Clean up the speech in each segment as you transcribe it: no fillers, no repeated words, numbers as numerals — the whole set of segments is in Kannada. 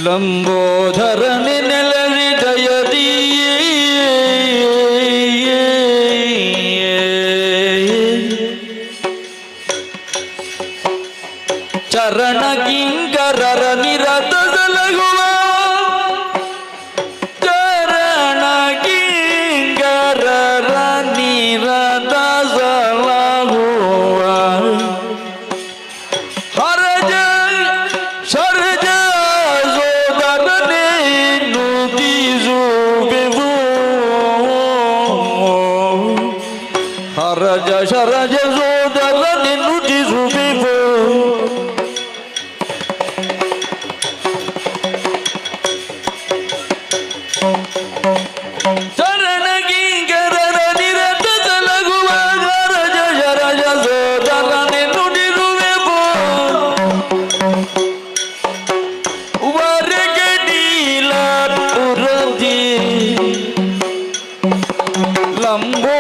ಲಂಬೋದರನೆ ನೆಲವಿದಯದಿ ಚರಣ ಕಿಂಕರರ ನಿರತ ಸಲಗುವ ಚರಣ ಕಿಂಕರರ ನಿರತ ಸಲಗುವ ಹರಜ ಶರಜ ಹರಜ ಶರಜ ಸೋದರ ನುಡಿಸುವೆವು ಶರಣ ಕಿಂಕರರ ನಿರತ ಸಲಗುವ ಹರಜ ಶರಜ ಸೋದರ ನುಡಿಸುವೆವು ವರಗಡಿಲ ಪುರದಿ ಲಂಬೋ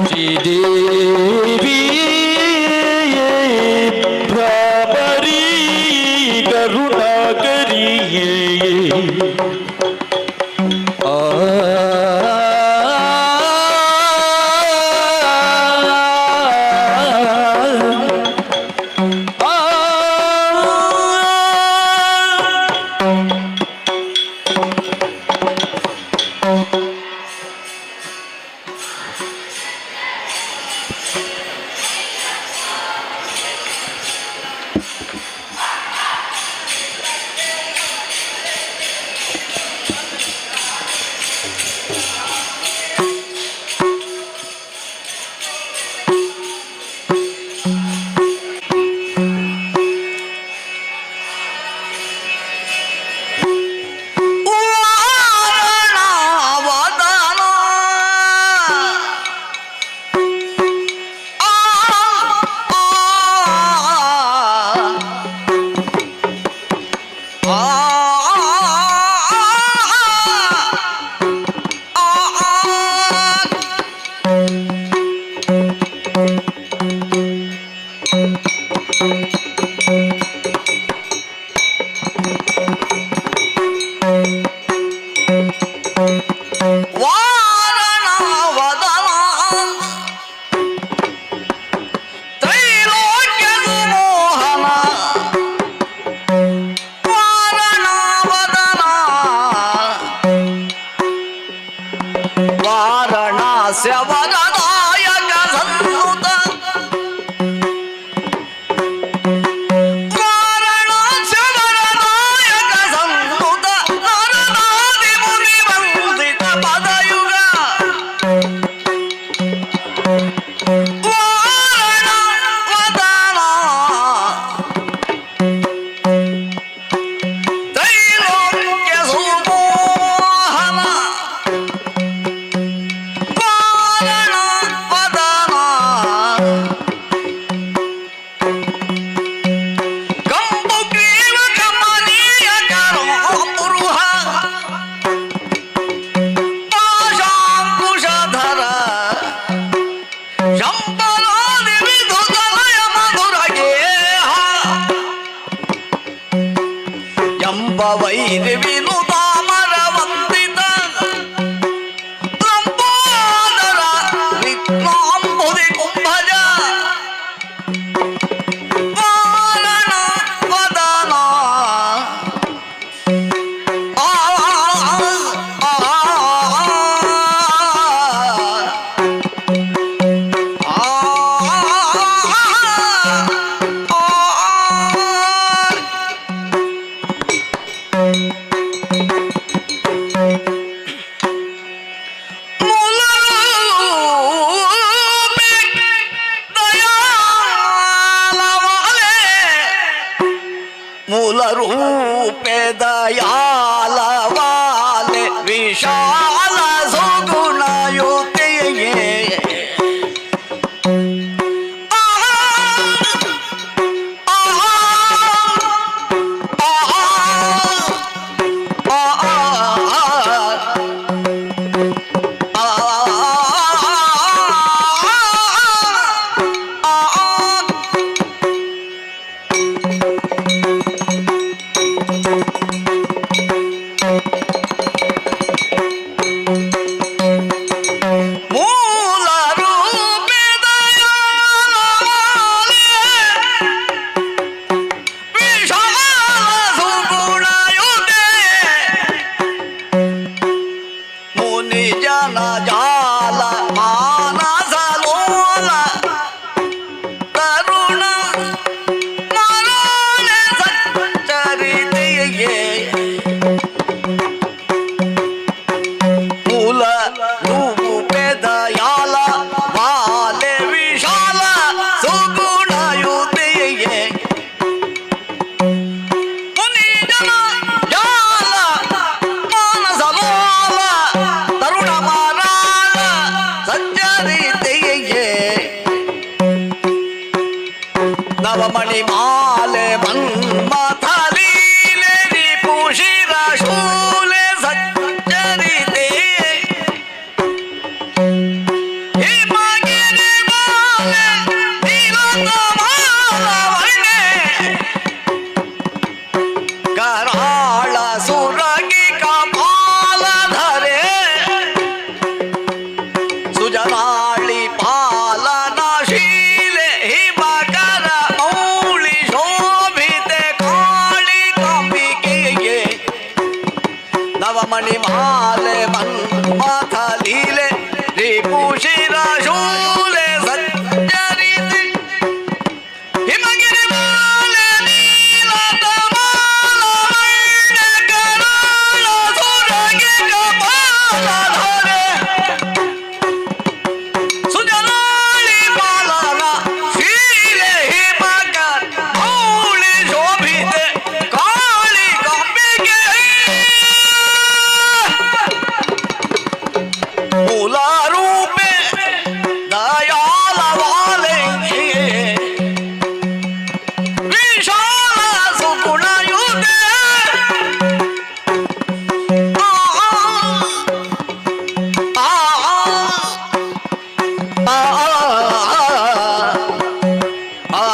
श्रीदेवी भ्रामरी करुणाकरी ವಾರಣಾಸ್ಯವರದಾಯಕ ಸನ್ನುತ ವಾರಣಾಸ್ಯವರದಾಯಕ ಸನ್ನುತ ನರನಾದಿ ಮುನಿ ವಂದಿತ ಪದಯುಗ ವಾರಣ ವದನ ತ್ರೈಲೋಕ್ಯ ಸುಮೋಹನ ವೈರಿ ವಿನುತಾಮರ ವಂದಿತ ಲಂಬೋದರ ವಿಘ್ನಾಂಬುದಿ ಕುಂಭಜ ವಾರಣ ವದನ ಮೂಲ ರೂಪೆ ದಯಾಲವಾಲೆ ವಿಶಾಲ ಸುಗುಣಯುತೆಯೇ ನವಮಣಿ ಮಾಲೆ ಮನ್ಮಥಲೀಲೆ ರಿಪುಶಿರ ಶೂಲೆ ಸಚ್ಚರಿತೆ ಹಿಮಗಿರಿ ಮಾಲೆ ನೀಲದ ಮಾಲವರ್ಣೆ ಕರಾಳ ಸುರಗಿ ಕಪಾಲಧರೆ ಸುಜನಾಳಿ ಪಾಲನಶೀಲೆ ಹಿಮಕರ ಮೌಳಿ ಶೋಭಿತೆ ಕಾಳಿ ಕಂಬಿಕೆಗೆ ನವಮಣಿ ಮಾಲೆ ಮನ್ಮಥ ಲೀಲೆ ರಿಪುಶಿರ ಶೂಲೆ ಸಜ್ಜರಿತೆ ಹಿಮಗಿರಿ ಮಾಲೆ ನೀಲದ ಮಾಲವರ್ಣ ಕರಾಳ ಸುರಗಿ ಕಪಾಲಧರೆ ಸುಜನಾಳಿ ಪಾಲನ ಶೀಲೆ ಹಿಮಕರ ಮೌಳಿ ಶೋಭಿತೆ ಕಾಳಿ ಕಂಬಿಕೆ ಮೂಲ ರೂಪೆ ದಯಾಲ ವಾಲೆಂಗಿ ವಿಶಾಲ ಸುಗುಣಯುತೆ ಆ ಆ ಆ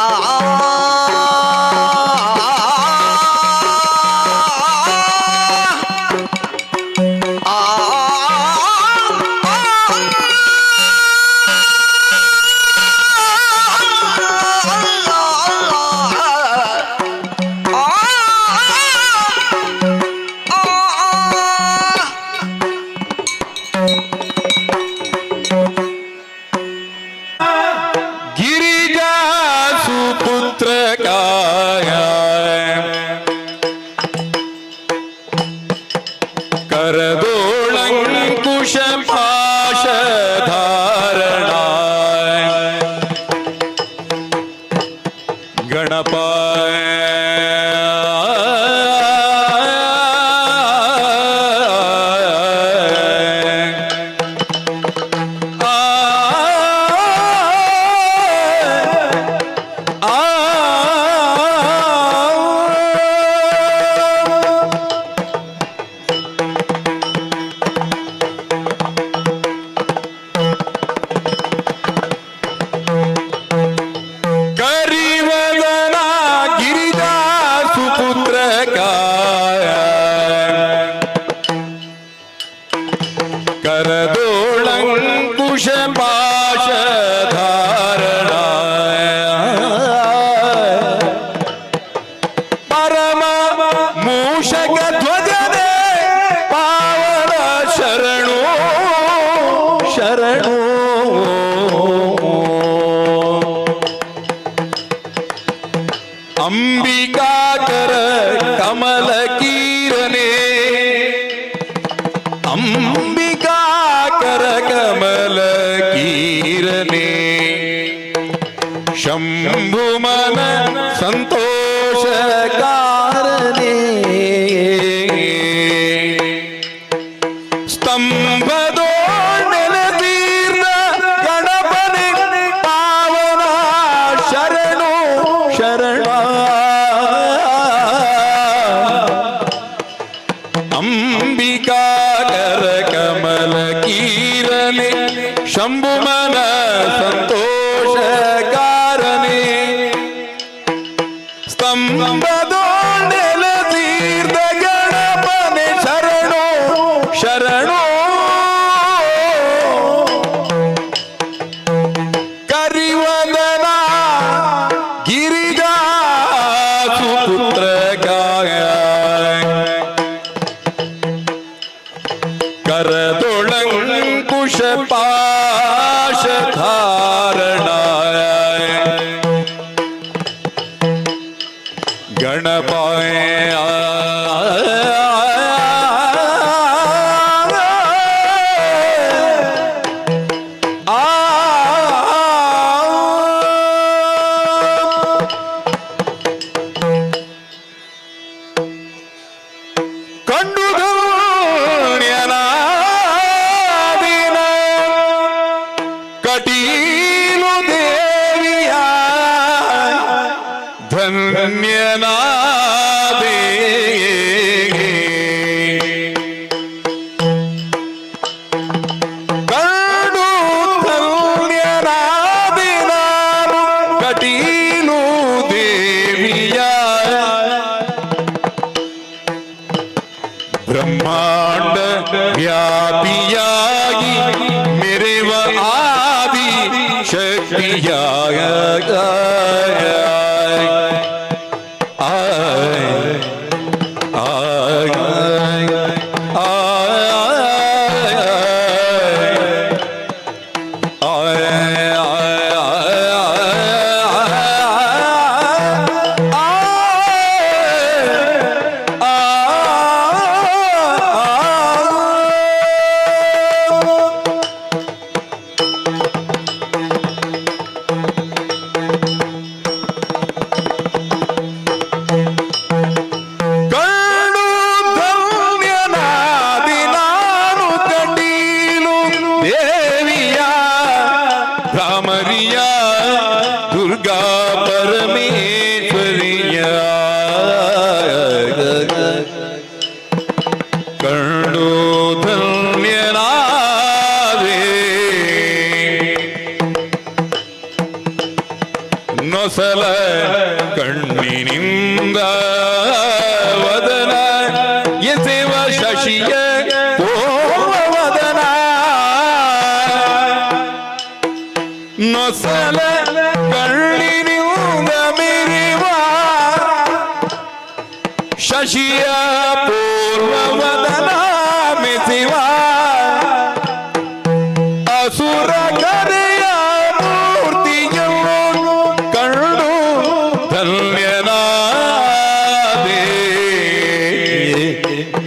ಗಿರಿಜಾ ಸುಪುತ್ರ ಕಾಯ ಕರದೋಳಂಕುಶ ಪಾಶ ಧಾರಣ ಗಣಪಾಯ ಕರಿವದನ ಗಿರಿಜಾ ಸುಪುತ್ರ ಕಾಯ ಕರದೋಳಂಕುಶ ಪಾಶ ಧಾರಣ ಪರಮ ಮೂಷಕ ಧ್ವಜನೆ ಪಾವನ ಶರಣು ಶರಣು ಅಂಬಿಕಾಕರ ಕಮಲ ಕೀರನೆ ಅಂಬಿಕಾಕರ ಕಮಲ ಕೀರನೆ ಶಂಭುಮನ ಸಂತೋಷ ಕಾರನೆ ಸ್ತಂಭದೋ ನೆಲತೀರ್ಥ ಗಣಪನೆ ಪಾವನ ಶರಣು ಶರಣ ಅಂಬಿಕಾಕರ ಕಮಲ ಕೀರನೆ ಶಂಭುಮನ ಸಂತೋಷ ಕಾರನೆ ಸ್ತಂಭದೋ ನೆಲತೀರ್ಥ ಗಣಪನೆ ಶರಣು ಶರಣು ಕರಿವದನ ಗಿರಿಜಾ ಸುಪುತ್ರ ಕಾಯ ಕರದೊಳಂಕುಶ ಪಾಶ ಧಾರಣ ಗಣಪಾಯ ಕಂಡು ಧನ್ಯನಾದಿನ ಕಟೀಲು ದೇವಿಯ ಧನ್ಯನಾದೇ ಕಂಡು ಶಕ್ತಿಯ ದುರ್ಗಾ ಪರಮೇಶ್ವರಿಯ ಕಂಡು ಧನ್ಯನಾದೆ ನೊಸಲ ಕಣ್ಣಿನಿಂದ ವದನ ಎಸೆವ ಶಶಿಯ ವದನ ನೊಸಲ ಕಣ್ಣಿನಿಂದ ಮೆರೆವ ಶಶಿಯ ಪೂರ್ವವದನ ಮೆಸೆವ ಅಸುರ ಕರೆಯ ಮೂರ್ತಿಯನ್ನು ಕಂಡು ಧನ್ಯನಾದೆ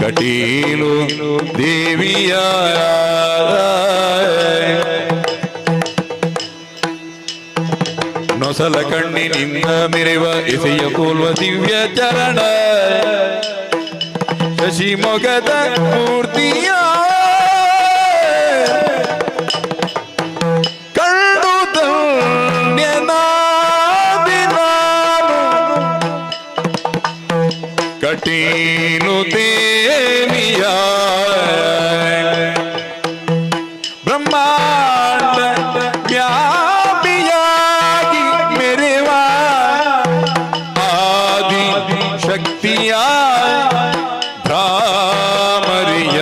ಕಟೀಲು ದೇವಿಯ ನೊಸಲ ಕಣ್ಣಿನಿಂದ ಮೆರೆವ ಎಸೆಯ ಪೂರ್ವ ದಿವ್ಯ ಚರಣ ಶಶಿ ಮೊಗದ ಮೂರ್ತಿಯ ಕಂಡು ಧನ್ಯನಾದೆ ನಾನು ಕಟೀಲು ದೇವಿಯ ಬ್ರಹ್ಮಾಂಡ ವ್ಯಾಪಿಯಾಗಿ ಮೆರೆವ ಆದಿ ಶಕ್ತಿಯ ಭ್ರಾಮರಿಯ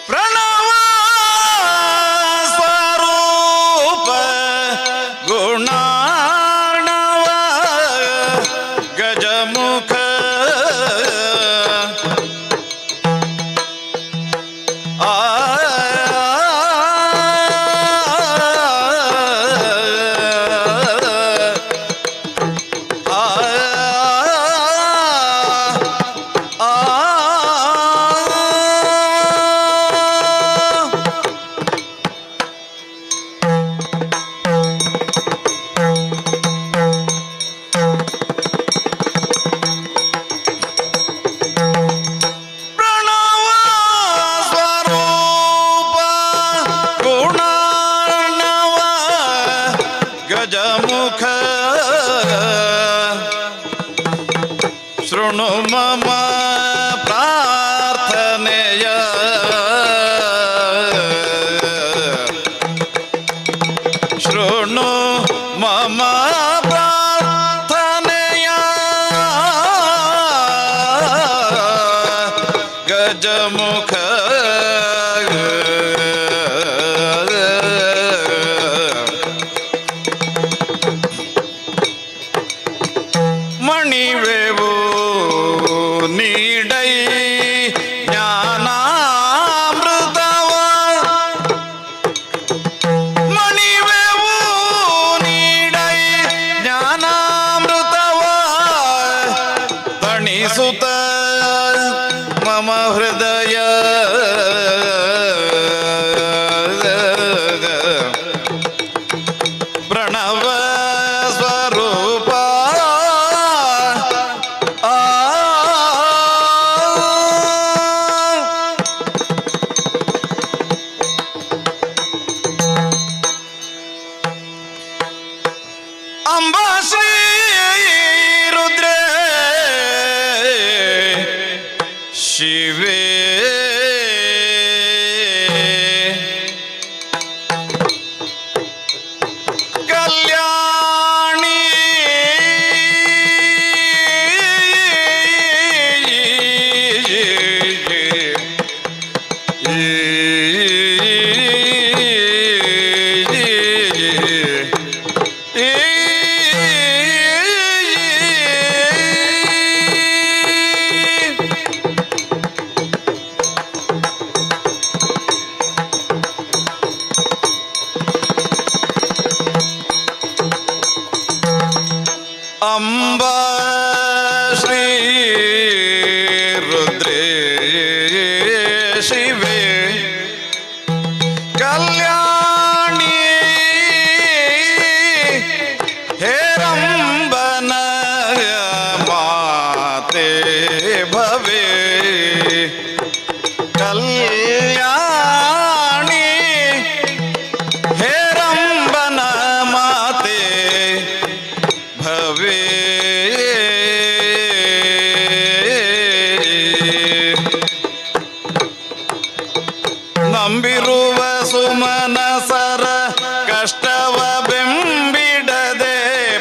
ಪ್ರಣವ ಸ್ವರೂಪ ಗುಣಾಣವ ಗಜಮುಖ ಆ ಪ್ರಣವ ಸ್ವರೂಪ ಗುಣಾಣವ ಗಜಮುಖ ಶೃಣು ಮಮ ಪ್ರಾರ್ಥನೆಯ ಶೃಣು ಮಮ ಪ್ರಾರ್ಥನೆಯ ಗಜಮುಖ ಮಣಿವೆವು ನೀಡೈ ಜ್ಞಾನಾಮೃತವ ಮಣಿವೆವು ನೀಡೈ ಜ್ಞಾನಾಮೃತವ ತಣಿಸುತ್ತ ಮಮ ಹೃದಯ ಪ್ರಣವ ಸ್ವರೂಪ ಆ ಶಿವೇ ಕಲ್ಯಾಣಿ ಅಂಬಾ ಶ್ರೀ ರುದ್ರೇ ಶಿವೇ ಕಲ್ಯಾಣಿ ಹೇರಂಬನ ಮಾತೆ ಭವೆ ಕಲ್ಯಾಣಿ ಹೇರಂಬನ ಮಾತೆ ಭವೆ ನಂಬಿರುವ ಸುಮನಸರ ಕಷ್ಟವ ಬೆಂಬಿಡದೆ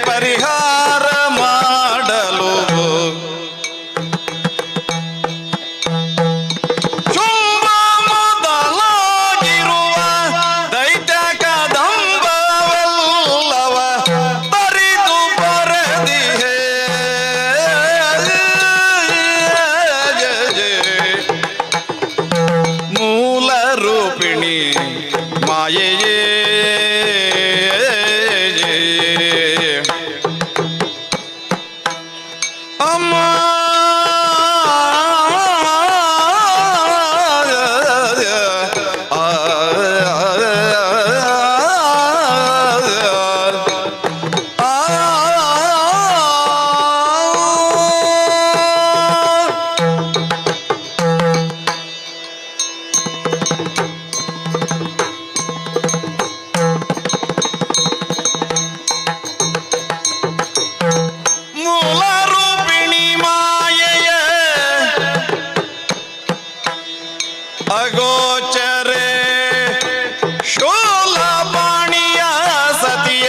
ಪರಿಹಾರ ಮಾಡಲು ಶುಂಭ ಮೊದಲಾಗಿರುವ ದೈತ್ಯ ಕದಂಬವೆಲ್ಲವ ತರಿದು ಬರದಿಹೆ ಮೂಲ ರೂಪಿಣಿ ಮಾಯೆಯೇ ಅಮ್ಮ ಮೂಲ ರೂಪಿಣಿ ಮಾಯೆಯ ಅಗೋಚರೆ ಶೂಲಪಾಣಿಯ ಸತಿಯ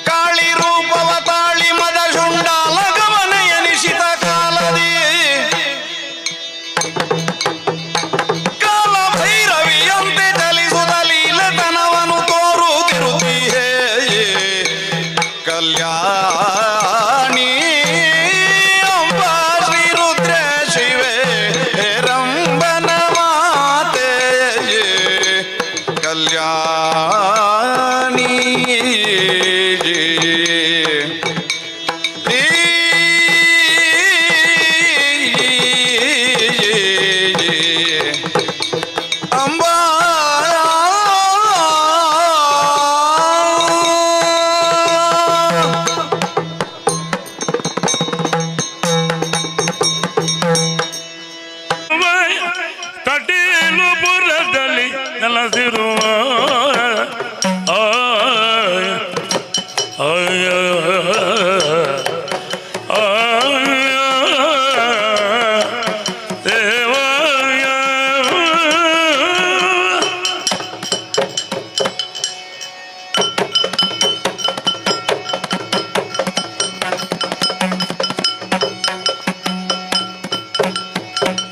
ಕಾಳಿ ರೂಪವ ತಾಳಿ ಮದ ಶುಂಡಾಲ ಗಮನೆಯ ನಿಶಿತ ಕಾಲದಿ ಕಾಲ ಭೈರವಿಯಂತೆ ಚಲಿಸುತ್ತಲೀಲತನವನು ತೋರುತ್ತಿರುತ್ತೀಹೇ ಕಲ್ಯಾಣಿ ಅಂಬಾ ಶ್ರೀ ರುದ್ರ ಶಿವೆ ಹೇರಂಬನ ಮಾತೆ ಕಲ್ಯಾಣಿ ಅಂಬಾ ಕಟೀಲು ಪುರದಲ್ಲಿ ನೆಲೆಸಿರುವ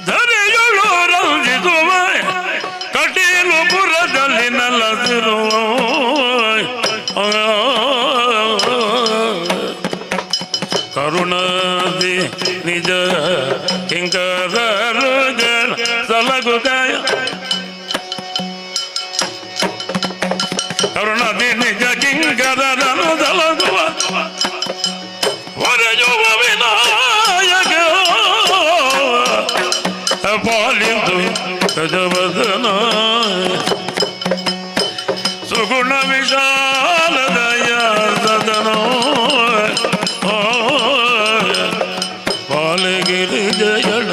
ಧರೆಯಳು ರಂಜಿಸುವ ಕಟೀಲು ಪುರದಲ್ಲಿ ನೆಲೆಸಿರುವ ಕರುಣಾದಿ ನಿಜ ಕಿಂಕರರುಗಳ ಸಲಗುಗಾಯ ಕರುಣಾದಿ ನಿಜ ಕಿಂಕರರನು ಸಲಗುವ ಹೊರೆಯುವ ವಿನಾಯಕ ಪಾಲಿಂದು ಗಜವದನ ಸುಗುಣ ವಿಶಾಲದಯ ಸದನೋ ಪಾಲಗಿರಿ ಜಯಳ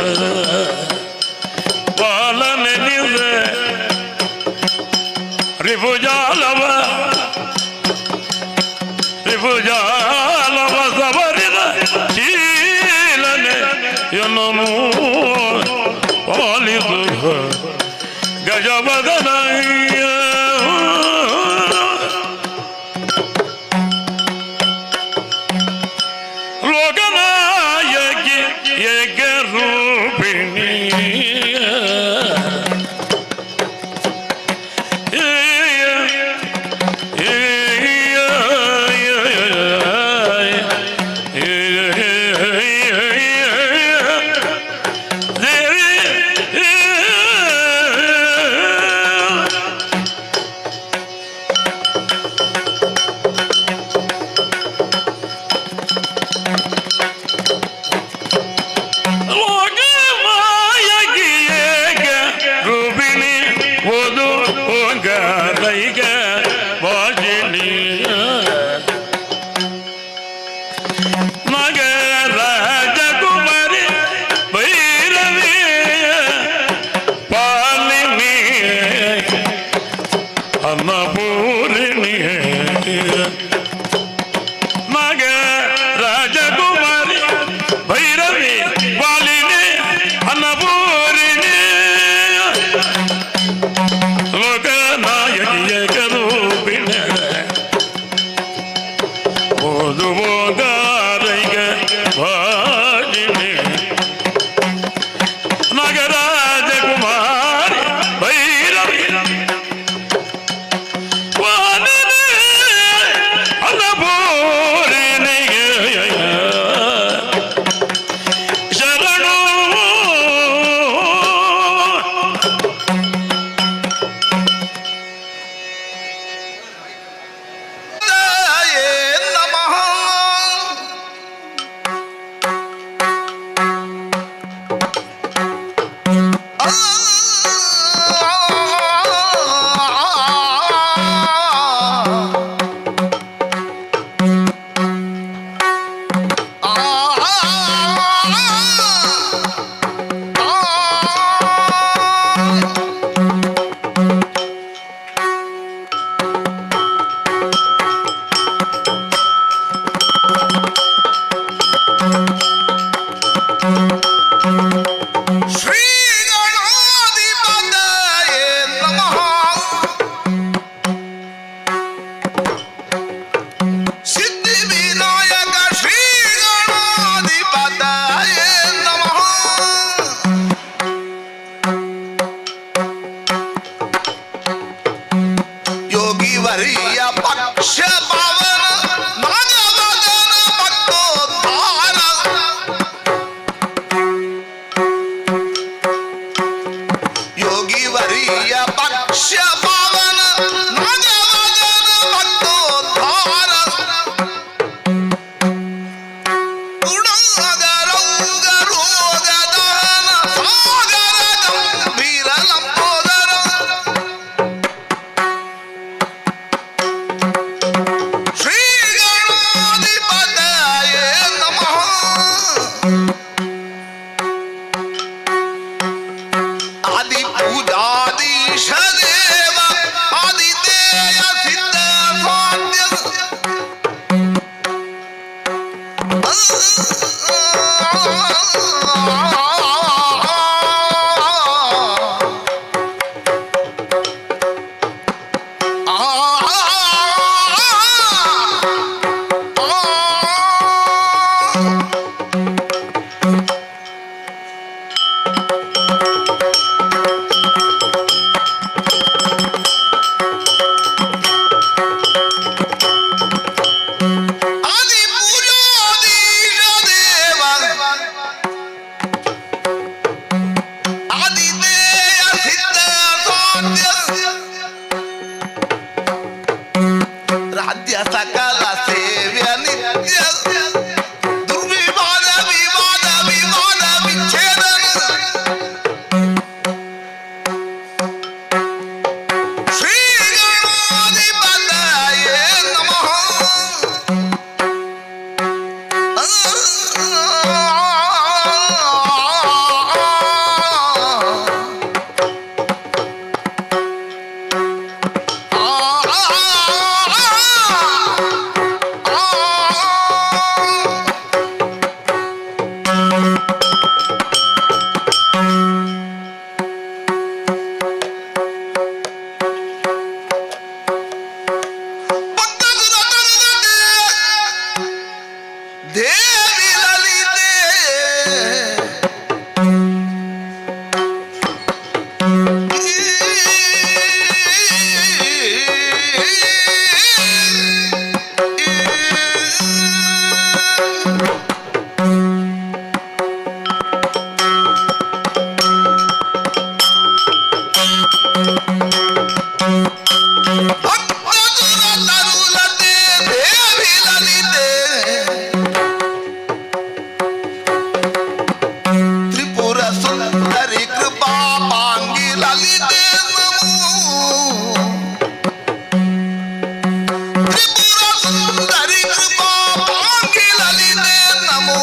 ಪಾಲನೆನಿಸ ರಿಪುಜಾಲವ ರಿಪುಜಾಲವ ಎನ್ನನು ಪಾಲಿತು ಗಜವದನಯ್ಯ ಲೋಕನಾಯಕಿ ಏಕರೂಪಿಣಿ ರಾಜ್ಯ ಸಕಲ ಸೇವ್ಯ ನಿತ್ಯ ದುರ್ವಿಭ ದೇವಿ ಲಲಿತೆ ತರುಲತೆ ದೇವಿ ಲಲಿತೆ ತ್ರಿಪುರ ಸುಂದರಿ ಕೃಪಾ ಪಾಂಗಿ ಲಲಿತೆ ನಮೋ ತ್ರಿಪುರ ಸುಂದರಿ ಕೃಪಾ ಪಾಂಗಿ ಲಲಿತೆ ನಮೋ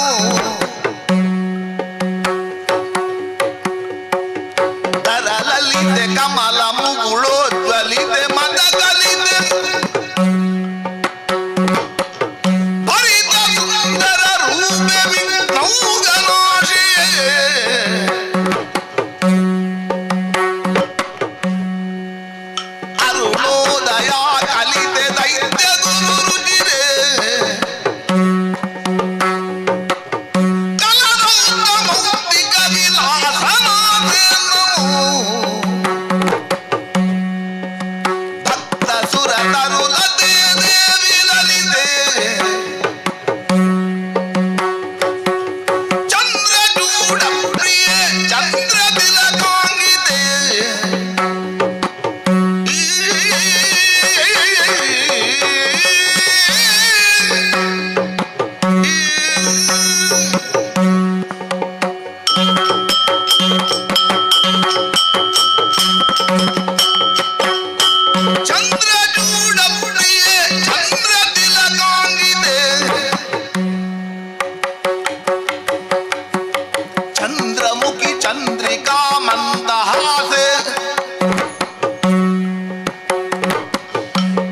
ತರ ಲಲಿತೆ ಕಮಲ ಮುಗುಳೋಜ್ವಲಿತೆ ಮದ ಕಲಿತೆ ಹರಿತ ಸುಂದರ ರೂಪೆ ವಿನೌಗನಾಶಿಯೇ ಅರುಣೋದಯ ಕಲಿತೆ ದೈತ್ಯ ಗುರು ರುಚಿರೆ ಕಲನೌತ ಮೌಕ್ತಿಕ ವಿಲಾಸನಾಥೆ ನಮೋ ಭಕ್ತ ಸುರ ತರುಲತೆ ದೇವಿ ಲಲಿತೆ ಚಂದ್ರಚೂಡ ಪ್ರಿಯೆ ಚಂದ್ರ ತಿಲಕಾಂಗಿತೆ ಚಂದ್ರಚೂಡ ಪ್ರಿಯೆ ಚಂದ್ರ ತಿಲಕಾಂಗಿತೆ ಚಂದ್ರಮುಖಿ ಚಂದ್ರಿಕಾ ಮಂದಹಾಸೆ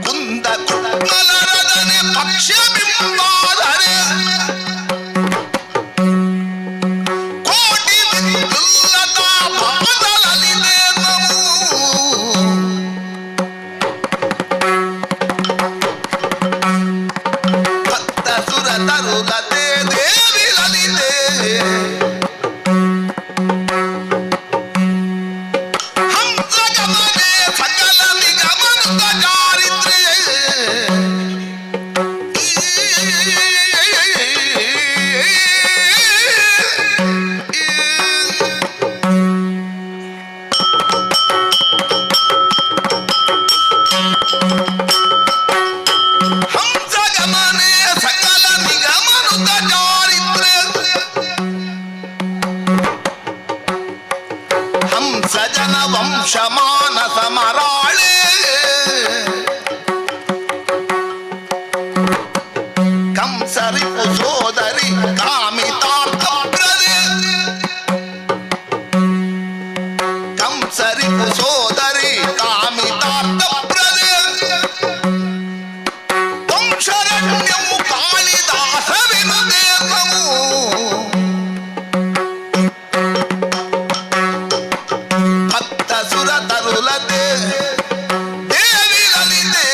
ಕುಂದ ಕುಟ್ಮಲರದನೆ ಪಕ್ಷ ಬಿಂಬಾಧರೆ ಕೋಟಿ ವಿದ್ಯುಲ್ಲತಾ ಪಾದಲಲಿತೆ ನಮೋ ಭಕ್ತ ಸುರ ತರುಲತೆ ದೇವಿ ಲಲಿತೆ ಹಂಸ ಗಮನೆ ಸಕಲ ನಿಗಮನ ಚಾರಿತ್ರ್ಯೇ ಹಂಸ ಗಮನೆ ಸಕಲ ನಿಗಮನುತ ಚಾರಿತ್ರ್ಯ ಹಂಸ ಜನ ವಂಶ ಮಾನಸ ಮರಾಳೆ ಕಂಸ ರಿಪು ಸೋದರಿ ಕಾಮಿತಾರ್ಥಪ್ರದೆ ಕಂಸ ರಿಪು ಸೋದರಿ ಕಾಮಿತಾರ್ಥಪ್ರದೆ ವಂಶರಣ್ಯವು ಕಾಳಿದಾಸ ವಿನುತೆ ನಮೋ ಭಕ್ತ ಸುರ ತರುಲತೆ ದೇವಿ ಲಲಿತೆ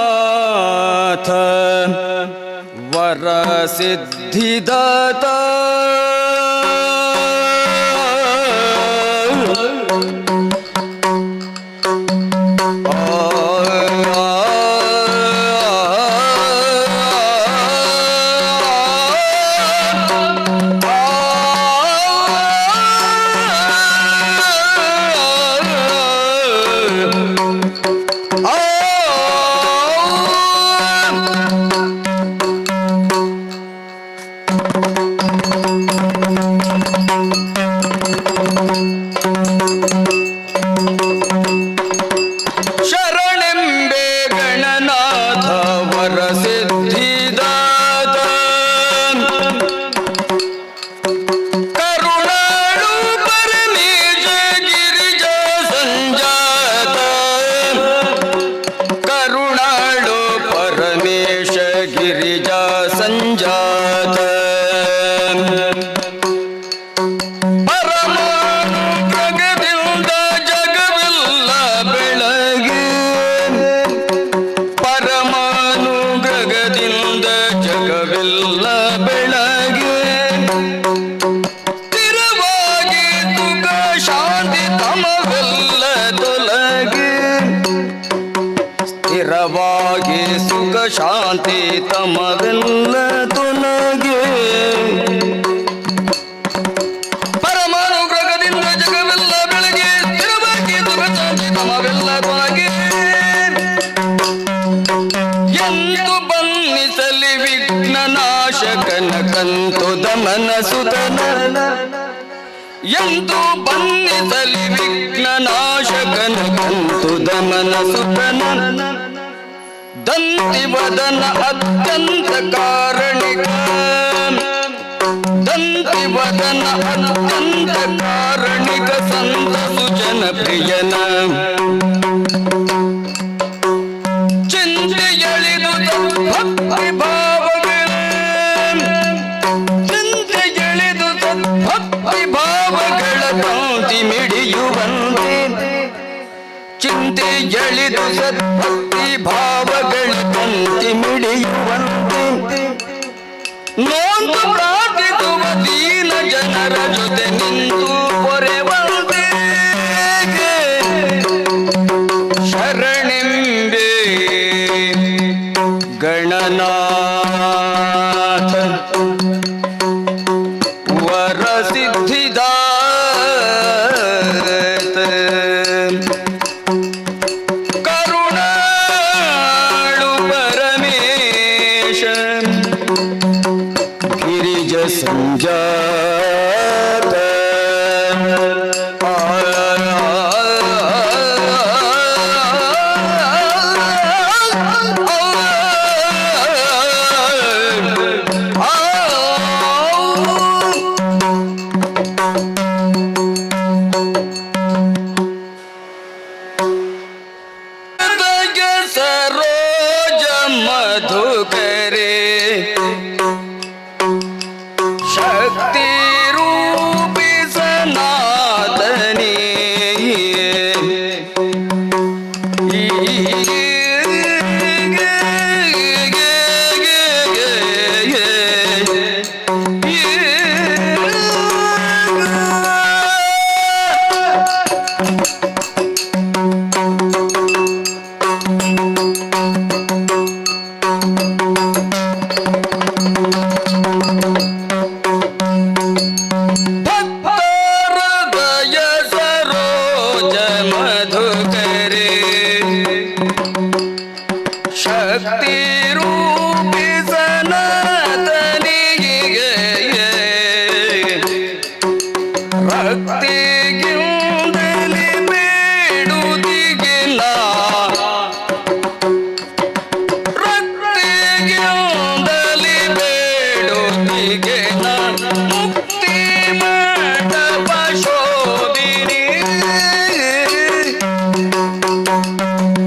गणनाथ वर सिद्धिदाता ಗಿರಿಜಾ ಸಂಜಾತ ಪರಮಾನುಗ್ರಹದಿಂದ ಜಗವೆಲ್ಲ ಬೆಳಗ್ಗೆ ಪರಮಾನುಗ್ರಹದಿಂದ ಜಗವೆಲ್ಲ ಬೆಳಗ್ಗೆ ಸ್ಥಿರವಾಗಿ ಸುಖ ಶಾಂತಿ ತಮವೆಲ್ಲ ತೊಲಗೆ ಸ್ಥಿರವಾಗಿ ಸುಖ ಶಾಂತಿ ತಮವೆಲ್ಲ ತೊಲಗೆ ಪರಮಾನುಗ್ರಹದಿಂದ ಜಗವೆಲ್ಲ ಬೆಳಗ್ಗೆ ಸ್ಥಿರವಾಗಿ ಸುಖ ಶಾಂತಿ ತಮವೆಲ್ಲ ತೊಲಗೆ ಎಂದು ಬನ್ನಿಸಲಿ ವಿಘ್ನ ನಾಶಕನ ಕಂತು ದಮನ ಸುತನ ಎಂದು ಬನ್ನಿಸಲಿ ವಿಘ್ನ ನಾಶಕನ ಕಂತು ದಮನ ಸುತನ ದಂತಿವದನ ಅತ್ಯಂತ ಕಾರಣಿಕ ದಂತಿವದನ ಅತ್ಯಂತ ಕಾರಣಿಕ ಸಂತ ಸುಜನ ಪ್ರಿಯನ ಚಿಂತೆಯಳಿದು ಭಕ್ತಿ ಭಾವಗಳ ಚಿಂತೆಯಳಿದು ಭಕ್ತಿ ಭಾವಗಳ ಕಾಂತಿ ಮಿಡಿಯುವಂತೆ ಚಿಂತೆಯಳಿದು ಸದ್ಭಕ್ತಿ ಭಾವಗಳ ಕಾಂತಿ ಮಿಡಿಯುವಂತೆ ನೋಂದು ಪ್ರಾರ್ಥಿಸುವ ದೀನ ಜನರ ಜೊತೆ ನಿಂತು ಪೊರೆವಂತೆ ಶರಣೆಂಬೆ ಗಣನಾಥ ವರ ಸಿದ್ಧಿದಾತ ಕರುಣಾಳು ಪರಮೇಶ ಗಿರಿಜ ಸಂಜಾತ ಸರೋಜ ಮಧುಕರೆ ಶಕ್ತಿ ರೂಪಿ ಸನಾತನಿ ಭಕ್ತಹೃದಯ ಸರೋಜ ಮಧುಕರೆ ಶಕ್ತಿ ರೂಪಿ ಸನಾತನಿಗೆ ಭಕ್ತಿಗಿಂದಲೇ ಬೇಡುತ್ತಿಗಿಲ್ಲ ರಕ್ತಿಗಿಂದಲೇ ಬೇಡುತ್ತಿಗಿಲ್ಲ ಮುಕ್ತಿ ಮಂಟಪ ಶೋಭಿನಿ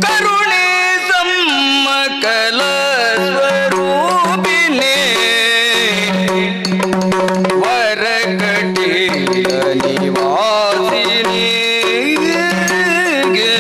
ಕರುಣೆ ಸಮ್ಮಕಲ ಸ್ವರೂಪಿಣಿ ವರಕಟಿಯ ನಿವಾಸಿನಿ ಗೆ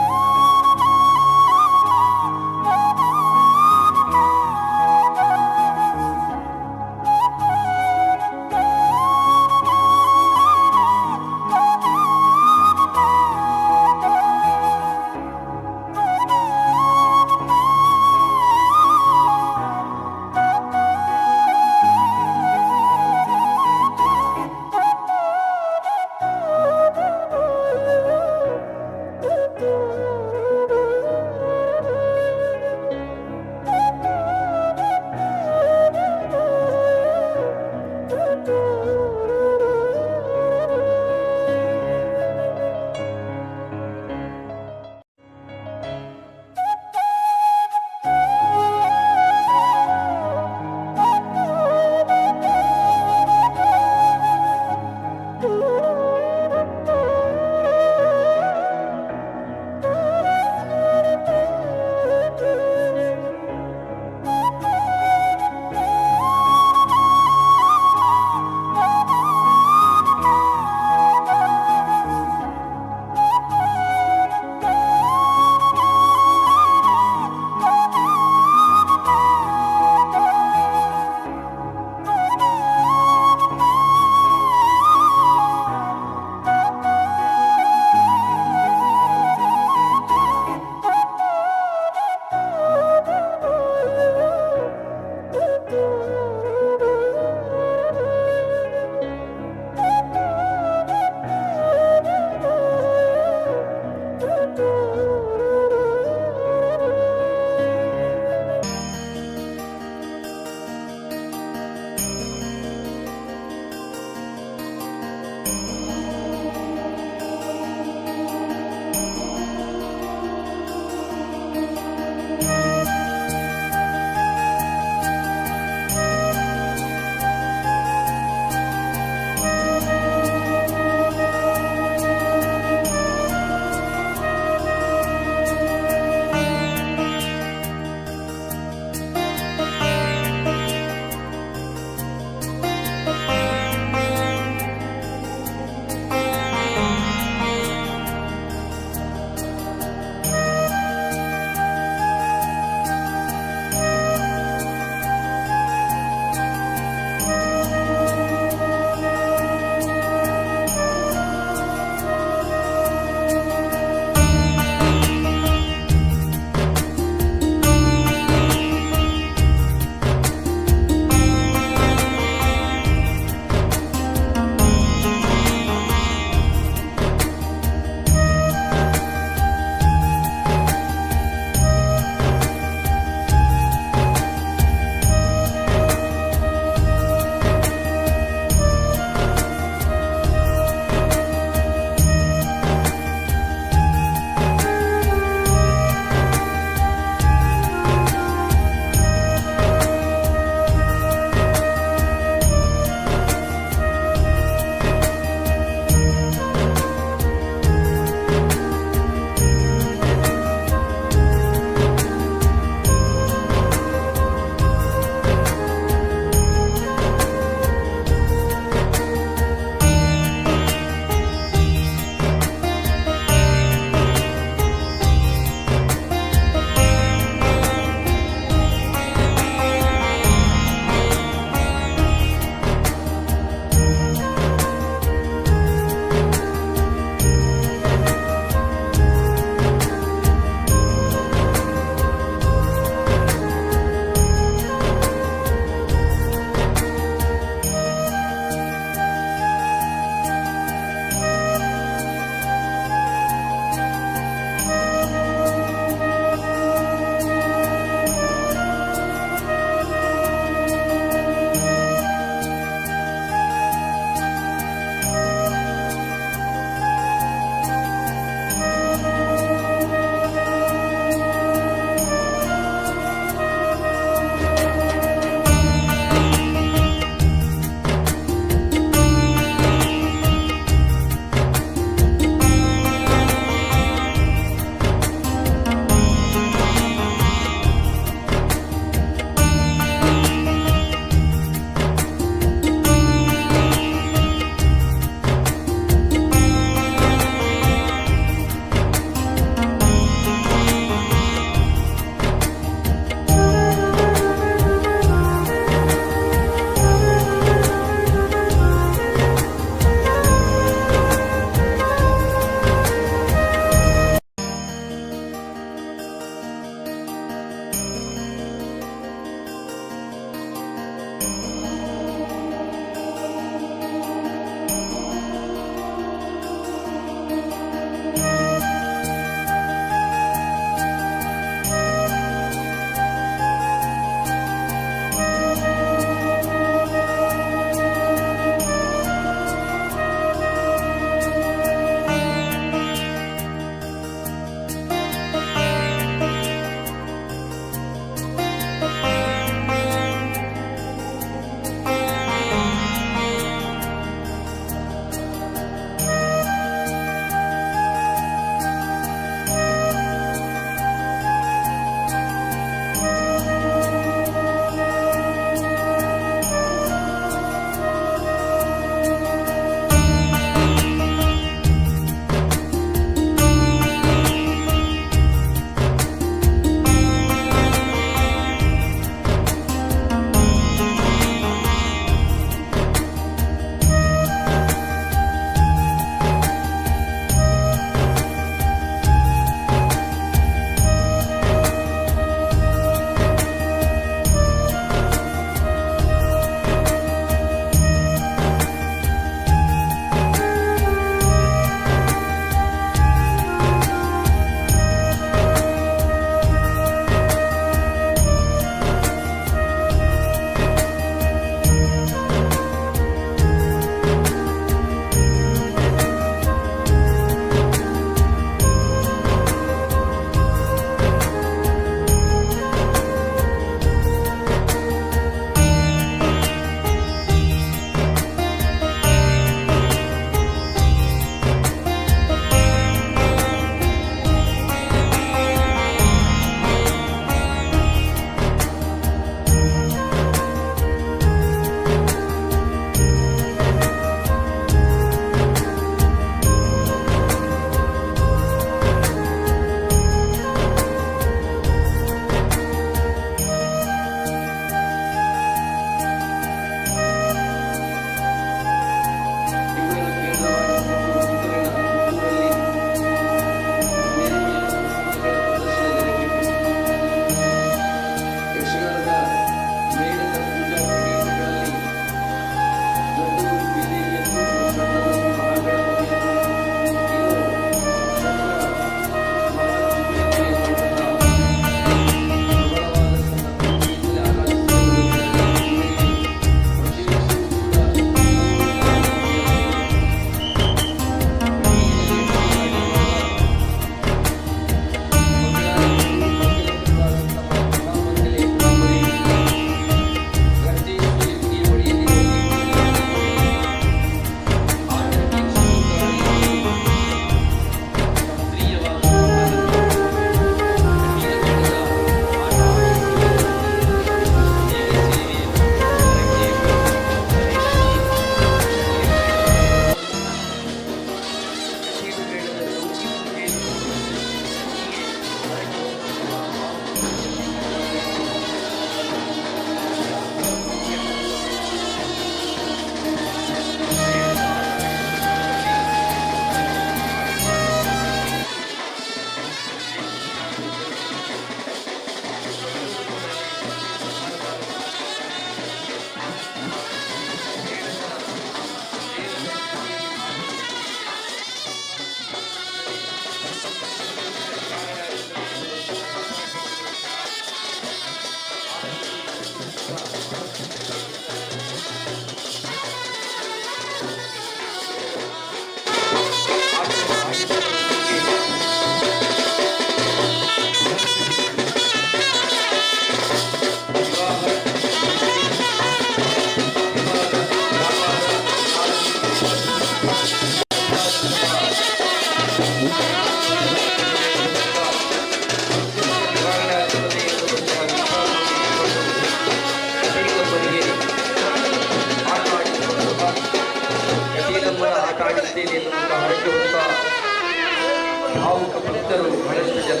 ಜನ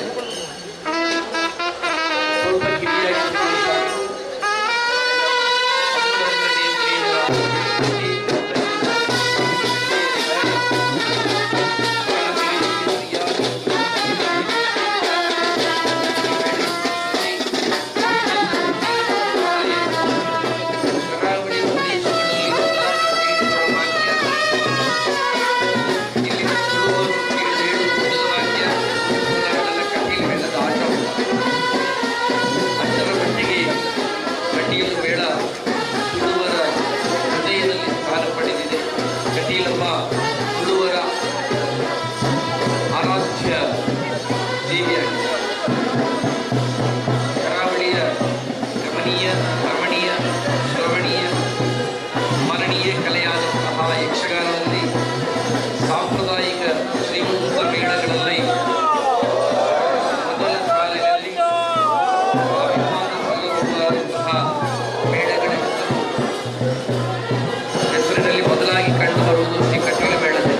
ಸ್ವಲ್ಪ ಕಿವಿಯಾಗಿ ತುಳುವರ ಆರಾಧ್ಯ ದೇವಿಯಾಗಿದೆ. ಕರಾವಳಿಯ ಗಮನೀಯ ರಮಣೀಯ ಶ್ರವಣೀಯ ಮನನೀಯ ಕಲೆಯಾದಂತಹ ಯಕ್ಷಗಾನದಲ್ಲಿ ಸಾಂಪ್ರದಾಯಿಕ ಶ್ರೀಮಂತ ಮೇಳಗಳಲ್ಲಿ ಮೊದಲ ಸಾಲಿನಲ್ಲಿ ಅಭಿಮಾನ ಹೊಂದಬಹುದಾದಂತಹ ಮೇಳಗಳ ಹೆಸರಿನಲ್ಲಿ ಮೊದಲಾಗಿ ಕಂಡುಬರುವುದು ಶ್ರೀ ಕಟೀಲು ಮೇಳದಲ್ಲಿ.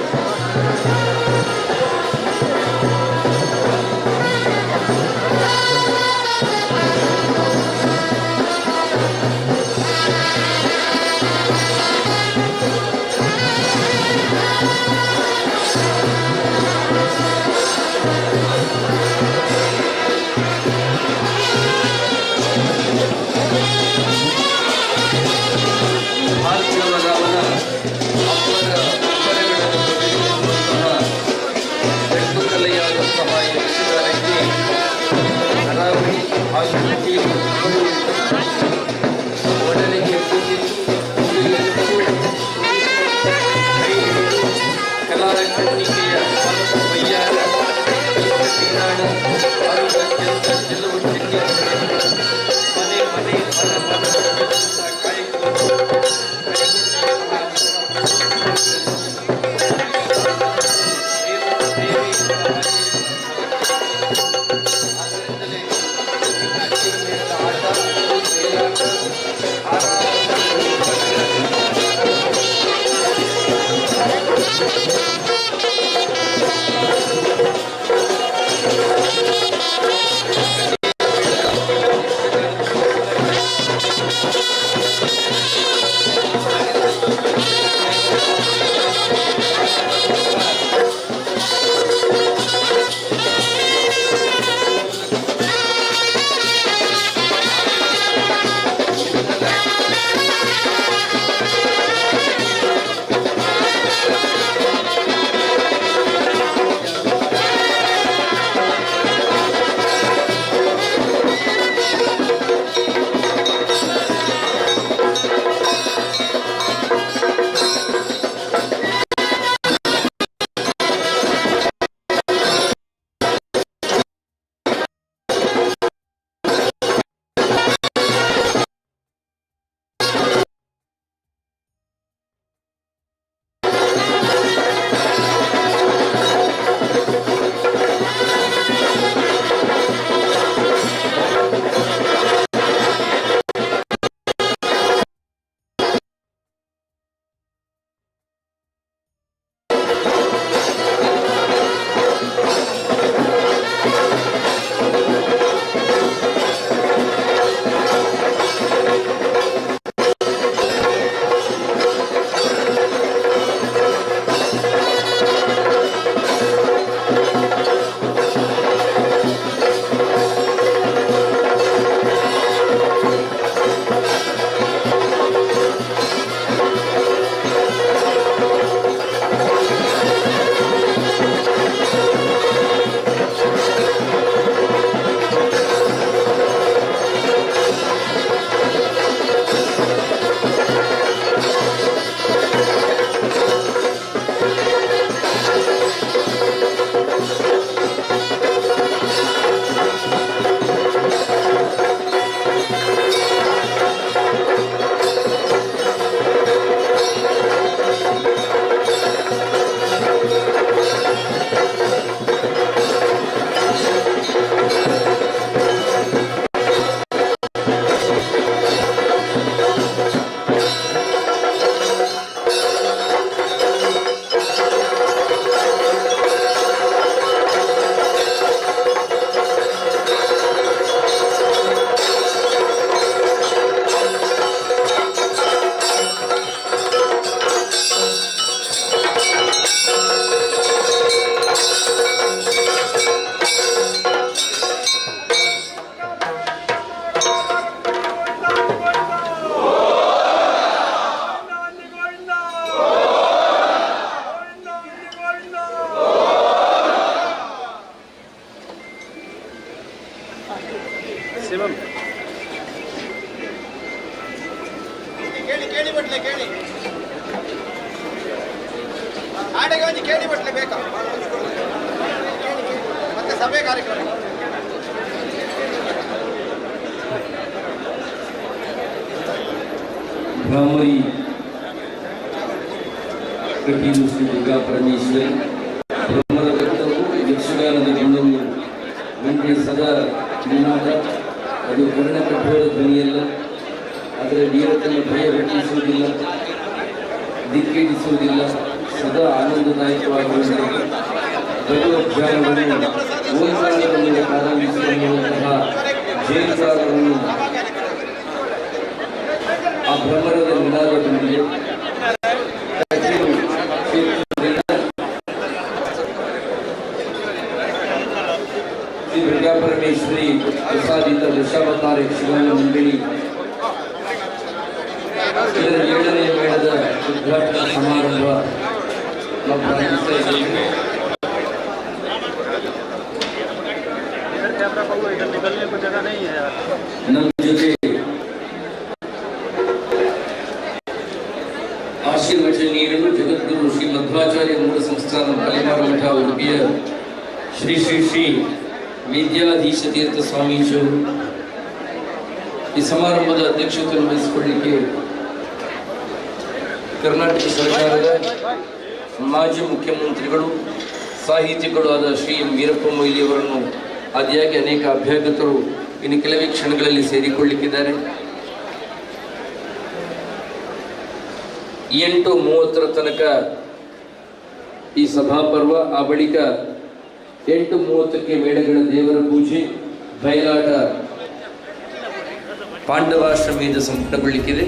ಕೇಳಿ ಬಟ್ಲೆ ಕೇಳಿ ಆಡೆಗೆ ಒಂದು ಕೇಳಿ ಬಟ್ಲೆ ಬೇಕಾ ಮತ್ತೆ ಸಭೆ ಕಾರ್ಯಕ್ರಮ ಬ್ರಾಹ್ಮರಿ ಕಟೀಲು ಶ್ರೀ ದುರ್ಗಾ ಪರಮೇಶ್ವರಿ ಬ್ರಹ್ಮದ ವ್ಯಕ್ತವು ಯಕ್ಷಗಾನದ ಗಂಡವು ಗಂಟೆ ಸದಾ ನಿನಾದ ಅದು ಕರ್ಣ ಕಠೋರ ಧ್ವನಿಯಲ್ಲ, ಅದರ ವೀರತನ್ನು ಭಯ ಹುಟ್ಟಿಸುವುದಿಲ್ಲ, ದಿಕ್ಕಿಡಿಸುವುದಿಲ್ಲ, ಸದಾ ಆನಂದದಾಯಕವಾಗಿರುತ್ತದೆ. ಭಗವದ್ಧ್ಯಾನವನ್ನು ಓಂಕಾರದ ಮೇಲೆ ಪ್ರಾರಂಭಿಸುವಂತಹ ಜಯಂಕಾರವನ್ನು ಆ ಭ್ರಮರದ ನಿನಾದದೊಂದಿಗೆ ಶ್ರೀ ದುರ್ಗಾ ಪರಮೇಶ್ವರಿ ಪ್ರಸಾದಿತ ದಶಾವತಾರ ಯಕ್ಷಗಾನ ಮಂಡಳಿ ಇದರ 7ನೇ ಮೇಳದ ಉದ್ಘಾಟನಾ ಸಮಾರಂಭ ನಾವು ಪ್ರಾರಂಭಿಸ್ತಾ ಇದ್ದೇವೆ. ನಮ್ಮ ಜೊತೆ ಆಶೀರ್ವಚನ ನೀಡಲು ಜಗದ್ಗುರು ಶ್ರೀ ಮಧ್ವಾಚಾರ್ಯ ಮೂಲ ಸಂಸ್ಥಾನ ಮಲೆಮಾರು ಮಠ ಉಡುಪಿಯ ಶ್ರೀ ಶ್ರೀ ಶ್ರೀ ವಿದ್ಯಾಧೀಶ ತೀರ್ಥ ಸ್ವಾಮೀಜಿಯವರು ಈ ಸಮಾರಂಭದ ಅಧ್ಯಕ್ಷತೆಯನ್ನು ವಹಿಸಿಕೊಳ್ಳಲಿಕ್ಕೆ ಕರ್ನಾಟಕ ಸರ್ಕಾರದ ಮಾಜಿ ಮುಖ್ಯಮಂತ್ರಿಗಳು ಸಾಹಿತಿಗಳು ಆದ ಶ್ರೀ ಎಂ ವೀರಪ್ಪ ಮೊಯ್ಲಿಯವರನ್ನು ಆದಿಯಾಗಿ ಅನೇಕ ಅಭ್ಯಾಗತರು ಇನ್ನು ಕೆಲವೇ ಕ್ಷಣಗಳಲ್ಲಿ ಸೇರಿಕೊಳ್ಳಲಿಕ್ಕಿದ್ದಾರೆ. 8:30 ತನಕ ಈ ಸಭಾಪರ್ವ, ಆ ಬಳಿಕ 8:30ಕ್ಕೆ ಮೇಳಗಳ ದೇವರ ಪೂಜೆ, ಬಯಲಾಟ, ಪಾಂಡವಾಶ್ರಮದಿಂದ ಸಂಪೂರ್ಣಗೊಳ್ಳಿಕ್ಕಿದೆ.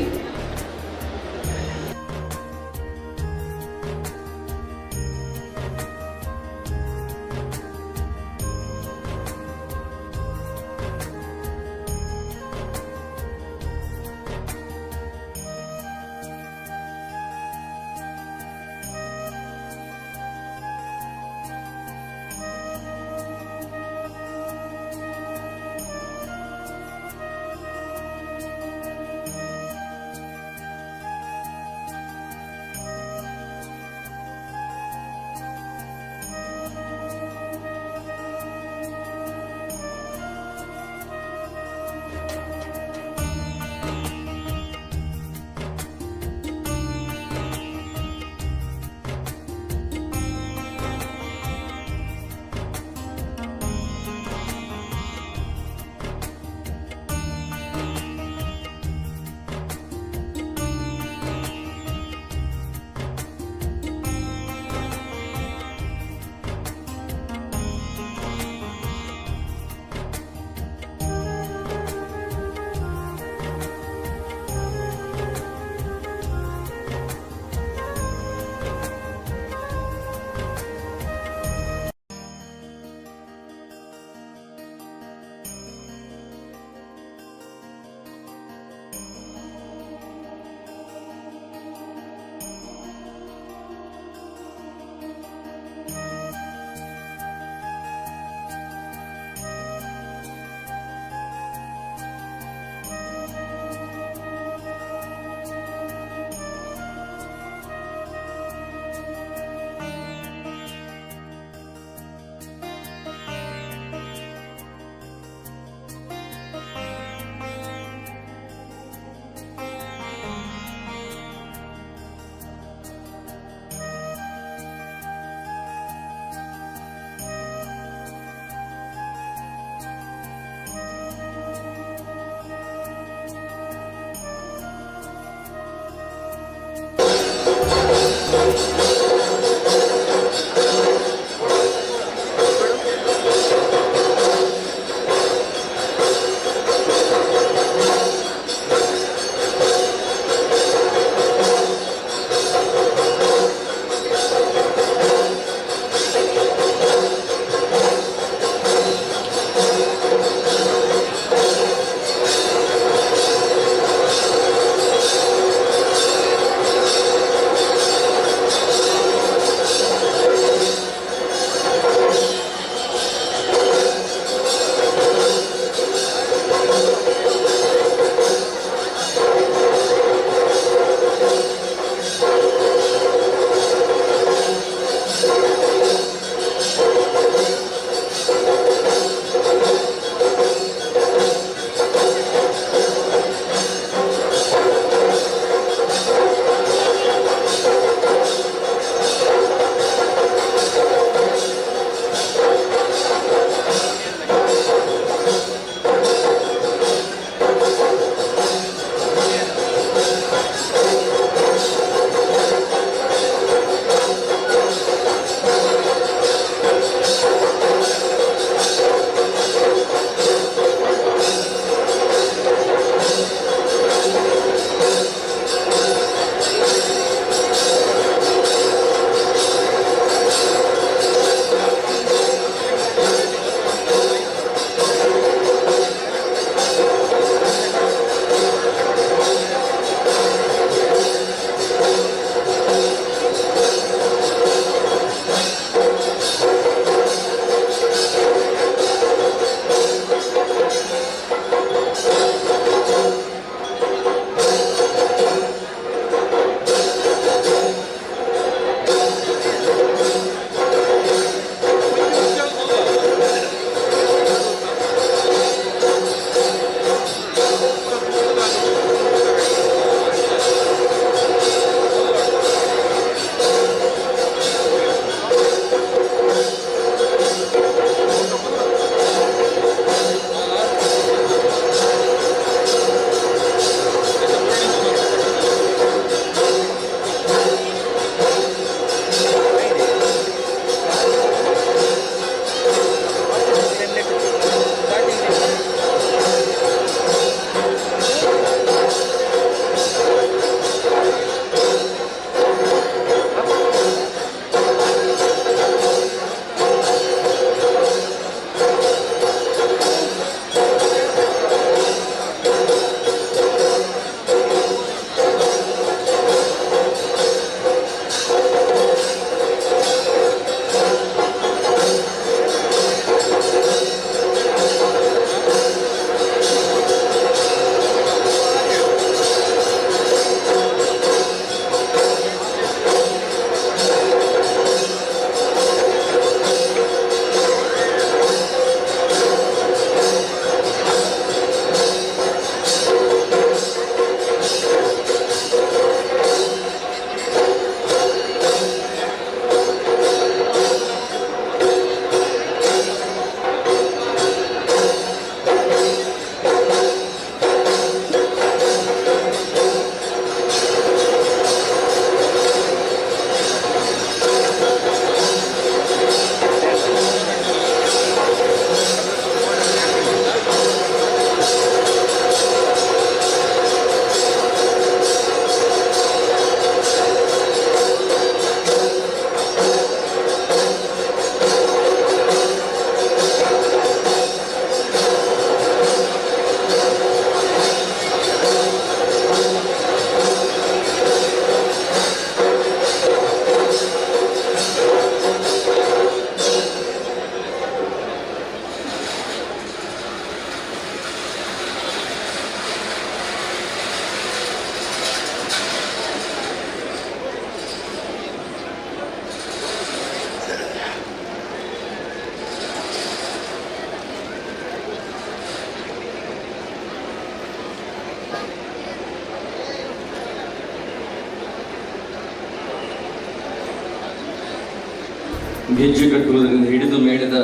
ಗೆಜ್ಜೆ ಕಟ್ಟುವುದರಿಂದ ಹಿಡಿದು ಮೇಳದ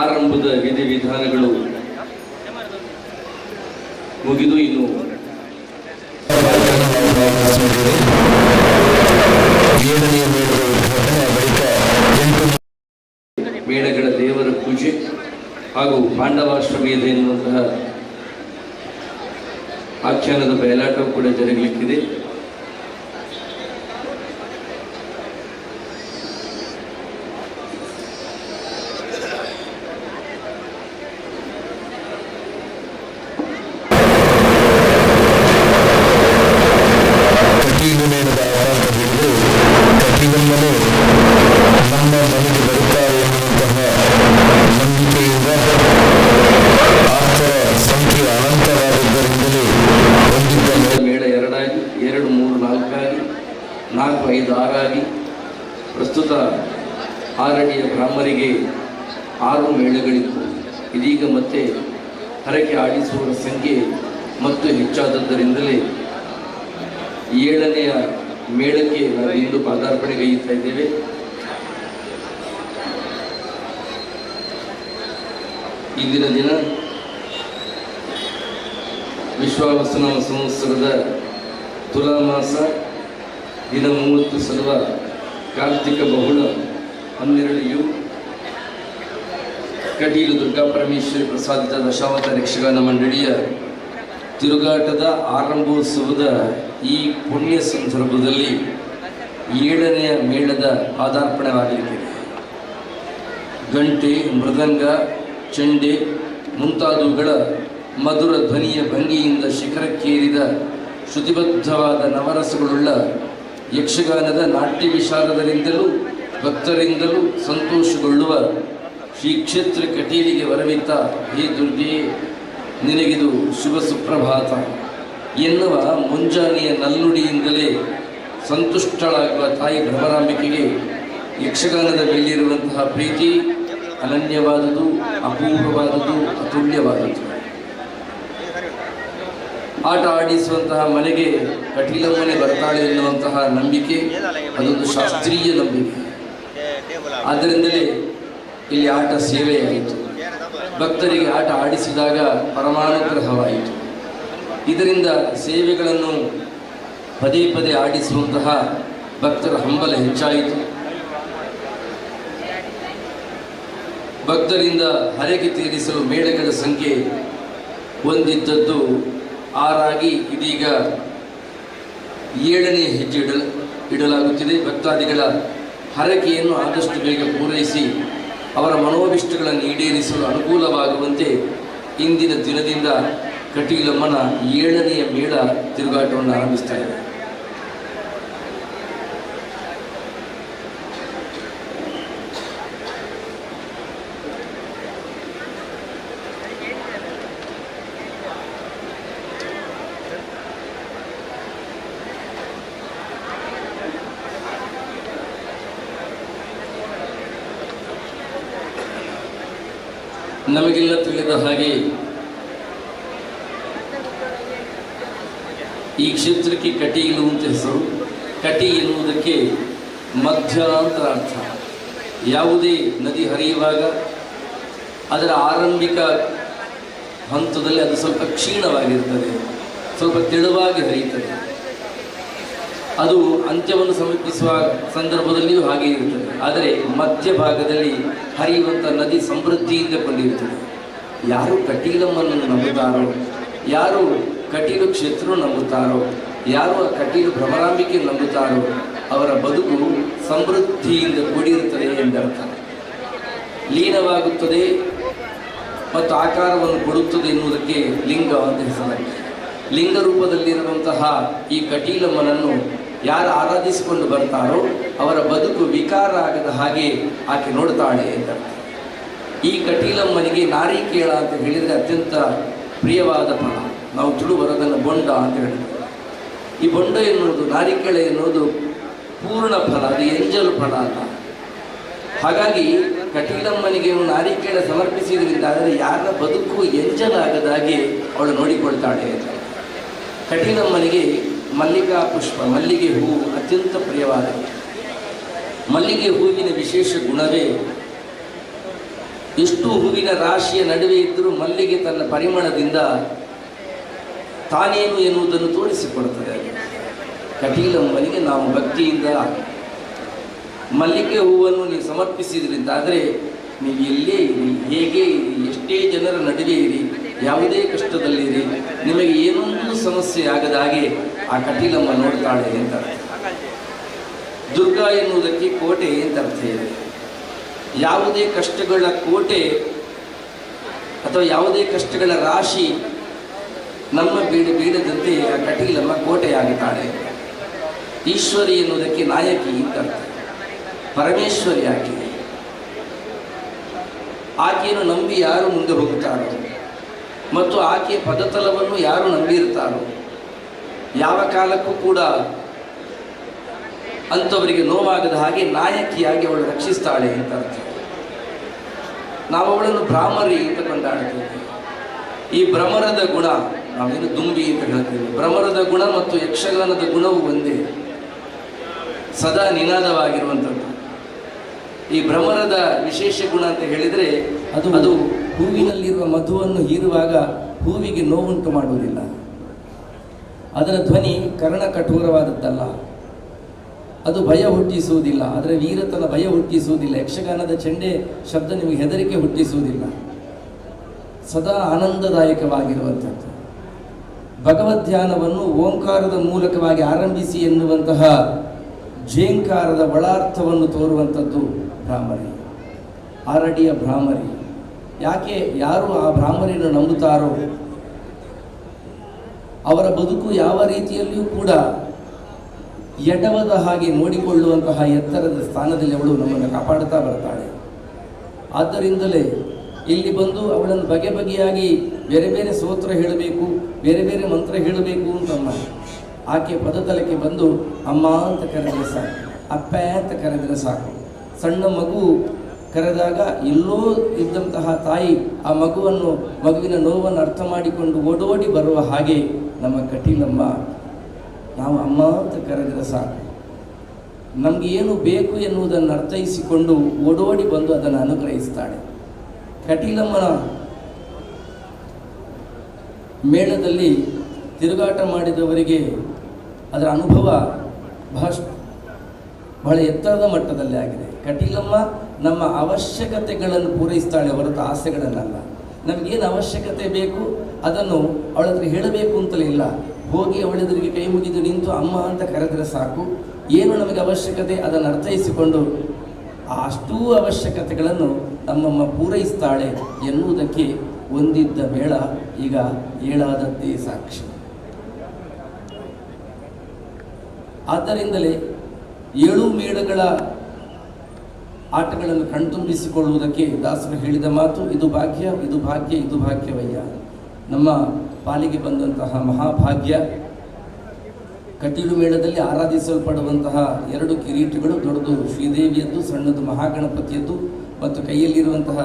ಆರಂಭದ ವಿಧಿವಿಧಾನಗಳು ಮುಗಿದು ಇನ್ನು ಮೇಳಗಳ ದೇವರ ಪೂಜೆ ಹಾಗೂ ಪಾಂಡವಾಶ್ವಮೇಧ ಎನ್ನುವಂತಹ ಆಖ್ಯಾನದ ಬಯಲಾಟವು ಕೂಡ ಜರುಗಲಿಕ್ಕಿದೆ. ಮೇಳ 2 3 4 4 5 6 ಆಗಿ ಪ್ರಸ್ತುತ 6 ಅಡಿಯ ಬ್ರಾಹ್ಮರಿಗೆ 6 ಮೇಳಗಳಿತ್ತು. ಇದೀಗ ಮತ್ತೆ ಹರಕೆ ಆಡಿಸುವವರ ಸಂಖ್ಯೆ ಮತ್ತು ಹೆಚ್ಚಾದದ್ದರಿಂದಲೇ 7ನೆಯ ಮೇಳಕ್ಕೆ ನಾವು ಇಂದು ಪಾದಾರ್ಪಣೆಗೈಯುತ್ತಾ ಇದ್ದೇವೆ. ಇಂದಿನ ದಿನ ವಿಶ್ವಾವಸನ ಸಂವತ್ಸರದ ತುಲಾಮಾಸ ದಿನ 30 ಸರ್ವ ಕಾರ್ತಿಕ ಬಹುಳ 12ಯು ಕಟೀಲು ದುರ್ಗಾಪರಮೇಶ್ವರಿ ಪ್ರಸಾದಿತ ದಶಾವತಾರ ಯಕ್ಷಗಾನ ಮಂಡಳಿಯ ತಿರುಗಾಟದ ಆರಂಭೋತ್ಸವದ ಈ ಪುಣ್ಯ ಸಂದರ್ಭದಲ್ಲಿ 7ನೆಯ ಮೇಳದ ಪಾದಾರ್ಪಣೆವಾಗಲಿದೆ. ಗಂಟೆ, ಮೃದಂಗ, ಚೆಂಡೆ ಮುಂತಾದವುಗಳ ಮಧುರ ಧ್ವನಿಯ ಭಂಗಿಯಿಂದ ಶಿಖರಕ್ಕೇರಿದ ಶ್ರುತಿಬದ್ಧವಾದ ನವರಸಗಳುಳ್ಳ ಯಕ್ಷಗಾನದ ನಾಟ್ಯ ವಿಶಾರದರಿಂದಲೂ ಭಕ್ತರಿಂದಲೂ ಸಂತೋಷಗೊಳ್ಳುವ ಶ್ರೀ ಕ್ಷೇತ್ರ ಕಟೀಲಿಗೆ ವರವಿತ್ತ ಹೇ ದುರ್ಗೆ ನಿನಗಿದು ಶುಭ ಸುಪ್ರಭಾತ ಎನ್ನುವ ಮುಂಜಾನೆಯ ನಲ್ನುಡಿಯಿಂದಲೇ ಸಂತುಷ್ಟಳಾಗುವ ತಾಯಿ ಭ್ರಮರಾಂಬಿಕೆಗೆ ಯಕ್ಷಗಾನದ ಮೇಲಿರುವಂತಹ ಪ್ರೀತಿ ಅನನ್ಯವಾದುದು, ಅಪೂರ್ವವಾದುದು, ಅತುಲ್ಯವಾದುದು. ಆಟ ಆಡಿಸುವಂತಹ ಮನೆಗೆ ಕಟೀಲಮ್ಮನೆ ಬರ್ತಾಳೆ ಎನ್ನುವಂತಹ ನಂಬಿಕೆ ಅದೊಂದು ಶಾಸ್ತ್ರೀಯ ನಂಬಿಕೆ. ಆದ್ದರಿಂದಲೇ ಇಲ್ಲಿ ಆಟ ಸೇವೆಯಾಯಿತು. ಭಕ್ತರಿಗೆ ಆಟ ಆಡಿಸಿದಾಗ ಪರಮಾನುಗ್ರಹವಾಯಿತು. ಇದರಿಂದ ಸೇವೆಗಳನ್ನು ಪದೇ ಪದೇ ಆಡಿಸುವಂತಹ ಭಕ್ತರ ಹಂಬಲ ಹೆಚ್ಚಾಯಿತು. ಭಕ್ತರಿಂದ ಹರಕೆ ತೀರಿಸಲು ಮೇಳಗಳ ಸಂಖ್ಯೆ ಹೊಂದಿದ್ದದ್ದು 6 ಆಗಿ ಇದೀಗ 7ನೇ ಹೆಜ್ಜೆ ಇಡಲಾಗುತ್ತಿದೆ. ಭಕ್ತಾದಿಗಳ ಹರಕೆಯನ್ನು ಆದಷ್ಟು ಬೇಗ ಪೂರೈಸಿ ಅವರ ಮನೋಭಿಷ್ಟಗಳನ್ನು ಈಡೇರಿಸಲು ಅನುಕೂಲವಾಗುವಂತೆ ಇಂದಿನ ದಿನದಿಂದ ಕಟೀಲಮ್ಮನ 7ನೆಯ ಮೇಳ ತಿರುಗಾಟವನ್ನು ಆರಂಭಿಸ್ತಾ ಇದೆ. ನಮಗೆಲ್ಲ ತಿಳಿದ ಹಾಗೆ ಈ ಕ್ಷೇತ್ರಕ್ಕೆ ಕಟೀಲು ಅಂತ ಹೆಸರು. ಕಟಿ ಎನ್ನುವುದಕ್ಕೆ ಮಧ್ಯ ಅಂತ ಅರ್ಥ. ಯಾವುದೇ ನದಿ ಹರಿಯುವಾಗ ಅದರ ಆರಂಭಿಕ ಹಂತದಲ್ಲಿ ಅದು ಸ್ವಲ್ಪ ಕ್ಷೀಣವಾಗಿರ್ತದೆ, ಸ್ವಲ್ಪ ತೆಳುವಾಗಿ ಹರಿಯುತ್ತದೆ. ಅದು ಅಂತ್ಯವನ್ನು ಸಮೀಪಿಸುವ ಸಂದರ್ಭದಲ್ಲಿಯೂ ಹಾಗೆ ಇರುತ್ತದೆ. ಆದರೆ ಮಧ್ಯಭಾಗದಲ್ಲಿ ಹರಿಯುವಂಥ ನದಿ ಸಮೃದ್ಧಿಯಿಂದ ಕೊಂಡಿರುತ್ತದೆ. ಯಾರು ಕಟೀಲಮ್ಮನ್ನು ನಂಬುತ್ತಾರೋ, ಯಾರು ಕಟೀಲು ಕ್ಷೇತ್ರ ನಂಬುತ್ತಾರೋ, ಯಾರು ಆ ಕಟೀಲು ಭ್ರಮರಾಂಬಿಕೆ ನಂಬುತ್ತಾರೋ ಅವರ ಬದುಕು ಸಮೃದ್ಧಿಯಿಂದ ಕೂಡಿರುತ್ತದೆ ಎಂದರ್ಥ. ಲೀನವಾಗುತ್ತದೆ ಮತ್ತು ಆಕಾರವನ್ನು ಕೊಡುತ್ತದೆ ಎನ್ನುವುದಕ್ಕೆ ಲಿಂಗ ಅಂತ ಹೆಸರಾಗಿದೆ. ಲಿಂಗ ರೂಪದಲ್ಲಿರುವಂತಹ ಈ ಕಟೀಲಮ್ಮನನ್ನು ಯಾರು ಆರಾಧಿಸಿಕೊಂಡು ಬರ್ತಾರೋ ಅವರ ಬದುಕು ವಿಕಾರ ಆಗದ ಹಾಗೆ ಆಕೆ ನೋಡ್ತಾಳೆ ಎಂದರ್ಥ. ಈ ಕಟೀಲಮ್ಮನಿಗೆ ನಾರಿಕೇಳ ಅಂತ ಹೇಳಿದರೆ ಅತ್ಯಂತ ಪ್ರಿಯವಾದ ಫಲ. ನಾವು ತುಳು ಬರೋದನ್ನು ಬೊಂಡ ಅಂತ ಹೇಳ್ತೇವೆ. ಈ ಬೊಂಡ ಎನ್ನುವುದು, ನಾರಿಕೇಳ ಎನ್ನುವುದು ಪೂರ್ಣ ಫಲ, ಅದು ಎಂಜಲು ಫಲ ಅಲ್ಲ. ಹಾಗಾಗಿ ಕಟೀಲಮ್ಮನಿಗೆ ನಾರಿಕೇಳ ಸಮರ್ಪಿಸಿದ್ರಿಂದ ಆದರೆ ಯಾರ ಬದುಕು ಎಂಜಲಾಗದಾಗೆ ಅವಳು ನೋಡಿಕೊಳ್ತಾಳೆ ಅಂತ. ಕಟೀಲಮ್ಮನಿಗೆ ಮಲ್ಲಿಕಾ ಪುಷ್ಪ, ಮಲ್ಲಿಗೆ ಹೂವು ಅತ್ಯಂತ ಪ್ರಿಯವಾದ. ಮಲ್ಲಿಗೆ ಹೂವಿನ ವಿಶೇಷ ಗುಣವೇ ಎಷ್ಟು ಹೂವಿನ ರಾಶಿಯ ನಡುವೆ ಇದ್ದರೂ ಮಲ್ಲಿಗೆ ತನ್ನ ಪರಿಮಳದಿಂದ ತಾನೇನು ಎನ್ನುವುದನ್ನು ತೋರಿಸಿಕೊಡುತ್ತದೆ. ಕಟೀಲಮ್ಮನಿಗೆ ನಾವು ಭಕ್ತಿಯಿಂದ ಮಲ್ಲಿಗೆ ಹೂವನ್ನು ನೀವು ಸಮರ್ಪಿಸಿದ್ರಿಂದಾದರೆ ನೀವು ಎಲ್ಲೇ ಇರಿ, ಹೇಗೆ ಇರಿ, ಎಷ್ಟೇ ಜನರ ನಡುವೆ ಇರಿ, ಯಾವುದೇ ಕಷ್ಟದಲ್ಲಿರಿ, ನಿಮಗೆ ಏನೊಂದು ಸಮಸ್ಯೆ ಆಗದ ಹಾಗೆ ಆ ಕಟೀಲಮ್ಮ ನೋಡ್ತಾಳೆ ಅಂತ ಅರ್ಥ. ದುರ್ಗಾ ಎನ್ನುವುದಕ್ಕೆ ಕೋಟೆ ಅಂತ ಅರ್ಥ ಇದೆ. ಯಾವುದೇ ಕಷ್ಟಗಳ ಕೋಟೆ ಅಥವಾ ಯಾವುದೇ ಕಷ್ಟಗಳ ರಾಶಿ ನಮ್ಮ ಬೀಡದಂತೆ ಆ ಕಟೀಲಮ್ಮ ಕೋಟೆಯಾಗುತ್ತಾಳೆ. ಈಶ್ವರಿ ಎನ್ನುವುದಕ್ಕೆ ನಾಯಕಿ ಅಂತ ಅರ್ಥ. ಪರಮೇಶ್ವರಿ ಆಕೆಯನ್ನು ನಂಬಿ ಯಾರು ಮುಂದೆ ಹೋಗುತ್ತಾರೋ ಮತ್ತು ಆಕೆಯ ಪದತಲವನ್ನು ಯಾರು ನಂಬಿರುತ್ತಾರೋ ಯಾವ ಕಾಲಕ್ಕೂ ಕೂಡ ಅಂಥವರಿಗೆ ನೋವಾಗದ ಹಾಗೆ ನಾಯಕಿಯಾಗಿ ಅವಳು ರಕ್ಷಿಸ್ತಾಳೆ ಅಂತ ಅರ್ಥ. ನಾವು ಅವಳನ್ನು ಭ್ರಾಮರಿ ಅಂತ ಕೊಂಡಾಡ್ತೇವೆ. ಈ ಭ್ರಮರದ ಗುಣ, ನಾವೇನು ದುಂಬಿ ಅಂತ ಹೇಳ್ತೇವೆ, ಭ್ರಮರದ ಗುಣ ಮತ್ತು ಯಕ್ಷಗಾನದ ಗುಣವು ಒಂದೇ, ಸದಾ ನಿನಾದವಾಗಿರುವಂಥದ್ದು. ಈ ಭ್ರಮರದ ವಿಶೇಷ ಗುಣ ಅಂತ ಹೇಳಿದರೆ ಅದು ಹೂವಿನಲ್ಲಿರುವ ಮಧುವನ್ನು ಹೀರುವಾಗ ಹೂವಿಗೆ ನೋವುಂಟು ಮಾಡುವುದಿಲ್ಲ. ಅದರ ಧ್ವನಿ ಕರ್ಣ ಕಠೋರವಾದದ್ದಲ್ಲ, ಅದು ಭಯ ಹುಟ್ಟಿಸುವುದಿಲ್ಲ, ಅದರ ವೀರತನ ಭಯ ಹುಟ್ಟಿಸುವುದಿಲ್ಲ. ಯಕ್ಷಗಾನದ ಚೆಂಡೆ ಶಬ್ದ ನಿಮಗೆ ಹೆದರಿಕೆ ಹುಟ್ಟಿಸುವುದಿಲ್ಲ, ಸದಾ ಆನಂದದಾಯಕವಾಗಿರುವಂಥದ್ದು. ಭಗವದ್ಧ್ಯಾನವನ್ನು ಓಂಕಾರದ ಮೂಲಕವಾಗಿ ಆರಂಭಿಸಿ ಎನ್ನುವಂತಹ ಝೇಂಕಾರದ ಒಳಾರ್ಥವನ್ನು ತೋರುವಂಥದ್ದು ಭ್ರಾಮರಿ, ಆರಡಿಯ ಭ್ರಾಮರಿ. ಯಾಕೆ ಯಾರು ಆ ಭ್ರಾಮರಿಯನ್ನು ನಂಬುತ್ತಾರೋ ಅವರ ಬದುಕು ಯಾವ ರೀತಿಯಲ್ಲಿಯೂ ಕೂಡ ಎಡವದ ಹಾಗೆ ನೋಡಿಕೊಳ್ಳುವಂತಹ ಎತ್ತರದ ಸ್ಥಾನದಲ್ಲಿ ಅವಳು ನಮ್ಮನ್ನು ಕಾಪಾಡುತ್ತಾ ಬರ್ತಾಳೆ. ಆದ್ದರಿಂದಲೇ ಇಲ್ಲಿ ಬಂದು ಅವಳನ್ನು ಬಗೆ ಬಗೆಯಾಗಿ ಬೇರೆ ಬೇರೆ ಸ್ತೋತ್ರ ಹೇಳಬೇಕು, ಬೇರೆ ಬೇರೆ ಮಂತ್ರ ಹೇಳಬೇಕು ಅಂತಲ್ಲ. ಆಕೆ ಪದತಲಕ್ಕೆ ಬಂದು ಅಮ್ಮ ಅಂತ ಕರೆದರೆ ಸಾಕು, ಅಪ್ಪ ಅಂತ ಕರೆದರೆ ಸಾಕು. ಸಣ್ಣ ಮಗು ಕರೆದಾಗ ಎಲ್ಲೋ ಇದ್ದಂತಹ ತಾಯಿ ಆ ಮಗುವಿನ ನೋವನ್ನು ಅರ್ಥ ಮಾಡಿಕೊಂಡು ಓಡೋಡಿ ಬರುವ ಹಾಗೆ ನಮ್ಮ ಕಟೀಲಮ್ಮ ನಾವು ಅಮ್ಮ ಅಂತ ಕರೆದರೆ ಸಾಕು, ನಮಗೆ ಏನು ಬೇಕು ಎನ್ನುವುದನ್ನು ಅರ್ಥೈಸಿಕೊಂಡು ಓಡೋಡಿ ಬಂದು ಅದನ್ನು ಅನುಗ್ರಹಿಸ್ತಾಳೆ. ಕಟೀಲಮ್ಮನ ಮೇಳದಲ್ಲಿ ತಿರುಗಾಟ ಮಾಡಿದವರಿಗೆ ಅದರ ಅನುಭವ ಬಹಳ ಎತ್ತರದ ಮಟ್ಟದಲ್ಲಿ ಆಗಿದೆ. ಕಟೀಲಮ್ಮ ನಮ್ಮ ಅವಶ್ಯಕತೆಗಳನ್ನು ಪೂರೈಸ್ತಾಳೆ ಹೊರತು ಆಸೆಗಳನ್ನಲ್ಲ. ನಮಗೇನು ಅವಶ್ಯಕತೆ ಬೇಕು ಅದನ್ನು ಅವಳ ಹತ್ರ ಹೇಳಬೇಕು ಅಂತಲೇ ಇಲ್ಲ, ಹೋಗಿ ಅವಳೆದುರಿಗೆ ಕೈ ಮುಗಿದು ನಿಂತು ಅಮ್ಮ ಅಂತ ಕರೆದರೆ ಸಾಕು. ಏನು ನಮಗೆ ಅವಶ್ಯಕತೆ ಅದನ್ನು ಅರ್ಥೈಸಿಕೊಂಡು ಅಷ್ಟೂ ಅವಶ್ಯಕತೆಗಳನ್ನು ನಮ್ಮಮ್ಮ ಪೂರೈಸ್ತಾಳೆ ಎನ್ನುವುದಕ್ಕೆ ಒಂದಿದ್ದ ಮೇಳ ಈಗ ಏಳಾದದ್ದೇ ಸಾಕ್ಷಿ. ಆದ್ದರಿಂದಲೇ 7 ಮೇಳಗಳ ಆಟಗಳನ್ನು ಕಣ್ತುಂಬಿಸಿಕೊಳ್ಳುವುದಕ್ಕೆ ದಾಸರು ಹೇಳಿದ ಮಾತು, ಇದು ಭಾಗ್ಯ, ಇದು ಭಾಗ್ಯ, ಇದು ಭಾಗ್ಯವಯ್ಯ. ನಮ್ಮ ಪಾಲಿಗೆ ಬಂದಂತಹ ಮಹಾಭಾಗ್ಯ. ಕಟೀಲು ಮೇಳದಲ್ಲಿ ಆರಾಧಿಸಲ್ಪಡುವಂತಹ 2 ಕಿರೀಟಗಳು, ದೊಡ್ಡದು ಶ್ರೀದೇವಿಯದ್ದು, ಸಣ್ಣದು ಮಹಾಗಣಪತಿಯದ್ದು, ಮತ್ತು ಕೈಯಲ್ಲಿರುವಂತಹ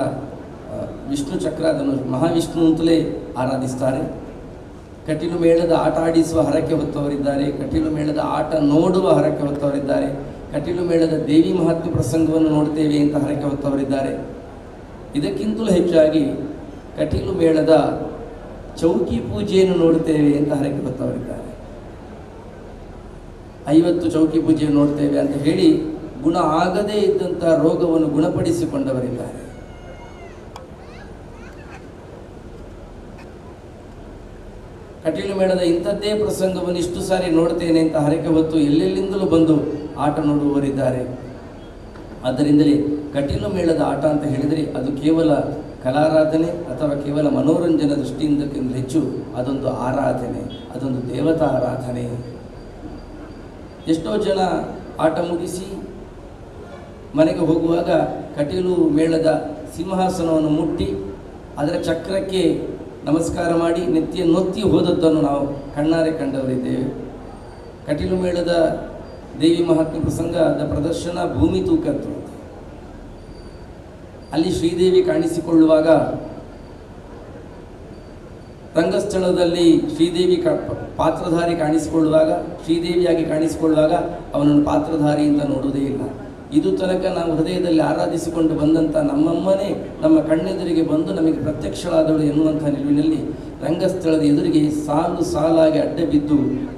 ವಿಷ್ಣು ಚಕ್ರ ಅದನ್ನು ಮಹಾವಿಷ್ಣು ಅಂತಲೇ ಆರಾಧಿಸ್ತಾರೆ. ಕಟೀಲು ಮೇಳದ ಆಟ ಆಡಿಸುವ ಹರಕೆ ಹೊತ್ತವರಿದ್ದಾರೆ, ಕಟೀಲು ಮೇಳದ ಆಟ ನೋಡುವ ಹರಕೆ ಹೊತ್ತವರಿದ್ದಾರೆ, ಕಟೀಲು ಮೇಳದ ದೇವಿ ಮಹಾತ್ಮೆ ಪ್ರಸಂಗವನ್ನು ನೋಡ್ತೇವೆ ಅಂತ ಹರಕೆ ಹೊತ್ತವರಿದ್ದಾರೆ. ಇದಕ್ಕಿಂತಲೂ ಹೆಚ್ಚಾಗಿ ಕಟೀಲು ಮೇಳದ ಚೌಕಿ ಪೂಜೆಯನ್ನು ನೋಡ್ತೇವೆ ಅಂತ ಹರಕೆ ಹೊತ್ತವರಿದ್ದಾರೆ. 50 ಚೌಕಿ ಪೂಜೆಯನ್ನು ನೋಡ್ತೇವೆ ಅಂತ ಹೇಳಿ ಗುಣ ಆಗದೇ ಇದ್ದಂಥ ರೋಗವನ್ನು ಗುಣಪಡಿಸಿಕೊಂಡವರಿದ್ದಾರೆ. ಕಟೀಲು ಮೇಳದ ಇಂಥದ್ದೇ ಪ್ರಸಂಗವನ್ನು ಇಷ್ಟು ಸಾರಿ ನೋಡ್ತೇನೆ ಅಂತ ಹರಕೆ ಹೊತ್ತು ಎಲ್ಲೆಲ್ಲಿಂದಲೂ ಬಂದು ಆಟ ನೋಡುವವರಿದ್ದಾರೆ. ಆದ್ದರಿಂದಲೇ ಕಟೀಲು ಮೇಳದ ಆಟ ಅಂತ ಹೇಳಿದರೆ ಅದು ಕೇವಲ ಕಲಾರಾಧನೆ ಅಥವಾ ಕೇವಲ ಮನೋರಂಜನಾ ದೃಷ್ಟಿಯಿಂದಕ್ಕಿಂತ ಹೆಚ್ಚು ಅದೊಂದು ಆರಾಧನೆ, ಅದೊಂದು ದೇವತಾ ಆರಾಧನೆ. ಎಷ್ಟೋ ಜನ ಆಟ ಮುಗಿಸಿ ಮನೆಗೆ ಹೋಗುವಾಗ ಕಟೀಲು ಮೇಳದ ಸಿಂಹಾಸನವನ್ನು ಮುಟ್ಟಿ ಅದರ ಚಕ್ರಕ್ಕೆ ನಮಸ್ಕಾರ ಮಾಡಿ ನೊತ್ತಿ ಹೋದದ್ದನ್ನು ನಾವು ಕಣ್ಣಾರೆ ಕಂಡವರಿದ್ದೇವೆ. ಕಟೀಲು ಮೇಳದ ದೇವಿ ಮಹಾತ್ಮೆ ಪ್ರಸಂಗದ ಪ್ರದರ್ಶನ ಭೂಮಿ ತೂಕದ್ದು. ಅಲ್ಲಿ ಶ್ರೀದೇವಿ ಕಾಣಿಸಿಕೊಳ್ಳುವಾಗ ರಂಗಸ್ಥಳದಲ್ಲಿ ಶ್ರೀದೇವಿ ಪಾತ್ರಧಾರಿ ಕಾಣಿಸಿಕೊಳ್ಳುವಾಗ, ಶ್ರೀದೇವಿಯಾಗಿ ಕಾಣಿಸಿಕೊಳ್ಳುವಾಗ ಅವನನ್ನು ಪಾತ್ರಧಾರಿ ಅಂತ ನೋಡುವುದೇ ಇಲ್ಲ. ಇದು ತನಕ ನಾವು ಹೃದಯದಲ್ಲಿ ಆರಾಧಿಸಿಕೊಂಡು ಬಂದಂಥ ನಮ್ಮಮ್ಮನೇ ನಮ್ಮ ಕಣ್ಣೆದುರಿಗೆ ಬಂದು ನಮಗೆ ಪ್ರತ್ಯಕ್ಷಳಾದಳು ಎನ್ನುವಂಥ ನಿಲುವಿನಲ್ಲಿ ರಂಗಸ್ಥಳದ ಎದುರಿಗೆ ಸಾಲು ಸಾಲಾಗಿ ಅಡ್ಡ ಬಿದ್ದು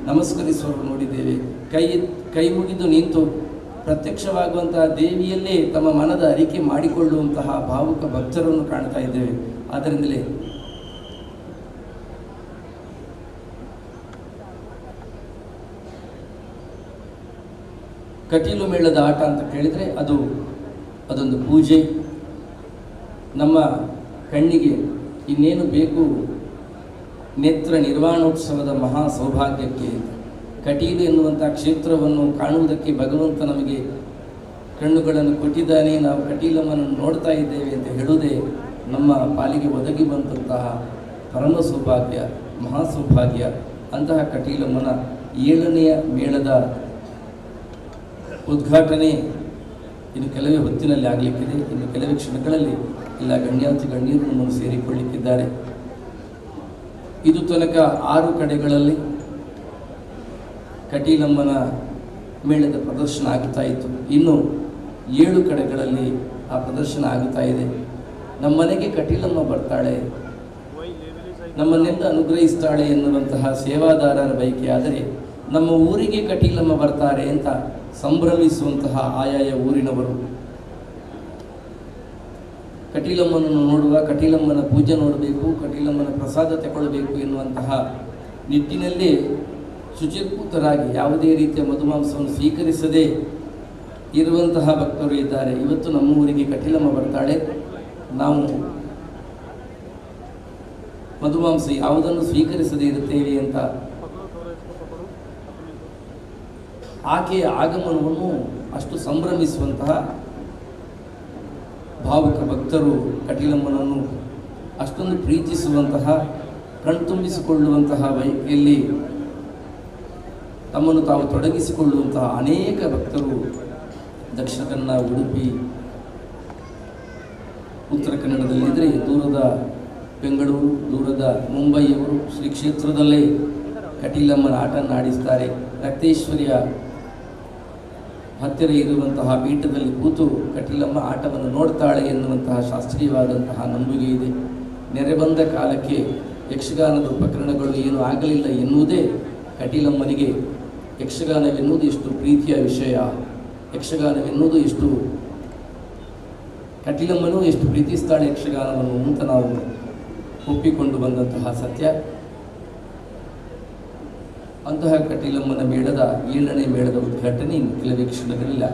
ನಮಸ್ಕರಿಸುವರು ನೋಡಿದ್ದೇವೆ. ಕೈ ಮುಗಿದು ನಿಂತು ಪ್ರತ್ಯಕ್ಷವಾಗುವಂತಹ ದೇವಿಯಲ್ಲೇ ತಮ್ಮ ಮನದ ಅರಿಕೆ ಮಾಡಿಕೊಳ್ಳುವಂತಹ ಭಾವುಕ ಭಕ್ತರನ್ನು ಕಾಣ್ತಾ ಇದ್ದೇವೆ. ಆದ್ದರಿಂದಲೇ ಕಟೀಲು ಮೇಳದ ಆಟ ಅಂತ ಕೇಳಿದರೆ ಅದೊಂದು ಪೂಜೆ. ನಮ್ಮ ಕಣ್ಣಿಗೆ ಇನ್ನೇನು ಬೇಕು ನೇತ್ರ ನಿರ್ವಾಣೋತ್ಸವದ ಮಹಾ ಸೌಭಾಗ್ಯಕ್ಕೆ ಕಟೀಲು ಎನ್ನುವಂಥ ಕ್ಷೇತ್ರವನ್ನು ಕಾಣುವುದಕ್ಕೆ ಭಗವಂತ ನಮಗೆ ಕಣ್ಣುಗಳನ್ನು ಕೊಟ್ಟಿದ್ದಾನೆ. ನಾವು ಕಟೀಲಮ್ಮನ್ನು ನೋಡ್ತಾ ಇದ್ದೇವೆ ಅಂತ ಹೇಳುವುದೇ ನಮ್ಮ ಪಾಲಿಗೆ ಒದಗಿ ಬಂದಂತಹ ಪರಮ ಸೌಭಾಗ್ಯ, ಮಹಾ ಸೌಭಾಗ್ಯ. ಅಂತಹ ಕಟೀಲಮ್ಮನ 7ನೆಯ ಮೇಳದ ಉದ್ಘಾಟನೆ ಇನ್ನು ಕೆಲವೇ ಹೊತ್ತಿನಲ್ಲಿ ಆಗಲಿಕ್ಕಿದೆ. ಇನ್ನು ಕೆಲವೇ ಕ್ಷಣಗಳಲ್ಲಿ ಎಲ್ಲ ಗಣ್ಯಾತಿ ಗಣ್ಯರು ನಮ್ಮನ್ನು ಸೇರಿಕೊಳ್ಳಿಕ್ಕಿದ್ದಾರೆ. ಇದು ತನಕ 6 ಕಡೆಗಳಲ್ಲಿ ಕಟೀಲಮ್ಮನ ಮೇಳದ ಪ್ರದರ್ಶನ ಆಗುತ್ತಾ ಇತ್ತು. ಇನ್ನು 7 ಕಡೆಗಳಲ್ಲಿ ಆ ಪ್ರದರ್ಶನ ಆಗುತ್ತಾ ಇದೆ. ನಮ್ಮನೆಗೆ ಕಟೀಲಮ್ಮ ಬರ್ತಾಳೆ, ನಮ್ಮನ್ನೆಲ್ಲ ಅನುಗ್ರಹಿಸ್ತಾಳೆ ಎನ್ನುವಂತಹ ಸೇವಾದಾರರ ಬಯಕೆ. ಆದರೆ ನಮ್ಮ ಊರಿಗೆ ಕಟೀಲಮ್ಮ ಬರ್ತಾರೆ ಅಂತ ಸಂಭ್ರಮಿಸುವಂತಹ ಆಯಾಯ ಊರಿನವರು ಕಟೀಲಮ್ಮನನ್ನು ನೋಡುವ, ಕಟೀಲಮ್ಮನ ಪೂಜೆ ನೋಡಬೇಕು, ಕಟೀಲಮ್ಮನ ಪ್ರಸಾದ ತಗೊಳ್ಳಬೇಕು ಎನ್ನುವಂತಹ ನಿಟ್ಟಿನಲ್ಲಿ ಶುಚಿರ್ಭೂತರಾಗಿ ಯಾವುದೇ ರೀತಿಯ ಮಧುಮಾಂಸವನ್ನು ಸ್ವೀಕರಿಸದೇ ಇರುವಂತಹ ಭಕ್ತರು ಇದ್ದಾರೆ. ಇವತ್ತು ನಮ್ಮ ಊರಿಗೆ ಕಟೀಲಮ್ಮ ಬರ್ತಾಳೆ, ನಾವು ಮಧುಮಾಂಸ ಯಾವುದನ್ನು ಸ್ವೀಕರಿಸದೇ ಇರುತ್ತೇವೆ ಅಂತ ಆಕೆಯ ಆಗಮನವನ್ನು ಅಷ್ಟು ಸಂಭ್ರಮಿಸುವಂತಹ ಭಾವುಕ ಭಕ್ತರು ಕಟೀಲಮ್ಮನನ್ನು ಅಷ್ಟೊಂದು ಪ್ರೀತಿಸುವಂತಹ, ಕಣ್ತುಂಬಿಸಿಕೊಳ್ಳುವಂತಹ ಬಯಕೆಯಲ್ಲಿ ತಮ್ಮನ್ನು ತಾವು ತೊಡಗಿಸಿಕೊಳ್ಳುವಂತಹ ಅನೇಕ ಭಕ್ತರು ದಕ್ಷಿಣ ಕನ್ನಡ, ಉಡುಪಿ, ಉತ್ತರ ಕನ್ನಡದಲ್ಲಿದ್ದರೆ ದೂರದ ಬೆಂಗಳೂರು, ದೂರದ ಮುಂಬೈಯವರು ಶ್ರೀ ಕ್ಷೇತ್ರದಲ್ಲೇ ಕಟೀಲಮ್ಮನ ಆಟವನ್ನು ಆಡಿಸ್ತಾರೆ. ರಕ್ತೇಶ್ವರಿಯ ಹತ್ತಿರ ಇರುವಂತಹ ಪೀಠದಲ್ಲಿ ಕೂತು ಕಟೀಲಮ್ಮ ಆಟವನ್ನು ನೋಡ್ತಾಳೆ ಎನ್ನುವಂತಹ ಶಾಸ್ತ್ರೀಯವಾದಂತಹ ನಂಬಿಕೆ ಇದೆ. ನೆರೆ ಬಂದ ಕಾಲಕ್ಕೆ ಯಕ್ಷಗಾನದ ಉಪಕರಣಗಳು ಏನೂ ಆಗಲಿಲ್ಲ ಎನ್ನುವುದೇ ಕಟೀಲಮ್ಮನಿಗೆ ಯಕ್ಷಗಾನವೆನ್ನುವುದು ಎಷ್ಟು ಪ್ರೀತಿಯ ವಿಷಯ, ಯಕ್ಷಗಾನವೆನ್ನುವುದು ಎಷ್ಟು, ಕಟೀಲಮ್ಮನೂ ಎಷ್ಟು ಪ್ರೀತಿಸ್ತಾಳೆ ಯಕ್ಷಗಾನವನ್ನು ಅಂತ ನಾವು ಒಪ್ಪಿಕೊಂಡು ಬಂದಂತಹ ಸತ್ಯ. ಅಂತಹ ಕಟೀಲಮ್ಮನ ಮೇಳದ 7ನೇ ಮೇಳದ ಉದ್ಘಾಟನೆ ಇನ್ನು ಕೆಲವೇ ಕ್ಷಣಗಳಿಲ್ಲ.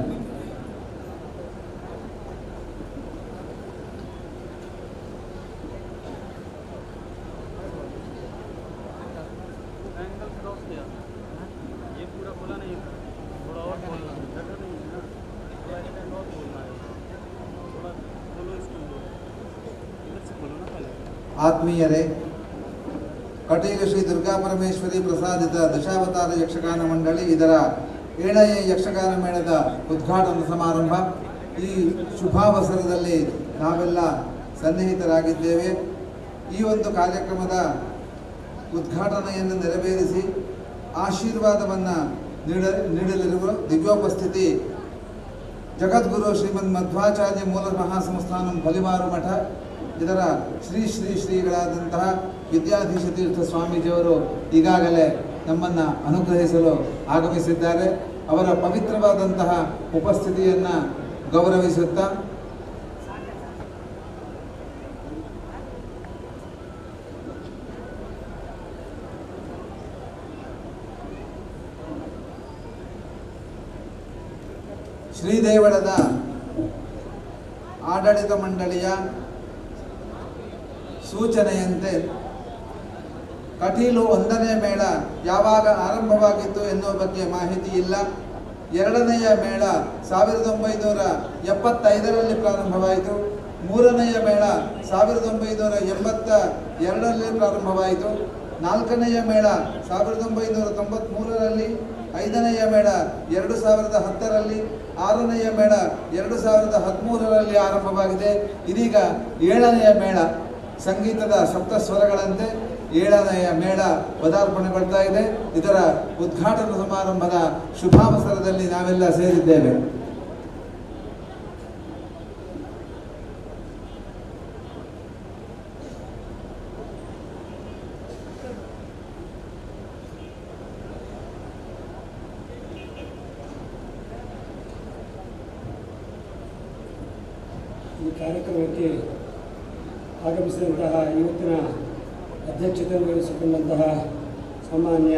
ಆತ್ಮೀಯರೇ, ಕಟೀಲು ಶ್ರೀ ದುರ್ಗಾ ಪರಮೇಶ್ವರಿ ಪ್ರಸಾದಿತ ದಶಾವತಾರ ಯಕ್ಷಗಾನ ಮಂಡಳಿ ಇದರ 7ನೇ ಯಕ್ಷಗಾನ ಮೇಳದ ಉದ್ಘಾಟನಾ ಸಮಾರಂಭ. ಈ ಶುಭಾವಸರದಲ್ಲಿ ನಾವೆಲ್ಲ ಸನ್ನಿಹಿತರಾಗಿದ್ದೇವೆ. ಈ ಒಂದು ಕಾರ್ಯಕ್ರಮದ ಉದ್ಘಾಟನೆಯನ್ನು ನೆರವೇರಿಸಿ ಆಶೀರ್ವಾದವನ್ನು ನೀಡಲಿರುವ ದಿವ್ಯೋಪಸ್ಥಿತಿ ಜಗದ್ಗುರು ಶ್ರೀಮದ್ ಮಧ್ವಾಚಾರ್ಯ ಮೂಲ ಮಹಾಸಂಸ್ಥಾನಂ ಬಲಿಮಾರು ಮಠ ಇದರ ಶ್ರೀಗಳಾದಂತಹ ವಿದ್ಯಾಧೀಶ ತೀರ್ಥ ಸ್ವಾಮೀಜಿಯವರು ಈಗಾಗಲೇ ನಮ್ಮನ್ನು ಅನುಗ್ರಹಿಸಲು ಆಗಮಿಸಿದ್ದಾರೆ. ಅವರ ಪವಿತ್ರವಾದಂತಹ ಉಪಸ್ಥಿತಿಯನ್ನು ಗೌರವಿಸುತ್ತಾ ಶ್ರೀದೇವಳದ ಆಡಳಿತ ಮಂಡಳಿಯ ಸೂಚನೆಯಂತೆ ಕಟೀಲು 1ನೇ ಮೇಳ ಯಾವಾಗ ಆರಂಭವಾಗಿತ್ತು ಎನ್ನುವ ಬಗ್ಗೆ ಮಾಹಿತಿ ಇಲ್ಲ. 2ನೆಯ ಮೇಳ 1975ರಲ್ಲಿ ಪ್ರಾರಂಭವಾಯಿತು. 3ನೆಯ ಮೇಳ 1982ರಲ್ಲಿ ಪ್ರಾರಂಭವಾಯಿತು. 4ನೆಯ ಮೇಳ 1993ರಲ್ಲಿ, 5ನೆಯ ಮೇಳ 2010ರಲ್ಲಿ, 6ನೆಯ ಮೇಳ 2013ರಲ್ಲಿ ಆರಂಭವಾಗಿದೆ. ಇದೀಗ 7ನೆಯ ಮೇಳ ಸಂಗೀತದ ಸಪ್ತ ಸ್ವರಗಳಂತೆ 7ನೆಯ ಮೇಳ ಪದಾರ್ಪಣೆಗೊಳ್ತಾ ಇದೆ. ಇದರ ಉದ್ಘಾಟನಾ ಸಮಾರಂಭದ ಶುಭಾವಸರದಲ್ಲಿ ನಾವೆಲ್ಲ ಸೇರಿದ್ದೇವೆ. ಕಾರ್ಯಕ್ರಮಕ್ಕೆ ಆಗಮಿಸಿದಂತಹ ಇವತ್ತಿನ ಅಧ್ಯಕ್ಷತೆಯನ್ನು ವಹಿಸಿಕೊಂಡಂತಹ ಸಾಮಾನ್ಯ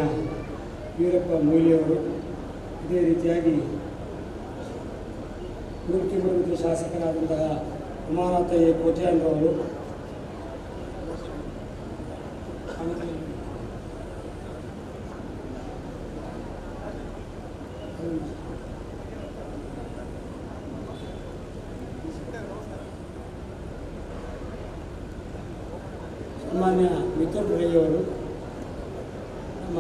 ವೀರಪ್ಪ ಮೊಯ್ಲಿಯವರು, ಇದೇ ರೀತಿಯಾಗಿ ಮೂರ್ತಿ ಶಾಸಕರಾದಂತಹ ಉಮಾನಾಥಯ್ಯ ಕೋಟ್ಯಾನ್ರವರು, ಸಾಮಾನ್ಯ ಮಿಥುನ್ ರೈಯವರು, ನಮ್ಮ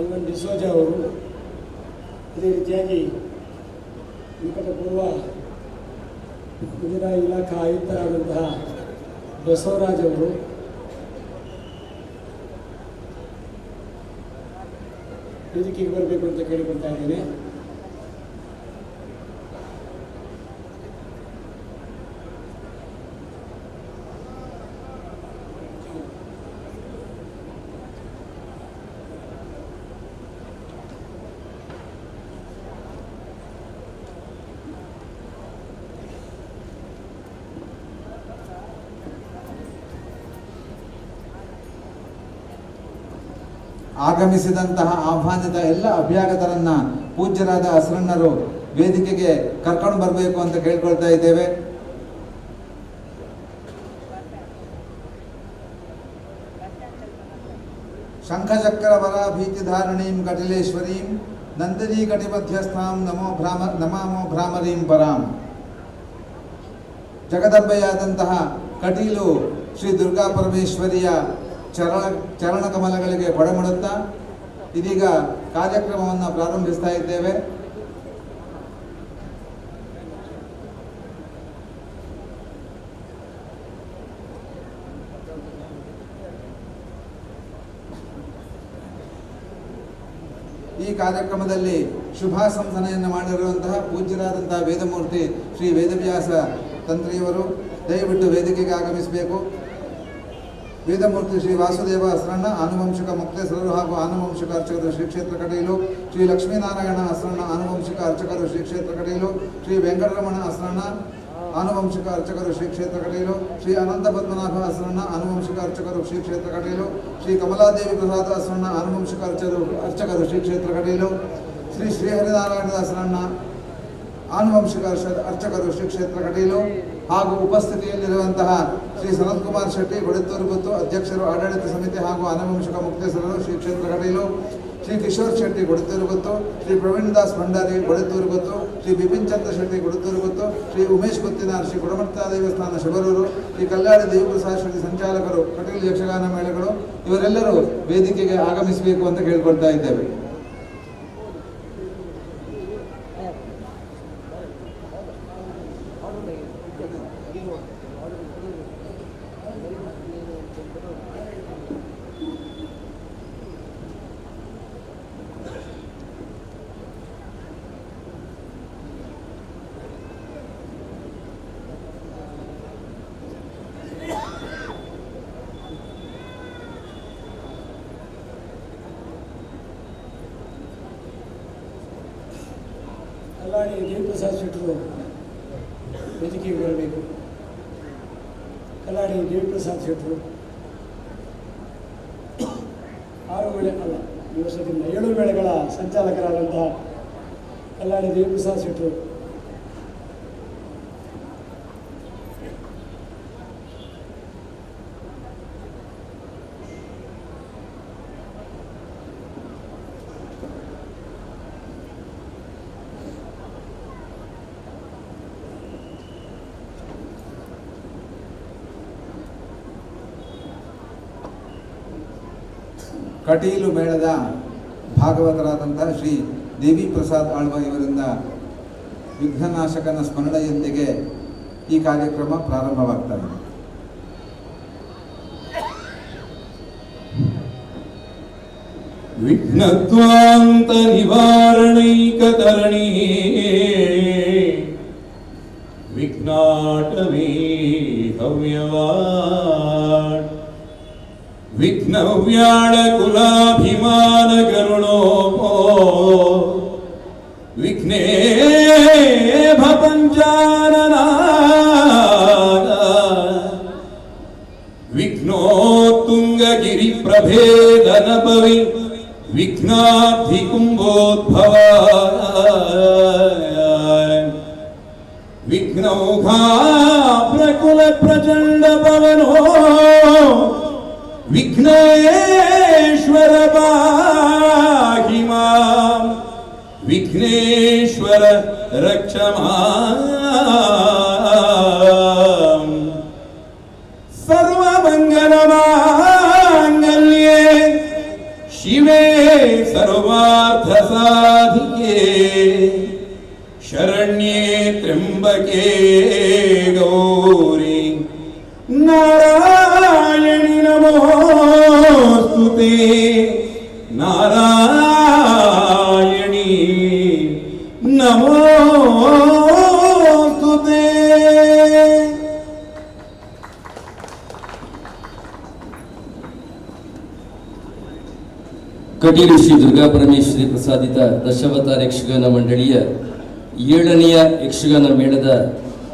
ಐವನ್ ಡಿಸೋಜ ಅವರು, ಅದೇ ರೀತಿಯಾಗಿ ನಿಕಟಪೂರ್ವ ಮುಜರಾಯಿ ಇಲಾಖಾ ಆಯುಕ್ತರಾದಂತಹ ಬಸವರಾಜ್ ಅವರು, ವೇದಿಕೆಗೆ ಬರಬೇಕು ಅಂತ ಕೇಳಿಕೊಳ್ತಾ ಇದ್ದೇನೆ. ಆಗಮಿಸಿದಂತಹ ಆಹ್ವಾನಿತ ಎಲ್ಲ ಅಭ್ಯಾಗತರನ್ನ ಪೂಜ್ಯರಾದ ಹಸರಣ್ಣರು ವೇದಿಕೆಗೆ ಕರ್ಕೊಂಡು ಬರಬೇಕು ಅಂತ ಕೇಳ್ಕೊಳ್ತಾ ಇದ್ದೇವೆ. ಶಂಖಚಕ್ರವರ ಭೀತಿಧಾರಣೀಂ ಕಟಿಲೇಶ್ವರೀಂ ನಂದಿನಿ ಕಟಿಮಧ್ಯಸ್ಥಾಂ ನಮಾಮೋ ಭ್ರಾಮರೀಂ ಪರಾಂ. ಜಗದಂಬೆಯಾದಂತಹ ಕಟೀಲು ಶ್ರೀ ದುರ್ಗಾ ಪರಮೇಶ್ವರಿಯ ಚರಣ ಕಮಲಗಳಿಗೆ ಕೊಡಮಡುತ್ತಾ ಇದೀಗ ಕಾರ್ಯಕ್ರಮವನ್ನು ಪ್ರಾರಂಭಿಸ್ತಾ ಇದ್ದೇವೆ. ಈ ಕಾರ್ಯಕ್ರಮದಲ್ಲಿ ಶುಭಾಶಂಸನೆಯನ್ನು ಮಾಡಿರುವಂತಹ ಪೂಜ್ಯರಾದಂತಹ ವೇದಮೂರ್ತಿ ಶ್ರೀ ವೇದವ್ಯಾಸ ತಂತ್ರಿಯವರು ದಯವಿಟ್ಟು ವೇದಿಕೆಗೆ ಆಗಮಿಸಬೇಕು. ವೇದಮೂರ್ತಿ ಶ್ರೀ ವಾಸುದೇವ ಹಸರಣ್ಣ ಆನುವಂಶಿಕ ಮುಕ್ತೇಶ್ವರರು ಹಾಗೂ ಆನುವಂಶಿಕ ಅರ್ಚಕರು ಶ್ರೀ ಕ್ಷೇತ್ರ ಕಟೀಲು, ಶ್ರೀ ಲಕ್ಷ್ಮೀನಾರಾಯಣ ಹಸರಣ್ಣ ಆನುವಂಶಿಕ ಅರ್ಚಕರು ಶ್ರೀ ಕ್ಷೇತ್ರ ಕಟೀಲು, ಶ್ರೀ ವೆಂಕಟರಮಣ ಹಸರಣ್ಣ ಆನುವಂಶಿಕ ಅರ್ಚಕರು ಶ್ರೀ ಕ್ಷೇತ್ರ ಕಟೀಲು, ಶ್ರೀ ಅನಂತ ಪದ್ಮನಾಭ ಹಸರಣ್ಣ ಆನುವಂಶಿಕ ಅರ್ಚಕರು ಶ್ರೀ ಕ್ಷೇತ್ರ ಕಟೀಲು, ಶ್ರೀ ಕಮಲಾದೇವಿ ಪ್ರಸಾದ ಹಸರಣ್ಣ ಆನುವಂಶಿಕ ಅರ್ಚಕರು ಶ್ರೀ ಕ್ಷೇತ್ರ ಕಟೀಲು, ಶ್ರೀ ಶ್ರೀಹರಿನಾರಾಯಣ ಹಸರಣ್ಣ ಆನುವಂಶಿಕ ಅರ್ಚಕರು ಶ್ರೀ ಕ್ಷೇತ್ರ ಕಟೀಲು ಹಾಗೂ ಉಪಸ್ಥಿತಿಯಲ್ಲಿರುವಂತಹ ಶ್ರೀ ಸನತ್ ಕುಮಾರ್ ಶೆಟ್ಟಿ ಗೊಡೆತ್ತೂರು ಗೊತ್ತು ಅಧ್ಯಕ್ಷರು ಆಡಳಿತ ಸಮಿತಿ ಹಾಗೂ ಆನುವಂಶಿಕ ಮುಕ್ತೇಶ್ವರರು ಶ್ರೀ ಕ್ಷೇತ್ರ ಕಟೀಲು, ಶ್ರೀ ಕಿಶೋರ್ ಶೆಟ್ಟಿ ಗೊಡೆತ್ತೂರು ಗೊತ್ತು, ಶ್ರೀ ಪ್ರವೀಣ್ ದಾಸ್ ಭಂಡಾರಿ ಗೊಡೆತ್ತೂರು ಗೊತ್ತು, ಶ್ರೀ ಬಿಪಿನ್ ಚಂದ್ರ ಶೆಟ್ಟಿ ಗೊಡೆತ್ತೂರು ಗೊತ್ತು, ಶ್ರೀ ಉಮೇಶ್ ಗೊತ್ತಿನಾರ್ ಶ್ರೀ ಗುಡಮಟ್ಟ ದೇವಸ್ಥಾನ ಶಬರೂರು, ಶ್ರೀ ಕಲ್ಯಾಣಿ ದೇವಿಪ್ರಸಾದ್ ಶೆಟ್ಟಿ ಸಂಚಾಲಕರು ಕಟೀಲು ಯಕ್ಷಗಾನ ಮೇಳಗಳು ಇವರೆಲ್ಲರೂ ವೇದಿಕೆಗೆ ಆಗಮಿಸಬೇಕು ಅಂತ ಕೇಳ್ಕೊಳ್ತಾ ಇದ್ದೇವೆ. ಕಲ್ಯಾಣಿ ದೇವಿಪ್ರಸಾದ್ ಶೆಟ್ಟರು ವೇದಿಕೆಗೆ ಬರಬೇಕು. ಕಲ್ಯಾಣಿ ದೇವಿಪ್ರಸಾದ್ ಶೆಟ್ಟರು 6 ವೇಳೆ ಅಲ್ಲ, ಈ ವರ್ಷದಿಂದ 7 ವೇಳೆಗಳ ಸಂಚಾಲಕರಾದಂತಹ ಕಲ್ಯಾಣಿ ದೇವಿಪ್ರಸಾದ್ ಶೆಟ್ಟರು ಕಟೀಲು ಮೇಳದ ಭಾಗವತರಾದಂತಹ ಶ್ರೀ ದೇವಿ ಪ್ರಸಾದ್ ಆಳ್ವ ಇವರಿಂದ ವಿಘ್ನನಾಶಕನ ಸ್ಮರಣೆಯೊಂದಿಗೆ ಈ ಕಾರ್ಯಕ್ರಮ ಪ್ರಾರಂಭವಾಗ್ತದೆ. ವಿಘ್ನದ್ವಾಂತ ನಿವಾರಣೈಕತರಣಿ ವಿಘ್ನಾಟವೇ ಹವ್ಯವಾಡ್ ವಿಘ್ನವ್ಯಾಳ ಕುಲಾಭಿಮಾನ ಕರುಣೋ ವಿಘ್ನೇಭ ಪಂಚಾನನ ವಿಘ್ನೋತ್ತುಂಗಗಿರಿ ಪ್ರಭೇದನ ಪವಿ ವಿಘ್ನಾಧಿ ಕುಂಭೋದ್ಭವ ವಿಘ್ನೌಘಾಭ್ರಕುಲ ಪ್ರಚಂಡ ಪವನೋ ವಿಘ್ನೇಶ್ವರ ಪಾಹಿ ಮಾಂ ವಿಘ್ನೇಶ್ವರ ರಕ್ಷ ಮಾಂ ಸರ್ವಮಂಗಲ ಮಾಂಗಲ್ಯೇ ಶಿವೆ ಸರ್ವಾರ್ಥ ಸಾಧಿಕೆ ಶರಣ್ಯೇ ತ್ರ್ಯಂಬಕೆ ಗೌರಿ ನಾರಾಯಣಿ ನಮೋಸ್ತುತೆ ನಾರಾಯಣಿ ನಮೋಸ್ತುತೆ. ಕಟೀಲು ಶ್ರೀ ದುರ್ಗಾ ಪರಮೇಶ್ವರಿ ಪ್ರಸಾದಿತ ದಶಾವತಾರ ಯಕ್ಷಗಾನ ಮಂಡಳಿಯ 7ನೆಯ ಯಕ್ಷಗಾನ ಮೇಳದ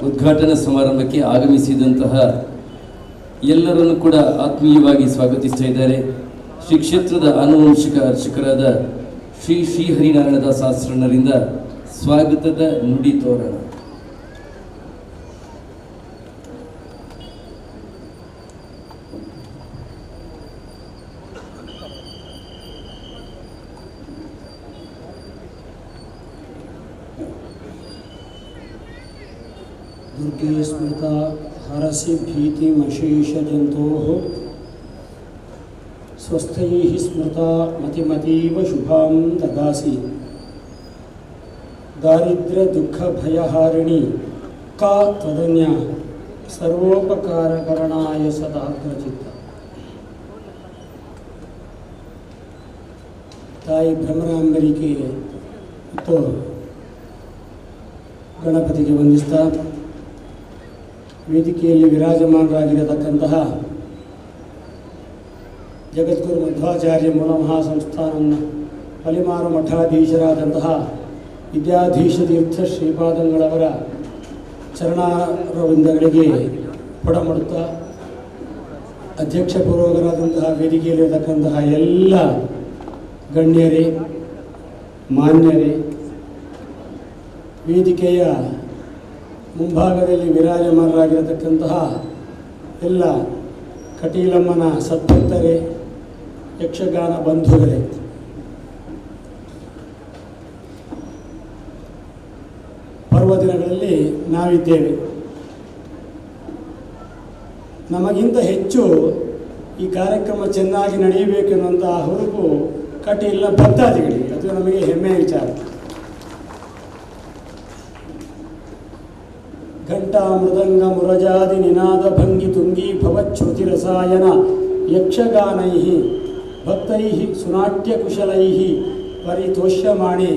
ಉದ್ಘಾಟನಾ ಸಮಾರಂಭಕ್ಕೆ ಆಗಮಿಸಿದಂತಹ ಎಲ್ಲರನ್ನು ಕೂಡ ಆತ್ಮೀಯವಾಗಿ ಸ್ವಾಗತಿಸ್ತಾ ಇದ್ದಾರೆ. ಶ್ರೀ ಕ್ಷೇತ್ರದ ಆನುವಂಶಿಕ ಅರ್ಚಕರಾದ ಶ್ರೀ ಶ್ರೀ ಹರಿನಾರಾಯಣ ದಾಸ ಆಶ್ರಮರಿಂದ ಸ್ವಾಗತದ ನುಡಿ ತೋರಣ. दुर्गे स्मृता हरसि भीतिमशेषजन्तोः स्वस्थैः स्मृता मतिमतीव शुभां ददासि दारिद्र्यदुःखभयहारिणी का त्वदन्या सर्वोपकारकरणाय सदाग्रचित्ता. ತಾಯಿ ಭ್ರಮರಾಂಬರಿಗೆ ಮತ್ತು ಗಣಪತಿಗೆ ವಂದಿಸ್ತಾ ವೇದಿಕೆಯಲ್ಲಿ ವಿರಾಜಮಾನರಾಗಿರತಕ್ಕಂತಹ ಜಗದ್ಗುರು ಮಧ್ವಾಚಾರ್ಯ ಮೂಲಮಹಾಸಂಸ್ಥಾನಂನ ಪಲಿಮಾರು ಮಠಾಧೀಶರಾದಂತಹ ವಿದ್ಯಾಧೀಶ ತೀರ್ಥ ಶ್ರೀಪಾದಂಗಳವರ ಚರಣಾರವಿಂದಗಳಿಗೆ ಕೊಡಮಡುತ್ತಾ ಅಧ್ಯಕ್ಷ ಪೂರ್ವಕರಾದಂತಹ ವೇದಿಕೆಯಲ್ಲಿರತಕ್ಕಂತಹ ಎಲ್ಲ ಗಣ್ಯರೇ, ಮಾನ್ಯರೇ, ವೇದಿಕೆಯ ಮುಂಭಾಗದಲ್ಲಿ ವಿರಾಜಮಾನರಾಗಿರತಕ್ಕಂತಹ ಎಲ್ಲ ಕಟೀಲಮ್ಮನ ಸದ್ಭಕ್ತರೇ, ಯಕ್ಷಗಾನ ಬಂಧುಗಳೇ, ಪರ್ವದಿನಗಳಲ್ಲಿ ನಾವಿದ್ದೇವೆ. ನಮಗಿಂತ ಹೆಚ್ಚು ಈ ಕಾರ್ಯಕ್ರಮ ಚೆನ್ನಾಗಿ ನಡೆಯಬೇಕೆನ್ನುವಂತಹ ಹುರುಪು ಕಟೀಲಿನ ಭಕ್ತಾದಿಗಳಿಗೆ, ಅದು ನಮಗೆ ಹೆಮ್ಮೆಯ ವಿಚಾರ. ಘಂಟಾ ಮೃದಂಗ ಮುರಜಾದಿ ನಿನಾದ ಭಂಗಿ ತುಂಗಿ ಭವಚ್ಛ್ರುತಿ ರಸಾಯನ ಯಕ್ಷಗಾನೈ ಭಕ್ತೈ ಸುನಾಟ್ಯ ಕುಶಲೈ ಪರಿತೋಷ್ಯಮಾಣೆ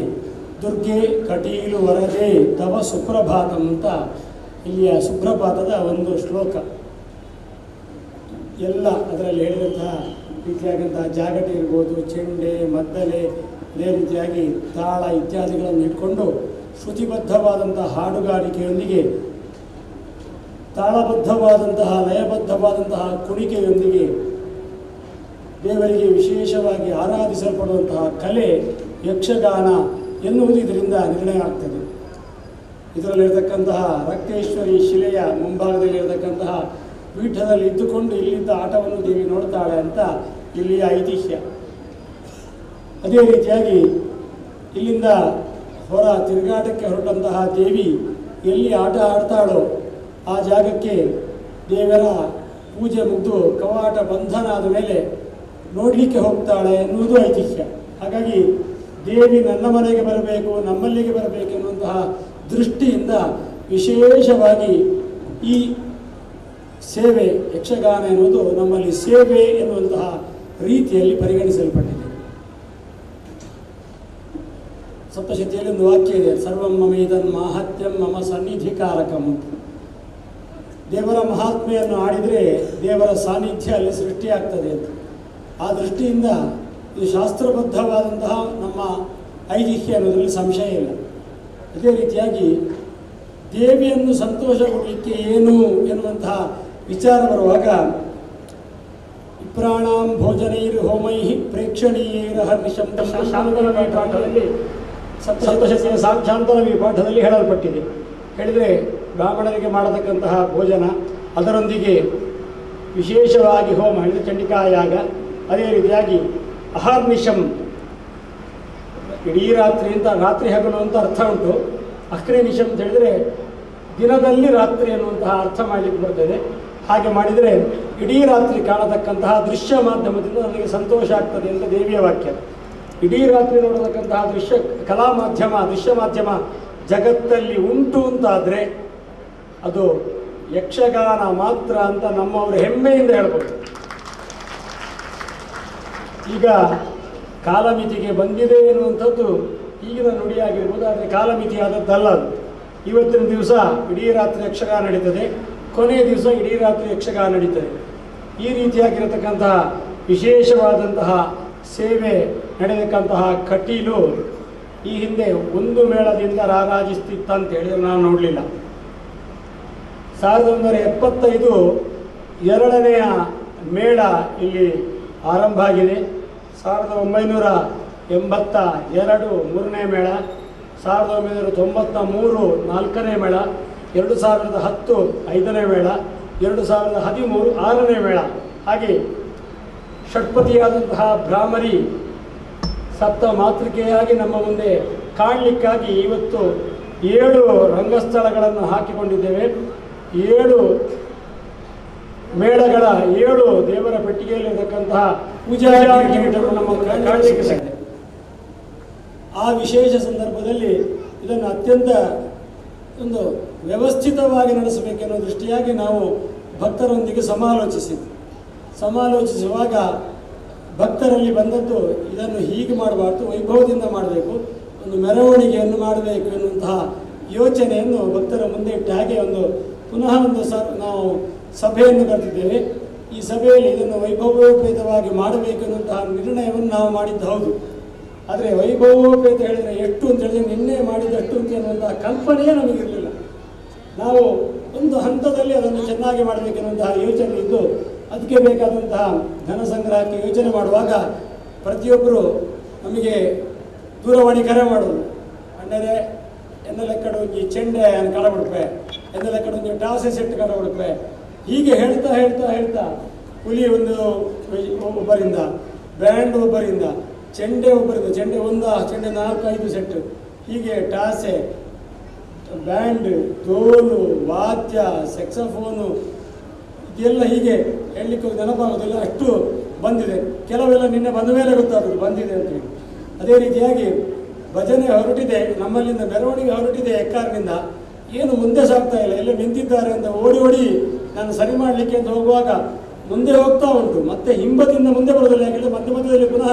ದುರ್ಗೆ ಕಟೀಲು ವರದೆ ತವ ಸುಪ್ರಭಾತಂ ಅಂತ ಇಲ್ಲಿಯ ಸುಪ್ರಭಾತದ ಒಂದು ಶ್ಲೋಕ. ಎಲ್ಲ ಅದರಲ್ಲಿ ಹೇಳಿದಂತಹ ರೀತಿಯಾದಂತಹ ಜಾಗಟೆ ಇರ್ಬೋದು, ಚೆಂಡೆ, ಮದ್ದಲೆ, ಅದೇ ರೀತಿಯಾಗಿ ತಾಳ ಇತ್ಯಾದಿಗಳನ್ನು ಇಟ್ಕೊಂಡು ಶ್ರುತಿಬದ್ಧವಾದಂತಹ ಹಾಡುಗಾರಿಕೆಯೊಂದಿಗೆ, ತಾಳಬದ್ಧವಾದಂತಹ ಲಯಬದ್ಧವಾದಂತಹ ಕುಣಿಕೆಯೊಂದಿಗೆ ದೇವರಿಗೆ ವಿಶೇಷವಾಗಿ ಆರಾಧಿಸಲ್ಪಡುವಂತಹ ಕಲೆ ಯಕ್ಷಗಾನ ಎನ್ನುವುದು ಇದರಿಂದ ನಿರ್ಣಯ ಆಗ್ತದೆ. ಇದರಲ್ಲಿರತಕ್ಕಂತಹ ರಕ್ತೇಶ್ವರಿ ಶಿಲೆಯ ಮುಂಭಾಗದಲ್ಲಿರತಕ್ಕಂತಹ ಪೀಠದಲ್ಲಿ ಇದ್ದುಕೊಂಡು ಇಲ್ಲಿದ್ದ ಆಟವನ್ನು ದೇವಿ ನೋಡ್ತಾಳೆ ಅಂತ ಇಲ್ಲಿಯ ಐತಿಹ್ಯ. ಅದೇ ರೀತಿಯಾಗಿ ಇಲ್ಲಿಂದ ಹೊರ ತಿರುಗಾಟಕ್ಕೆ ಹೊರಟಂತಹ ದೇವಿ ಎಲ್ಲಿ ಆಟ ಆಡ್ತಾಳೋ ಆ ಜಾಗಕ್ಕೆ ದೇವರ ಪೂಜೆ ಮುಗಿದು ಕವಾಟ ಬಂಧನ ಆದ ಮೇಲೆ ನೋಡಲಿಕ್ಕೆ ಹೋಗ್ತಾಳೆ ಎನ್ನುವುದು ಐತಿಹ್ಯ. ಹಾಗಾಗಿ ದೇವಿ ನನ್ನ ಮನೆಗೆ ಬರಬೇಕು, ನಮ್ಮಲ್ಲಿಗೆ ಬರಬೇಕು ಎನ್ನುವಂತಹ ದೃಷ್ಟಿಯಿಂದ ವಿಶೇಷವಾಗಿ ಈ ಸೇವೆ, ಯಕ್ಷಗಾನ ಎನ್ನುವುದು ನಮ್ಮಲ್ಲಿ ಸೇವೆ ಎನ್ನುವಂತಹ ರೀತಿಯಲ್ಲಿ ಪರಿಗಣಿಸಲ್ಪಟ್ಟಿದೆ. ಸಪ್ತಶತಿಯಲ್ಲಿ ಒಂದು ವಾಕ್ಯ ಇದೆ, ಸರ್ವಂ ಮಮೇದನ್ ಮಾಹಾತ್ಮ್ಯಂ ಮಮ ಸನ್ನಿಧಿಕಾರಕಂ. ದೇವರ ಮಹಾತ್ಮೆಯನ್ನು ಆಡಿದರೆ ದೇವರ ಸಾನ್ನಿಧ್ಯ ಅಲ್ಲಿ ಸೃಷ್ಟಿಯಾಗ್ತದೆ ಅಂತ. ಆ ದೃಷ್ಟಿಯಿಂದ ಇದು ಶಾಸ್ತ್ರಬದ್ಧವಾದಂತಹ ನಮ್ಮ ಐತಿಹ್ಯ ಅನ್ನೋದರಲ್ಲಿ ಸಂಶಯ ಇಲ್ಲ. ಅದೇ ರೀತಿಯಾಗಿ ದೇವಿಯನ್ನು ಸಂತೋಷಗೊಳ್ಳಲಿಕ್ಕೆ ಏನು ಎನ್ನುವಂತಹ ವಿಚಾರ ಬರುವಾಗ ವಿಪ್ರಾಣಾಂ ಭೋಜನೈರ್ ಹೋಮೈ ಪ್ರೇಕ್ಷಣೀಯೈರ್ ಹರ್ನಿಶಂ ಶಾಂತನವಿ ಪಾಠದಲ್ಲಿ ಸಪ್ತಶತೀಯ ಶಾಂತನವಿ ಪಾಠದಲ್ಲಿ ಹೇಳಲ್ಪಟ್ಟಿದೆ. ಹೇಳಿದರೆ ಬ್ರಾಹ್ಮಣರಿಗೆ ಮಾಡತಕ್ಕಂತಹ ಭೋಜನ, ಅದರೊಂದಿಗೆ ವಿಶೇಷವಾಗಿ ಹೋಮ ಹೇಳಿದರೆ ಚಂಡಿಕಾಯಾಗ, ಅದೇ ರೀತಿಯಾಗಿ ಅಹರ್ನಿಶಂ ಇಡೀ ರಾತ್ರಿ ಅಂತ, ರಾತ್ರಿ ಹಗಲು ಅಂತ ಅರ್ಥ ಉಂಟು. ಅಹ್ರಿನಿಶಂ ಅಂತ ಹೇಳಿದರೆ ದಿನದಲ್ಲಿ ರಾತ್ರಿ ಅನ್ನುವಂತಹ ಅರ್ಥ ಮಾಡಲಿಕ್ಕೆ ಬರ್ತದೆ. ಹಾಗೆ ಮಾಡಿದರೆ ಇಡೀ ರಾತ್ರಿ ಕಾಣತಕ್ಕಂತಹ ದೃಶ್ಯ ಮಾಧ್ಯಮದಿಂದ ನನಗೆ ಸಂತೋಷ ಆಗ್ತದೆ ಅಂತ ದೇವಿಯ ವಾಕ್ಯ. ಇಡೀ ರಾತ್ರಿ ನೋಡತಕ್ಕಂತಹ ಕಲಾ ಮಾಧ್ಯಮ, ದೃಶ್ಯ ಮಾಧ್ಯಮ ಜಗತ್ತಲ್ಲಿ ಉಂಟು ಅಂತಾದರೆ ಅದು ಯಕ್ಷಗಾನ ಮಾತ್ರ ಅಂತ ನಮ್ಮವರು ಹೆಮ್ಮೆಯಿಂದ ಹೇಳ್ಬೋದು. ಈಗ ಕಾಲಮಿತಿಗೆ ಬಂದಿದೆ ಎನ್ನುವಂಥದ್ದು ಈಗಿನ ನುಡಿಯಾಗಿರ್ಬೋದು, ಆದರೆ ಕಾಲಮಿತಿ ಆದದ್ದಲ್ಲ ಅದು. ಇವತ್ತಿನ ದಿವಸ ಇಡೀ ರಾತ್ರಿ ಯಕ್ಷಗಾನ ನಡೀತದೆ, ಕೊನೆಯ ದಿವಸ ಇಡೀ ರಾತ್ರಿ ಯಕ್ಷಗಾನ ನಡೀತದೆ. ಈ ರೀತಿಯಾಗಿರತಕ್ಕಂತಹ ವಿಶೇಷವಾದಂತಹ ಸೇವೆ ನಡೆಯತಕ್ಕಂತಹ ಕಟೀಲು ಈ ಹಿಂದೆ ಒಂದು ಮೇಳದಿಂದ ರಾರಾಜಿಸ್ತಿತ್ತಂತ ಹೇಳಿದರೆ ನಾನು ನೋಡಲಿಲ್ಲ. 1975 ಎರಡನೆಯ ಮೇಳ ಇಲ್ಲಿ ಆರಂಭ ಆಗಿದೆ. 1982 ಮೂರನೇ ಮೇಳ, 1993 ನಾಲ್ಕನೇ ಮೇಳ, 2010 ಐದನೇ ಮೇಳ, 2013 ಆರನೇ ಮೇಳ. ಹಾಗೆ ಷಟ್ಪದಿಯಾದಂತಹ ಭ್ರಾಮರಿ ಸಪ್ತ ಮಾತೃಕೆಯಾಗಿ ನಮ್ಮ ಮುಂದೆ ಕಾಣಲಿಕ್ಕಾಗಿ ಇವತ್ತು 7 ರಂಗಸ್ಥಳಗಳನ್ನು ಹಾಕಿಕೊಂಡಿದ್ದೇವೆ. 7 ಮೇಳಗಳ 7 ದೇವರ ಪೆಟ್ಟಿಗೆಯಲ್ಲಿರತಕ್ಕಂತಹ ಪೂಜಾ ಕಿರೀಟಗಳು ನಮ್ಮ ಕಾಣಲಿಕ್ಕೆ ಸಿಗುತ್ತೆ. ಆ ವಿಶೇಷ ಸಂದರ್ಭದಲ್ಲಿ ಇದನ್ನು ಅತ್ಯಂತ ಒಂದು ವ್ಯವಸ್ಥಿತವಾಗಿ ನಡೆಸಬೇಕೆನ್ನೋ ದೃಷ್ಟಿಯಾಗಿ ನಾವು ಭಕ್ತರೊಂದಿಗೆ ಸಮಾಲೋಚಿಸುವಾಗ ಭಕ್ತರಲ್ಲಿ ಬಂದದ್ದು ಇದನ್ನು ಹೀಗೆ ಮಾಡಬಾರ್ದು, ವೈಭವದಿಂದ ಮಾಡಬೇಕು, ಒಂದು ಮೆರವಣಿಗೆಯನ್ನು ಮಾಡಬೇಕು ಎನ್ನುವಂತಹ ಯೋಚನೆಯನ್ನು ಭಕ್ತರ ಮುಂದೆ ಇಟ್ಟ ಹಾಗೆ ಪುನಃ ನಾವು ಸಭೆಯನ್ನು ಕರೆದಿದ್ದೇವೆ. ಈ ಸಭೆಯಲ್ಲಿ ಇದನ್ನು ವೈಭವೋಪೇತವಾಗಿ ಮಾಡಬೇಕು ಎನ್ನುವಂತಹ ನಿರ್ಣಯವನ್ನು ನಾವು ಮಾಡಿದ್ದು ಹೌದು. ಆದರೆ ವೈಭವೋಪೇತ ಹೇಳಿದರೆ ಎಷ್ಟು ಅಂತ ಹೇಳಿದರೆ ನಿನ್ನೆ ಮಾಡಿದಷ್ಟು ಅಂತ ಎನ್ನುವಂತಹ ಕಲ್ಪನೆಯೇ ನಮಗಿರಲಿಲ್ಲ. ನಾವು ಒಂದು ಹಂತದಲ್ಲಿ ಅದನ್ನು ಚೆನ್ನಾಗಿ ಮಾಡಬೇಕೆನ್ನುವಂತಹ ಯೋಚನೆ ಇದ್ದು ಅದಕ್ಕೆ ಬೇಕಾದಂತಹ ಧನ ಸಂಗ್ರಹಕ್ಕೆ ಯೋಚನೆ ಮಾಡುವಾಗ ಪ್ರತಿಯೊಬ್ಬರು ನಮಗೆ ದೂರವಾಣಿ ಕರೆ ಮಾಡೋದು. ಅಣ್ಣರೇ ಎನ್ನಲೆಕ್ಕಡೆ ಒಂಜಿ ಚೆಂಡೆ ಕಳಬಿಡ್ಪೆ, ಎನ್ನಲೆಕ್ಕಡೆ ಒಂಜಿ ಟಾಸೆ ಸೆಟ್ ಕಳಬಿಡ್ಪೆ, ಹೀಗೆ ಹೇಳ್ತಾ ಹುಲಿ ಒಬ್ಬರಿಂದ, ಬ್ಯಾಂಡ್ ಒಬ್ಬರಿಂದ, ಚೆಂಡೆ ಒಬ್ಬರಿಂದ, ಚೆಂಡೆ 4-5 ಸೆಟ್, ಹೀಗೆ ಟಾಸೆ, ಬ್ಯಾಂಡ್, ತೋಲು, ವಾದ್ಯ, ಸೆಕ್ಸಫೋನು, ಇದೆಲ್ಲ ಹೀಗೆ ಹೇಳಲಿಕ್ಕೆ ನೆನಪಾಗೋದಿಲ್ಲ, ಅಷ್ಟು ಬಂದಿದೆ. ಕೆಲವೆಲ್ಲ ನಿನ್ನೆ ಬಂದ ಮೇಲೆ ಗೊತ್ತಾಗೋದು ಬಂದಿದೆ ಅಂತೇಳಿ. ಅದೇ ರೀತಿಯಾಗಿ ಭಜನೆ ಹೊರಟಿದೆ, ನಮ್ಮಲ್ಲಿಂದ ಮೆರವಣಿಗೆ ಹೊರಟಿದೆ ಎಕ್ಕಾರ್ನಿಂದ. ಏನು ಮುಂದೆ ಸಾಗ್ತಾ ಇಲ್ಲ, ಎಲ್ಲ ನಿಂತಿದ್ದಾರೆ ಅಂತ ಓಡಿ ನಾನು ಸರಿ ಮಾಡಲಿಕ್ಕೆ ಅಂತ ಹೋಗುವಾಗ ಮುಂದೆ ಹೋಗ್ತಾ ಉಂಟು, ಮತ್ತೆ ಹಿಂಬದಿಂದ ಮುಂದೆ ಬರೋದಿಲ್ಲ. ಯಾಕೆಂದರೆ ಮಧ್ಯದಲ್ಲಿ ಪುನಃ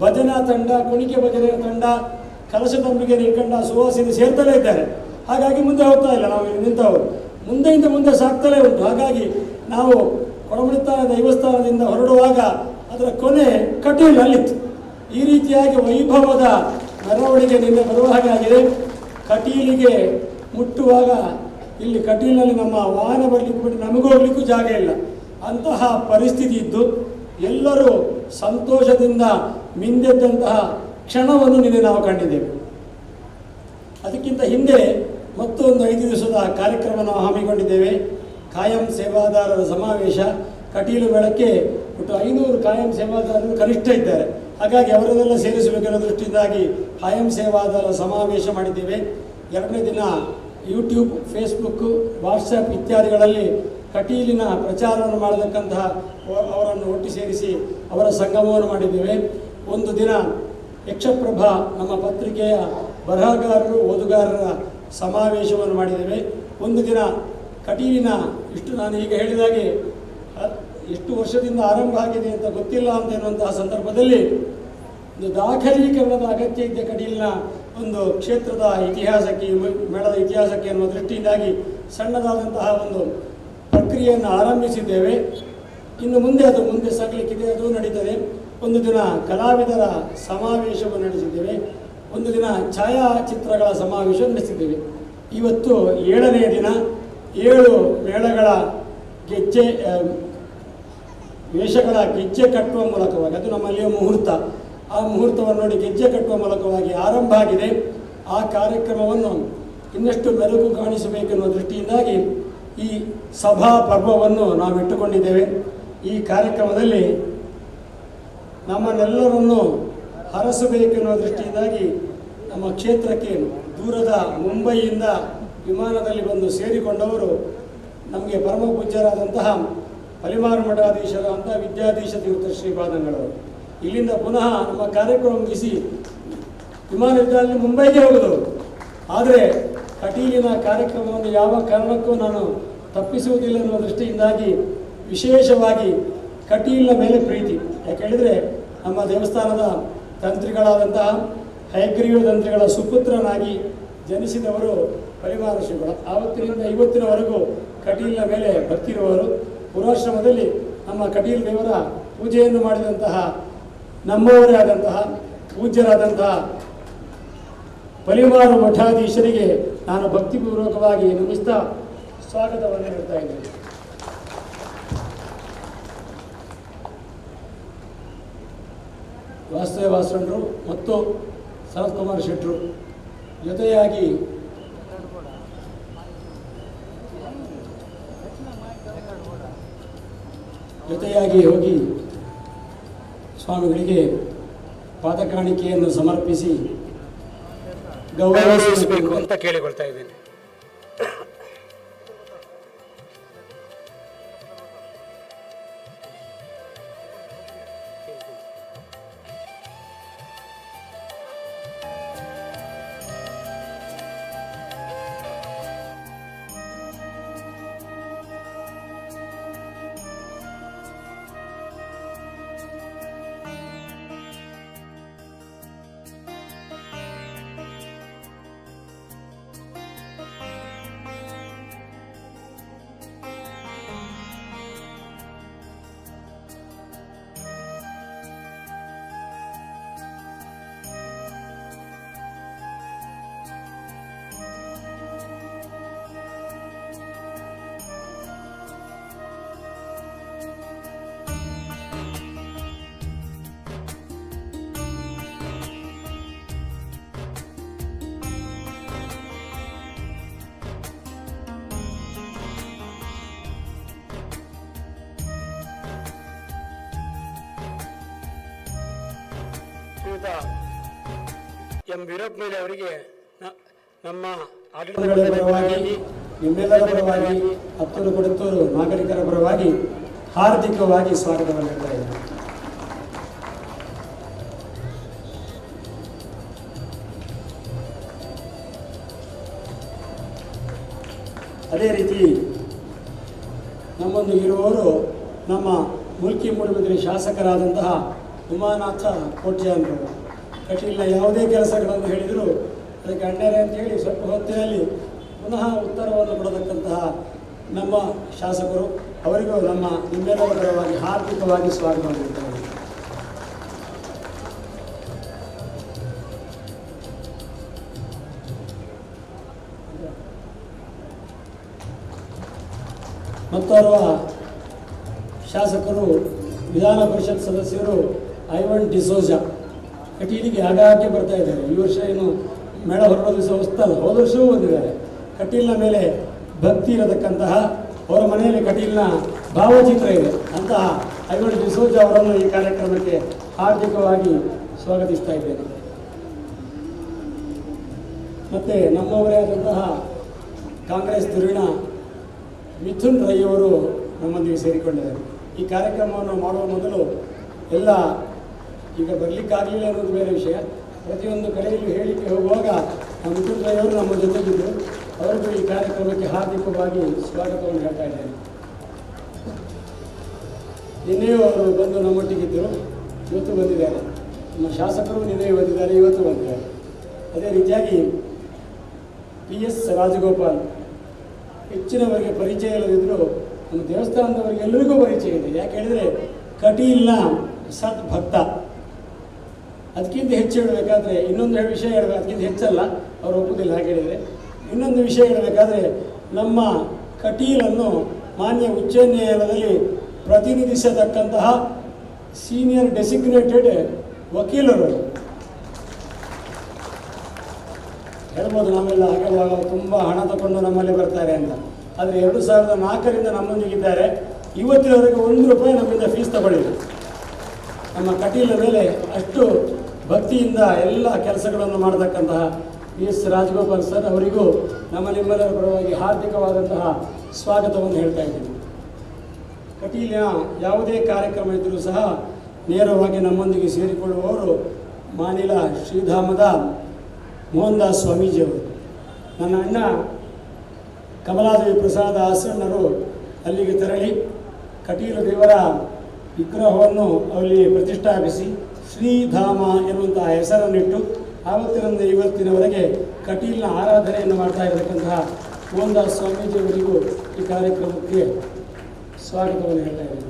ಭಜನಾ ತಂಡ, ಕುಣಿಕೆ ಭಜನೆಯ ತಂಡ, ಕಲಶ ತಂಬಿಗೆ ನಿಲ್ಕಂಡ ಸುವಾಸಿನಿ ಸೇರ್ತಲೇ ಇದ್ದಾರೆ. ಹಾಗಾಗಿ ಮುಂದೆ ಹೋಗ್ತಾ ಇಲ್ಲ, ನಾವು ನಿಂತವರು ಮುಂದೆಯಿಂದ ಮುಂದೆ ಸಾಕ್ತಲೇ ಉಂಟು. ಹಾಗಾಗಿ ನಾವು ಕೊಡಮಣಿತ್ತಾಯ ದೈವಸ್ಥಾನದಿಂದ ಹೊರಡುವಾಗ ಅದರ ಕೊನೆ ಕಟೀಲಲ್ಲಿತ್ತು. ಈ ರೀತಿಯಾಗಿ ವೈಭವದ ಮೆರವಣಿಗೆ ನಿನ್ನೆ ಬರುವ ಹಾಗೆ ಆಗಿದೆ. ಕಟೀಲಿಗೆ ಮುಟ್ಟುವಾಗ ಇಲ್ಲಿ ಕಟೀಲಿನಲ್ಲಿ ನಮ್ಮ ವಾಹನ ಬರಲಿಕ್ಕೆ ಬಿಟ್ಟು ನಮಗೂ ಹೋಗ್ಲಿಕ್ಕೂ ಜಾಗ ಇಲ್ಲ, ಅಂತಹ ಪರಿಸ್ಥಿತಿ ಇದ್ದು ಎಲ್ಲರೂ ಸಂತೋಷದಿಂದ ಮಿಂದೆದ್ದಂತಹ ಕ್ಷಣವನ್ನು ನಿನ್ನೆ ನಾವು ಕಂಡಿದ್ದೇವೆ. ಅದಕ್ಕಿಂತ ಹಿಂದೆ ಮತ್ತೊಂದು 5 ದಿವಸದ ಕಾರ್ಯಕ್ರಮ ನಾವು ಹಮ್ಮಿಕೊಂಡಿದ್ದೇವೆ. ಕಾಯಂ ಸೇವಾದಾರರ ಸಮಾವೇಶ. ಕಟೀಲು ಮೇಳಕ್ಕೆ ಒಟ್ಟು 500 ಕಾಯಂ ಸೇವಾದಾರರು ಕನಿಷ್ಠ ಇದ್ದಾರೆ. ಹಾಗಾಗಿ ಅವರನ್ನೆಲ್ಲ ಸೇರಿಸಬೇಕೆನ್ನೋ ದೃಷ್ಟಿಯಿಂದಾಗಿ ಕಾಯಂ ಸೇವಾದಾರರ ಸಮಾವೇಶ ಮಾಡಿದ್ದೇವೆ. 2ನೇ ದಿನ ಯೂಟ್ಯೂಬ್, ಫೇಸ್ಬುಕ್ಕು, ವಾಟ್ಸಪ್ ಇತ್ಯಾದಿಗಳಲ್ಲಿ ಕಟೀಲಿನ ಪ್ರಚಾರವನ್ನು ಮಾಡತಕ್ಕಂತಹ ಅವರನ್ನು ಒಟ್ಟು ಸೇರಿಸಿ ಅವರ ಸಂಗಮವನ್ನು ಮಾಡಿದ್ದೇವೆ. ಒಂದು ದಿನ ಯಕ್ಷಪ್ರಭಾ ನಮ್ಮ ಪತ್ರಿಕೆಯ ಬರಹಗಾರರು, ಓದುಗಾರರ ಸಮಾವೇಶವನ್ನು ಮಾಡಿದ್ದೇವೆ. ಒಂದು ದಿನ ಕಟೀಲಿನ ನಾನು ಈಗ ಹೇಳಿದಾಗೆ ಎಷ್ಟು ವರ್ಷದಿಂದ ಆರಂಭ ಆಗಿದೆ ಅಂತ ಗೊತ್ತಿಲ್ಲ ಅಂತ ಎನ್ನುವಂತಹ ಸಂದರ್ಭದಲ್ಲಿ ಒಂದು ದಾಖಲೀಕರಣದ ಅಗತ್ಯ ಇದೆ. ಕಟೀಲಿನ ಒಂದು ಕ್ಷೇತ್ರದ ಇತಿಹಾಸಕ್ಕೆ, ಮೇಳದ ಇತಿಹಾಸಕ್ಕೆ ಅನ್ನುವ ದೃಷ್ಟಿಯಿಂದಾಗಿ ಸಣ್ಣದಾದಂತಹ ಒಂದು ಪ್ರಕ್ರಿಯೆಯನ್ನು ಆರಂಭಿಸಿದ್ದೇವೆ. ಇನ್ನು ಮುಂದೆ ಅದು ಮುಂದೆ ಸಾಗಲಿಕ್ಕಿದೆ, ಅದು ನಡೀತದೆ. ಒಂದು ದಿನ ಕಲಾವಿದರ ಸಮಾವೇಶವನ್ನು ನಡೆಸಿದ್ದೇವೆ, ಒಂದು ದಿನ ಛಾಯಾಚಿತ್ರಗಳ ಸಮಾವೇಶ ನಡೆಸಿದ್ದೇವೆ. ಇವತ್ತು 7ನೇ ದಿನ 7 ಮೇಳಗಳ ವೇಷಗಳ ಗೆಜ್ಜೆ ಕಟ್ಟುವ ಮೂಲಕವಾಗಿ, ಅದು ನಮ್ಮಲ್ಲಿಯ ಮುಹೂರ್ತ, ಆ ಮುಹೂರ್ತವನ್ನು ನೋಡಿ ಗೆಜ್ಜೆ ಕಟ್ಟುವ ಮೂಲಕವಾಗಿ ಆರಂಭ ಆಗಿದೆ. ಆ ಕಾರ್ಯಕ್ರಮವನ್ನು ಇನ್ನಷ್ಟು ಮೆರುಗು ಕಾಣಿಸಬೇಕೆನ್ನುವ ದೃಷ್ಟಿಯಿಂದಾಗಿ ಈ ಸಭಾ ಪರ್ವವನ್ನು ನಾವು ಇಟ್ಟುಕೊಂಡಿದ್ದೇವೆ. ಈ ಕಾರ್ಯಕ್ರಮದಲ್ಲಿ ನಮ್ಮನ್ನೆಲ್ಲರನ್ನು ಹರಸಬೇಕೆನ್ನುವ ದೃಷ್ಟಿಯಿಂದಾಗಿ ನಮ್ಮ ಕ್ಷೇತ್ರಕ್ಕೆ ದೂರದ ಮುಂಬಯಿಯಿಂದ ವಿಮಾನದಲ್ಲಿ ಬಂದು ಸೇರಿಕೊಂಡವರು ನಮಗೆ ಪರಮ ಪೂಜ್ಯರಾದಂತಹ ಪಲಿಮಾರು ಮಠಾಧೀಶರಾದಂತಹ ವಿದ್ಯಾಧೀಶ ತೀರ್ಥ ಶ್ರೀಪಾದಂಗಳವರು. ಇಲ್ಲಿಂದ ಪುನಃ ನಮ್ಮ ಕಾರ್ಯಕ್ರಮ ಮುಗಿಸಿ ವಿಮಾನ ನಿಲ್ದಾಣದಲ್ಲಿ ಮುಂಬೈಗೆ ಹೋಗುವುದು. ಆದರೆ ಕಟೀಲಿನ ಕಾರ್ಯಕ್ರಮವನ್ನು ಯಾವ ಕಾರಣಕ್ಕೂ ನಾನು ತಪ್ಪಿಸುವುದಿಲ್ಲ ಎನ್ನುವ ದೃಷ್ಟಿಯಿಂದಾಗಿ ವಿಶೇಷವಾಗಿ ಕಟೀಲಿನ ಮೇಲೆ ಪ್ರೀತಿ. ಯಾಕೆಳಿದರೆ ನಮ್ಮ ದೇವಸ್ಥಾನದ ತಂತ್ರಿಗಳಾದಂತಹ ಹಯಗ್ರೀವ ತಂತ್ರಿಗಳ ಸುಪುತ್ರನಾಗಿ ಜನಿಸಿದವರು ಪರಿವಾರ ಶ್ರೀಗಳು. ಆವತ್ತಿನಿಂದ ಇವತ್ತಿನವರೆಗೂ ಕಟೀಲಿನ ಮೇಲೆ ಭಕ್ತಿರುವವರು. ಪುರಾಶ್ರಮದಲ್ಲಿ ನಮ್ಮ ಕಟೀಲ್ ದೇವರ ಪೂಜೆಯನ್ನು ಮಾಡಿದಂತಹ ನಮ್ಮವರೇ ಆದಂತಹ ಪೂಜ್ಯರಾದಂತಹ ಪಲಿಮಾರು ಮಠಾಧೀಶರಿಗೆ ನಾನು ಭಕ್ತಿಪೂರ್ವಕವಾಗಿ ನಮಿಸ್ತಾ ಸ್ವಾಗತವನ್ನು ನೀಡ್ತಾ ಇದ್ದೇನೆ. ವಾಸ್ತವ ವಾಸಂಡ್ರು ಮತ್ತು ಸನತ್ ಕುಮಾರ್ ಶೆಟ್ಟರು ಜೊತೆಯಾಗಿ ಹೋಗಿ ಸ್ವಾಮಿಗಳಿಗೆ ಪಾದಕಾಣಿಕೆಯನ್ನು ಸಮರ್ಪಿಸಿ ಗೌರವಿಸಬೇಕು ಅಂತ ಕೇಳಿಕೊಳ್ತಾ ಇದ್ದೇನೆ. ಎಂ ವೀರಪ್ಪ ಮೇಲೆ ಅವರಿಗೆ ನಮ್ಮ ಆಡಳಿತಗಳ ಪರವಾಗಿ, ನಿಮ್ಮೆಲ್ಲರ ಪರವಾಗಿ, ಹತ್ತೂರು ಕೊಡತ್ತೂರು ನಾಗರಿಕರ ಪರವಾಗಿ ಹಾರ್ದಿಕವಾಗಿ ಸ್ವಾಗತವನ್ನು ನೀಡ್ತಾ ಇದ್ದೇನೆ. ಅದೇ ರೀತಿ ನಮ್ಮೊಂದು ಇರುವವರು ನಮ್ಮ ಮುಲ್ಕಿ ಮೂಡುಬಿದಿರೆ ಶಾಸಕರಾದಂತಹ ಉಮಾನಾಥ ಕೋಟ್ಯಾನ್ರವರು. ಕಟೀಲಿನ ಯಾವುದೇ ಕೆಲಸಗಳನ್ನು ಹೇಳಿದರೂ ಅದಕ್ಕೆ ಅಣ್ಣರೇ ಅಂತೇಳಿ ಸ್ವಲ್ಪ ಹೊತ್ತಿನಲ್ಲಿ ಪುನಃ ಉತ್ತರವನ್ನು ಕೊಡತಕ್ಕಂತಹ ನಮ್ಮ ಶಾಸಕರು, ಅವರಿಗೂ ನಮ್ಮ ನಿಮ್ಮೆಲ್ಲರ ಪರವಾಗಿ ಹಾರ್ದಿಕವಾಗಿ ಸ್ವಾಗತ ನೀಡ್ತಾರೆ. ಮತ್ತೋರ್ವ ಶಾಸಕರು ವಿಧಾನ ಪರಿಷತ್ ಸದಸ್ಯರು ಐವನ್ ಡಿಸೋಜಾ ಕಟೀಲಿಗೆ ಆಗಾಗ್ಗೆ ಬರ್ತಾ ಇದ್ದಾರೆ. ಈ ವರ್ಷ ಏನು ಮೇಳ ಹೊರಡೋ ದಿವಸ ಹೊಸ್ತಲ್ಲ, ಹೋದ ವರ್ಷವೂ ಬಂದಿದ್ದಾರೆ. ಕಟೀಲಿನ ಮೇಲೆ ಭಕ್ತಿ ಇರತಕ್ಕಂತಹ, ಅವರ ಮನೆಯಲ್ಲಿ ಕಟೀಲಿನ ಭಾವಚಿತ್ರ ಇದೆ ಅಂತಹ ಐವನ್ ಡಿಸೋಜಾ ಅವರನ್ನು ಈ ಕಾರ್ಯಕ್ರಮಕ್ಕೆ ಹಾರ್ದಿಕವಾಗಿ ಸ್ವಾಗತಿಸ್ತಾ ಇದ್ದೇನೆ. ಮತ್ತು ನಮ್ಮವರೇ ಆದಂತಹ ಕಾಂಗ್ರೆಸ್ ಧುರೀಣ ಮಿಥುನ್ ರೈ ಅವರು ನಮ್ಮೊಂದಿಗೆ ಸೇರಿಕೊಂಡಿದ್ದಾರೆ. ಈ ಕಾರ್ಯಕ್ರಮವನ್ನು ಮಾಡುವ ಮೊದಲು ಎಲ್ಲ ಈಗ ಬರಲಿಕ್ಕಾಗಲಿಲ್ಲ ಅನ್ನೋದು ಬೇರೆ ವಿಷಯ. ಪ್ರತಿಯೊಂದು ಕಡೆಯಲ್ಲೂ ಹೇಳಿಕೆ ಹೋಗುವಾಗ ನಮ್ಮ ಮಿಥುನ್ ರೈ ಅವರು ನಮ್ಮ ಜೊತೆಗಿದ್ದರು. ಅವರಿಗೂ ಈ ಕಾರ್ಯಕ್ರಮಕ್ಕೆ ಹಾರ್ದಿಕವಾಗಿ ಸ್ವಾಗತವನ್ನು ಹೇಳ್ತಾ ಇದ್ದೇನೆ. ನಿನ್ನೆಯೂ ಅವರು ಬಂದು ನಮ್ಮೊಟ್ಟಿಗಿದ್ದರು, ಇವತ್ತು ಬಂದಿದ್ದಾರೆ. ನಮ್ಮ ಶಾಸಕರು ನಿನ್ನೆಯೂ ಬಂದಿದ್ದಾರೆ, ಇವತ್ತು ಬಂದಿದ್ದಾರೆ. ಅದೇ ರೀತಿಯಾಗಿ PS ರಾಜಗೋಪಾಲ್ ಹೆಚ್ಚಿನವರಿಗೆ ಪರಿಚಯ ಇಲ್ಲದಿದ್ದರೂ ನಮ್ಮ ದೇವಸ್ಥಾನದವರಿಗೆ ಎಲ್ಲರಿಗೂ ಪರಿಚಯ ಇದೆ. ಯಾಕೆ ಹೇಳಿದರೆ ಕಟೀಲ್ನ ಸತ್ ಭಕ್ತ. ಅದಕ್ಕಿಂತ ಹೆಚ್ಚು ಹೇಳಬೇಕಾದ್ರೆ ಇನ್ನೊಂದು ವಿಷಯ ಹೇಳಬೇಕು, ಅದಕ್ಕಿಂತ ಹೆಚ್ಚಲ್ಲ, ಅವರು ಒಪ್ಪುವುದಿಲ್ಲ ಹಾಗೆ ಹೇಳಿದರೆ. ಇನ್ನೊಂದು ವಿಷಯ ಹೇಳಬೇಕಾದ್ರೆ ನಮ್ಮ ಕಟೀಲನ್ನು ಮಾನ್ಯ ಉಚ್ಚ ನ್ಯಾಯಾಲಯದಲ್ಲಿ ಪ್ರತಿನಿಧಿಸತಕ್ಕಂತಹ ಸೀನಿಯರ್ ಡೆಸಿಗ್ನೇಟೆಡ್ ವಕೀಲರು. ಹೇಳ್ಬೋದು ನಾವೆಲ್ಲ ಹಾಗೆಲ್ಲ ತುಂಬ ಹಣ ತಗೊಂಡು ನಮ್ಮಲ್ಲಿ ಬರ್ತಾರೆ ಅಂತ, ಆದರೆ 2004ರಿಂದ ನಮ್ಮೊಂದಿಗಿದ್ದಾರೆ. ಇವತ್ತಿನವರೆಗೆ 1 ರೂಪಾಯಿ ನಮ್ಮಿಂದ ಫೀಸ್ ತಗೊಳ್ಳಿಲ್ಲ. ನಮ್ಮ ಕಟೀಲ ಮೇಲೆ ಅಷ್ಟು ಭಕ್ತಿಯಿಂದ ಎಲ್ಲ ಕೆಲಸಗಳನ್ನು ಮಾಡತಕ್ಕಂತಹ PS ರಾಜಗೋಪಾಲ್ ಸರ್ ಅವರಿಗೂ ನಿಮ್ಮೆಲ್ಲರ ಪರವಾಗಿ ಹಾರ್ದಿಕವಾದಂತಹ ಸ್ವಾಗತವನ್ನು ಹೇಳ್ತಾ ಇದ್ದೀನಿ. ಕಟೀಲಿನ ಯಾವುದೇ ಕಾರ್ಯಕ್ರಮ ಇದ್ದರೂ ಸಹ ನೇರವಾಗಿ ನಮ್ಮೊಂದಿಗೆ ಸೇರಿಕೊಳ್ಳುವವರು ಮಾನಿಲ ಶ್ರೀಧಾಮದ ಮೋಹನ್ ದಾಸ್ ಸ್ವಾಮೀಜಿಯವರು. ನನ್ನ ಅಣ್ಣ ಕಮಲಾದೇವಿ ಪ್ರಸಾದ ಆಸಣ್ಣರು ಅಲ್ಲಿಗೆ ತೆರಳಿ ಕಟೀಲು ದೇವರ ವಿಗ್ರಹವನ್ನು ಅಲ್ಲಿ ಪ್ರತಿಷ್ಠಾಪಿಸಿ ಶ್ರೀಧಾಮ ಎನ್ನುವಂತಹ ಹೆಸರನ್ನಿಟ್ಟು ಆವತ್ತಿನಿಂದ ಇವತ್ತಿನವರೆಗೆ ಕಟೀಲಿನ ಆರಾಧನೆಯನ್ನು ಮಾಡ್ತಾ ಇರತಕ್ಕಂತಹ ಮೋಹನ್ ದಾಸ್ ಸ್ವಾಮೀಜಿಯವರಿಗೂ ಈ ಕಾರ್ಯಕ್ರಮಕ್ಕೆ ಸ್ವಾಗತವನ್ನು ಹೇಳ್ತಾ ಇದ್ದೀನಿ.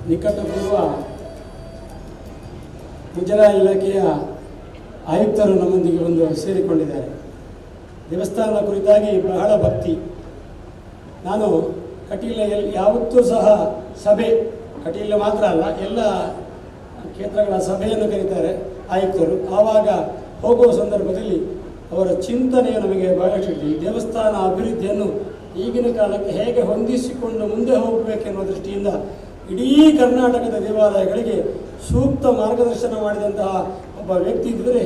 ನಿಕಟಪೂರ್ವ ಮುಜರಾಯಿ ಇಲಾಖೆಯ ಆಯುಕ್ತರು ನಮ್ಮೊಂದಿಗೆ ಬಂದು ಸೇರಿಕೊಂಡಿದ್ದಾರೆ. ದೇವಸ್ಥಾನದ ಕುರಿತಾಗಿ ಬಹಳ ಭಕ್ತಿ. ನಾನು ಕಟೀಲಲ್ಲಿ ಯಾವತ್ತೂ ಸಹ ಸಭೆ, ಕಟೀಲ ಮಾತ್ರ ಅಲ್ಲ ಎಲ್ಲ ಕ್ಷೇತ್ರಗಳ ಸಭೆಯನ್ನು ಕರೀತಾರೆ ಆಯುಕ್ತರು. ಆವಾಗ ಹೋಗುವ ಸಂದರ್ಭದಲ್ಲಿ ಅವರ ಚಿಂತನೆಯು ನಮಗೆ ಬಹಳಷ್ಟು ಇದೆ. ಈ ದೇವಸ್ಥಾನ ಅಭಿವೃದ್ಧಿಯನ್ನು ಈಗಿನ ಕಾಲಕ್ಕೆ ಹೇಗೆ ಹೊಂದಿಸಿಕೊಂಡು ಮುಂದೆ ಹೋಗಬೇಕೆನ್ನುವ ದೃಷ್ಟಿಯಿಂದ ಇಡೀ ಕರ್ನಾಟಕದ ದೇವಾಲಯಗಳಿಗೆ ಸೂಕ್ತ ಮಾರ್ಗದರ್ಶನ ಮಾಡಿದಂತಹ ಒಬ್ಬ ವ್ಯಕ್ತಿ ಇದ್ದರೆ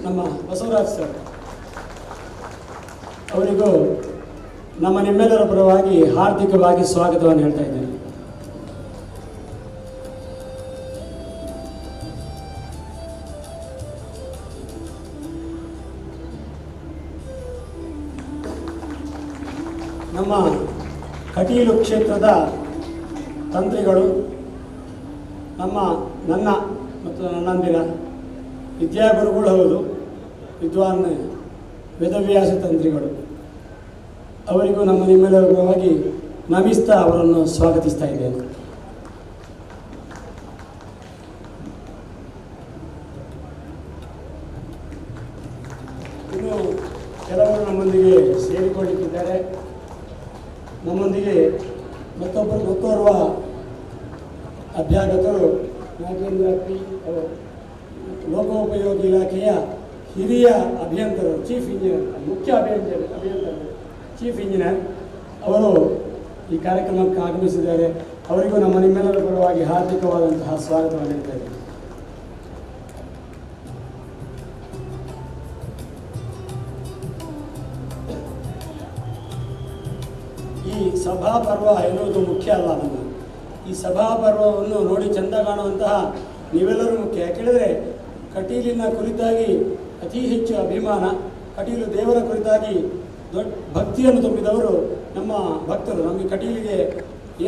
ನಮ್ಮ ಬಸವರಾಜ್ ಸರ್. ಅವರಿಗೂ ನಿಮ್ಮೆಲ್ಲರ ಪರವಾಗಿ ಹಾರ್ದಿಕವಾಗಿ ಸ್ವಾಗತವನ್ನು ಹೇಳ್ತಾ ಇದ್ದೇನೆ. ನಮ್ಮ ಕಟೀಲು ಕ್ಷೇತ್ರದ ತಂತ್ರಿಗಳು, ನನ್ನ ಮತ್ತು ನನ್ನಂದಿರ ವಿದ್ಯಾಗುರುಗಳು ಹೌದು, ವಿದ್ವಾನ್ ವೇದವ್ಯಾಸ ತಂತ್ರಿಗಳು. ಅವರಿಗೂ ನಿಮ್ಮೆಲ್ಲರ ಪರವಾಗಿ ನಮಿಸ್ತಾ ಅವರನ್ನು ಸ್ವಾಗತಿಸ್ತಾ ಇದ್ದೇನೆ. ಇನ್ನು ಕೆಲವರು ನಮ್ಮೊಂದಿಗೆ ಸೇರಿಕೊಳ್ಳಿಕ್ಕಿದ್ದಾರೆ. ನಮ್ಮೊಂದಿಗೆ ಮತ್ತೋರ್ವ ಅಭ್ಯಾಗತರು ನಾಗೇಂದ್ರ ಪಿ, ಲೋಕೋಪಯೋಗಿ ಇಲಾಖೆಯ ಹಿರಿಯ ಅಭಿಯಂತರರು, ಚೀಫ್ ಇಂಜಿನಿಯರ್, ಮುಖ್ಯ ಅಭಿಯಂತರರು, ಚೀಫ್ ಇಂಜಿನಿಯರ್ ಅವರು ಈ ಕಾರ್ಯಕ್ರಮಕ್ಕೆ ಆಗಮಿಸಿದ್ದಾರೆ. ಅವರಿಗೂ ನಿಮ್ಮೆಲ್ಲರ ಪರವಾಗಿ ಹಾರ್ದಿಕವಾದಂತಹ ಸ್ವಾಗತವನ್ನು ನೀಡ್ತಾ ಇದ್ದೇನೆ. ಈ ಸಭಾಪರ್ವ ಎನ್ನುವುದು ಮುಖ್ಯ ಅಲ್ಲ. ಈ ಸಭಾಪರ್ವವನ್ನು ನೋಡಿ ಚಂದ ಕಾಣುವಂತಹ ನೀವೆಲ್ಲರೂ ಮುಖ್ಯ. ಯಾಕೆಳಿದರೆ ಕಟೀಲಿನ ಕುರಿತಾಗಿ ಅತಿ ಹೆಚ್ಚು ಅಭಿಮಾನ, ಕಟೀಲು ದೇವರ ಕುರಿತಾಗಿ ದೊಡ್ಡ ಭಕ್ತಿಯನ್ನು ತುಂಬಿದವರು ನಮ್ಮ ಭಕ್ತರು. ನಮಗೆ ಕಟೀಲಿಗೆ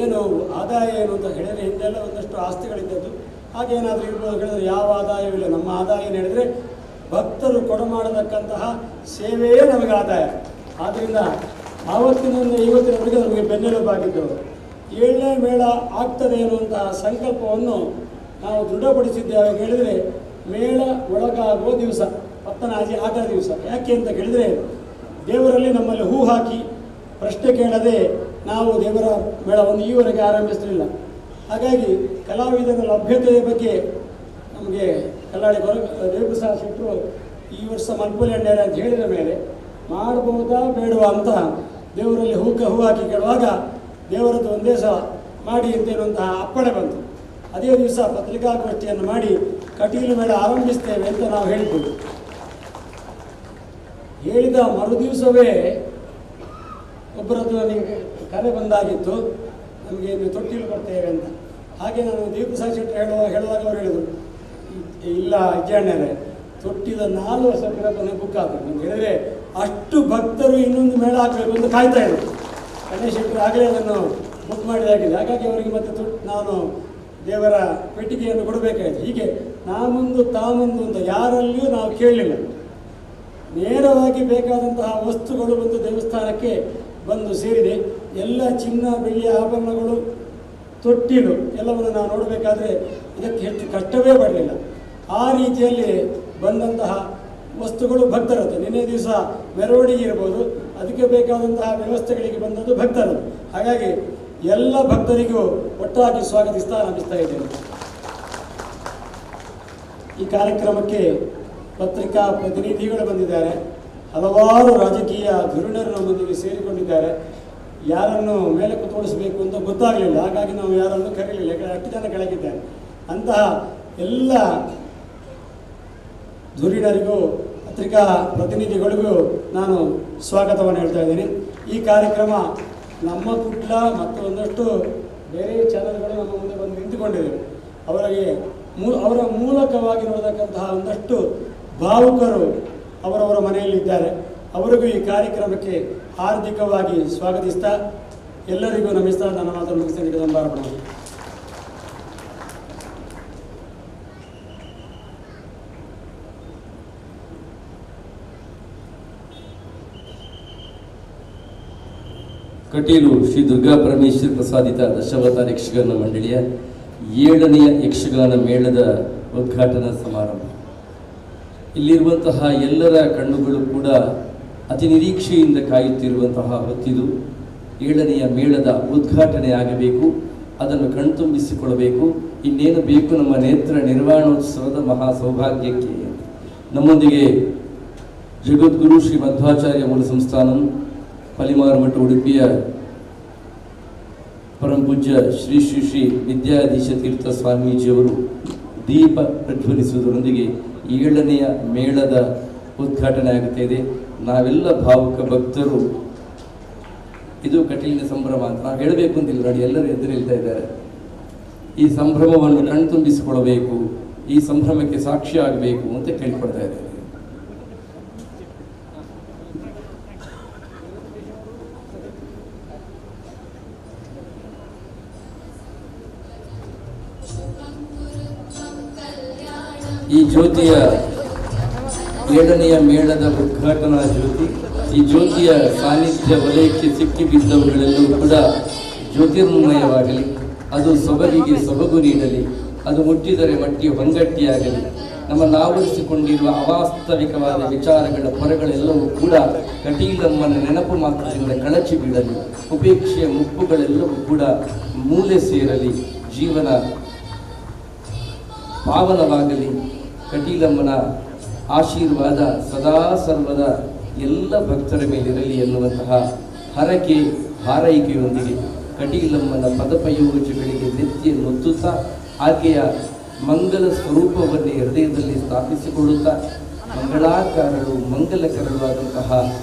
ಏನು ಆದಾಯ ಏನು ಅಂತ ಹೇಳಿದರೆ ಹಿಂದೆಲ್ಲ ಒಂದಷ್ಟು ಆಸ್ತಿಗಳಿದ್ದದ್ದು, ಹಾಗೇನಾದರೂ ಇರ್ಬೋದು ಹೇಳಿದರೆ ಯಾವ ಆದಾಯವಿಲ್ಲ. ನಮ್ಮ ಆದಾಯ ಏನು ಹೇಳಿದರೆ ಭಕ್ತರು ಕೊಡಮಾಡತಕ್ಕಂತಹ ಸೇವೆಯೇ ನಮಗೆ ಆದಾಯ. ಆದ್ದರಿಂದ ಆವತ್ತಿನಿಂದ ಇವತ್ತಿನವರೆಗೆ ನಮಗೆ ಬೆನ್ನೆಲುಬಾಗಿದ್ದವರು. 7ನೇ ಮೇಳ ಆಗ್ತದೆ ಎನ್ನುವಂತಹ ಸಂಕಲ್ಪವನ್ನು ನಾವು ದೃಢಪಡಿಸಿದ್ದೇವೆ. ಹೇಳಿದರೆ ಮೇಳ ಒಳಗಾಗುವ ದಿವಸ ಪತ್ತನಾಜಿ ಆಟ ದಿವಸ. ಯಾಕೆ ಅಂತ ಕೇಳಿದರೆ ದೇವರಲ್ಲಿ ನಮ್ಮಲ್ಲಿ ಹೂ ಹಾಕಿ ಪ್ರಶ್ನೆ ಕೇಳದೆ ನಾವು ದೇವರ ಮೇಳವನ್ನು ಈವರೆಗೆ ಆರಂಭಿಸಲಿಲ್ಲ. ಹಾಗಾಗಿ ಕಲಾವಿದರ ಲಭ್ಯತೆಯ ಬಗ್ಗೆ ನಮಗೆ ಕಲ್ಲಾಡಿ ದೇವಪ್ರಸಾದ್ ಶೆಟ್ಟರು ಈ ವರ್ಷ ಮಲ್ಪುಲಿ ಅಣ್ಣೇರೆ ಅಂತ ಹೇಳಿದ ಮೇಲೆ ಮಾಡ್ಬೋದಾ ಬೇಡವಾ ಅಂತ ದೇವರಲ್ಲಿ ಹೂ ಹಾಕಿ ಕೇಳುವಾಗ ದೇವರದ್ದು ಒಂದೇ ಸಲ ಮಾಡಿ ಅಂತೇನುವಂತಹ ಅಪ್ಪಣೆ ಬಂತು. ಅದೇ ದಿವಸ ಪತ್ರಿಕಾಗೋಷ್ಠಿಯನ್ನು ಮಾಡಿ ಕಟೀಲು ಮೇಳ ಆರಂಭಿಸ್ತೇವೆ ಅಂತ ನಾವು ಹೇಳಿದ್ವಿ. ಹೇಳಿದ ಮರುದಿವಸವೇ ಒಬ್ಬರದ್ದು ನನಗೆ ಕರೆ ಬಂದಾಗಿತ್ತು, ನಮಗೆ ತೊಟ್ಟಿಲು ಬರ್ತೇವೆ ಅಂತ. ಹಾಗೆ ನಾನು ದೇವಪ್ರಸಾದ್ ಶೆಟ್ಟರು ಹೇಳುವಾಗ ಅವರು ಹೇಳಿದರು, ಇಲ್ಲ ಅಜ್ಜಣ್ಣರೇ, ತೊಟ್ಟಿದ 4 ವರ್ಷ ತನಕ ಬುಕ್ ಆಗಬೇಕು ಅಂತ ಹೇಳಿದರೆ ಅಷ್ಟು ಭಕ್ತರು ಇನ್ನೊಂದು ಮೇಳ ಹಾಕಬೇಕು ಅಂತ ಕಾಯ್ತಾ ಇದ್ರು. ಗಣೇಶ್ ಶೆಟ್ಟರು ಆಗಲೇ ಅದನ್ನು ಬುಕ್ ಮಾಡಿದಾಗಿದೆ. ಹಾಗಾಗಿ ಅವರಿಗೆ ಮತ್ತೆ ನಾನು ದೇವರ ಪೆಟ್ಟಿಗೆಯನ್ನು ಕೊಡಬೇಕಾಯಿತು. ಹೀಗೆ ನಾ ಮುಂದು ತಾ ಮುಂದು ಅಂತ ಯಾರಲ್ಲಿಯೂ ನಾವು ಕೇಳಲಿಲ್ಲ. ನೇರವಾಗಿ ಬೇಕಾದಂತಹ ವಸ್ತುಗಳು ಒಂದು ದೇವಸ್ಥಾನಕ್ಕೆ ಬಂದು ಸೇರಿದೆ. ಎಲ್ಲ ಚಿನ್ನ ಬೆಳ್ಳಿಯ ಆಭರಣಗಳು, ತೊಟ್ಟಿಲು ಎಲ್ಲವನ್ನು ನಾವು ನೋಡಬೇಕಾದ್ರೆ ಇದಕ್ಕೆ ಹೆಚ್ಚು ಕಷ್ಟವೇ ಬರಲಿಲ್ಲ. ಆ ರೀತಿಯಲ್ಲಿ ಬಂದಂತಹ ವಸ್ತುಗಳು ಭಕ್ತರದ್ದು. ನಿನ್ನೆ ದಿವಸ ಮೆರವಣಿಗೆ ಇರ್ಬೋದು, ಅದಕ್ಕೆ ಬೇಕಾದಂತಹ ವ್ಯವಸ್ಥೆಗಳಿಗೆ ಬಂದದ್ದು ಭಕ್ತರದ್ದು. ಹಾಗಾಗಿ ಎಲ್ಲ ಭಕ್ತರಿಗೂ ಒಟ್ಟಾಗಿ ಸ್ವಾಗತಿಸ್ತಾ ಇದ್ದೇನೆ. ಈ ಕಾರ್ಯಕ್ರಮಕ್ಕೆ ಪತ್ರಿಕಾ ಪ್ರತಿನಿಧಿಗಳು ಬಂದಿದ್ದಾರೆ, ಹಲವಾರು ರಾಜಕೀಯ ಧುರೀಣರು ನಮ್ಮೊಂದಿಗೆ ಸೇರಿಕೊಂಡಿದ್ದಾರೆ. ಯಾರನ್ನು ಮೇಲೆ ಕೂತ್ಕೊಳಿಸಬೇಕು ಅಂತ ಗೊತ್ತಾಗಲಿಲ್ಲ, ಹಾಗಾಗಿ ನಾವು ಯಾರನ್ನು ಕರೀಲಿಲ್ಲ, ಯಾಕಂದರೆ 10 ಜನ ಕೆಳಗಿದ್ದಾರೆ. ಅಂತಹ ಎಲ್ಲ ಧುರೀಣರಿಗೂ ಪತ್ರಿಕಾ ಪ್ರತಿನಿಧಿಗಳಿಗೂ ನಾನು ಸ್ವಾಗತವನ್ನು ಹೇಳ್ತಾ ಇದ್ದೀನಿ. ಈ ಕಾರ್ಯಕ್ರಮ ನಮ್ಮ ಕುಟ್ಲ ಮತ್ತು ಒಂದಷ್ಟು ಬೇರೆ ಚಾನಲ್ಗಳು ನಮ್ಮ ಮುಂದೆ ಬಂದು ನಿಂತುಕೊಂಡಿದ್ದೇವೆ. ಅವರ ಮೂಲಕವಾಗಿ ನೋಡತಕ್ಕಂತಹ ಒಂದಷ್ಟು ಭಾವುಕರು ಅವರವರ ಮನೆಯಲ್ಲಿದ್ದಾರೆ. ಅವರಿಗೂ ಈ ಕಾರ್ಯಕ್ರಮಕ್ಕೆ ಹಾರ್ದಿಕವಾಗಿ ಸ್ವಾಗತಿಸ್ತಾ ಎಲ್ಲರಿಗೂ ನಮಿಸ್ತಾ ನನ್ನ ಮಾತನ್ನು ಮುಗಿಸಲಿಕ್ಕೆ ಸಂಭಾರಪಡ. ಕಟೀಲು ಶ್ರೀ ದುರ್ಗಾ ಪರಮೇಶ್ವರಿ ಪ್ರಸಾದಿತ ದಶಾವತಾರ ಯಕ್ಷಗಾನ ಮಂಡಳಿಯ 7ನೆಯ ಯಕ್ಷಗಾನ ಮೇಳದ ಉದ್ಘಾಟನಾ ಸಮಾರಂಭ. ಇಲ್ಲಿರುವಂತಹ ಎಲ್ಲರ ಕಣ್ಣುಗಳು ಕೂಡ ಅತಿ ನಿರೀಕ್ಷೆಯಿಂದ ಕಾಯುತ್ತಿರುವಂತಹ ಹೊತ್ತಿದು 7ನೆಯ ಮೇಳದ ಉದ್ಘಾಟನೆ ಆಗಬೇಕು. ಅದನ್ನು ಕಣ್ತುಂಬಿಸಿಕೊಳ್ಳಬೇಕು. ಇನ್ನೇನು ಬೇಕು ನಮ್ಮ ನೇತ್ರ ನಿರ್ವಾಣೋತ್ಸವದ ಮಹಾ ಸೌಭಾಗ್ಯಕ್ಕೆ. ನಮ್ಮೊಂದಿಗೆ ಜಗದ್ಗುರು ಶ್ರೀ ಮಧ್ವಾಚಾರ್ಯ ಮೂಲ ಸಂಸ್ಥಾನಂ ಪಲಿಮಾರು ಮಠ ಉಡುಪಿಯ ಪರಮಪೂಜ್ಯ ಶ್ರೀ ಶ್ರೀ ಶ್ರೀ ವಿದ್ಯಾಧೀಶ ತೀರ್ಥ ಸ್ವಾಮೀಜಿಯವರು ದೀಪ ಪ್ರಜ್ವಲಿಸುವುದರೊಂದಿಗೆ 7ನೆಯ ಮೇಳದ ಉದ್ಘಾಟನೆ ಆಗುತ್ತಾ ಇದೆ. ನಾವೆಲ್ಲ ಭಾವುಕ ಭಕ್ತರು, ಇದು ಕಟೀಲಿನ ಸಂಭ್ರಮ ಅಂತ ನಾವು ಹೇಳಬೇಕು ಅಂತಿಲ್ಲ ನೋಡಿ, ಎಲ್ಲರೂ ಎದುರು ಹೇಳ್ತಾ ಇದ್ದಾರೆ. ಈ ಸಂಭ್ರಮವನ್ನು ಕಣ್ತುಂಬಿಸಿಕೊಳ್ಳಬೇಕು, ಈ ಸಂಭ್ರಮಕ್ಕೆ ಸಾಕ್ಷಿ ಆಗಬೇಕು ಅಂತ ಕೇಳಿಕೊಡ್ತಾ ಇದ್ದಾರೆ. ಈ ಜ್ಯೋತಿಯ 7ನೆಯ ಮೇಳದ ಉದ್ಘಾಟನಾ ಜ್ಯೋತಿ, ಈ ಜ್ಯೋತಿಯ ಸಾನ್ನಿಧ್ಯ ವಲಯಕ್ಕೆ ಸಿಕ್ಕಿ ಬಿದ್ದವುಗಳೆಲ್ಲವೂ ಕೂಡ ಜ್ಯೋತಿರ್ಮಯವಾಗಲಿ, ಅದು ಸೊಬಗಿಗೆ ಸೊಬಗು ನೀಡಲಿ, ಅದು ಮುಟ್ಟಿದರೆ ಮಟ್ಟಿ ಹೊಂಗಟ್ಟಿಯಾಗಲಿ. ನಮ್ಮನ್ನು ಆವರಿಸಿಕೊಂಡಿರುವ ಅವಾಸ್ತವಿಕವಾದ ವಿಚಾರಗಳ ಹೊರಗಳೆಲ್ಲವೂ ಕೂಡ ಕಟೀಲಮ್ಮನ ನೆನಪು ಮಾತ್ರದಿಂದ ಕಳಚಿ ಬೀಳಲಿ, ಉಪೇಕ್ಷೆಯ ಮುಪ್ಪುಗಳೆಲ್ಲವೂ ಕೂಡ ಮೂಲೆ ಸೇರಲಿ, ಜೀವನ ಪಾವನವಾಗಲಿ. ಕಟೀಲಮ್ಮನ ಆಶೀರ್ವಾದ ಸದಾ ಸರ್ವದ ಎಲ್ಲ ಭಕ್ತರ ಮೇಲಿರಲಿ ಎನ್ನುವಂತಹ ಹರಕೆ ಹಾರೈಕೆಯೊಂದಿಗೆ ಕಟೀಲಮ್ಮನ ಪದಪಯೋಜಗಳಿಗೆ ನೆತ್ತಿಯನ್ನು ಒತ್ತುತ್ತಾ ಆಕೆಯ ಮಂಗಲ ಸ್ವರೂಪವನ್ನೇ ಹೃದಯದಲ್ಲಿ ಸ್ಥಾಪಿಸಿಕೊಳ್ಳುತ್ತಾ ಮಂಗಳಾಕಾರರು ಮಂಗಲಕರರು ಆದಂತಹ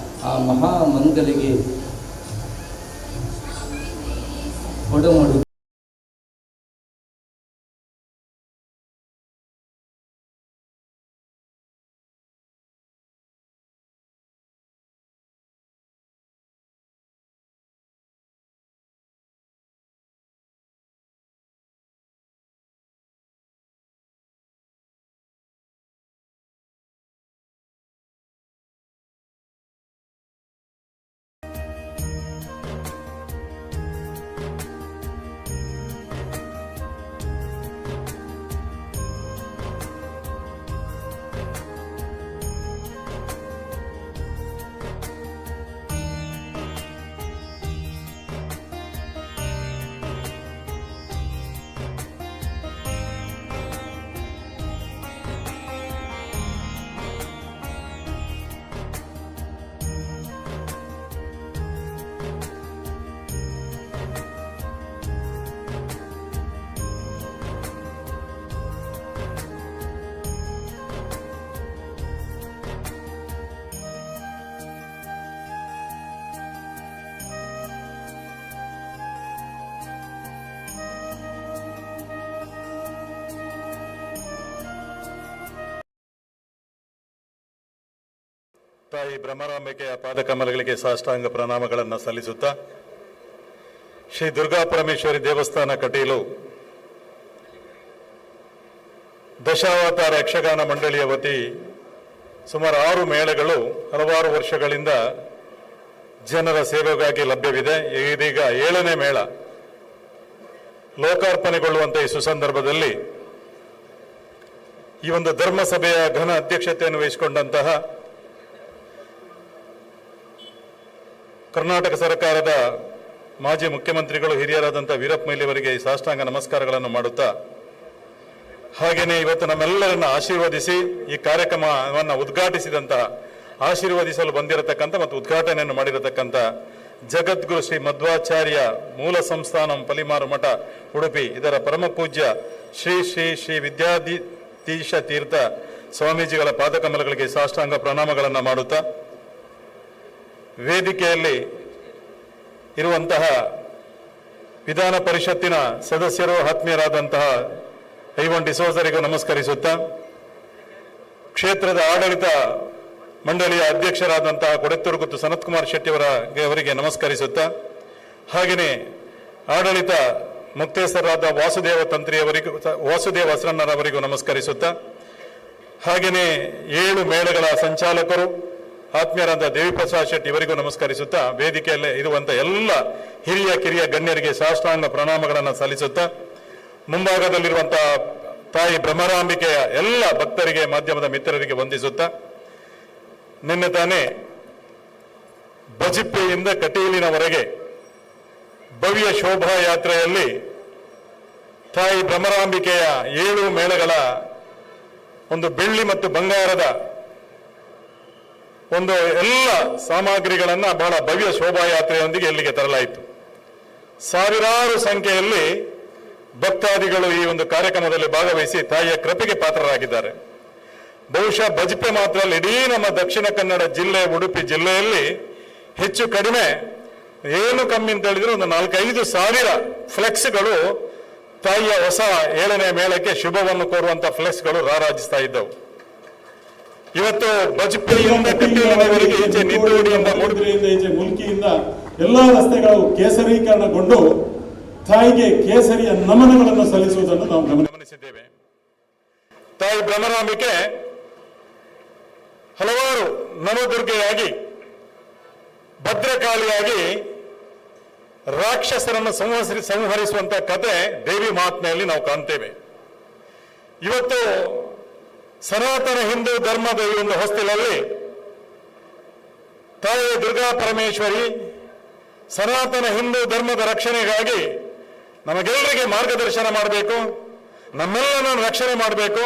ಆ ಮಹಾಮಂಗಲಿಗೆ ಒಡಮಡು ತಾಯಿ ಬ್ರಹ್ಮರಾಂಬಿಕೆಯ ಪಾದಕಮಲಗಳಿಗೆ ಸಾಷ್ಟಾಂಗ ಪ್ರಣಾಮಗಳನ್ನು ಸಲ್ಲಿಸುತ್ತಾ ಶ್ರೀ ದುರ್ಗಾ ಪರಮೇಶ್ವರಿ ದೇವಸ್ಥಾನ ಕಟೀಲು ದಶಾವತಾರ ಯಕ್ಷಗಾನ ಮಂಡಳಿಯ ವತಿ ಸುಮಾರು 6 ಮೇಳಗಳು ಹಲವಾರು ವರ್ಷಗಳಿಂದ ಜನರ ಸೇವೆಗಾಗಿ ಲಭ್ಯವಿದೆ. ಇದೀಗ 7ನೇ ಮೇಳ ಲೋಕಾರ್ಪಣೆಗೊಳ್ಳುವಂಥ ಈ ಸುಸಂದರ್ಭದಲ್ಲಿ ಈ ಒಂದು ಧರ್ಮಸಭೆಯ ಘನ ಅಧ್ಯಕ್ಷತೆಯನ್ನು ವಹಿಸಿಕೊಂಡಂತಹ ಕರ್ನಾಟಕ ಸರ್ಕಾರದ ಮಾಜಿ ಮುಖ್ಯಮಂತ್ರಿಗಳು ಹಿರಿಯರಾದಂಥ ವೀರಪ್ಪ ಮೊಯ್ಲಿ ಅವರಿಗೆ ಸಾಷ್ಟಾಂಗ ನಮಸ್ಕಾರಗಳನ್ನು ಮಾಡುತ್ತಾ, ಹಾಗೆಯೇ ಇವತ್ತು ನಮ್ಮೆಲ್ಲರನ್ನ ಆಶೀರ್ವದಿಸಿ ಈ ಕಾರ್ಯಕ್ರಮವನ್ನು ಉದ್ಘಾಟಿಸಿದಂತಹ, ಆಶೀರ್ವದಿಸಲು ಬಂದಿರತಕ್ಕಂಥ ಮತ್ತು ಉದ್ಘಾಟನೆಯನ್ನು ಮಾಡಿರತಕ್ಕಂಥ ಜಗದ್ಗುರು ಶ್ರೀ ಮಧ್ವಾಚಾರ್ಯ ಮೂಲ ಸಂಸ್ಥಾನಂ ಪಲಿಮಾರು ಮಠ ಉಡುಪಿ ಇದರ ಪರಮ ಪೂಜ್ಯ ಶ್ರೀ ಶ್ರೀ ಶ್ರೀ ವಿದ್ಯಾಧೀಶ ತೀರ್ಥ ಸ್ವಾಮೀಜಿಗಳ ಪಾದಕಮಲಗಳಿಗೆ ಸಾಷ್ಟಾಂಗ ಪ್ರಣಾಮಗಳನ್ನು ಮಾಡುತ್ತಾ, ವೇದಿಕೆಯಲ್ಲಿ ಇರುವಂತಹ ವಿಧಾನ ಪರಿಷತ್ತಿನ ಸದಸ್ಯರು, ಆತ್ಮೀಯರಾದಂತಹ ಐವನ್ ಡಿಸೋಜರಿಗೂ ನಮಸ್ಕರಿಸುತ್ತಾ, ಕ್ಷೇತ್ರದ ಆಡಳಿತ ಮಂಡಳಿಯ ಅಧ್ಯಕ್ಷರಾದಂತಹ ಕೊಡೆತ್ತೂರುಗುತ್ತು ಸನತ್ ಕುಮಾರ್ ಶೆಟ್ಟಿ ಅವರಿಗೆ ನಮಸ್ಕರಿಸುತ್ತಾ, ಹಾಗೆಯೇ ಆಡಳಿತ ಮುಕ್ತೇಸರಾದ ವಾಸುದೇವ ಹಸರಣ್ಣರವರಿಗೂ ನಮಸ್ಕರಿಸುತ್ತಾ, ಹಾಗೆಯೇ 7 ಮೇಳಗಳ ಸಂಚಾಲಕರು ಆತ್ಮೀಯರಾದ ದೇವಿಪ್ರಸಾದ್ ಶೆಟ್ಟಿ ಇವರಿಗೂ ನಮಸ್ಕರಿಸುತ್ತಾ, ವೇದಿಕೆಯಲ್ಲೇ ಇರುವಂಥ ಎಲ್ಲ ಹಿರಿಯ ಕಿರಿಯ ಗಣ್ಯರಿಗೆ ಸಾಷ್ಟಾಂಗ ಪ್ರಣಾಮಗಳನ್ನು ಸಲ್ಲಿಸುತ್ತಾ, ಮುಂಭಾಗದಲ್ಲಿರುವಂತಹ ತಾಯಿ ಭ್ರಮರಾಂಬಿಕೆಯ ಎಲ್ಲ ಭಕ್ತರಿಗೆ, ಮಾಧ್ಯಮದ ಮಿತ್ರರಿಗೆ ವಂದಿಸುತ್ತಾ, ನಿನ್ನೆ ತಾನೇ ಬಜಿಪ್ಪೆಯಿಂದ ಕಟೀಲಿನವರೆಗೆ ಭವ್ಯ ಶೋಭಾಯಾತ್ರೆಯಲ್ಲಿ ತಾಯಿ ಭ್ರಮರಾಂಬಿಕೆಯ 7 ಮೇಳಗಳ ಒಂದು ಬೆಳ್ಳಿ ಮತ್ತು ಬಂಗಾರದ ಒಂದು ಎಲ್ಲ ಸಾಮಗ್ರಿಗಳನ್ನು ಬಹಳ ಭವ್ಯ ಶೋಭಾಯಾತ್ರೆಯೊಂದಿಗೆ ಇಲ್ಲಿಗೆ ತರಲಾಯಿತು. ಸಾವಿರಾರು ಸಂಖ್ಯೆಯಲ್ಲಿ ಭಕ್ತಾದಿಗಳು ಈ ಒಂದು ಕಾರ್ಯಕ್ರಮದಲ್ಲಿ ಭಾಗವಹಿಸಿ ತಾಯಿಯ ಕೃಪೆಗೆ ಪಾತ್ರರಾಗಿದ್ದಾರೆ. ಬಹುಶಃ ಬಜಿಪೆ ಮಾತ್ರ ಅಲ್ಲ, ಇಡೀ ನಮ್ಮ ದಕ್ಷಿಣ ಕನ್ನಡ ಜಿಲ್ಲೆ, ಉಡುಪಿ ಜಿಲ್ಲೆಯಲ್ಲಿ ಹೆಚ್ಚು ಕಡಿಮೆ ಏನು ಕಮ್ಮಿ ಅಂತ ಹೇಳಿದ್ರೆ ಒಂದು 4-5 ಸಾವಿರ ಫ್ಲೆಕ್ಸ್ಗಳು ತಾಯಿಯ ಹೊಸ 7ನೇ ಮೇಳಕ್ಕೆ ಶುಭವನ್ನು ಕೋರುವಂತ ಫ್ಲೆಕ್ಸ್ಗಳು ರಾರಾಜಿಸ್ತಾ ಇದ್ದವು. ಇವತ್ತು ಬಜಿಪೆಯಿಂದ ಕಟೀಲಿನವರೆಗೆ ಈಚೆ ನಿಂದೋಡಿಯಿಂದ ಮೂಡುಬಿದ್ರೆಯಿಂದ ಈಚೆ ಮುಲ್ಕಿಯಿಂದ ಎಲ್ಲಾ ರಸ್ತೆಗಳು ಕೇಸರೀಕರಣಗೊಂಡು ತಾಯಿಗೆ ಕೇಸರಿಯ ನಮನಗಳನ್ನು ಸಲ್ಲಿಸುವುದನ್ನು ನಾವು ಗಮನಿಸಿದ್ದೇವೆ. ತಾಯಿ ಭ್ರಮರಾಂಬಿಕೆ ಹಲವಾರು ನವದುರ್ಗೆಯಾಗಿ, ಭದ್ರಕಾಳಿಯಾಗಿ ರಾಕ್ಷಸರನ್ನು ಸಂಹರಿಸುವಂತ ಕತೆ ದೇವಿ ಮಹಾತ್ಮೆಯಲ್ಲಿ ನಾವು ಕಾಣ್ತೇವೆ. ಇವತ್ತು ಸನಾತನ ಹಿಂದೂ ಧರ್ಮದ ಈ ಒಂದು ಹೊಸ್ತಿಲಲ್ಲಿ ತಾಯಿ ದುರ್ಗಾ ಪರಮೇಶ್ವರಿ ಸನಾತನ ಹಿಂದೂ ಧರ್ಮದ ರಕ್ಷಣೆಗಾಗಿ ನಮಗೆಲ್ಲರಿಗೆ ಮಾರ್ಗದರ್ಶನ ಮಾಡಬೇಕು, ನಮ್ಮೆಲ್ಲರನ್ನು ರಕ್ಷಣೆ ಮಾಡಬೇಕು,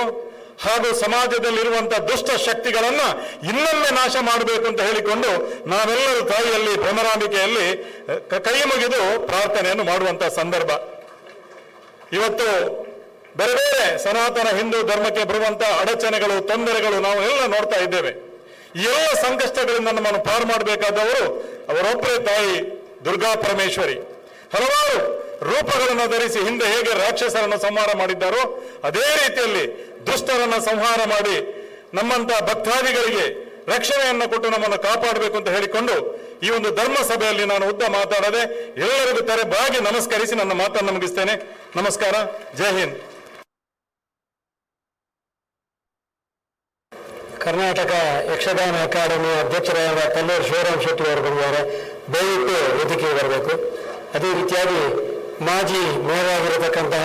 ಹಾಗೂ ಸಮಾಜದಲ್ಲಿರುವಂತಹ ದುಷ್ಟ ಶಕ್ತಿಗಳನ್ನ ಇನ್ನೊಮ್ಮೆ ನಾಶ ಮಾಡಬೇಕು ಅಂತ ಹೇಳಿಕೊಂಡು ನಾವೆಲ್ಲರೂ ತಾಯಿಯಲ್ಲಿ ಭ್ರಮರಾಂಬಿಕೆಯಲ್ಲಿ ಕೈ ಮುಗಿದು ಪ್ರಾರ್ಥನೆಯನ್ನು ಮಾಡುವಂತಹ ಸಂದರ್ಭ. ಇವತ್ತು ಬೇರೆ ಬೇರೆ ಸನಾತನ ಹಿಂದೂ ಧರ್ಮಕ್ಕೆ ಬರುವಂತಹ ಅಡಚಣೆಗಳು, ತೊಂದರೆಗಳು ನಾವು ಎಲ್ಲ ನೋಡ್ತಾ ಇದ್ದೇವೆ. ಈ ಎಲ್ಲ ಸಂಕಷ್ಟಗಳಿಂದ ನಮ್ಮನ್ನು ಪಾರು ಮಾಡಬೇಕಾದವರು ಅವರೊಬ್ಬರೇ ತಾಯಿ ದುರ್ಗಾ ಪರಮೇಶ್ವರಿ. ಹಲವಾರು ರೂಪಗಳನ್ನು ಧರಿಸಿ ಹಿಂದೆ ಹೇಗೆ ರಾಕ್ಷಸರನ್ನು ಸಂಹಾರ ಮಾಡಿದ್ದಾರೋ ಅದೇ ರೀತಿಯಲ್ಲಿ ದುಷ್ಟರನ್ನು ಸಂಹಾರ ಮಾಡಿ ನಮ್ಮಂತ ಭಕ್ತಾದಿಗಳಿಗೆ ರಕ್ಷಣೆಯನ್ನು ಕೊಟ್ಟು ನಮ್ಮನ್ನು ಕಾಪಾಡಬೇಕು ಅಂತ ಹೇಳಿಕೊಂಡು ಈ ಒಂದು ಧರ್ಮ ಸಭೆಯಲ್ಲಿ ನಾನು ಉದ್ದ ಮಾತಾಡದೆ ಎಲ್ಲರಿಗೂ ತೆರೆಬಾಗಿ ನಮಸ್ಕರಿಸಿ ನನ್ನ ಮಾತನ್ನು ಮುಗಿಸ್ತೇನೆ. ನಮಸ್ಕಾರ. ಜೈ ಹಿಂದ್. ಕರ್ನಾಟಕ ಯಕ್ಷಗಾನ ಅಕಾಡೆಮಿಯ ಅಧ್ಯಕ್ಷರಾದ ಕಲ್ಲೂರು ಶಿವರಾಮ್ ಶೆಟ್ಟಿ ಅವರು ಬಂದಿದ್ದಾರೆ. ದಯವಿಟ್ಟು ವೇದಿಕೆಗೆ ಬರಬೇಕು. ಅದೇ ರೀತಿಯಾಗಿ ಮಾಜಿ ಮೇಯರ್ ಆಗಿರತಕ್ಕಂತಹ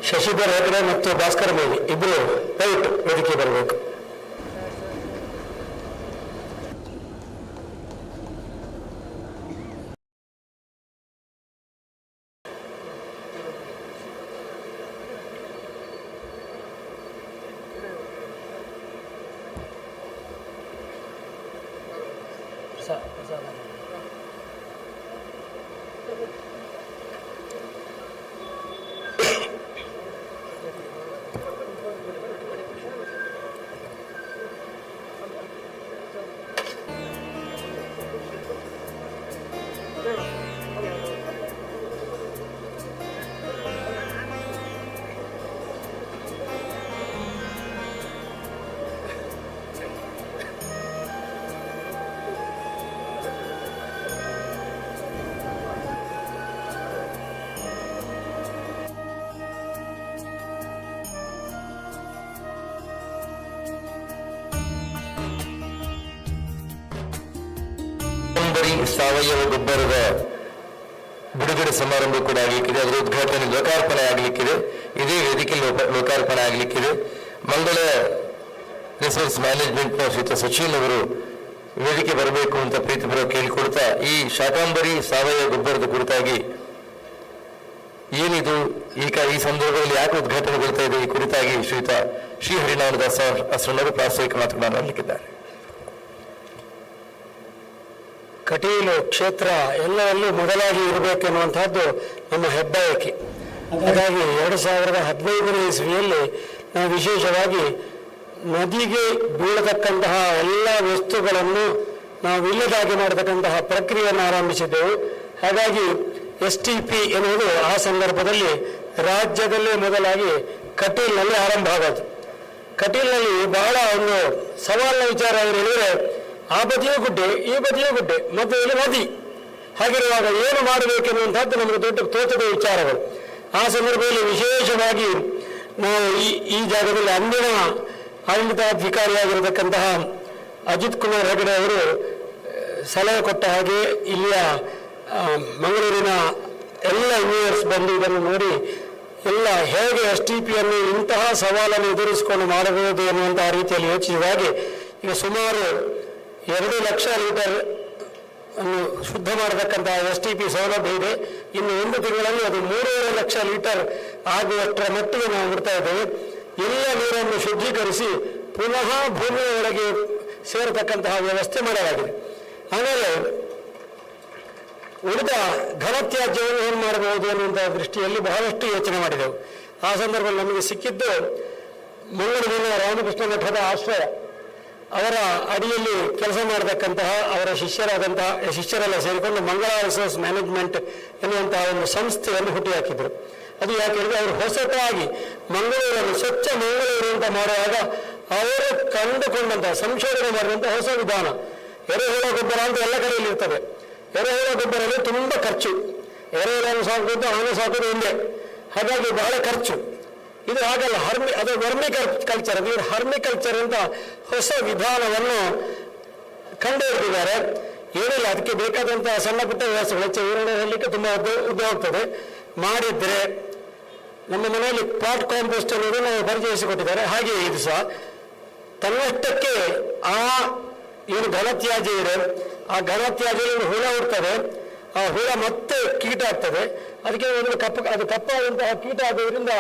ಶಶಿಧರ್ ಹೆಗಡೆ ಮತ್ತು ಭಾಸ್ಕರ್ ಮೇಲಿ ಇಬ್ಬರು ದಯವಿಟ್ಟು ವೇದಿಕೆಗೆ ಬರಬೇಕು. ಶಾಕಂಬರಿ ಸಾವಯವ ಗೊಬ್ಬರದ ಬಿಡುಗಡೆ ಸಮಾರಂಭ ಕೂಡ ಆಗಲಿಕ್ಕಿದೆ. ಅದರ ಉದ್ಘಾಟನೆ ಲೋಕಾರ್ಪಣೆ ಆಗಲಿಕ್ಕಿದೆ. ಇದೇ ವೇದಿಕೆಯಲ್ಲಿ ಲೋಕಾರ್ಪಣೆ ಆಗಲಿಕ್ಕಿದೆ. ಮಂಗಳ ರಿಸೋರ್ಸ್ ಮ್ಯಾನೇಜ್ಮೆಂಟ್ನ ಶ್ರೀಯುತ ಸಚಿನ್ ಅವರು ವೇದಿಕೆ ಬರಬೇಕು ಅಂತ ಪ್ರೀತಿಪೂರ್ವಕ ಕೇಳಿಕೊಡ್ತಾ, ಈ ಶಾಕಂಬರಿ ಸಾವಯವ ಗೊಬ್ಬರದ ಕುರಿತಾಗಿ ಏನಿದು ಈ ಸಂದರ್ಭದಲ್ಲಿ ಯಾಕೆ ಉದ್ಘಾಟನೆಗೊಳ್ತಾ ಇದೆ ಈ ಕುರಿತಾಗಿ ಶ್ರೀಯುತ ಶ್ರೀ ಹರಿನಾರಾಯಣದಾಸ ಅಸ್ರನವರು ಪ್ರಾಸ್ತಾವಿಕ ಮಾತುಗಳನ್ನು ಆಡಲಿಕ್ಕಿದ್ದಾರೆ. ಕಟೀಲು ಕ್ಷೇತ್ರ ಎಲ್ಲವಲ್ಲೂ ಮೊದಲಾಗಿ ಇರಬೇಕೆನ್ನುವಂಥದ್ದು ನಮ್ಮ ಹೆಬ್ಬಯಕೆ. ಹಾಗಾಗಿ 2015ನೇ ಇಸ್ವಿಯಲ್ಲಿ ನಾವು ವಿಶೇಷವಾಗಿ ನದಿಗೆ ಬೀಳತಕ್ಕಂತಹ ಎಲ್ಲ ವಸ್ತುಗಳನ್ನು ನಾವು ಇಲ್ಲದಾಗಿ ಮಾಡತಕ್ಕಂತಹ ಪ್ರಕ್ರಿಯೆಯನ್ನು ಆರಂಭಿಸಿದ್ದೆವು. ಹಾಗಾಗಿ STP ಎನ್ನುವುದು ಆ ಸಂದರ್ಭದಲ್ಲಿ ರಾಜ್ಯದಲ್ಲೇ ಮೊದಲಾಗಿ ಕಟೀಲ್ನಲ್ಲಿ ಆರಂಭ ಆಗೋದು. ಕಟೀಲ್ನಲ್ಲಿ ಬಹಳ ಒಂದು ಸವಾಲಿನ ವಿಚಾರ ಹೇಳಿದರೆ, ಆ ಬದಿಯೂ ಗುಡ್ಡೆ, ಈ ಬದಿಯೂ ಗುಡ್ಡೆ, ಮತ್ತು ಇಲ್ಲಿ ನದಿ. ಹಾಗಿರುವಾಗ ಏನು ಮಾಡಬೇಕೆನ್ನುವಂಥದ್ದು ನಮಗೆ ದೊಡ್ಡ ತೋಚದ ವಿಚಾರಗಳು. ಆ ಸಂದರ್ಭದಲ್ಲಿ ವಿಶೇಷವಾಗಿ ನಾವು ಈ ಜಾಗದಲ್ಲಿ ಅಂದಿನ ಆಡಳಿತಾಧಿಕಾರಿಯಾಗಿರತಕ್ಕಂತಹ ಅಜಿತ್ ಕುಮಾರ್ ಹೆಗಡೆ ಅವರು ಸಲಹೆ ಕೊಟ್ಟ ಹಾಗೆ ಇಲ್ಲಿಯ ಮಂಗಳೂರಿನ ಎಲ್ಲ ಇಂಜಿನಿಯರ್ಸ್ ಬಂದು ಇದನ್ನು ನೋಡಿ ಎಲ್ಲ ಹೇಗೆ STPಯನ್ನು ಇಂತಹ ಸವಾಲನ್ನು ಎದುರಿಸಿಕೊಂಡು ಮಾಡಬಹುದು ಎನ್ನುವಂತಹ ರೀತಿಯಲ್ಲಿ ಯೋಚಿಸಿದಾಗೆ ಈಗ ಸುಮಾರು 2 ಲಕ್ಷ ಲೀಟರ್ ಅನ್ನು ಶುದ್ಧ ಮಾಡತಕ್ಕಂತಹ STP ಸೌಲಭ್ಯ ಇದೆ. ಇನ್ನು 1 ತಿಂಗಳಲ್ಲಿ ಅದು 3.5 ಲಕ್ಷ ಲೀಟರ್ ಆಗುವಷ್ಟರ ಮಟ್ಟಿಗೆ ನಾವು ಬಿಡ್ತಾ ಇದ್ದೇವೆ. ಎಲ್ಲ ನೀರನ್ನು ಶುದ್ಧೀಕರಿಸಿ ಪುನಃ ಭೂಮಿಯ ಒಳಗೆ ಸೇರತಕ್ಕಂತಹ ವ್ಯವಸ್ಥೆ ಮಾಡಲಾಗಿದೆ. ಆಮೇಲೆ ಉಳಿದ ಘನತ್ಯಾಜ್ಯವನ್ನು ಏನು ಮಾಡಬಹುದು ಅನ್ನುವಂತಹ ದೃಷ್ಟಿಯಲ್ಲಿ ಬಹಳಷ್ಟು ಯೋಚನೆ ಮಾಡಿದೆವು. ಆ ಸಂದರ್ಭದಲ್ಲಿ ನಮಗೆ ಸಿಕ್ಕಿದ್ದು ಮಂಗಳೂರಿನ ರಾಮಕೃಷ್ಣ ಮಠದ ಆಶ್ರಯ. ಅವರ ಅಡಿಯಲ್ಲಿ ಕೆಲಸ ಮಾಡತಕ್ಕಂತಹ ಅವರ ಶಿಷ್ಯರೆಲ್ಲ ಸೇರಿಕೊಂಡು ಮಂಗಳ ರಿಸೋರ್ಸ್ ಮ್ಯಾನೇಜ್ಮೆಂಟ್ ಎನ್ನುವಂತಹ ಒಂದು ಸಂಸ್ಥೆಯನ್ನು ಹುಟ್ಟುಹಾಕಿದರು. ಅದು ಯಾಕೆ ಹೇಳಿದ್ರೆ, ಅವರು ಹೊಸತಾಗಿ ಮಂಗಳೂರನ್ನು ಸ್ವಚ್ಛ ಮಂಗಳೂರು ಅಂತ ಮಾಡುವಾಗ ಅವರು ಕಂಡುಕೊಂಡಂತಹ ಸಂಶೋಧನೆ ಮಾಡಿದಂಥ ಹೊಸ ವಿಧಾನ. ಎರೆಹುಳ ಗೊಬ್ಬರ ಅಂತ ಎಲ್ಲ ಕಡೆಯಲ್ಲಿ ಇರ್ತದೆ. ಎರೆಹುಳ ಗೊಬ್ಬರಲ್ಲಿ ತುಂಬ ಖರ್ಚು. ಎರೆಹುಳನ್ನು ಸಾಕೋದು, ಆನೆ ಸಾಕೋದು ಒಂದೇ. ಹಾಗಾಗಿ ಬಹಳ ಖರ್ಚು. ಇದು ಹಾಗಲ್ಲ, ಅದು ವರ್ಮಿಕಲ್ಚರ್. ಅದು ಹರ್ಮಿಕಲ್ಚರ್ ಅಂತ ಹೊಸ ವಿಧಾನವನ್ನು ಕಂಡುಹಿಡಿದಿದ್ದಾರೆ. ಏನಿಲ್ಲ, ಅದಕ್ಕೆ ಬೇಕಾದಂತಹ ಸಣ್ಣ ಪುಟ್ಟ ವ್ಯವಸ್ಥೆಗಳು ವಿವರಣೆ ಹೇಳಲಿಕ್ಕೆ ತುಂಬ ಉದ್ದ ಹೋಗ್ತದೆ. ಮಾಡಿದ್ರೆ ನಮ್ಮ ಮನೆಯಲ್ಲಿ ಪಾಟ್ ಕಾಂಪೋಸ್ಟ್ ಅನ್ನೋದನ್ನು ಪರಿಚಯಿಸಿಕೊಟ್ಟಿದ್ದಾರೆ. ಹಾಗೆ ಇದು ಸಹ ತನ್ನಷ್ಟಕ್ಕೆ ಆ ಏನು ಘನತ್ಯಾಜ್ಯ ಇದೆ, ಆ ಘನತ್ಯಾಜ್ಯದಲ್ಲಿ ಹುಳ ಹುಡ್ತದೆ. ಆ ಹುಳ ಮತ್ತೆ ಕೀಟ ಆಗ್ತದೆ. ಅದಕ್ಕೆ ಒಂದು ಅದು ಕಪ್ಪಾದಂತಹ ಕೀಟ ಆಗೋದ್ರಿಂದ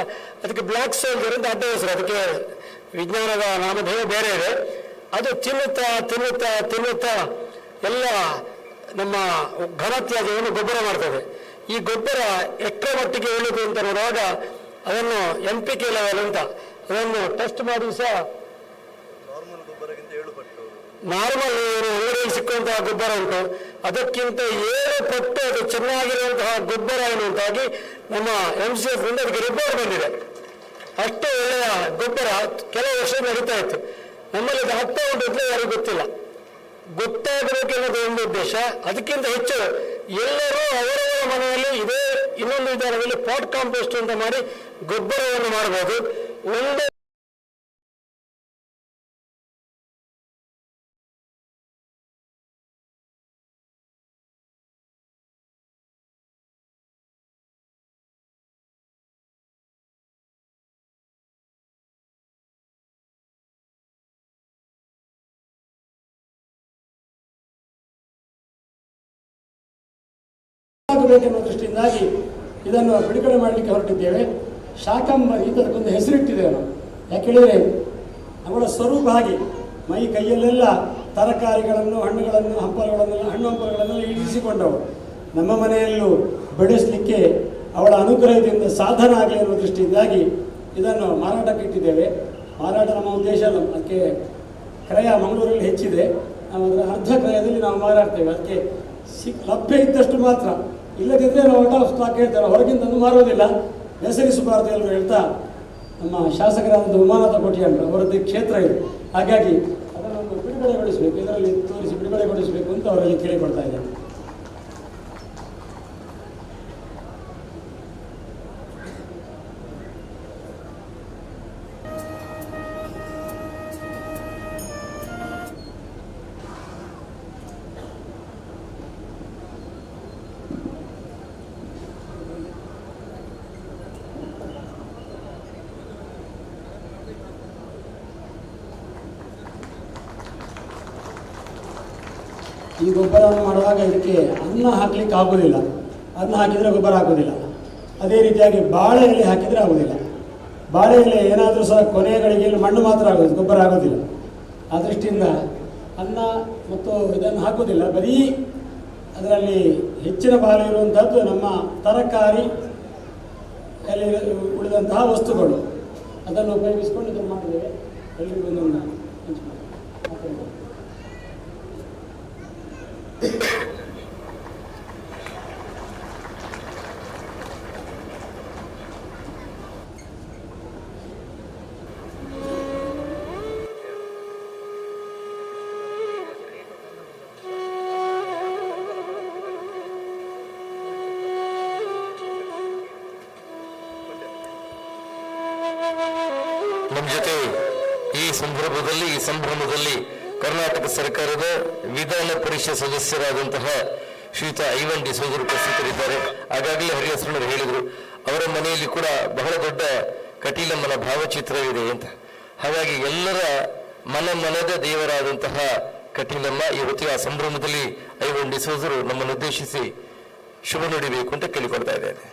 ಅದಕ್ಕೆ ಬ್ಲ್ಯಾಕ್ ಸೋಲ್ಜರ್ ಅಂತ ಅಡ್ಡ ಹೆಸರು. ಅದಕ್ಕೆ ವಿಜ್ಞಾನದ ನಾಮಧೇಯ ಬೇರೆ ಇದೆ. ಅದು ತಿನ್ನುತ್ತಾ ಎಲ್ಲ ನಮ್ಮ ಘನತ್ಯಾಜ್ಯವನ್ನು ಗೊಬ್ಬರ ಮಾಡ್ತದೆ. ಈ ಗೊಬ್ಬರ ಎಷ್ಟರ ಮಟ್ಟಿಗೆ ಉಳಿದು ಅಂತ ನೋಡುವಾಗ ಅದನ್ನು NPK ಲೆವೆಲ್ ಅಂತ ಅದನ್ನು ಟೆಸ್ಟ್ ಮಾಡಿ ಸಹ ನಾರ್ಮಲ್ ಅಂಗಡಿಯಲ್ಲಿ ಸಿಕ್ಕುವಂತಹ ಗೊಬ್ಬರ ಉಂಟು, ಅದಕ್ಕಿಂತ 7 ಪಟ್ಟು ಅದು ಚೆನ್ನಾಗಿರುವಂತಹ ಗೊಬ್ಬರ ಎನ್ನುವಂತಾಗಿ ನಮ್ಮ MCF ನಿಂದ ಅದಕ್ಕೆ ರಿಪೋರ್ಟ್ ಬಂದಿದೆ. ಅಷ್ಟು ಒಳ್ಳೆಯ ಗೊಬ್ಬರ ಕೆಲವು ವರ್ಷ ನಡೀತಾ ಇತ್ತು. ನಮ್ಮಲ್ಲಿ ಅದು ಹತ್ತ ಉಂಟು ಯಾರಿಗೂ ಗೊತ್ತಿಲ್ಲ. ಗೊತ್ತಾಗಬೇಕೆನ್ನೋದು ಒಂದು ಉದ್ದೇಶ. ಅದಕ್ಕಿಂತ ಹೆಚ್ಚು ಎಲ್ಲರೂ ಅವರವರ ಮನೆಯಲ್ಲಿ ಇದೇ ಇನ್ನೊಂದು ವಿಧಾನದಲ್ಲಿ ಪಾಟ್ ಕಾಂಪೋಸ್ಟ್ ಅಂತ ಮಾಡಿ ಗೊಬ್ಬರವನ್ನು ಮಾಡಬಹುದು. ಒಂದು ಆಗಬೇಕೆನ್ನುವ ದೃಷ್ಟಿಯಿಂದಾಗಿ ಇದನ್ನು ಬಿಡುಗಡೆ ಮಾಡಲಿಕ್ಕೆ ಹೊರಟಿದ್ದೇವೆ. ಶಾಕಂಬರಿ ಅಂತ ಅದಕ್ಕೊಂದು ಹೆಸರಿಟ್ಟಿದ್ದೇವೆ ನಾವು. ಯಾಕೆ ಹೇಳಿದರೆ, ಅವಳ ಸ್ವರೂಪ ಹಾಗೆ ಮೈ ಕೈಯಲ್ಲೆಲ್ಲ ತರಕಾರಿಗಳನ್ನು, ಹಣ್ಣು ಹಂಪಲುಗಳನ್ನೆಲ್ಲ ಇರಿಸಿಕೊಂಡವು. ನಮ್ಮ ಮನೆಯಲ್ಲೂ ಬೆಳೆಸಲಿಕ್ಕೆ ಅವಳ ಅನುಗ್ರಹದಿಂದ ಸಾಧನ ಆಗಲಿ ಅನ್ನುವ ದೃಷ್ಟಿಯಿಂದಾಗಿ ಇದನ್ನು ಮಾರಾಟಕ್ಕೆ ಇಟ್ಟಿದ್ದೇವೆ. ಮಾರಾಟ ನಮ್ಮ ಉದ್ದೇಶ ಅಲ್ಲ, ಅದಕ್ಕೆ ಕ್ರಯ ಮಂಗಳೂರಲ್ಲಿ ಹೆಚ್ಚಿದೆ. ನಾವು ಅದರ ಅರ್ಧ ಕ್ರಯದಲ್ಲಿ ನಾವು ಮಾರಾಡ್ತೇವೆ. ಅದಕ್ಕೆ ಲಭ್ಯ ಇದ್ದಷ್ಟು ಮಾತ್ರ, ಇಲ್ಲದಿದ್ದರೆ ನಾವು ಔಟ್ ಆಫ್ ಸ್ಟಾಕ್ ಹೇಳ್ತೇವೆ, ಹೊರಗಿಂದ ಮಾರೋದಿಲ್ಲ. ಹೆಸರಿಸಬಾರ್ದು ಎಲ್ಲರೂ ಹೇಳ್ತಾ ನಮ್ಮ ಶಾಸಕರಾದ ಉಮಾನಾಥ ಕೋಟ್ಯಾನ್ ಅವರದ್ದು ಕ್ಷೇತ್ರ ಇದೆ. ಹಾಗಾಗಿ ಅದನ್ನು ಬಿಡುಗಡೆಗೊಳಿಸಬೇಕು, ಇದರಲ್ಲಿ ತೋರಿಸಿ ಬಿಡುಗಡೆಗೊಳಿಸಬೇಕು ಅಂತ ಅವರಲ್ಲಿ ಕೇಳಿಕೊಡ್ತಾ ಇದ್ದೇನೆ. ಈ ಗೊಬ್ಬರವನ್ನು ಮಾಡುವಾಗ ಇದಕ್ಕೆ ಅನ್ನ ಹಾಕಲಿಕ್ಕೆ ಆಗೋದಿಲ್ಲ. ಅನ್ನ ಹಾಕಿದರೆ ಗೊಬ್ಬರ ಆಗೋದಿಲ್ಲ. ಅದೇ ರೀತಿಯಾಗಿ ಬಾಳೆ ಎಲೆ ಹಾಕಿದರೆ ಆಗೋದಿಲ್ಲ. ಬಾಳೆ ಎಲೆ ಏನಾದರೂ ಸಹ ಕೊನೆಯ ಗಳಿಗೆಯಲ್ಲಿ ಮಣ್ಣು ಮಾತ್ರ ಆಗೋದು, ಗೊಬ್ಬರ ಆಗೋದಿಲ್ಲ. ಆ ದೃಷ್ಟಿಯಿಂದ ಅನ್ನ ಮತ್ತು ಇದನ್ನು ಹಾಕೋದಿಲ್ಲ. ಬರೀ ಅದರಲ್ಲಿ ಹೆಚ್ಚಿನ ಪಾಲು ಇರುವಂಥದ್ದು ನಮ್ಮ ತರಕಾರಿ ಅಲ್ಲಿ ಉಳಿದಂತಹ ವಸ್ತುಗಳು, ಅದನ್ನು ಉಪಯೋಗಿಸಿಕೊಂಡು ಇದನ್ನು ಮಾಡಿದ್ದೇವೆ. ಎಲ್ಲರಿಗೂ ಒಂದೊಂದು ನಮ್ಮ ಜೊತೆ ಈ ಸಂಭ್ರಮದಲ್ಲಿ ಕರ್ನಾಟಕ ಸರ್ಕಾರದ ವಿಧಾನ ಪರಿಷತ್ ಸದಸ್ಯರಾದಂತಹ ಶ್ರೀಯುತ ಐವನ್ ಡಿಸೋಜರು ಉಪಸ್ಥಿತರಿದ್ದಾರೆ. ಆಗಾಗಲೇ ಹರಿಹರನವರು ಹೇಳಿದರು, ಅವರ ಮನೆಯಲ್ಲಿ ಕೂಡ ಬಹಳ ದೊಡ್ಡ ಕಟೀಲಮ್ಮನ ಭಾವಚಿತ್ರವಿದೆ ಅಂತ. ಹಾಗಾಗಿ ಎಲ್ಲರ ಮನದ ದೇವರಾದಂತಹ ಕಟೀಲಮ್ಮ ಇವತ್ತು ಆ ಸಂಭ್ರಮದಲ್ಲಿ ಐವನ್ ಡಿಸೋಜರು ನಮ್ಮನ್ನು ಉದ್ದೇಶಿಸಿ ಶುಭ ನುಡಿಬೇಕು ಅಂತ ಕೇಳಿಕೊಳ್ತಾ ಇದ್ದೇನೆ.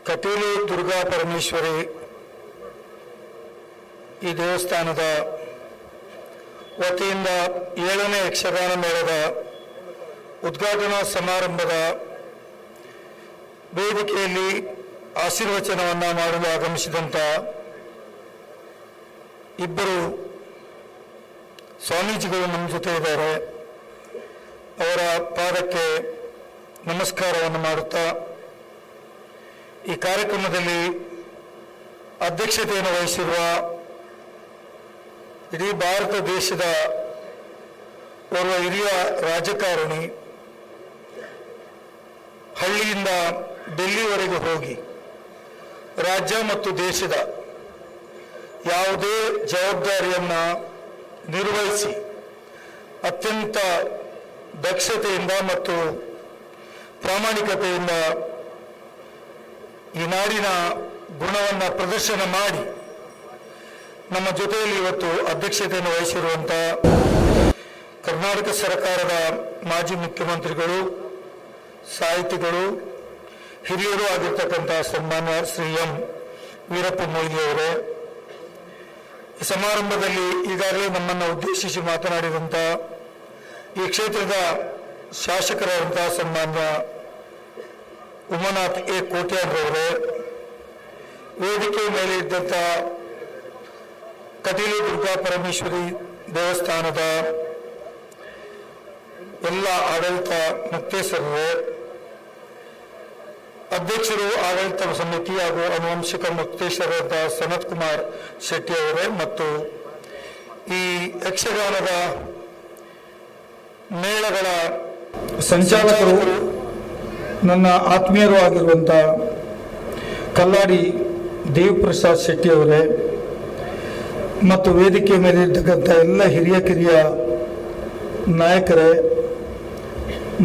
ಕಟೀಲು ದುರ್ಗಾ ಪರಮೇಶ್ವರಿ ಈ ದೇವಸ್ಥಾನದ ವತಿಯಿಂದ 7ನೇ ಯಕ್ಷಗಾನ ಮೇಳದ ಉದ್ಘಾಟನಾ ಸಮಾರಂಭದ ವೇದಿಕೆಯಲ್ಲಿ ಆಶೀರ್ವಚನವನ್ನು ಮಾಡಲು ಆಗಮಿಸಿದಂಥ ಇಬ್ಬರು ಸ್ವಾಮೀಜಿಗಳು ನಮ್ಮ ಜೊತೆ ಇದ್ದಾರೆ. ಅವರ ಪಾದಕ್ಕೆ ನಮಸ್ಕಾರವನ್ನು ಮಾಡುತ್ತಾ ಈ ಕಾರ್ಯಕ್ರಮದಲ್ಲಿ ಅಧ್ಯಕ್ಷತೆಯನ್ನು ವಹಿಸಿರುವ ಇಡೀ ಭಾರತ ದೇಶದ ಓರ್ವ ಹಿರಿಯ ರಾಜಕಾರಣಿ, ಹಳ್ಳಿಯಿಂದ ಡೆಲ್ಲಿವರೆಗೆ ಹೋಗಿ ರಾಜ್ಯ ಮತ್ತು ದೇಶದ ಯಾವುದೇ ಜವಾಬ್ದಾರಿಯನ್ನು ನಿರ್ವಹಿಸಿ ಅತ್ಯಂತ ದಕ್ಷತೆಯಿಂದ ಮತ್ತು ಪ್ರಾಮಾಣಿಕತೆಯಿಂದ ಈ ನಾಡಿನ ಗುಣವನ್ನು ಪ್ರದರ್ಶನ ಮಾಡಿ ನಮ್ಮ ಜೊತೆಯಲ್ಲಿ ಇವತ್ತು ಅಧ್ಯಕ್ಷತೆಯನ್ನು ವಹಿಸಿರುವಂಥ ಕರ್ನಾಟಕ ಸರ್ಕಾರದ ಮಾಜಿ ಮುಖ್ಯಮಂತ್ರಿಗಳು, ಸಾಹಿತಿಗಳು, ಹಿರಿಯರು ಆಗಿರ್ತಕ್ಕಂಥ ಸನ್ಮಾನ್ಯ ಶ್ರೀ ಎಂ ವೀರಪ್ಪ ಮೊಯ್ಲಿಯವರೇ, ಈ ಸಮಾರಂಭದಲ್ಲಿ ಈಗಾಗಲೇ ನಮ್ಮನ್ನು ಉದ್ದೇಶಿಸಿ ಮಾತನಾಡಿದಂಥ ಈ ಕ್ಷೇತ್ರದ ಶಾಸಕರಾದಂಥ ಸನ್ಮಾನ್ಯ ಉಮಾನಾಥ್ ಎ ಕೋಟ್ಯಾನ್ರವರೇ, ವೇದಿಕೆ ಮೇಲೆ ಇದ್ದಂಥ ಕಟೀಲು ದುರ್ಗಾ ಪರಮೇಶ್ವರಿ ದೇವಸ್ಥಾನದ ಎಲ್ಲ ಆಡಳಿತ ಮುಕ್ತೇಶ್ವರರೇ, ಅಧ್ಯಕ್ಷರು, ಆಡಳಿತ ಸಮಿತಿ ಹಾಗೂ ಆನುವಂಶಿಕ ಮುಕ್ತೇಶ್ವರರಾದ ಸನತ್ ಕುಮಾರ್ ಶೆಟ್ಟಿ ಅವರೇ ಮತ್ತು ಈ ಯಕ್ಷಗಾನದ ಮೇಳಗಳ ಸಂಚಾಲಕರು, ನನ್ನ ಆತ್ಮೀಯರು ಆಗಿರುವಂಥ ಕಲ್ಲಾಡಿ ದೇವಪ್ರಸಾದ್ ಶೆಟ್ಟಿ ಅವರೇ ಮತ್ತು ವೇದಿಕೆ ಮೇಲೆ ಇರ್ತಕ್ಕಂಥ ಎಲ್ಲ ಹಿರಿಯ ಕಿರಿಯ ನಾಯಕರೇ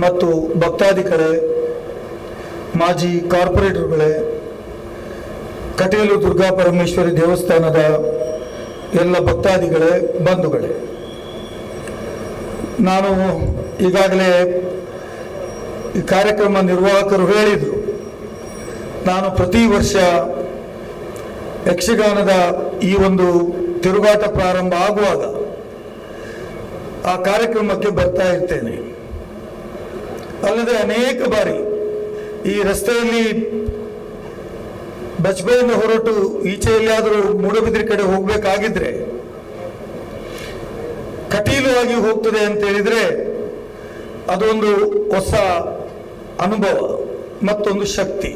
ಮತ್ತು ಭಕ್ತಾದಿಗಳೇ, ಮಾಜಿ ಕಾರ್ಪೊರೇಟರ್ಗಳೇ, ಕಟೀಲು ದುರ್ಗಾ ಪರಮೇಶ್ವರಿ ದೇವಸ್ಥಾನದ ಎಲ್ಲ ಭಕ್ತಾದಿಗಳೇ, ಬಂಧುಗಳೇ, ನಾನು ಈಗಾಗಲೇ ಈ ಕಾರ್ಯಕ್ರಮ ನಿರ್ವಾಹಕರು ಹೇಳಿದರು, ನಾನು ಪ್ರತಿ ವರ್ಷ ಯಕ್ಷಗಾನದ ಈ ಒಂದು ತಿರುಗಾಟ ಪ್ರಾರಂಭ ಆಗುವಾಗ ಆ ಕಾರ್ಯಕ್ರಮಕ್ಕೆ ಬರ್ತಾ ಇರ್ತೇನೆ. ಅಲ್ಲದೆ ಅನೇಕ ಬಾರಿ ಈ ರಸ್ತೆಯಲ್ಲಿ ಬಜ್ಪೆಯಿಂದ ಹೊರಟು ಈಚೆ ಎಲ್ಲಿಯಾದರೂ ಮೂಡಬಿದಿರೆ ಕಡೆ ಹೋಗಬೇಕಾಗಿದ್ರೆ ಕಟೀಲು ಆಗಿ ಹೋಗ್ತದೆ ಅಂತ ಹೇಳಿದ್ರೆ ಅದೊಂದು ಹೊಸ ಅನುಭವ, ಮತ್ತೊಂದು ಶಕ್ತಿ.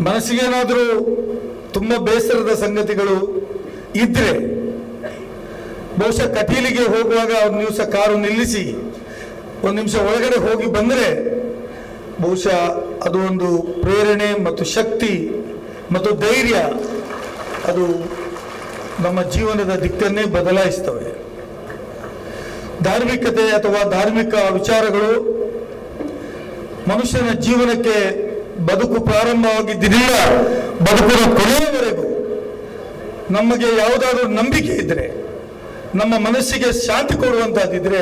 ಮನಸ್ಸಿಗೇನಾದರೂ ತುಂಬ ಬೇಸರದ ಸಂಗತಿಗಳು ಇದ್ರೆ ಬಹುಶಃ ಕಟೀಲಿಗೆ ಹೋಗುವಾಗ ಒಂದು ದಿವಸ ಕಾರು ನಿಲ್ಲಿಸಿ ಒಂದು ನಿಮಿಷ ಒಳಗಡೆ ಹೋಗಿ ಬಂದರೆ ಬಹುಶಃ ಅದು ಒಂದು ಪ್ರೇರಣೆ ಮತ್ತು ಶಕ್ತಿ ಮತ್ತು ಧೈರ್ಯ, ಅದು ನಮ್ಮ ಜೀವನದ ದಿಕ್ಕನ್ನೇ ಬದಲಾಯಿಸ್ತವೆ. ಧಾರ್ಮಿಕತೆ ಅಥವಾ ಧಾರ್ಮಿಕ ವಿಚಾರಗಳು ಮನುಷ್ಯನ ಜೀವನಕ್ಕೆ ಬದುಕು ಪ್ರಾರಂಭವಾಗಿದ್ದರಿಂದ ಬದುಕಿನ ಕೊನೆಯವರೆಗೂ ನಮಗೆ ಯಾವುದಾದ್ರೂ ನಂಬಿಕೆ ಇದ್ದರೆ, ನಮ್ಮ ಮನಸ್ಸಿಗೆ ಶಾಂತಿ ಕೊಡುವಂತಹದ್ದಿದ್ರೆ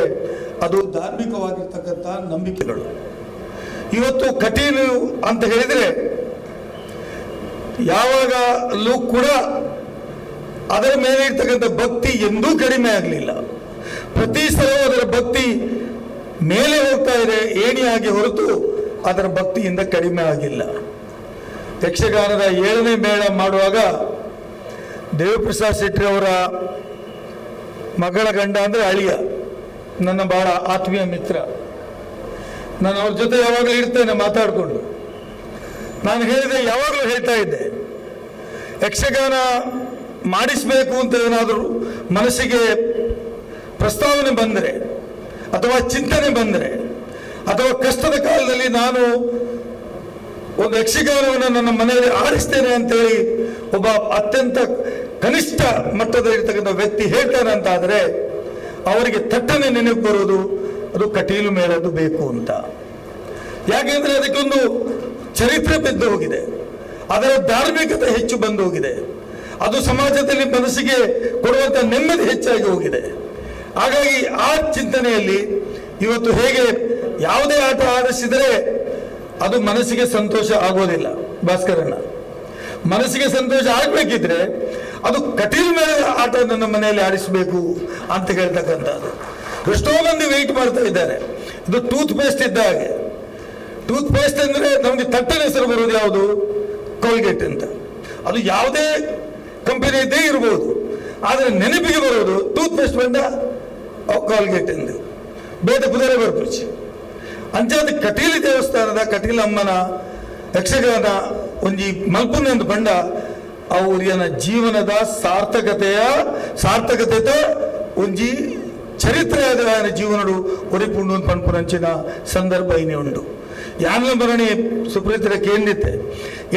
ಅದು ಧಾರ್ಮಿಕವಾಗಿರ್ತಕ್ಕಂಥ ನಂಬಿಕೆಗಳು. ಇವತ್ತು ಕಟೀಲು ಅಂತ ಹೇಳಿದರೆ ಯಾವಾಗಲೂ ಕೂಡ ಅದರ ಮೇಲೆ ಇರ್ತಕ್ಕಂಥ ಭಕ್ತಿ ಎಂದೂ ಕಡಿಮೆ ಆಗಲಿಲ್ಲ. ಪ್ರತಿ ಸಲವೂ ಅದರ ಭಕ್ತಿ ಮೇಲೆ ಹೋಗ್ತಾ ಇದೆ ಏಣಿಯಾಗಿ ಹೊರತು ಅದರ ಭಕ್ತಿಯಿಂದ ಕಡಿಮೆ ಆಗಿಲ್ಲ. ಯಕ್ಷಗಾನದ 7ನೇ ಮೇಳ ಮಾಡುವಾಗ ದೇವಪ್ರಸಾದ್ ಶೆಟ್ಟಿ ಅವರ ಮಗಳ ಗಂಡ ಅಂದರೆ ಅಳಿಯ, ನನ್ನ ಬಹಳ ಆತ್ಮೀಯ ಮಿತ್ರ. ನಾನು ಅವ್ರ ಜೊತೆ ಯಾವಾಗಲೂ ಇರ್ತೇನೆ ಮಾತಾಡಿಕೊಂಡು. ನಾನು ಹೇಳಿದೆ, ಯಾವಾಗಲೂ ಹೇಳ್ತಾ ಇದ್ದೆ, ಯಕ್ಷಗಾನ ಮಾಡಿಸಬೇಕು ಅಂತ ಏನಾದರೂ ಮನಸ್ಸಿಗೆ ಪ್ರಸ್ತಾವನೆ ಬಂದರೆ ಅಥವಾ ಚಿಂತನೆ ಬಂದರೆ ಅಥವಾ ಕಷ್ಟದ ಕಾಲದಲ್ಲಿ ನಾನು ಒಂದು ಯಕ್ಷಗಾನವನ್ನು ನನ್ನ ಮನೆಯಲ್ಲಿ ಆಡಿಸ್ತೇನೆ ಅಂತೇಳಿ ಒಬ್ಬ ಅತ್ಯಂತ ಕನಿಷ್ಠ ಮಟ್ಟದಲ್ಲಿರ್ತಕ್ಕಂಥ ವ್ಯಕ್ತಿ ಹೇಳ್ತಾನೆ ಅಂತ ಆದರೆ ಅವರಿಗೆ ತಟ್ಟನೆ ನೆನಪು ಬರೋದು ಅದು ಕಟೀಲು ಮೇಳದ್ದು ಬೇಕು ಅಂತ. ಯಾಕೆಂದ್ರೆ ಅದಕ್ಕೊಂದು ಚರಿತ್ರೆ ಬಿದ್ದು ಹೋಗಿದೆ, ಅದರ ಧಾರ್ಮಿಕತೆ ಹೆಚ್ಚು ಬಂದು ಹೋಗಿದೆ, ಅದು ಸಮಾಜದಲ್ಲಿ ಮನಸ್ಸಿಗೆ ಕೊಡುವಂಥ ನೆಮ್ಮದಿ ಹೆಚ್ಚಾಗಿ ಹೋಗಿದೆ. ಹಾಗಾಗಿ ಆ ಚಿಂತನೆಯಲ್ಲಿ ಇವತ್ತು ಹೇಗೆ ಯಾವುದೇ ಆಟ ಆಡಿಸಿದರೆ ಅದು ಮನಸ್ಸಿಗೆ ಸಂತೋಷ ಆಗೋದಿಲ್ಲ. ಭಾಸ್ಕರಣ್ಣ, ಮನಸ್ಸಿಗೆ ಸಂತೋಷ ಆಗಬೇಕಿದ್ರೆ ಅದು ಕಟೀಲು ಮೇಲೆ ಆಟ ನನ್ನ ಮನೆಯಲ್ಲಿ ಆಡಿಸಬೇಕು ಅಂತ ಹೇಳ್ತಕ್ಕಂಥದ್ದು. ಎಷ್ಟೋ ಮಂದಿ ವೆಯ್ಟ್ ಮಾಡ್ತಾ ಇದ್ದಾರೆ. ಇದು ಟೂತ್ ಪೇಸ್ಟ್ ಇದ್ದ ಹಾಗೆ. ಟೂತ್ ಪೇಸ್ಟ್ ಅಂದರೆ ನಮಗೆ ತಟ್ಟನ ಹೆಸರು ಬರೋದು ಯಾವುದು? ಕೋಲ್ಗೇಟ್ ಅಂತ. ಅದು ಯಾವುದೇ ಕಂಪನಿ ಇದ್ದೇ ಇರ್ಬೋದು, ಆದರೆ ನೆನಪಿಗೆ ಬರೋದು ಟೂತ್ ಪೇಸ್ಟ್ ಬಂದ ಕೋಲ್ಗೇಟ್ ಎಂದು ಬೇದ ಕುದುರೆ ಬರ್ಪುಚ್ಚಿ ಅಂಚಾದ ಕಟೀಲು ದೇವಸ್ಥಾನದ ಕಟೀಲ ಅಮ್ಮನ ಯಕ್ಷಗಾನ ಒಂಜಿ ಮಲ್ಪುನೆಂದು ಬಂಡ ಅವ್ರಿಯನ ಜೀವನದ ಸಾರ್ಥಕತೆ ಒಂಜಿ ಚರಿತ್ರೆಯಾದ ಜೀವನಡು ಒರಿಪುಂಡು ಪನ್ಪುನಂಚಿನ ಸಂದರ್ಭ ಇನಿ ಉಂಡು. ಯಾನ್ಲ ಮರಣಿ ಸುಪ್ರೀತರ ಕೇಂದಿತ್ತೆ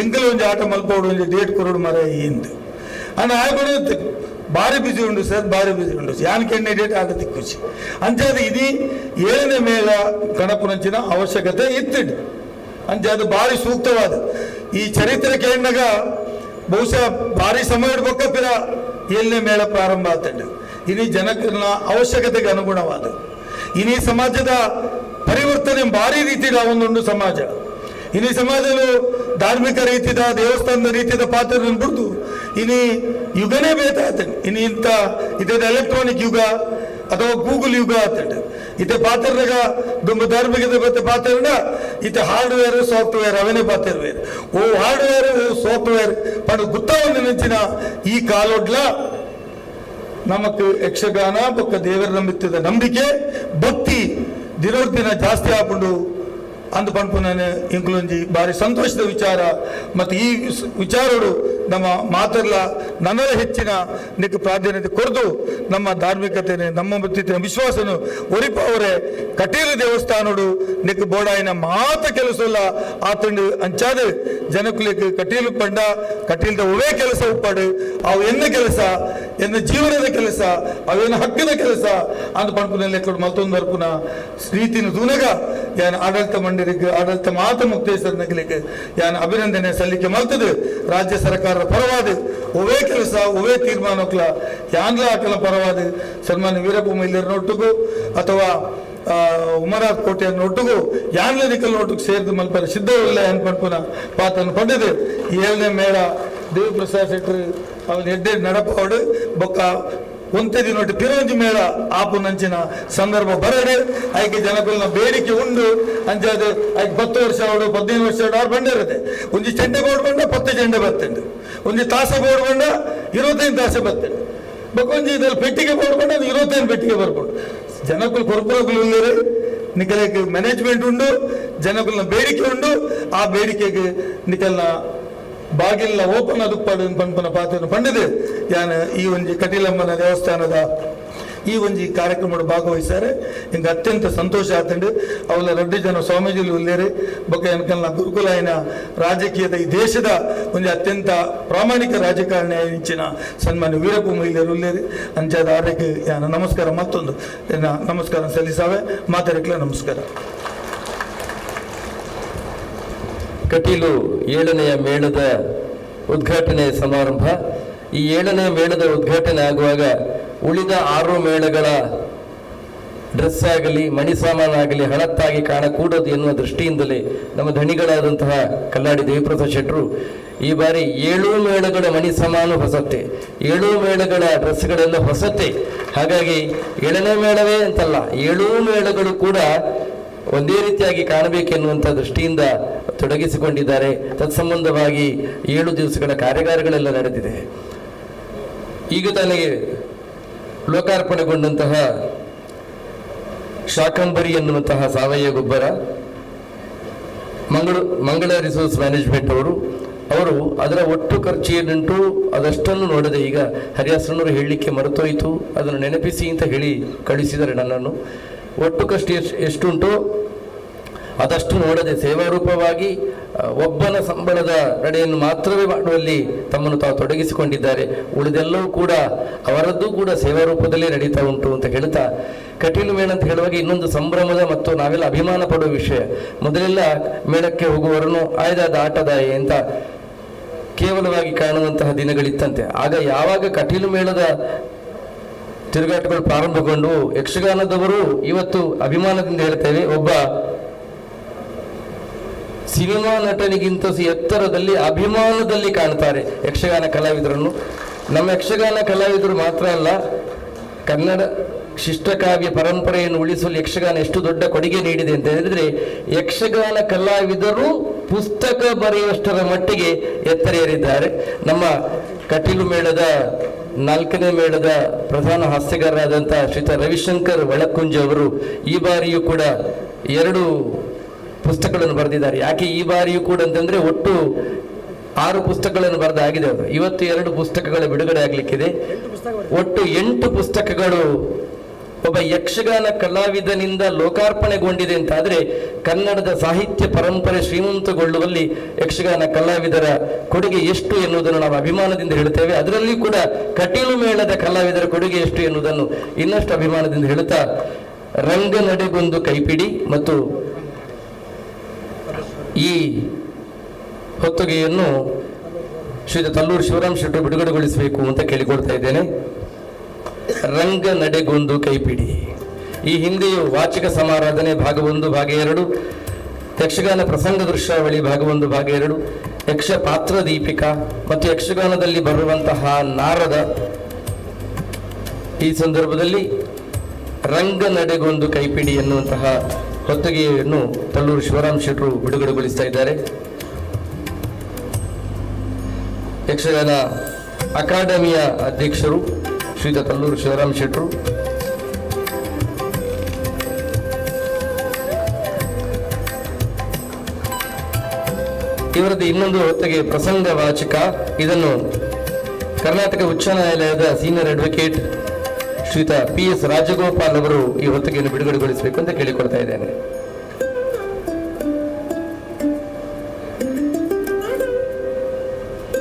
ಎಂಕಲು ಒಂಜಿ ಆಟ ಮಲ್ಪೋಡು ಒಂಜಿ ಡೇಟ್ ಕೊರೋಡು ಮರ ಇಂದು ಅನ್ನ ಆಯ್ಕೊಂಡು ಭಾರಿ ಬಿಸಿ ಉಂಡು ಸರ್, ಭಾರಿ ಬಿಸಿ ಉಂಡು ಯಾನ್ ಕೆಣ್ಣೆ ಡೇಟ್ ಆಟ ತಿಕ್ಕುಚಿ ಅಂಚಾದ ಇದು 7ನೇ ಮೇಳ ಗಣಪನಂಚಿನ ಅವಶ್ಯಕತೆ ಇತ್ತಿಡು. ಅಂಚಾದ ಭಾರಿ ಸೂಕ್ತವಾದ ಈ ಚರಿತ್ರೆ ಕೇಳಿದಾಗ ಬಹುಶಃ ಭಾರಿ ಸಮಯ ಇಡ್ಬೇಕಪ್ಪಿರ 7ನೇ ಮೇಳ ಪ್ರಾರಂಭ ಆಗ್ತಂಡು. ಇನಿ ಜನಕನ ಅವಶ್ಯಕತೆಗೆ ಅನುಗುಣವಾದ ಇನಿ ಸಮಾಜದ ಪರಿವರ್ತನೆ ಭಾರಿ ರೀತಿಯ ಒಂದೊಂದು ಸಮಾಜ. ಇನಿ ಸಮಾಜಲು ಧಾರ್ಮಿಕ ರೀತಿಯ ದೇವಸ್ಥಾನದ ರೀತಿಯ ಪಾತ್ರ ಬಿಡ್ದು ಇನಿ ಯುಗನೇ ಬೇಕಾಗ್ತದೆ. ಇನಿ ಇಂಥ ಇದೇ ಎಲೆಕ್ಟ್ರಾನಿಕ್ ಯುಗ ಅಥವಾ ಗೂಗಲ್ ಯುಗ ಆಗ್ತದೆ. ಇತ್ತೆ ಪಾತ್ರದಾಗ ದುಂಬ ಧಾರ್ಮಿಕತೆ ಬತ್ತೆ ಪಾತ್ರನ ಇತ್ತೆ ಹಾರ್ಡ್ವೇರ್ ಸಾಫ್ಟ್ವೇರ್ ಅವನೇ ಪಾತ್ರವೇರ್ ಓ ಹಾರ್ಡ್ವೇರ್ ಓ ಸಾಫ್ಟ್ವೇರ್ ಪಡು ಗುತ್ತವನ್ನು ನೆಂಚಿನ ಈ ಕಾಲೊಡ್ಲ ನಮಕ್ ಯಕ್ಷಗಾನ ಪಕ್ಕ ದೇವರ ನಂಬಿತ್ತದ ನಂಬಿಕೆ ಭಕ್ತಿ ದಿನ ಜಾಸ್ತಿ ಹಾಕೊಂಡು ಅಂದು ಪಂಪು ನಾನು ಇಂಕ್ಲೊಂಜಿ ಭಾರಿ ಸಂತೋಷದ ವಿಚಾರ. ಮತ್ತು ಈ ವಿಚಾರಗಳು ನಮ್ಮ ಮಾತಲ್ಲ ನನ್ನದೇ ಹೆಚ್ಚಿನ ನಿಕ್ಕೆ ಪ್ರಾಧಾನ್ಯತೆ ಕೊರದು ನಮ್ಮ ಧಾರ್ಮಿಕತೆ ನಮ್ಮ ಬತ್ತಿನ ವಿಶ್ವಾಸನು ಒರಿಪವರೇ ಕಟೀಲು ದೇವಸ್ಥಾನಡು ನಿಕ್ಕೆ ಬೋಡಾಯಿನ ಮಾತ ಕೆಲಸಲ್ಲ ಆತಂಡು ಅಂಚಾದ ಜನಕುಲಿಕ್ಕೆ ಕಟೀಲು ಪಂಡ ಕಟೀಲ್ದ ಒವೇ ಕೆಲಸ ಉಪ್ಪಾಡು ಅವು ಎನ್ನ ಕೆಲಸ ಎನ್ನ ಜೀವನದ ಕೆಲಸ ಅವೇನು ಹಕ್ಕಿನ ಕೆಲಸ ಅಂದ ಪಂಪುನಲ್ಲಿ ಮತ್ತೊಂದು ವರ್ಪುನ ರೀತಿನ ತೂನಗ ಯಾನ್ ಆಡಳಿತ ಮಂಡಳಿಗೆ ಆಡಳಿತ ಮಾತ ಮುಕ್ತೇಶ್ವರ ನಗಲಿಕ್ಕೆ ಯಾನ್ ಅಭಿನಂದನೆ ಸಲ್ಲಿಕೆ ಮಾಡ್ತದೆ. ರಾಜ್ಯ ಸರ್ಕಾರ ಪರವಾದ ಒವೇ ಕೆಲಸ ಒವೇ ತೀರ್ಮಾನಕ್ಲ ಯಾನ್ಲ ಆಕಲ ಪರವಾದ ಸನ್ಮಾನ್ಯ ವೀರಪ್ಪ ಮೊಯ್ಲಿಯರನೊಟ್ಟಿಗೂ ಅಥವಾ ಉಮರಾತ್ ಕೋಟೆಯನ್ನೊಟ್ಟಿಗೂ ಯಾನ್ಲ ನಿಕಲ್ ನೋಟಿಗೆ ಸೇರಿದು ಮಲ್ಪರ ಸಿದ್ಧವಿಲ್ಲ ಅನ್ಪನ್ಪುನ ಪಾತನ್ನು ಪಡೆದು 7ನೇ ಮೇಳ ದೇವಪ್ರಸಾದ್ ಶೆಟ್ಟಿ ಅವನ ಎಡ್ಡೆ ನಡಪಾಡು ಬೊಕ್ಕ ಒಂತೆ ದಿನೊಟ್ಟು ಪಿರೋಂಜಿ ಮೇಳ ಆಪು ನಂಚಿನ ಸಂದರ್ಭ ಬರಡೆ ಐಕೆ ಜನಕಲ್ನ ಬೇಡಿಕೆ ಉಂಡು ಅಂಚಾದ ಐಕೆ 10 ವರ್ಷ ಅವಡು 15 ವರ್ಷ ಅವ್ರು ಬಂಡಿರುತ್ತೆ. ಒಂಜಿ ಚೆಂಡೆ ಬೋರ್ಡ್ ಬಂಡ 10 ಚೆಂಡೆ ಬರ್ತಂಡು, ಒಂಜಿ ತಾಸೆ ಬೋರ್ಡ್ ಬಂಡ 25 ತಾಸೆ ಬರ್ತಂಡು, ಬೊಕೊಂಜಿ ಇದ್ರಲ್ಲಿ ಪೆಟ್ಟಿಗೆ ಬೋರ್ಡ್ ಬಂಡ 25 ಪೆಟ್ಟಿಗೆ ಬರ್ಬೋದು. ಜನಕಲ್ ಕೊರ್ಪುರಗಳು ನಿಕಲಕ್ಕೆ ಮ್ಯಾನೇಜ್ಮೆಂಟ್ ಉಂಡು, ಜನಕಲ್ನ ಬೇಡಿಕೆ ಉಂಡು. ಆ ಬೇಡಿಕೆಗೆ ನಿಕಲ್ನ ಬಾಗಿಲ್ಲ ಓಪನ್ ಅದಕ್ಕೆ ಪಂಪನ ಪಾತ್ರನ ಪಂಡಿದೆ ಯಾನ ಈ ಒಂದು ಕಟೀಲಮ್ಮನ ದೇವಸ್ಥಾನದ ಈ ಒಂಜಿ ಕಾರ್ಯಕ್ರಮ ಭಾಗವಹಿಸ್ತಾರೆ ಹಿಂಗೆ ಅತ್ಯಂತ ಸಂತೋಷ ಆತಂಡು ಅವಳ ರೆಡ್ಡಿ ಜನ ಸ್ವಾಮೀಜಿಲು ಉಲ್ಲೇರಿ ಬೊಕ್ಕ ಎನ್ಕಲ್ನ ಗುರುಕುಲಾಯಿನ ರಾಜಕೀಯದ ಈ ದೇಶದ ಒಂದು ಅತ್ಯಂತ ಪ್ರಾಮಾಣಿಕ ರಾಜಕಾರಣಿ ಇಂಚಿನ ಸನ್ಮಾನ್ಯ ವೀರಪ್ಪ ಮೊಯ್ಲಿಯರು ಉಲ್ಲೇರಿ ಅಂಚಾದ ಆರ್ಯಕ್ಕೆ ನಮಸ್ಕಾರ ಮತ್ತೊಂದು ನಮಸ್ಕಾರ ಸಲ್ಲಿಸಾವೆ ಮಾತಾಡಕ್ಲ ನಮಸ್ಕಾರ. ಕಟೀಲು 7ನೆಯ ಮೇಳದ ಉದ್ಘಾಟನೆ ಸಮಾರಂಭ. ಈ 7ನೇ ಮೇಳದ ಉದ್ಘಾಟನೆ ಆಗುವಾಗ ಉಳಿದ 6 ಮೇಳಗಳ ಡ್ರೆಸ್ ಆಗಲಿ ಮಣಿ ಸಾಮಾನಾಗಲಿ ಹಳತ್ತಾಗಿ ಕಾಣಕೂಡದು ಎನ್ನುವ ದೃಷ್ಟಿಯಿಂದಲೇ ನಮ್ಮ ಧಣಿಗಳಾದಂತಹ ಕಲ್ಲಾಡಿ ದೇವಿಪ್ರಸಾದ್ ಶೆಟ್ಟರು ಈ ಬಾರಿ 7 ಮೇಳಗಳ ಮಣಿ ಸಾಮಾನು ಹೊಸತೆ, 7 ಮೇಳಗಳ ಡ್ರೆಸ್ಗಳೆಲ್ಲ ಹೊಸತೆ. ಹಾಗಾಗಿ 7ನೇ ಮೇಳವೇ ಅಂತಲ್ಲ, 7 ಮೇಳಗಳು ಕೂಡ ಒಂದೇ ರೀತಿಯಾಗಿ ಕಾಣಬೇಕೆನ್ನುವಂಥ ದೃಷ್ಟಿಯಿಂದ ತೊಡಗಿಸಿಕೊಂಡಿದ್ದಾರೆ. ತತ್ಸಂಬಂಧವಾಗಿ 7 ದಿವಸಗಳ ಕಾರ್ಯಾಗಾರಗಳೆಲ್ಲ ನಡೆದಿದೆ. ಈಗ ತಾನೇ ಲೋಕಾರ್ಪಣೆಗೊಂಡಂತಹ ಶಾಕಂಬರಿ ಎನ್ನುವಂತಹ ಸಾವಯವ ಗೊಬ್ಬರ ಮಂಗಳ ರಿಸೋರ್ಸ್ ಮ್ಯಾನೇಜ್ಮೆಂಟ್ ಅವರು ಅದರ ಒಟ್ಟು ಖರ್ಚು ಏನುಂಟು ಅದಷ್ಟನ್ನು ನೋಡದೆ, ಈಗ ಹರಿಯಾಸನವರು ಹೇಳಲಿಕ್ಕೆ ಮರೆತೋಯಿತು, ಅದನ್ನು ನೆನಪಿಸಿ ಅಂತ ಹೇಳಿ ಕಳಿಸಿದ್ದಾರೆ ನನ್ನನ್ನು. ಒಟ್ಟು ಖರ್ಚು ಎಷ್ಟುಂಟು ಅದಷ್ಟು ನೋಡದೆ ಸೇವಾರೂಪವಾಗಿ ಒಬ್ಬನ ಸಂಬಳದ ನಡೆಯನ್ನು ಮಾತ್ರವೇ ಮಾಡುವಲ್ಲಿ ತಮ್ಮನ್ನು ತಾವು ತೊಡಗಿಸಿಕೊಂಡಿದ್ದಾರೆ. ಉಳಿದೆಲ್ಲವೂ ಕೂಡ ಅವರದ್ದು ಕೂಡ ಸೇವಾರೂಪದಲ್ಲೇ ನಡೀತಾ ಉಂಟು ಅಂತ ಹೇಳ್ತಾ, ಕಟೀಲು ಮೇಳ ಅಂತ ಹೇಳುವಾಗ ಇನ್ನೊಂದು ಸಂಭ್ರಮದ ಮತ್ತು ನಾವೆಲ್ಲ ಅಭಿಮಾನ ಪಡುವ ವಿಷಯ. ಮೊದಲೆಲ್ಲ ಮೇಳಕ್ಕೆ ಹೋಗುವವರನ್ನು ಆಯ್ದಾದ ಆಟದಾಯ ಅಂತ ಕೇವಲವಾಗಿ ಕಾಣುವಂತಹ ದಿನಗಳಿತ್ತಂತೆ. ಆಗ ಯಾವಾಗ ಕಟೀಲು ಮೇಳದ ತಿರುಗಾಟಗಳು ಪ್ರಾರಂಭಗೊಂಡು ಯಕ್ಷಗಾನದವರು ಇವತ್ತು ಅಭಿಮಾನದಿಂದ ಹೇಳ್ತೇವೆ, ಒಬ್ಬ ಸಿನಿಮಾ ನಟನಿಗಿಂತ ಎತ್ತರದಲ್ಲಿ ಅಭಿಮಾನದಲ್ಲಿ ಕಾಣ್ತಾರೆ ಯಕ್ಷಗಾನ ಕಲಾವಿದರನ್ನು. ನಮ್ಮ ಯಕ್ಷಗಾನ ಕಲಾವಿದರು ಮಾತ್ರ ಅಲ್ಲ, ಕನ್ನಡ ಶಿಷ್ಟಕಾವ್ಯ ಪರಂಪರೆಯನ್ನು ಉಳಿಸಲು ಯಕ್ಷಗಾನ ಎಷ್ಟು ದೊಡ್ಡ ಕೊಡುಗೆ ನೀಡಿದೆ ಅಂತ ಹೇಳಿದ್ರೆ, ಯಕ್ಷಗಾನ ಕಲಾವಿದರು ಪುಸ್ತಕ ಬರೆಯುವಷ್ಟರ ಮಟ್ಟಿಗೆ ಎತ್ತರ ಏರಿದ್ದಾರೆ. ನಮ್ಮ ಕಟೀಲು ಮೇಳದ 4ನೇ ಮೇಳದ ಪ್ರಧಾನ ಹಾಸ್ಯಗಾರರಾದಂತಹ ಶ್ರೀತ ರವಿಶಂಕರ್ ಒಳಕುಂಜ ಅವರು ಈ ಬಾರಿಯೂ ಕೂಡ 2 ಪುಸ್ತಕಗಳನ್ನು ಬರೆದಿದ್ದಾರೆ. ಯಾಕೆ ಈ ಬಾರಿಯೂ ಕೂಡ ಅಂತಂದ್ರೆ ಒಟ್ಟು 6 ಪುಸ್ತಕಗಳನ್ನು ಬರೆದಾಗಿದೆ ಅವರು. ಇವತ್ತು 2 ಪುಸ್ತಕಗಳ ಬಿಡುಗಡೆ ಆಗಲಿಕ್ಕಿದೆ. ಒಟ್ಟು 8 ಪುಸ್ತಕಗಳು ಒಬ್ಬ ಯಕ್ಷಗಾನ ಕಲಾವಿದನಿಂದ ಲೋಕಾರ್ಪಣೆಗೊಂಡಿದೆ ಅಂತಾದರೆ ಕನ್ನಡದ ಸಾಹಿತ್ಯ ಪರಂಪರೆ ಶ್ರೀಮಂತಗೊಳ್ಳುವಲ್ಲಿ ಯಕ್ಷಗಾನ ಕಲಾವಿದರ ಕೊಡುಗೆ ಎಷ್ಟು ಎನ್ನುವುದನ್ನು ನಾವು ಅಭಿಮಾನದಿಂದ ಹೇಳ್ತೇವೆ. ಅದರಲ್ಲಿ ಕೂಡ ಕಟೀಲು ಮೇಳದ ಕಲಾವಿದರ ಕೊಡುಗೆ ಎಷ್ಟು ಎನ್ನುವುದನ್ನು ಇನ್ನಷ್ಟು ಅಭಿಮಾನದಿಂದ ಹೇಳುತ್ತಾ, ರಂಗ ನಡೆಗೊಂದು ಕೈಪಿಡಿ ಮತ್ತು ಈ ಹೊತ್ತುಗೆಯನ್ನು ಶ್ರೀ ತಲ್ಲೂರು ಶಿವರಾಮ್ ಶೆಟ್ಟರು ಬಿಡುಗಡೆಗೊಳಿಸಬೇಕು ಅಂತ ಕೇಳಿಕೊಳ್ತಾ ಇದ್ದೇನೆ. ರಂಗ ನಡೆಗೊಂದು ಕೈಪಿಡಿ. ಈ ಹಿಂದೆಯೂ ವಾಚಿಕ ಸಮಾರಾಧನೆ ಭಾಗ 1 ಭಾಗ 2, ಯಕ್ಷಗಾನ ಪ್ರಸಂಗ ದೃಶ್ಯಾವಳಿ ಭಾಗ 1 ಭಾಗ 2, ಯಕ್ಷ ಪಾತ್ರ ದೀಪಿಕಾ ಮತ್ತು ಯಕ್ಷಗಾನದಲ್ಲಿ ಬರುವಂತಹ ನಾರದ. ಈ ಸಂದರ್ಭದಲ್ಲಿ ರಂಗ ನಡೆಗೊಂದು ಕೈಪಿಡಿ ಎನ್ನುವಂತಹ ಹೊತ್ತಗೆಯನ್ನು ತಲ್ಲೂರು ಶಿವರಾಮ್ ಶೆಟ್ಟರು ಬಿಡುಗಡೆಗೊಳಿಸ್ತಾ ಇದ್ದಾರೆ. ಯಕ್ಷಗಾನ ಅಕಾಡೆಮಿಯ ಅಧ್ಯಕ್ಷರು ಶ್ರೀತ ತಲ್ಲೂರು ಶಿವರಾಮ್ ಶೆಟ್ಟರು. ಇವರದ್ದು ಇನ್ನೊಂದು ಹೊತ್ತಿಗೆ ಪ್ರಸಂಗ ವಾಚಕ. ಇದನ್ನು ಕರ್ನಾಟಕ ಉಚ್ಚ ನ್ಯಾಯಾಲಯದ ಸೀನಿಯರ್ ಅಡ್ವೊಕೇಟ್ ಶ್ರೀತ PS ರಾಜಗೋಪಾಲ್ ಅವರು ಈ ಹೊತ್ತಿಗೆಯನ್ನು ಬಿಡುಗಡೆಗೊಳಿಸಬೇಕು ಅಂತ ಕೇಳಿಕೊಳ್ತಾ ಇದ್ದೇನೆ.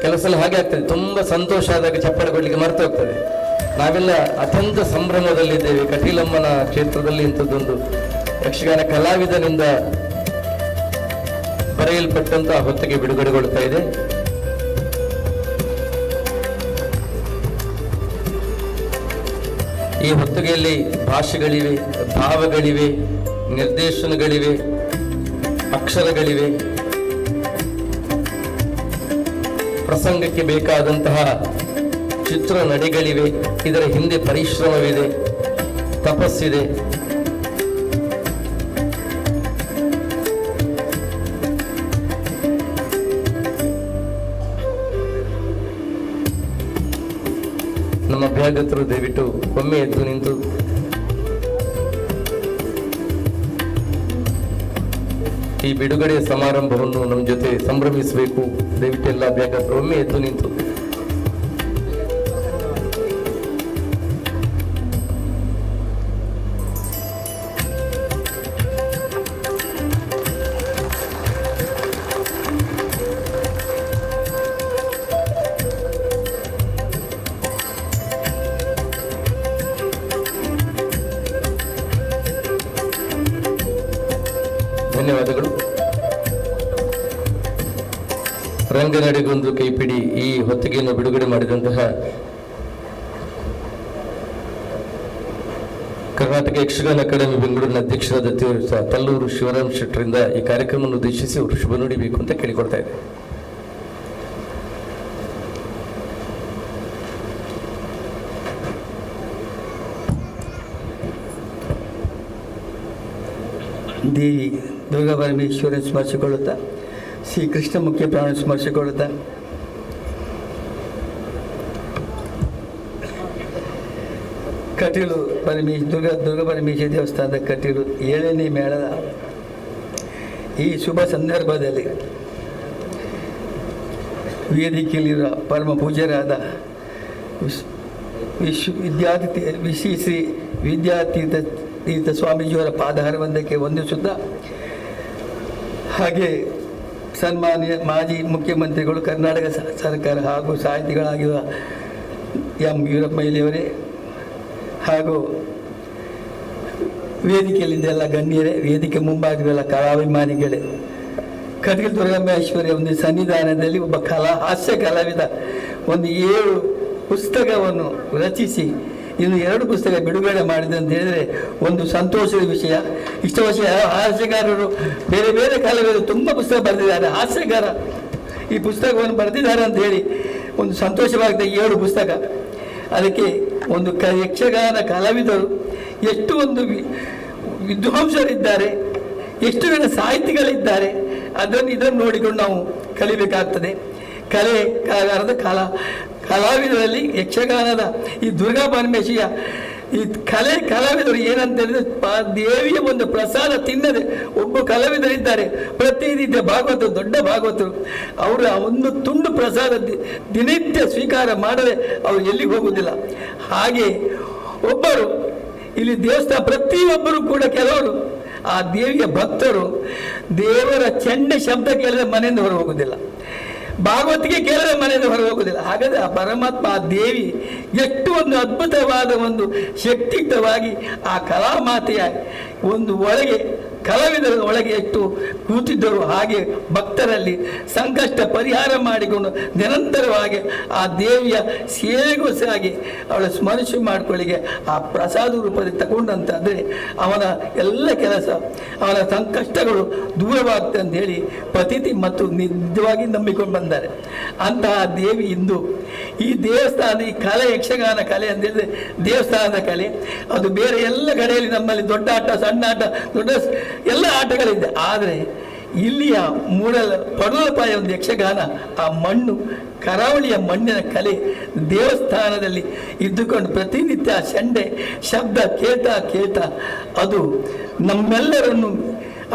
ಕೆಲವು ಸಲ ಹಾಗೆ ಆಗ್ತದೆ, ತುಂಬಾ ಸಂತೋಷ ಆದಾಗ ಚಪ್ಪಾಳೆ ಕೊಡ್ಲಿಕ್ಕೆ ಮರೆತು ಹೋಗ್ತದೆ. ನಾವೆಲ್ಲ ಅತ್ಯಂತ ಸಂಭ್ರಮದಲ್ಲಿದ್ದೇವೆ. ಕಟೀಲಮ್ಮನ ಕ್ಷೇತ್ರದಲ್ಲಿ ಇಂಥದ್ದೊಂದು ಯಕ್ಷಗಾನ ಕಲಾವಿದನಿಂದ ಬರೆಯಲ್ಪಟ್ಟಂತಹ ಹೊತ್ತಿಗೆ ಬಿಡುಗಡೆಗೊಳ್ತಾ ಇದೆ. ಈ ಹೊತ್ತಿಗೆಯಲ್ಲಿ ಭಾಷೆಗಳಿವೆ, ಭಾವಗಳಿವೆ, ನಿರ್ದೇಶನಗಳಿವೆ, ಅಕ್ಷರಗಳಿವೆ, ಪ್ರಸಂಗಕ್ಕೆ ಬೇಕಾದಂತಹ ಚಿತ್ರ ನಡೆಗಳಿವೆ. ಇದರ ಹಿಂದೆ ಪರಿಶ್ರಮವಿದೆ, ತಪಸ್ಸಿದೆ. ನಮ್ಮ ಅಭ್ಯಾಗತರು ದಯವಿಟ್ಟು ಒಮ್ಮೆ ಎದ್ದು ನಿಂತು ಈ ಬಿಡುಗಡೆಯ ಸಮಾರಂಭವನ್ನು ನಮ್ಮ ಜೊತೆ ಸಂಭ್ರಮಿಸಬೇಕು. ದಯವಿಟ್ಟು ಎಲ್ಲ ಅಭ್ಯಾಗತರು ಒಮ್ಮೆ ಎದ್ದು ನಿಂತು ಧನ್ಯವಾದಗಳು. ರಂಗನಡೆಗೊಂದು ಕೈಪಿಡಿ ಈ ಹೊತ್ತಿಗೆಯನ್ನು ಬಿಡುಗಡೆ ಮಾಡಿದಂತಹ ಕರ್ನಾಟಕ ಯಕ್ಷಗಾನ ಅಕಾಡೆಮಿ ಬೆಂಗಳೂರಿನ ಅಧ್ಯಕ್ಷರಾದ ತಲ್ಲೂರು ಶಿವರಾಮ್ ಶೆಟ್ಟರಿಂದ ಈ ಕಾರ್ಯಕ್ರಮವನ್ನು ಉದ್ದೇಶಿಸಿ ಅವರು ಶುಭ ನುಡಿಬೇಕು ಅಂತ ಕೇಳಿಕೊಡ್ತಾ ಇದ್ದಾರೆ. ದೇವಿ ದುರ್ಗಾ ಪರಮೇಶ್ವರ ಸ್ಮರಿಸಿಕೊಳ್ಳುತ್ತಾ, ಶ್ರೀ ಕೃಷ್ಣ ಮುಖ್ಯ ಪ್ರಾಣ ಸ್ಮರಿಸಿಕೊಳ್ಳುತ್ತಾ, ಕಟೀಲು ದುರ್ಗಾ ಪರಮೇಶ್ವರಿ ದೇವಸ್ಥಾನದ ಕಟೀಲು 7ನೇ ಮೇಳದ ಈ ಶುಭ ಸಂದರ್ಭದಲ್ಲಿ ವೇದಿಕೆಯಲ್ಲಿರುವ ಪರಮ ಪೂಜ್ಯರಾದ ಶ್ರೀ ವಿದ್ಯಾತೀರ್ಥ ಸ್ವಾಮೀಜಿಯವರ ಪಾದಹಾರವಂದಕ್ಕೆ ವಂದಿಸುತ್ತಾ, ಹಾಗೆ ಸನ್ಮಾನ್ಯ ಮಾಜಿ ಮುಖ್ಯಮಂತ್ರಿಗಳು, ಕರ್ನಾಟಕ ಸರ್ಕಾರ ಹಾಗೂ ಸಾಹಿತಿಗಳಾಗಿರುವ ಎಂ ವೀರಪ್ಪ ಮೊಯ್ಲಿಯವರೇ, ಹಾಗೂ ವೇದಿಕೆಯಲ್ಲಿದ್ದೆಲ್ಲ ಗಣ್ಯರೇ, ವೇದಿಕೆ ಮುಂಭಾಗವೆಲ್ಲ ಕಲಾಭಿಮಾನಿಗಳೇ, ಕಟೀಲು ದುರ್ಗಮೇಶ್ವರಿಯ ಒಂದು ಸನ್ನಿಧಾನದಲ್ಲಿ ಒಬ್ಬ ಹಾಸ್ಯ ಕಲಾವಿದ ಒಂದು 7 ಪುಸ್ತಕವನ್ನು ರಚಿಸಿ ಇನ್ನು 2 ಪುಸ್ತಕ ಬಿಡುಗಡೆ ಮಾಡಿದೆ ಅಂತ ಹೇಳಿದರೆ ಒಂದು ಸಂತೋಷದ ವಿಷಯ. ಇಷ್ಟು ವರ್ಷ ಹಾಸ್ಯಗಾರರು ಬೇರೆ ಬೇರೆ ಕಲಾವಿದರು ತುಂಬ ಪುಸ್ತಕ ಬರೆದಿದ್ದಾರೆ, ಹಾಸ್ಯಗಾರ ಈ ಪುಸ್ತಕವನ್ನು ಬರೆದಿದ್ದಾರೆ ಅಂತ ಹೇಳಿ ಒಂದು ಸಂತೋಷವಾಗಿದೆ. 7 ಪುಸ್ತಕ. ಅದಕ್ಕೆ ಒಂದು ಯಕ್ಷಗಾನ ಕಲಾವಿದರು ಎಷ್ಟು ಒಂದು ವಿದ್ವಾಂಸರಿದ್ದಾರೆ, ಎಷ್ಟು ಜನ ಸಾಹಿತಿಗಳಿದ್ದಾರೆ, ಇದನ್ನು ನೋಡಿಕೊಂಡು ನಾವು ಕಲಿಬೇಕಾಗ್ತದೆ. ಕಲಾವಿದರಲ್ಲಿ ಯಕ್ಷಗಾನದ ಈ ದುರ್ಗಾ ಪರಮೇಶ್ವರಿಯ ಈ ಕಲಾವಿದರು ಏನಂತ ಹೇಳಿದ್ರೆ ದೇವಿಯ ಒಂದು ಪ್ರಸಾದ ತಿನ್ನದೆ ಒಬ್ಬ ಕಲಾವಿದರಿದ್ದಾರೆ, ಪ್ರತಿನಿತ್ಯ ಭಾಗವತರು, ದೊಡ್ಡ ಭಾಗವತರು, ಅವರ ಒಂದು ತುಂಡು ಪ್ರಸಾದ ದಿನನಿತ್ಯ ಸ್ವೀಕಾರ ಮಾಡದೆ ಅವರು ಎಲ್ಲಿಗೆ ಹೋಗುವುದಿಲ್ಲ. ಹಾಗೆ ಒಬ್ಬರು ಇಲ್ಲಿ ದೇವಸ್ಥಾನ ಪ್ರತಿಯೊಬ್ಬರು ಕೂಡ ಕೆಲವರು ಆ ದೇವಿಯ ಭಕ್ತರು ದೇವರ ಚೆಂಡ ಶಬ್ದ ಕೇಳಿದ ಮನೆಯಿಂದ ಹೊರ ಹೋಗುವುದಿಲ್ಲ, ಭಾಗವತಿಗೆ ಕೇಳಿದ ಮನೆಯಿಂದ ಹೊರ ಹೋಗುವುದಿಲ್ಲ. ಹಾಗಾದರೆ ಆ ಪರಮಾತ್ಮ, ಆ ದೇವಿ ಎಷ್ಟು ಒಂದು ಅದ್ಭುತವಾದ ಒಂದು ಶಕ್ತಿಯುತವಾಗಿ ಆ ಕಲಾಮಾತೆಯ ಒಂದು ಒಳಗೆ ಕಲಾವಿದರ ಒಳಗೆ ಎಷ್ಟು ಕೂತಿದ್ದರು, ಹಾಗೆ ಭಕ್ತರಲ್ಲಿ ಸಂಕಷ್ಟ ಪರಿಹಾರ ಮಾಡಿಕೊಂಡು ನಿರಂತರವಾಗಿ ಆ ದೇವಿಯ ಸೇವೆಗೋಸಾಗಿ ಅವಳ ಸ್ಮರಿಸಿ ಮಾಡಿಕೊಳ್ಳಿಗೆ ಆ ಪ್ರಸಾದ ರೂಪದಲ್ಲಿ ತಗೊಂಡಂತಾದರೆ ಅವನ ಎಲ್ಲ ಕೆಲಸ, ಅವನ ಸಂಕಷ್ಟಗಳು ದೂರವಾಗ್ತದೆ ಅಂತ ಹೇಳಿ ಪತಿತಿ ಮತ್ತು ನಿಜವಾಗಿ ನಂಬಿಕೊಂಡು ಬಂದ್ದಾರೆ. ಅಂತಹ ದೇವಿ ಇಂದು ಈ ದೇವಸ್ಥಾನ, ಈ ಕಲೆ, ಯಕ್ಷಗಾನ ಕಲೆ ಅಂತ ಹೇಳಿದ್ರೆ ದೇವಸ್ಥಾನದ ಕಲೆ, ಅದು ಬೇರೆ ಎಲ್ಲ ಕಡೆಯಲ್ಲಿ ನಮ್ಮಲ್ಲಿ ದೊಡ್ಡ ಆಟ, ಸಣ್ಣ ಆಟ, ದೊಡ್ಡ ಎಲ್ಲ ಆಟಗಳಿದೆ. ಆದರೆ ಇಲ್ಲಿಯ ಪಡಲಪಾಯ ಒಂದು ಯಕ್ಷಗಾನ, ಆ ಮಣ್ಣು, ಕರಾವಳಿಯ ಮಣ್ಣಿನ ಕಲೆ ದೇವಸ್ಥಾನದಲ್ಲಿ ಇದ್ದುಕೊಂಡು ಪ್ರತಿನಿತ್ಯ ಶಂಡೆ ಶಬ್ದ ಕೇಳ್ತಾ ಅದು ನಮ್ಮೆಲ್ಲರನ್ನು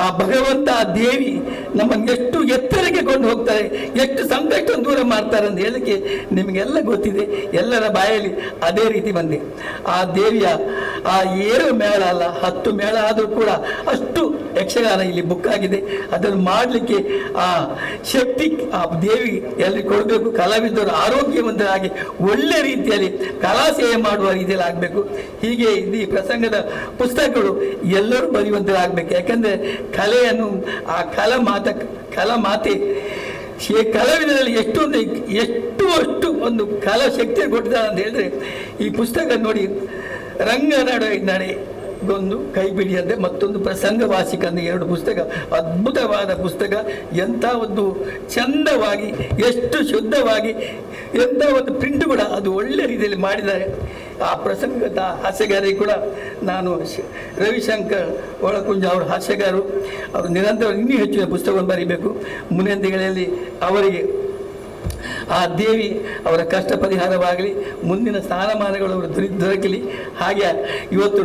ಆ ಭಗವಂತ, ಆ ದೇವಿ ನಮ್ಮನ್ನು ಎಷ್ಟು ಎತ್ತರಕ್ಕೆ ಕೊಂಡು ಹೋಗ್ತಾರೆ, ಎಷ್ಟು ಸಂಕಷ್ಟ ದೂರ ಮಾಡ್ತಾರೆ ಅಂತ ಹೇಳಲಿಕ್ಕೆ ನಿಮಗೆಲ್ಲ ಗೊತ್ತಿದೆ. ಎಲ್ಲರ ಬಾಯಲ್ಲಿ ಅದೇ ರೀತಿ ಬಂದೆ. ಆ ದೇವಿಯ ಆ 7 ಮೇಳ ಅಲ್ಲ 10 ಮೇಳ ಆದರೂ ಕೂಡ ಅಷ್ಟು ಯಕ್ಷಗಾನ ಇಲ್ಲಿ ಬುಕ್ ಆಗಿದೆ. ಅದನ್ನು ಮಾಡಲಿಕ್ಕೆ ಆ ಶಕ್ತಿ ಆ ದೇವಿ ಎಲ್ಲರಿಗೂ ಕೊಡಬೇಕು. ಕಲಾವಿದರು ಆರೋಗ್ಯವಂತರಾಗಿ ಒಳ್ಳೆ ರೀತಿಯಲ್ಲಿ ಕಲಾ ಸೇವೆ ಮಾಡುವ ರೀತಿಯಲ್ಲಿ ಆಗಬೇಕು. ಹೀಗೆ ಈ ಪ್ರಸಂಗದ ಪುಸ್ತಕಗಳು ಎಲ್ಲರೂ ಬರೆಯುವಂತರಾಗಬೇಕು. ಯಾಕಂದರೆ ಕಲೆಯನ್ನು ಆ ಕಲಾಮಾತೆ ಕಲಾವಿದರಲ್ಲಿ ಎಷ್ಟು ಒಂದು ಕಲಾ ಶಕ್ತಿ ಕೊಟ್ಟಿದ್ದಾರೆ ಅಂತ ಹೇಳಿದ್ರೆ, ಈ ಪುಸ್ತಕ ನೋಡಿ, ನಡೆ ಒಂದು ಕೈಪಿಡಿ ಅಂತೆ, ಮತ್ತೊಂದು ಪ್ರಸಂಗ ವಾಸಿಕ ಅಂತ 2 ಪುಸ್ತಕ, ಅದ್ಭುತವಾದ ಪುಸ್ತಕ. ಎಂಥ ಒಂದು ಚಂದವಾಗಿ, ಎಷ್ಟು ಶುದ್ಧವಾಗಿ, ಎಂಥ ಒಂದು ಪ್ರಿಂಟ್ ಕೂಡ ಅದು ಒಳ್ಳೆ ರೀತಿಯಲ್ಲಿ ಮಾಡಿದ್ದಾರೆ. ಆ ಪ್ರಸಂಗದ ಹಾಸ್ಯಗಾರಿಗೆ ಕೂಡ ನಾನು ರವಿಶಂಕರ್ ಒಳಕುಂಜ ಅವರು ಹಾಸ್ಯಗಾರರು, ಅವರು ನಿರಂತರ ಇನ್ನೂ ಹೆಚ್ಚಿನ ಪುಸ್ತಕವನ್ನು ಬರೀಬೇಕು. ಮುಂದಿನ ದಿನಗಳಲ್ಲಿ ಅವರಿಗೆ ಆ ದೇವಿ ಅವರ ಕಷ್ಟ ಪರಿಹಾರವಾಗಲಿ, ಮುಂದಿನ ಸ್ಥಾನಮಾನಗಳು ಅವರು ದೊರಕಲಿ. ಹಾಗೆ ಇವತ್ತು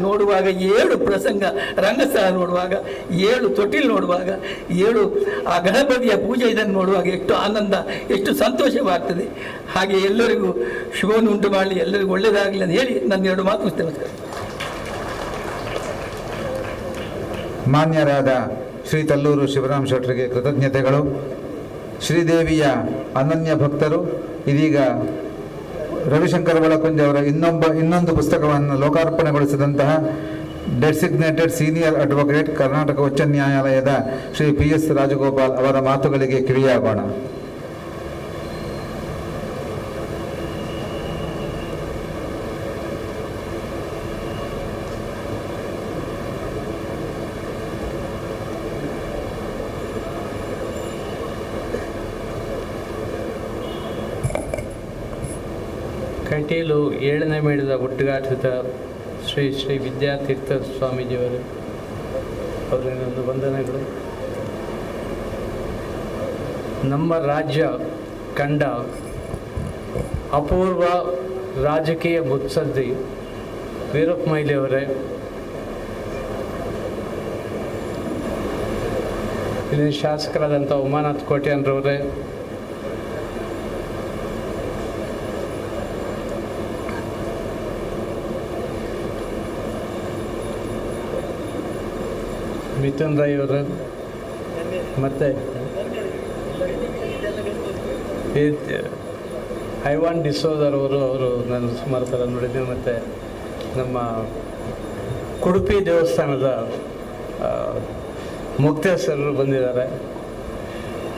ನೋಡುವಾಗ 7 ಪ್ರಸಂಗ ರಂಗಸ್ಥಳ ನೋಡುವಾಗ, 7 ತೊಟ್ಟಿಲು ನೋಡುವಾಗ, 7 ಆ ಗಣಪತಿಯ ಪೂಜೆ ಇದನ್ನು ನೋಡುವಾಗ ಎಷ್ಟು ಆನಂದ, ಎಷ್ಟು ಸಂತೋಷವಾಗ್ತದೆ. ಹಾಗೆ ಎಲ್ಲರಿಗೂ ಶುಭವನ್ನು ಉಂಟು ಮಾಡಲಿ, ಎಲ್ಲರಿಗೂ ಒಳ್ಳೆಯದಾಗಲಿ ಅಂತ ಹೇಳಿ ನನ್ನ 2 ಮಾತು ಮುಗಿಸ್ತೇನೆ. ಮಾನ್ಯರಾದ ಶ್ರೀ ತಲ್ಲೂರು ಶಿವರಾಮ್ ಶೆಟ್ಟರಿಗೆ ಕೃತಜ್ಞತೆಗಳು. ಶ್ರೀದೇವಿಯ ಅನನ್ಯ ಭಕ್ತರು ಇದೀಗ ರವಿಶಂಕರ್ ಒಳಕುಂಜ ಅವರ ಇನ್ನೊಂದು ಪುಸ್ತಕವನ್ನು ಲೋಕಾರ್ಪಣೆಗೊಳಿಸಿದಂತಹ ಡೆಸಿಗ್ನೇಟೆಡ್ ಸೀನಿಯರ್ ಅಡ್ವೊಕೇಟ್ ಕರ್ನಾಟಕ ಉಚ್ಚ ನ್ಯಾಯಾಲಯದ ಶ್ರೀ PS ರಾಜಗೋಪಾಲ್ ಅವರ ಮಾತುಗಳಿಗೆ ಕಿವಿಯಾಗೋಣ. ಕಟೀಲು 7ನೇ ಮೇಳದ ಉದ್ಘಾಟಿಸಿದ ಶ್ರೀ ಶ್ರೀ ವಿದ್ಯಾತೀರ್ಥ ಸ್ವಾಮೀಜಿಯವರು ಅವರಿಗೊಂದು ವಂದನೆಗಳು. ನಮ್ಮ ರಾಜ್ಯ ಕಂಡ ಅಪೂರ್ವ ರಾಜಕೀಯ ಮುತ್ಸದ್ದಿ ವೀರಪ್ಪ ಮೊಯ್ಲಿಯವರೇ, ಇಲ್ಲಿನ ಶಾಸಕರಾದಂಥ ಉಮಾನಾಥ್ ಕೋಟ್ಯಾನ್ರವರೇ, ಮಿಥುನ್ ರೈ ಅವರು, ಮತ್ತು ಐವಾನ್ ಡಿಸೋದರ್ ಅವರು ನಾನು ಸುಮಾರು ಥರ ನೋಡಿದ್ದೀನಿ. ಮತ್ತು ನಮ್ಮ ಉಡುಪಿ ದೇವಸ್ಥಾನದ ಮುಕ್ತೇಶ್ವರರು ಬಂದಿದ್ದಾರೆ.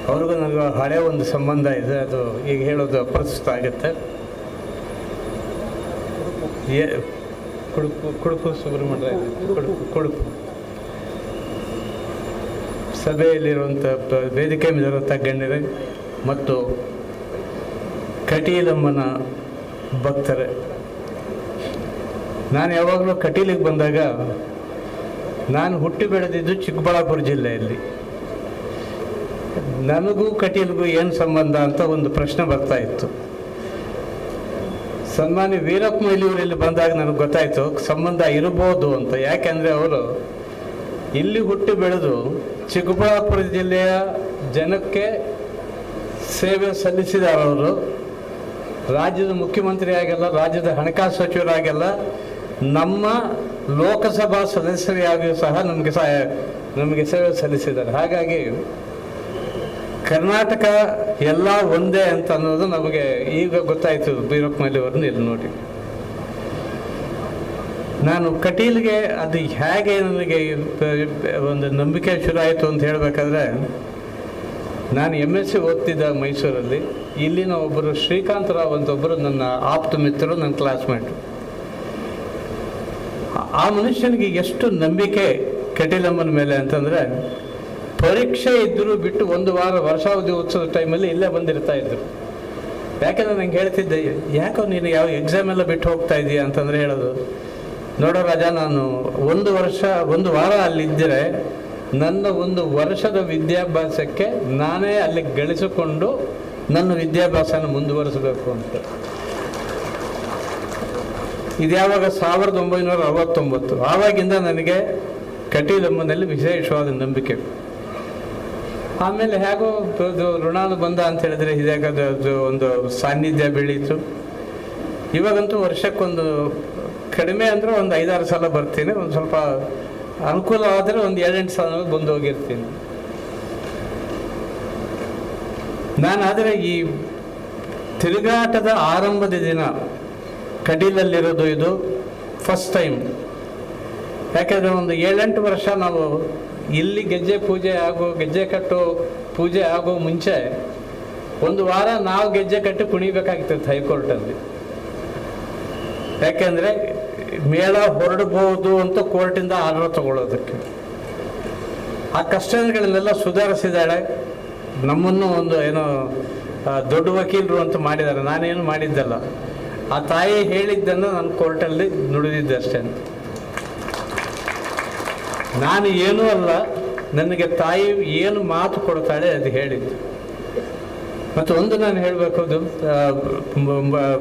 ಅವ್ರಿಗೂ ನನಗೆ ಹಳೆ ಒಂದು ಸಂಬಂಧ ಇದೆ, ಅದು ಈಗ ಹೇಳೋದು ಅಪ್ರಸ್ತುತ ಆಗುತ್ತೆ. ಕುಡುಪು ಸುಬ್ರಹ್ಮಣ್ಯ ಕುಡುಪು ಸಭೆಯಲ್ಲಿರುವಂಥ ವೇದಿಕೆ ಮೇಲಿರುವಂಥ ಗಣ್ಯರೇ ಮತ್ತು ಕಟೀಲಮ್ಮನ ಭಕ್ತರೇ, ನಾನು ಯಾವಾಗಲೂ ಕಟೀಲಿಗೆ ಬಂದಾಗ ನಾನು ಹುಟ್ಟಿ ಬೆಳೆದಿದ್ದು ಚಿಕ್ಕಬಳ್ಳಾಪುರ ಜಿಲ್ಲೆಯಲ್ಲಿ. ನನಗೂ ಕಟೀಲಿಗೂ ಏನು ಸಂಬಂಧ ಅಂತ ಒಂದು ಪ್ರಶ್ನೆ ಬರ್ತಾ ಇತ್ತು. ಸನ್ಮಾನ್ಯ ವೀರಪ್ಪ ಮೊಯ್ಲಿಯವರಲ್ಲಿ ಬಂದಾಗ ನನಗೆ ಗೊತ್ತಾಯಿತು ಸಂಬಂಧ ಇರ್ಬೋದು ಅಂತ. ಯಾಕೆಂದರೆ ಅವರು ಇಲ್ಲಿ ಹುಟ್ಟಿ ಬೆಳೆದು ಚಿಕ್ಕಬಳ್ಳಾಪುರ ಜಿಲ್ಲೆಯ ಜನಕ್ಕೆ ಸೇವೆ ಸಲ್ಲಿಸಿದವರು. ರಾಜ್ಯದ ಮುಖ್ಯಮಂತ್ರಿ ಆಗಲ್ಲ, ರಾಜ್ಯದ ಹಣಕಾಸು ಸಚಿವರಾಗಲ್ಲ, ನಮ್ಮ ಲೋಕಸಭಾ ಸದಸ್ಯರಾಗಿಯೂ ಸಹ ನಮಗೆ ಸೇವೆ ಸಲ್ಲಿಸಿದ್ದಾರೆ. ಹಾಗಾಗಿ ಕರ್ನಾಟಕ ಎಲ್ಲ ಒಂದೇ ಅಂತ ಅನ್ನೋದು ನಮಗೆ ಈಗ ಗೊತ್ತಾಯಿತು ವೀರಪ್ಪ ಮೊಯ್ಲಿಯವರನ್ನ ಇಲ್ಲಿ ನೋಡಿ. ನಾನು ಕಟೀಲ್ಗೆ ಅದು ಹೇಗೆ ನನಗೆ ಒಂದು ನಂಬಿಕೆ ಶುರು ಆಯಿತು ಅಂತ ಹೇಳಬೇಕಾದ್ರೆ, ನಾನು MSc ಓದ್ತಿದ್ದ ಮೈಸೂರಲ್ಲಿ. ಇಲ್ಲಿನ ಒಬ್ಬರು ಶ್ರೀಕಾಂತರಾವ್ ಅಂತ ಒಬ್ಬರು ನನ್ನ ಆಪ್ತ ಮಿತ್ರರು, ನನ್ನ ಕ್ಲಾಸ್ಮೇಟು. ಆ ಮನುಷ್ಯನಿಗೆ ಎಷ್ಟು ನಂಬಿಕೆ ಕಟೀಲಮ್ಮನ ಮೇಲೆ ಅಂತಂದರೆ, ಪರೀಕ್ಷೆ ಇದ್ದರೂ ಬಿಟ್ಟು ಒಂದು ವಾರ ವರ್ಷಾವಧಿ ಉತ್ಸವದ ಟೈಮಲ್ಲಿ ಇಲ್ಲೇ ಬಂದಿರ್ತಾ ಇದ್ರು. ಯಾಕೆಂದರೆ ನಂಗೆ ಹೇಳ್ತಿದ್ದೆ, ಯಾಕೋ ನೀನು ಯಾವ ಎಕ್ಸಾಮ್ ಎಲ್ಲ ಬಿಟ್ಟು ಹೋಗ್ತಾ ಇದೀಯ ಅಂತಂದರೆ ಹೇಳೋದು, ನೋಡೋ ರಾಜ, ನಾನು ಒಂದು ವಾರ ಅಲ್ಲಿದ್ದರೆ ನನ್ನ ಒಂದು ವರ್ಷದ ವಿದ್ಯಾಭ್ಯಾಸಕ್ಕೆ ನಾನೇ ಅಲ್ಲಿ ಗಳಿಸಿಕೊಂಡು ನನ್ನ ವಿದ್ಯಾಭ್ಯಾಸನ ಮುಂದುವರಿಸಬೇಕು ಅಂತ. ಇದು ಯಾವಾಗ 1969. ಆವಾಗಿಂದ ನನಗೆ ಕಟೀಲಮ್ಮನಲ್ಲಿ ವಿಶೇಷವಾದ ನಂಬಿಕೆ. ಆಮೇಲೆ ಹೇಗೋ ಋಣಾನುಬಂಧ ಅಂತ ಹೇಳಿದ್ರೆ ಇದಾಗದು ಒಂದು ಸಾನ್ನಿಧ್ಯ ಬೆಳೀತು. ಇವಾಗಂತೂ ವರ್ಷಕ್ಕೊಂದು ಕಡಿಮೆ ಅಂದರೆ ಒಂದು 5-6 ಸಲ ಬರ್ತೀನಿ. ಒಂದು ಸ್ವಲ್ಪ ಅನುಕೂಲ ಆದರೆ ಒಂದು 7-8 ಸಲ ಬಂದು ಹೋಗಿರ್ತೀನಿ. ನಾನಾದರೆ ಈ ತಿರುಗಾಟದ ಆರಂಭದ ದಿನ ಕಟೀಲಲ್ಲಿರೋದು ಇದು ಫಸ್ಟ್ ಟೈಮ್. ಯಾಕೆಂದರೆ ಒಂದು 7-8 ವರ್ಷ ನಾವು ಇಲ್ಲಿ ಗೆಜ್ಜೆ ಕಟ್ಟೋ ಪೂಜೆ ಆಗೋ ಮುಂಚೆ ಒಂದು ವಾರ ನಾವು ಗೆಜ್ಜೆ ಕಟ್ಟಿ ಕುಣಿಬೇಕಾಗ್ತದೆ ಹೈಕೋರ್ಟಲ್ಲಿ. ಯಾಕೆಂದರೆ ಮೇಳ ಹೊರಡಬಹುದು ಅಂತ ಕೋರ್ಟಿಂದ ಆರ್ಡರ್ ತಗೊಳ್ಳೋದಕ್ಕೆ. ಆ ಕಷ್ಟಗಳನ್ನೆಲ್ಲ ಸುಧಾರಿಸಿದ್ದಾಳೆ. ನಮ್ಮನ್ನು ಒಂದು ಏನೋ ದೊಡ್ಡ ವಕೀಲರು ಅಂತ ಮಾಡಿದ್ದಾರೆ. ನಾನೇನು ಮಾಡಿದ್ದಲ್ಲ, ಆ ತಾಯಿ ಹೇಳಿದ್ದನ್ನು ನಾನು ಕೋರ್ಟಲ್ಲಿ ನುಡಿದಿದ್ದೆ ಅಷ್ಟೇ. ನಾನು ಏನೂ ಅಲ್ಲ, ನನಗೆ ತಾಯಿ ಏನು ಮಾತು ಕೊಡ್ತಾಳೆ ಅದು ಹೇಳಿದ್ದು. ಮತ್ತು ಒಂದು ನಾನು ಹೇಳಬೇಕು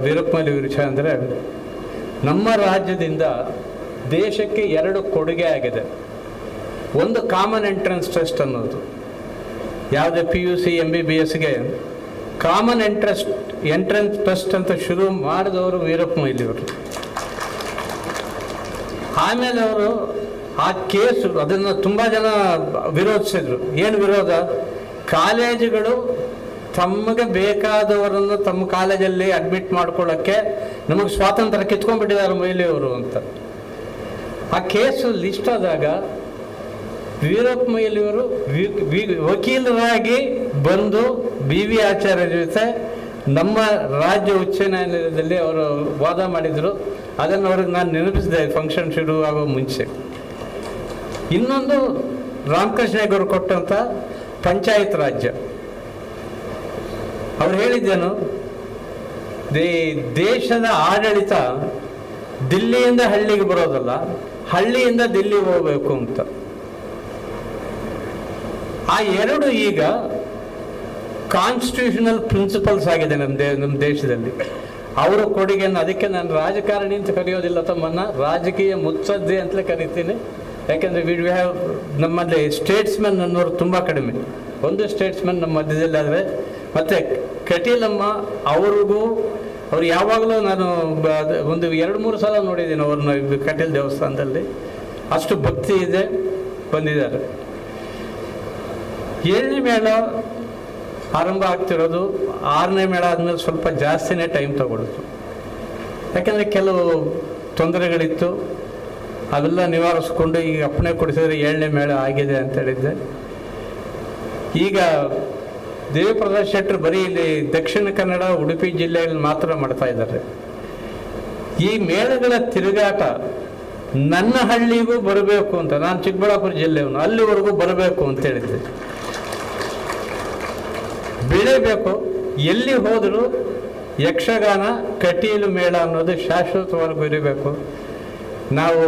ವೀರಪ್ಪ ಮೊಯ್ಲಿ ವಿಷಯ ಅಂದರೆ, ನಮ್ಮ ರಾಜ್ಯದಿಂದ ದೇಶಕ್ಕೆ 2 ಕೊಡುಗೆ ಆಗಿದೆ. ಒಂದು ಕಾಮನ್ ಎಂಟ್ರೆನ್ಸ್ ಟೆಸ್ಟ್ ಅನ್ನೋದು, ಯಾವುದೇ PUC MBBSಗೆ ಕಾಮನ್ ಎಂಟ್ರೆನ್ಸ್ ಟೆಸ್ಟ್ ಅಂತ ಶುರು ಮಾಡಿದವರು ವೀರಪ್ಪ ಮೊಯ್ಲಿಯವರು. ಆಮೇಲೆ ಅವರು ಆ ಕೇಸು ಅದನ್ನು ತುಂಬ ಜನ ವಿರೋಧಿಸಿದ್ರು. ಏನು ವಿರೋಧ? ಕಾಲೇಜುಗಳು ತಮಗೆ ಬೇಕಾದವರನ್ನು ತಮ್ಮ ಕಾಲೇಜಲ್ಲಿ ಅಡ್ಮಿಟ್ ಮಾಡ್ಕೊಳ್ಳೋಕ್ಕೆ ನಮಗೆ ಸ್ವಾತಂತ್ರ್ಯ ಕಿತ್ಕೊಂಡ್ಬಿಟ್ಟಿದ್ದಾರೆ ಮೊಯ್ಲಿಯವರು ಅಂತ. ಆ ಕೇಸು ಲಿಸ್ಟ್ ಆದಾಗ ವೀರಪ್ಪ ಮೊಯ್ಲಿಯವರು ವಕೀಲರಾಗಿ ಬಂದು ಬಿ ವಿ ಆಚಾರ್ಯ ಜೊತೆ ನಮ್ಮ ರಾಜ್ಯ ಉಚ್ಚ ನ್ಯಾಯಾಲಯದಲ್ಲಿ ಅವರು ವಾದ ಮಾಡಿದರು. ಅದನ್ನು ಅವ್ರಿಗೆ ನಾನು ನೆನಪಿಸಿದೆ ಫಂಕ್ಷನ್ ಶುರು ಆಗೋ ಮುಂಚೆ. ಇನ್ನೊಂದು ರಾಮಕೃಷ್ಣ ಹೆಗಡೆ ಕೊಟ್ಟಂಥ ಪಂಚಾಯತ್ ರಾಜ್ಯ, ಅವ್ರು ಹೇಳಿದ್ದೇನು, ದೇಶದ ಆಡಳಿತ ದಿಲ್ಲಿಯಿಂದ ಹಳ್ಳಿಗೆ ಬರೋದಲ್ಲ, ಹಳ್ಳಿಯಿಂದ ದಿಲ್ಲಿಗೆ ಹೋಗಬೇಕು ಅಂತ. ಆ ಎರಡು ಈಗ ಕಾನ್ಸ್ಟಿಟ್ಯೂಷನಲ್ ಪ್ರಿನ್ಸಿಪಲ್ಸ್ ಆಗಿದೆ ನಮ್ಮ ದೇಶದಲ್ಲಿ. ಅವರ ಕೊಡುಗೆಯನ್ನು, ಅದಕ್ಕೆ ನಾನು ರಾಜಕಾರಣಿ ಅಂತ ಕರೆಯೋದಿಲ್ಲ ತಮ್ಮನ್ನು, ರಾಜಕೀಯ ಮುತ್ಸದ್ದಿ ಅಂತಲೇ ಕರಿತೀನಿ. ಯಾಕೆಂದರೆ ವಿ ಹ್ಯಾವ್ ನಮ್ಮಲ್ಲಿ ಸ್ಟೇಟ್ಸ್ಮನ್ ಅನ್ನೋರು ತುಂಬ ಕಡಿಮೆ. ಒಂದು ಸ್ಟೇಟ್ಸ್ಮನ್ ನಮ್ಮ ಮಧ್ಯದಲ್ಲಿ ಆದರೆ, ಮತ್ತು ಕಟೀಲಮ್ಮ ಅವ್ರಿಗೂ, ಅವ್ರು ಯಾವಾಗಲೂ ನಾನು ಒಂದು 2-3 ಸಲ ನೋಡಿದ್ದೀನಿ ಅವ್ರನ್ನ ಕಟೀಲ್ ದೇವಸ್ಥಾನದಲ್ಲಿ. ಅಷ್ಟು ಭಕ್ತಿ ಇದೆ, ಬಂದಿದ್ದಾರೆ. 7ನೇ ಮೇಳ ಆರಂಭ ಆಗ್ತಿರೋದು, 6ನೇ ಮೇಳ ಆದಮೇಲೆ ಸ್ವಲ್ಪ ಜಾಸ್ತಿನೇ ಟೈಮ್ ತಗೊಳ್ತು. ಯಾಕೆಂದರೆ ಕೆಲವು ತೊಂದರೆಗಳಿತ್ತು, ಅವೆಲ್ಲ ನಿವಾರಿಸ್ಕೊಂಡು ಈಗ ಅಪ್ಪಣೆ ಕೊಡಿಸಿದ್ರೆ 7ನೇ ಮೇಳ ಆಗಿದೆ ಅಂತ ಹೇಳಿದ್ದೆ. ಈಗ ದೇವಿಪ್ರಸಾದ್ ಶೆಟ್ಟರು ಬರೀ ಇಲ್ಲಿ ದಕ್ಷಿಣ ಕನ್ನಡ, ಉಡುಪಿ ಜಿಲ್ಲೆಗಳಲ್ಲಿ ಮಾತ್ರ ಮಾಡ್ತಾ ಇದ್ದಾರೆ. ಈ ಮೇಳಗಳ ತಿರುಗಾಟ ನನ್ನ ಹಳ್ಳಿಗೂ ಬರಬೇಕು ಅಂತ, ನಾನು ಚಿಕ್ಕಬಳ್ಳಾಪುರ ಜಿಲ್ಲೆಯವನು, ಅಲ್ಲಿವರೆಗೂ ಬರಬೇಕು ಅಂತ ಹೇಳಿದ್ದೆ. ಬೆಳೆಯಬೇಕು, ಎಲ್ಲಿ ಹೋದರೂ ಯಕ್ಷಗಾನ ಕಟೀಲು ಮೇಳ ಅನ್ನೋದು ಶಾಶ್ವತವರೆಗೂ ಇರಬೇಕು. ನಾವು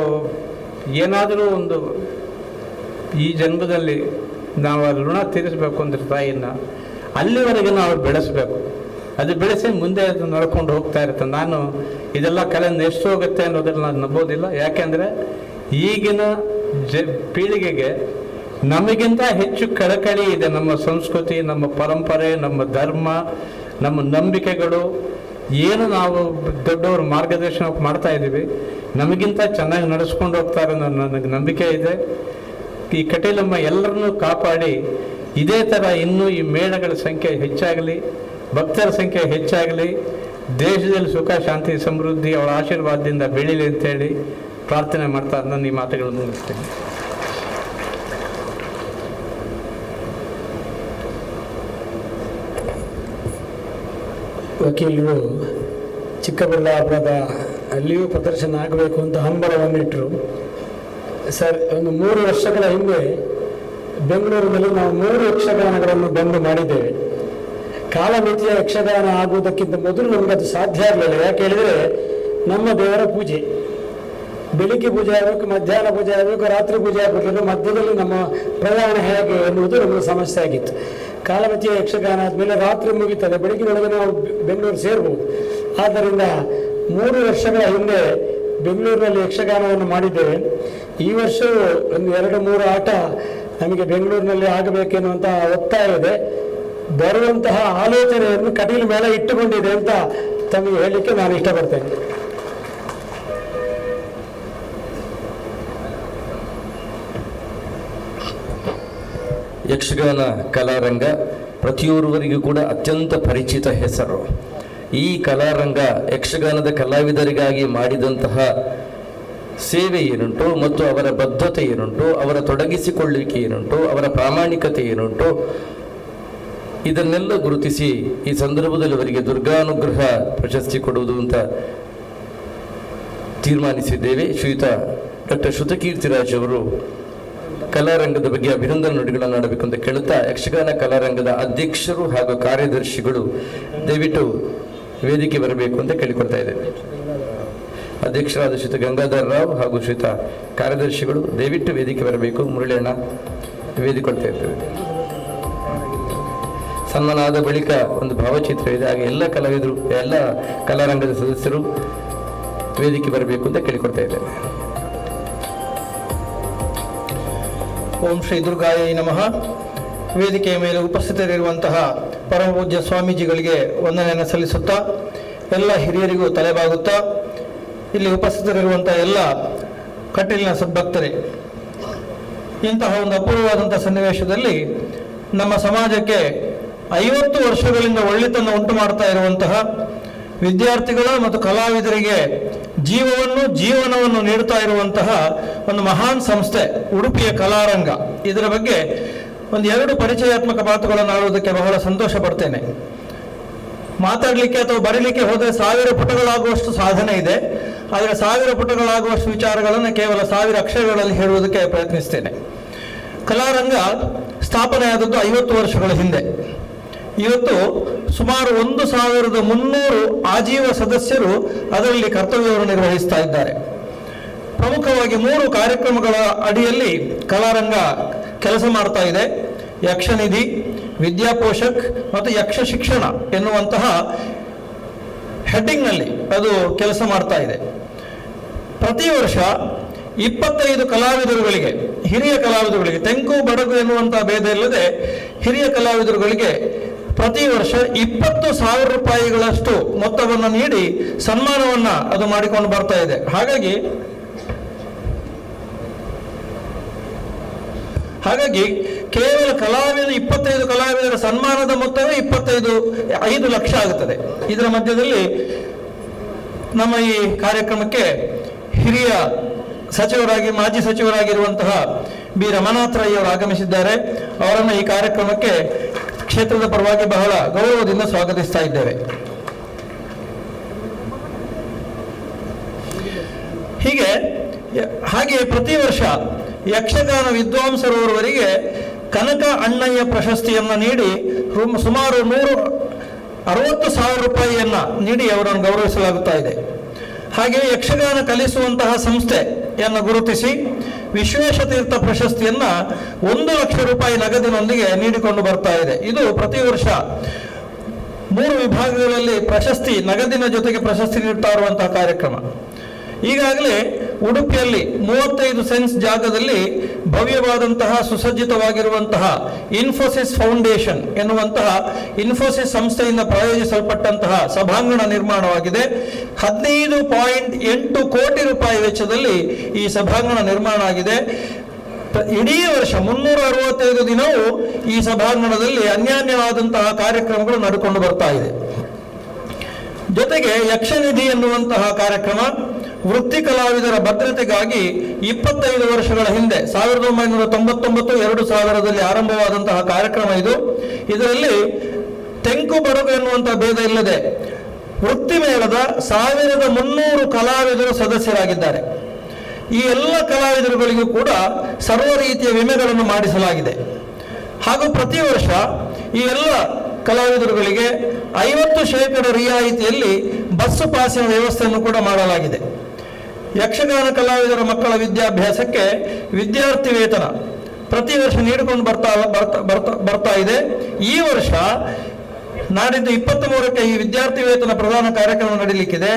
ಏನಾದರೂ ಒಂದು ಈ ಜನ್ಮದಲ್ಲಿ ನಾವು ಋಣ ತೀರಿಸಬೇಕು ಅಂದರೆ ತಾಯಿನ, ಅಲ್ಲಿವರೆಗೆ ನಾವು ಬೆಳೆಸಬೇಕು. ಅದು ಬೆಳೆಸಿ ಮುಂದೆ ಅದು ನಡ್ಕೊಂಡು ಹೋಗ್ತಾ ಇರುತ್ತೆ. ನಾನು ಇದೆಲ್ಲ ಕಲೆ ಎಷ್ಟು ಹೋಗುತ್ತೆ ಅನ್ನೋದ್ರಲ್ಲಿ ನಾನು ನಂಬೋದಿಲ್ಲ. ಯಾಕೆಂದರೆ ಈಗಿನ ಪೀಳಿಗೆಗೆ ನಮಗಿಂತ ಹೆಚ್ಚು ಕಳಕಳಿ ಇದೆ ನಮ್ಮ ಸಂಸ್ಕೃತಿ, ನಮ್ಮ ಪರಂಪರೆ, ನಮ್ಮ ಧರ್ಮ, ನಮ್ಮ ನಂಬಿಕೆಗಳು. ಏನು ನಾವು ದೊಡ್ಡವರು ಮಾರ್ಗದರ್ಶನ ಮಾಡ್ತಾ ಇದ್ದೀವಿ, ನಮಗಿಂತ ಚೆನ್ನಾಗಿ ನಡೆಸ್ಕೊಂಡು ಹೋಗ್ತಾರೆ ನನಗೆ ನಂಬಿಕೆ ಇದೆ. ಈ ಕಟೀಲಮ್ಮ ಎಲ್ಲರನ್ನೂ ಕಾಪಾಡಿ ಇದೇ ಥರ ಇನ್ನೂ ಈ ಮೇಳಗಳ ಸಂಖ್ಯೆ ಹೆಚ್ಚಾಗಲಿ, ಭಕ್ತರ ಸಂಖ್ಯೆ ಹೆಚ್ಚಾಗಲಿ, ದೇಶದಲ್ಲಿ ಸುಖ ಶಾಂತಿ ಸಮೃದ್ಧಿ ಅವರ ಆಶೀರ್ವಾದದಿಂದ ಬೆಳೀಲಿ ಅಂತೇಳಿ ಪ್ರಾರ್ಥನೆ ಮಾಡ್ತಾ ನಾನು ಈ ಮಾತುಗಳನ್ನು ಮುಗಿಸ್ತೇನೆ. ವಕೀಲರು ಚಿಕ್ಕಬಳ್ಳಾಪುರದ ಅಲ್ಲಿಯೂ ಪ್ರದರ್ಶನ ಆಗಬೇಕು ಅಂತ ಹಂಬಲವನ್ನಿಟ್ಟರು. ಸರ್, ಒಂದು 3 ವರ್ಷಗಳ ಹಿಂದೆ ಬೆಂಗಳೂರಿನಲ್ಲಿ ನಾವು 3 ಯಕ್ಷಗಾನಗಳನ್ನು ಬಂದು ಮಾಡಿದ್ದೇವೆ. ಕಾಲಮಿತಿಯ ಯಕ್ಷಗಾನ ಆಗುವುದಕ್ಕಿಂತ ಮೊದಲು ನಮಗದು ಸಾಧ್ಯ ಆಗಲಿಲ್ಲ. ಯಾಕೆ ಹೇಳಿದರೆ, ನಮ್ಮ ದೇವರ ಪೂಜೆ ಬೆಳಿಗ್ಗೆ ಪೂಜೆ ಆಗಬೇಕು, ಮಧ್ಯಾಹ್ನ ಪೂಜೆ ಆಗಬೇಕು, ರಾತ್ರಿ ಪೂಜೆ ಆಗಬೇಕು, ಮಧ್ಯದಲ್ಲಿ ನಮ್ಮ ಪ್ರಯಾಣ ಹೇಗೆ ಎನ್ನುವುದು ನಮಗೆ ಸಮಸ್ಯೆ ಆಗಿತ್ತು. ಕಾಲಮಿತಿಯ ಯಕ್ಷಗಾನ ಆದಮೇಲೆ ರಾತ್ರಿ ಮುಗಿತದೆ, ಬೆಳಗಿನೊಳಗೆ ನಾವು ಬೆಂಗಳೂರು ಸೇರ್ಬೋದು. ಆದ್ದರಿಂದ 3 ವರ್ಷಗಳ ಹಿಂದೆ ಬೆಂಗಳೂರಿನಲ್ಲಿ ಯಕ್ಷಗಾನವನ್ನು ಮಾಡಿದ್ದೇವೆ. ಈ ವರ್ಷವೂ ಒಂದು 2-3 ಆಟ ನಮಗೆ ಬೆಂಗಳೂರಿನಲ್ಲಿ ಆಗಬೇಕೆನ್ನುವಂಥ ಒತ್ತಾಯ ಇದೆ. ಬರುವಂತಹ ಆಲೋಚನೆಯನ್ನು ಕಟೀಲು ಮೇಲೆ ಇಟ್ಟುಕೊಂಡಿದೆ ಅಂತ ತಮಗೆ ಹೇಳಲಿಕ್ಕೆ ನಾನು ಇಷ್ಟಪಡ್ತೇನೆ. ಯಕ್ಷಗಾನ ಕಲಾರಂಗ ಪ್ರತಿಯೊಬ್ಬರಿಗೂ ಕೂಡ ಅತ್ಯಂತ ಪರಿಚಿತ ಹೆಸರು. ಈ ಕಲಾರಂಗ ಯಕ್ಷಗಾನದ ಕಲಾವಿದರಿಗಾಗಿ ಮಾಡಿದಂತಹ ಸೇವೆ ಏನುಂಟು ಮತ್ತು ಅವರ ಬದ್ಧತೆ ಏನುಂಟು, ಅವರ ತೊಡಗಿಸಿಕೊಳ್ಳುವಿಕೆ ಏನುಂಟು, ಅವರ ಪ್ರಾಮಾಣಿಕತೆ ಏನುಂಟು, ಇದನ್ನೆಲ್ಲ ಗುರುತಿಸಿ ಈ ಸಂದರ್ಭದಲ್ಲಿ ಅವರಿಗೆ ದುರ್ಗಾನುಗ್ರಹ ಪ್ರಶಸ್ತಿ ಕೊಡುವುದು ಅಂತ ತೀರ್ಮಾನಿಸಿದ್ದೇವೆ. ಶ್ರೀಯುತ ಡಾಕ್ಟರ್ ಶ್ರುತಕೀರ್ತಿರಾಜ್ ಅವರು ಕಲಾರಂಗದ ಬಗ್ಗೆ ಅಭಿನಂದನೆ ನುಡಿಗಳನ್ನು ಆಡಬೇಕು ಅಂತ ಕೇಳುತ್ತಾ, ಯಕ್ಷಗಾನ ಕಲಾರಂಗದ ಅಧ್ಯಕ್ಷರು ಹಾಗೂ ಕಾರ್ಯದರ್ಶಿಗಳು ದಯವಿಟ್ಟು ವೇದಿಕೆ ಬರಬೇಕು ಅಂತ ಕೇಳಿಕೊಳ್ತಾ ಇದ್ದೇವೆ. ಅಧ್ಯಕ್ಷರಾದ ಶ್ರೀಯುತ ಗಂಗಾಧರ ರಾವ್ ಹಾಗೂ ಶ್ರೀಯುತ ಕಾರ್ಯದರ್ಶಿಗಳು ದಯವಿಟ್ಟು ವೇದಿಕೆ ಬರಬೇಕು. ಮುರಳಿಯಣ್ಣ ವೇದಿಕೆ ಕೊಡ್ತಾ ಇದ್ದೇವೆ. ಸನ್ಮಾನ ಆದ ಬಳಿಕ ಒಂದು ಭಾವಚಿತ್ರ ಇದೆ, ಹಾಗೆ ಎಲ್ಲ ಕಲಾವಿದರು, ಎಲ್ಲ ಕಲಾರಂಗದ ಸದಸ್ಯರು ವೇದಿಕೆ ಬರಬೇಕು ಅಂತ ಕೇಳಿಕೊಡ್ತಾ ಇದ್ದೇವೆ. ಓಂ ಶ್ರೀ ದುರ್ಗಾಯ ನಮಃ. ವೇದಿಕೆಯ ಮೇಲೆ ಉಪಸ್ಥಿತರಿರುವಂತಹ ಪರಮಪೂಜ್ಯ ಸ್ವಾಮೀಜಿಗಳಿಗೆ ವಂದನೆಯನ್ನು ಸಲ್ಲಿಸುತ್ತಾ, ಎಲ್ಲ ಹಿರಿಯರಿಗೂ ತಲೆಬಾಗುತ್ತಾ, ಇಲ್ಲಿ ಉಪಸ್ಥಿತರಿರುವಂತಹ ಎಲ್ಲ ಕಟೀಲಿನ ಸದ್ಭಕ್ತರೇ, ಇಂತಹ ಒಂದು ಅಪೂರ್ವವಾದಂಥ ಸನ್ನಿವೇಶದಲ್ಲಿ ನಮ್ಮ ಸಮಾಜಕ್ಕೆ 50 ವರ್ಷಗಳಿಂದ ಒಳ್ಳೆತನ ಉಂಟು ಮಾಡ್ತಾ ಇರುವಂತಹ ವಿದ್ಯಾರ್ಥಿಗಳ ಮತ್ತು ಕಲಾವಿದರಿಗೆ ಜೀವನವನ್ನು ನೀಡುತ್ತಾ ಇರುವಂತಹ ಒಂದು ಮಹಾನ್ ಸಂಸ್ಥೆ ಉಡುಪಿಯ ಕಲಾರಂಗ. ಇದರ ಬಗ್ಗೆ ಒಂದು 2 ಪರಿಚಯಾತ್ಮಕ ಮಾತುಗಳನ್ನು ಆಡುವುದಕ್ಕೆ ಬಹಳ ಸಂತೋಷ ಪಡ್ತೇನೆ. ಮಾತಾಡಲಿಕ್ಕೆ ಅಥವಾ ಬರೀಲಿಕ್ಕೆ ಹೋದರೆ 1000 ಪುಟಗಳಾಗುವಷ್ಟು ಸಾಧನೆ ಇದೆ. ಆದರೆ 1000 ಪುಟಗಳಾಗುವಷ್ಟು ವಿಚಾರಗಳನ್ನು ಕೇವಲ 1000 ಅಕ್ಷರಗಳಲ್ಲಿ ಹೇಳುವುದಕ್ಕೆ ಪ್ರಯತ್ನಿಸ್ತೇನೆ. ಕಲಾರಂಗ ಸ್ಥಾಪನೆಯಾದದ್ದು 50 ವರ್ಷಗಳ ಹಿಂದೆ. ಇವತ್ತು ಸುಮಾರು 1300 ಆಜೀವ ಸದಸ್ಯರು ಅದರಲ್ಲಿ ಕರ್ತವ್ಯವನ್ನು ನಿರ್ವಹಿಸ್ತಾ ಇದ್ದಾರೆ. ಪ್ರಮುಖವಾಗಿ 3 ಕಾರ್ಯಕ್ರಮಗಳ ಅಡಿಯಲ್ಲಿ ಕಲಾರಂಗ ಕೆಲಸ ಮಾಡ್ತಾ ಇದೆ. ಯಕ್ಷನಿಧಿ, ವಿದ್ಯಾಪೋಷಕ್ ಮತ್ತು ಯಕ್ಷ ಶಿಕ್ಷಣ ಎನ್ನುವಂತಹ ಹೆಡ್ಡಿಂಗ್ನಲ್ಲಿ ಅದು ಕೆಲಸ ಮಾಡ್ತಾ ಇದೆ. ಪ್ರತಿ ವರ್ಷ 25 ಕಲಾವಿದರುಗಳಿಗೆ, ಹಿರಿಯ ಕಲಾವಿದರುಗಳಿಗೆ, ತೆಂಕು ಬಡಗು ಎನ್ನುವಂತಹ ಭೇದ ಇಲ್ಲದೆ ಹಿರಿಯ ಕಲಾವಿದರುಗಳಿಗೆ ಪ್ರತಿ ವರ್ಷ 20,000 ರೂಪಾಯಿಗಳಷ್ಟು ಮೊತ್ತವನ್ನು ನೀಡಿ ಸನ್ಮಾನವನ್ನ ಅದು ಮಾಡಿಕೊಂಡು ಬರ್ತಾ ಇದೆ. ಹಾಗಾಗಿ ಕೇವಲ 25 ಕಲಾವಿದರ ಸನ್ಮಾನದ ಮೊತ್ತವೇ 5 ಲಕ್ಷ ಆಗುತ್ತದೆ. ಇದರ ಮಧ್ಯದಲ್ಲಿ ನಮ್ಮ ಈ ಕಾರ್ಯಕ್ರಮಕ್ಕೆ ಹಿರಿಯ ಸಚಿವರಾಗಿ, ಮಾಜಿ ಸಚಿವರಾಗಿರುವಂತಹ ಬಿ ರಮನಾಥ್ ರೈ ಅವರು ಆಗಮಿಸಿದ್ದಾರೆ. ಅವರನ್ನು ಈ ಕಾರ್ಯಕ್ರಮಕ್ಕೆ ಕ್ಷೇತ್ರದ ಪರವಾಗಿ ಬಹಳ ಗೌರವದಿಂದ ಸ್ವಾಗತಿಸ್ತಾ ಇದ್ದೇವೆ. ಹಾಗೆ ಪ್ರತಿ ವರ್ಷ ಯಕ್ಷಗಾನ ವಿದ್ವಾಂಸರವರಿಗೆ ಕನಕ ಅಣ್ಣಯ್ಯ ಪ್ರಶಸ್ತಿಯನ್ನು ನೀಡಿ ಸುಮಾರು 160,000 ರೂಪಾಯಿಯನ್ನ ನೀಡಿ ಅವರನ್ನು ಗೌರವಿಸಲಾಗುತ್ತಾ ಇದೆ. ಹಾಗೆ ಯಕ್ಷಗಾನ ಕಲಿಸುವಂತಹ ಸಂಸ್ಥೆಯನ್ನು ಗುರುತಿಸಿ ವಿಶ್ವೇಶತೀರ್ಥ ಪ್ರಶಸ್ತಿಯನ್ನ 1 ಲಕ್ಷ ರೂಪಾಯಿ ನಗದಿನೊಂದಿಗೆ ನೀಡಿಕೊಂಡು ಬರ್ತಾ ಇದೆ. ಇದು ಪ್ರತಿ ವರ್ಷ 3 ವಿಭಾಗಗಳಲ್ಲಿ ಪ್ರಶಸ್ತಿ, ನಗದಿನ ಜೊತೆಗೆ ಪ್ರಶಸ್ತಿ ನೀಡುತ್ತಾ ಇರುವಂತಹ ಕಾರ್ಯಕ್ರಮ. ಈಗಾಗಲೇ ಉಡುಪಿಯಲ್ಲಿ 35 ಸೆನ್ಸ್ ಜಾಗದಲ್ಲಿ ಭವ್ಯವಾದಂತಹ ಸುಸಜ್ಜಿತವಾಗಿರುವಂತಹ ಇನ್ಫೋಸಿಸ್ ಫೌಂಡೇಶನ್ ಎನ್ನುವಂತಹ ಇನ್ಫೋಸಿಸ್ ಸಂಸ್ಥೆಯಿಂದ ಪ್ರಾಯೋಜಿಸಲ್ಪಟ್ಟಂತಹ ಸಭಾಂಗಣ ನಿರ್ಮಾಣವಾಗಿದೆ. 15.8 ಕೋಟಿ ರೂಪಾಯಿ ವೆಚ್ಚದಲ್ಲಿ ಈ ಸಭಾಂಗಣ ನಿರ್ಮಾಣ ಆಗಿದೆ. ಇಡೀ ವರ್ಷ 365 ದಿನವೂ ಈ ಸಭಾಂಗಣದಲ್ಲಿ ಅನ್ಯಾನ್ಯವಾದಂತಹ ಕಾರ್ಯಕ್ರಮಗಳು ನಡೆಕೊಂಡು ಬರ್ತಾ ಇದೆ. ಜೊತೆಗೆ ಯಕ್ಷನಿಧಿ ಎನ್ನುವಂತಹ ಕಾರ್ಯಕ್ರಮ ವೃತ್ತಿ ಕಲಾವಿದರ ಭದ್ರತೆಗಾಗಿ 25 ವರ್ಷಗಳ ಹಿಂದೆ 1999, 2000ರಲ್ಲಿ ಆರಂಭವಾದಂತಹ ಕಾರ್ಯಕ್ರಮ ಇದು. ಇದರಲ್ಲಿ ತೆಂಕು ಬಡಗು ಎನ್ನುವಂತಹ ಭೇದ ಇಲ್ಲದೆ ವೃತ್ತಿ ಮೇಳದ 1300 ಕಲಾವಿದರು ಸದಸ್ಯರಾಗಿದ್ದಾರೆ. ಈ ಎಲ್ಲ ಕಲಾವಿದರುಗಳಿಗೂ ಕೂಡ ಸರ್ವ ರೀತಿಯ ವಿಮೆಗಳನ್ನು ಮಾಡಿಸಲಾಗಿದೆ. ಹಾಗೂ ಪ್ರತಿ ವರ್ಷ ಈ ಎಲ್ಲ ಕಲಾವಿದರುಗಳಿಗೆ 50% ರಿಯಾಯಿತಿಯಲ್ಲಿ ಬಸ್ಸು ಪಾಸಿನ ವ್ಯವಸ್ಥೆಯನ್ನು ಕೂಡ ಮಾಡಲಾಗಿದೆ. ಯಕ್ಷಗಾನ ಕಲಾವಿದರ ಮಕ್ಕಳ ವಿದ್ಯಾಭ್ಯಾಸಕ್ಕೆ ವಿದ್ಯಾರ್ಥಿ ವೇತನ ಪ್ರತಿ ವರ್ಷ ನೀಡಿಕೊಂಡು ಬರ್ತಾ ಇದೆ. ಈ ವರ್ಷ ನಾಡಿದ್ದು 23ಕ್ಕೆ ಈ ವಿದ್ಯಾರ್ಥಿ ವೇತನ ಪ್ರದಾನ ಕಾರ್ಯಕ್ರಮ ನಡೆಯಲಿಕ್ಕಿದೆ.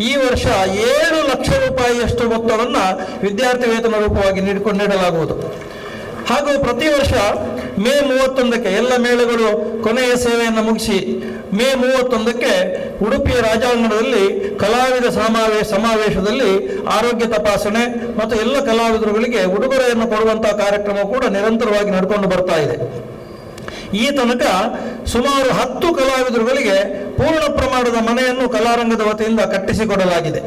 ಈ ವರ್ಷ 7 ಲಕ್ಷ ರೂಪಾಯಿಯಷ್ಟು ಮೊತ್ತವನ್ನು ವಿದ್ಯಾರ್ಥಿ ವೇತನ ರೂಪವಾಗಿ ನೀಡಲಾಗುವುದು. ಹಾಗೂ ಪ್ರತಿ ವರ್ಷ ಮೇ 31ಕ್ಕೆ ಎಲ್ಲ ಮೇಳಗಳು ಕೊನೆಯ ಸೇವೆಯನ್ನು ಮುಗಿಸಿ ಮೇ 31ಕ್ಕೆ ಉಡುಪಿಯ ರಾಜಾಂಗಣದಲ್ಲಿ ಕಲಾವಿದ ಸಮಾವೇಶದಲ್ಲಿ ಆರೋಗ್ಯ ತಪಾಸಣೆ ಮತ್ತು ಎಲ್ಲ ಕಲಾವಿದರುಗಳಿಗೆ ಉಡುಗೊರೆಯನ್ನು ಕೊಡುವಂತಹ ಕಾರ್ಯಕ್ರಮ ಕೂಡ ನಿರಂತರವಾಗಿ ನಡೆಕೊಂಡು ಬರ್ತಾ ಇದೆ. ಈ ತನಕ ಸುಮಾರು 10 ಕಲಾವಿದರುಗಳಿಗೆ ಪೂರ್ಣ ಪ್ರಮಾಣದ ಮನೆಯನ್ನು ಕಲಾರಂಗದ ವತಿಯಿಂದ ಕಟ್ಟಿಸಿಕೊಡಲಾಗಿದೆ.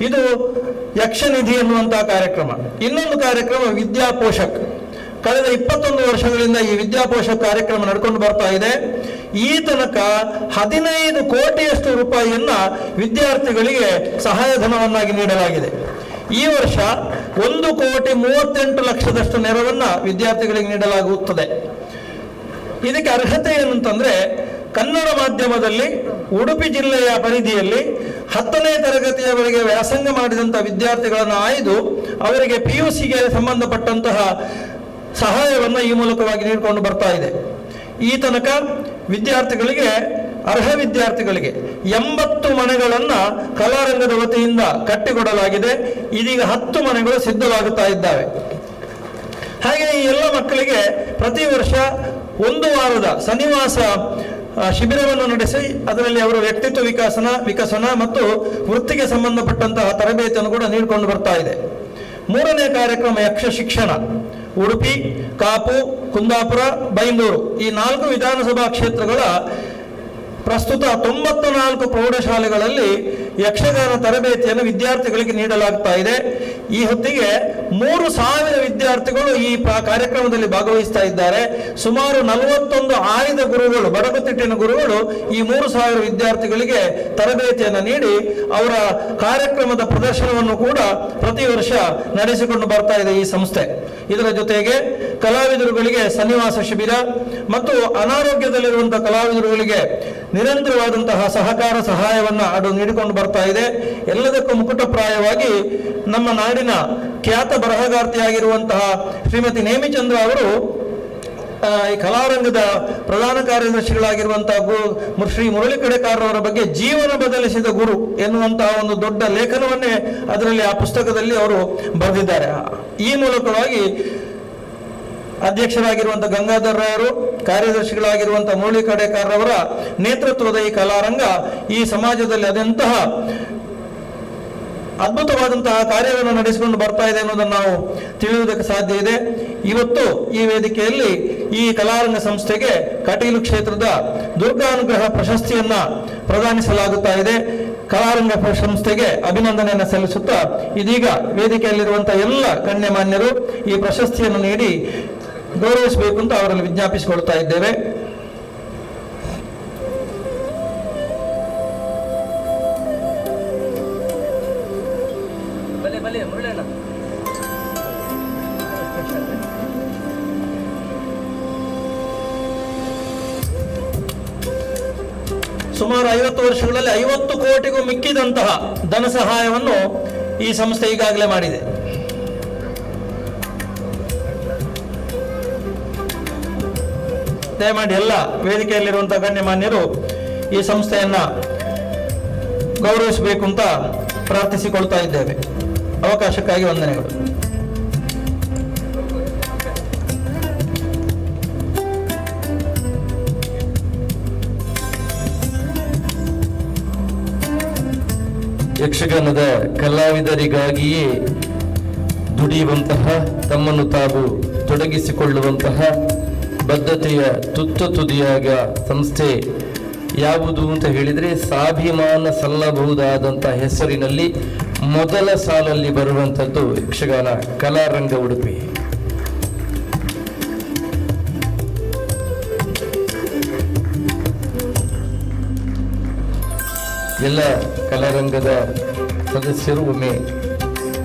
ಇದು ಯಕ್ಷನಿಧಿ ಎನ್ನುವಂತಹ ಕಾರ್ಯಕ್ರಮ. ಇನ್ನೊಂದು ಕಾರ್ಯಕ್ರಮ ವಿದ್ಯಾಪೋಷಕ್. ಕಳೆದ 21 ವರ್ಷಗಳಿಂದ ಈ ವಿದ್ಯಾಪೋಷಕ್ ಕಾರ್ಯಕ್ರಮ ನಡೆಕೊಂಡು ಬರ್ತಾ ಇದೆ. ಈ ತನಕ 15 ಕೋಟಿಯಷ್ಟು ರೂಪಾಯಿಯನ್ನ ವಿದ್ಯಾರ್ಥಿಗಳಿಗೆ ಸಹಾಯಧನವನ್ನಾಗಿ ನೀಡಲಾಗಿದೆ. ಈ ವರ್ಷ 1,38 ಲಕ್ಷದಷ್ಟು ನೆರವನ್ನ ವಿದ್ಯಾರ್ಥಿಗಳಿಗೆ ನೀಡಲಾಗುತ್ತದೆ. ಇದಕ್ಕೆ ಅರ್ಹತೆ ಏನಂತಂದ್ರೆ, ಕನ್ನಡ ಮಾಧ್ಯಮದಲ್ಲಿ ಉಡುಪಿ ಜಿಲ್ಲೆಯ ಪರಿಧಿಯಲ್ಲಿ 10ನೇ ತರಗತಿಯವರೆಗೆ ವ್ಯಾಸಂಗ ಮಾಡಿದಂತಹ ವಿದ್ಯಾರ್ಥಿಗಳನ್ನು ಆಯ್ದು ಅವರಿಗೆ PUCಗೆ ಸಂಬಂಧಪಟ್ಟಂತಹ ಸಹಾಯವನ್ನು ಈ ಮೂಲಕವಾಗಿ ನೀಡಿಕೊಂಡು ಬರ್ತಾ ಇದೆ. ಈ ತನಕ ವಿದ್ಯಾರ್ಥಿಗಳಿಗೆ, ಅರ್ಹ ವಿದ್ಯಾರ್ಥಿಗಳಿಗೆ 80 ಮನೆಗಳನ್ನು ಕಲಾರಂಗದ ವತಿಯಿಂದ ಕಟ್ಟಿಕೊಡಲಾಗಿದೆ. ಇದೀಗ 10 ಮನೆಗಳು ಸಿದ್ಧವಾಗುತ್ತಾ ಇದ್ದಾವೆ. ಹಾಗೆ ಈ ಎಲ್ಲ ಮಕ್ಕಳಿಗೆ ಪ್ರತಿ ವರ್ಷ 1 ವಾರದ ಸನ್ನಿವಾಸ ಶಿಬಿರವನ್ನು ನಡೆಸಿ ಅದರಲ್ಲಿ ಅವರ ವ್ಯಕ್ತಿತ್ವ ವಿಕಸನ ಮತ್ತು ವೃತ್ತಿಗೆ ಸಂಬಂಧಪಟ್ಟಂತಹ ತರಬೇತಿಯನ್ನು ಕೂಡ ನೀಡಿಕೊಂಡು ಬರ್ತಾ ಇದೆ. 3ನೇ ಕಾರ್ಯಕ್ರಮ ಯಕ್ಷ ಶಿಕ್ಷಣ. ಉಡುಪಿ, ಕಾಪು, ಕುಂದಾಪುರ, ಬೈಂದೂರು ಈ 4 ವಿಧಾನಸಭಾ ಕ್ಷೇತ್ರಗಳ ಪ್ರಸ್ತುತ 94 ಪ್ರೌಢಶಾಲೆಗಳಲ್ಲಿ ಯಕ್ಷಗಾನ ತರಬೇತಿಯನ್ನು ವಿದ್ಯಾರ್ಥಿಗಳಿಗೆ ನೀಡಲಾಗ್ತಾ ಇದೆ. ಈ ಹೊತ್ತಿಗೆ 3,000 ವಿದ್ಯಾರ್ಥಿಗಳು ಈ ಕಾರ್ಯಕ್ರಮದಲ್ಲಿ ಭಾಗವಹಿಸ್ತಾ ಇದ್ದಾರೆ. ಸುಮಾರು 41 ಆಯ್ದ ಗುರುಗಳು, ಬಡಗುತಿಟ್ಟಿನ ಗುರುಗಳು ಈ 3,000 ವಿದ್ಯಾರ್ಥಿಗಳಿಗೆ ತರಬೇತಿಯನ್ನು ನೀಡಿ ಅವರ ಕಾರ್ಯಕ್ರಮದ ಪ್ರದರ್ಶನವನ್ನು ಕೂಡ ಪ್ರತಿ ವರ್ಷ ನಡೆಸಿಕೊಂಡು ಬರ್ತಾ ಇದೆ ಈ ಸಂಸ್ಥೆ. ಇದರ ಜೊತೆಗೆ ಕಲಾವಿದರುಗಳಿಗೆ ಸನ್ನಿವಾಸ ಶಿಬಿರ ಮತ್ತು ಅನಾರೋಗ್ಯದಲ್ಲಿರುವಂತಹ ಕಲಾವಿದರುಗಳಿಗೆ ನಿರಂತರವಾದಂತಹ ಸಹಕಾರ ಸಹಾಯವನ್ನು ಅದು ನೀಡಿಕೊಂಡು ಬರ್ತಾ ಇದೆ. ಎಲ್ಲದಕ್ಕೂ ಮುಕುಟಪ್ರಾಯವಾಗಿ ನಮ್ಮ ನಾಡಿನ ಖ್ಯಾತ ಬರಹಗಾರ್ತಿಯಾಗಿರುವಂತಹ ಶ್ರೀಮತಿ ನೇಮಿಚಂದ್ರ ಅವರು ಈ ಕಲಾರಂಗದ ಪ್ರಧಾನ ಕಾರ್ಯದರ್ಶಿಗಳಾಗಿರುವಂತಹ ಶ್ರೀ ಮುರಳಿ ಕಡೆಕಾರರವರ ಬಗ್ಗೆ ಜೀವನ ಬದಲಿಸಿದ ಗುರು ಎನ್ನುವಂತಹ ಒಂದು ದೊಡ್ಡ ಲೇಖನವನ್ನೇ ಅದರಲ್ಲಿ ಆ ಪುಸ್ತಕದಲ್ಲಿ ಅವರು ಬರೆದಿದ್ದಾರೆ. ಈ ಮೂಲಕವಾಗಿ ಅಧ್ಯಕ್ಷರಾಗಿರುವಂತಹ ಗಂಗಾಧರ್ ರಾಯರು, ಕಾರ್ಯದರ್ಶಿಗಳಾಗಿರುವಂತಹ ಮುರಳಿ ಕಡೆಕಾರರವರ ನೇತೃತ್ವದ ಈ ಕಲಾರಂಗ ಈ ಸಮಾಜದಲ್ಲಿ ಅದೆಂತಹ ಅದ್ಭುತವಾದಂತಹ ಕಾರ್ಯವನ್ನು ನಡೆಸಿಕೊಂಡು ಬರ್ತಾ ಇದೆ ಅನ್ನೋದನ್ನು ನಾವು ತಿಳಿಯುವುದಕ್ಕೆ ಸಾಧ್ಯ ಇದೆ. ಇವತ್ತು ಈ ವೇದಿಕೆಯಲ್ಲಿ ಈ ಕಲಾರಂಗ ಸಂಸ್ಥೆಗೆ ಕಟೀಲು ಕ್ಷೇತ್ರದ ದುರ್ಗಾನುಗ್ರಹ ಪ್ರಶಸ್ತಿಯನ್ನ ಪ್ರದಾನಿಸಲಾಗುತ್ತಾ ಇದೆ. ಕಲಾರಂಗ ಸಂಸ್ಥೆಗೆ ಅಭಿನಂದನೆಯನ್ನು ಸಲ್ಲಿಸುತ್ತಾ ಇದೀಗ ವೇದಿಕೆಯಲ್ಲಿರುವಂತಹ ಎಲ್ಲ ಗಣ್ಯಮಾನ್ಯರು ಈ ಪ್ರಶಸ್ತಿಯನ್ನು ನೀಡಿ ಗೌರವಿಸಬೇಕು ಅಂತ ಅವರಲ್ಲಿ ವಿಜ್ಞಾಪಿಸಿಕೊಳ್ತಾ ಇದ್ದೇವೆ. ಸುಮಾರು 50 ವರ್ಷಗಳಲ್ಲಿ 50 ಕೋಟಿಗೂ ಮಿಕ್ಕಿದಂತಹ ಧನ ಸಹಾಯವನ್ನು ಈ ಸಂಸ್ಥೆ ಈಗಾಗಲೇ ಮಾಡಿದೆ. ದಯಮಾಡಿ ಎಲ್ಲ ವೇದಿಕೆಯಲ್ಲಿರುವಂತಹ ಗಣ್ಯಮಾನ್ಯರು ಈ ಸಂಸ್ಥೆಯನ್ನ ಗೌರವಿಸಬೇಕು ಅಂತ ಪ್ರಾರ್ಥಿಸಿಕೊಳ್ತಾ ಇದ್ದೇವೆ. ಅವಕಾಶಕ್ಕಾಗಿ ವಂದನೆಗಳು. ಯಕ್ಷಗಾನದ ಕಲಾವಿದರಿಗಾಗಿಯೇ ದುಡಿಯುವಂತಹ, ತಮ್ಮನ್ನು ತಾವು ತೊಡಗಿಸಿಕೊಳ್ಳುವಂತಹ ಬದ್ಧತೆಯ ತುದಿಯಾಗ ಸಂಸ್ಥೆ ಯಾವುದು ಅಂತ ಹೇಳಿದರೆ ಸ್ವಾಭಿಮಾನ ಸಲ್ಲಬಹುದಾದಂಥ ಹೆಸರಿನಲ್ಲಿ ಮೊದಲ ಸಾಲಲ್ಲಿ ಬರುವಂಥದ್ದು ಯಕ್ಷಗಾನ ಕಲಾರಂಗ ಉಡುಪಿ. ಎಲ್ಲ ಕಲಾರಂಗದ ಸದಸ್ಯರು ಒಮ್ಮೆ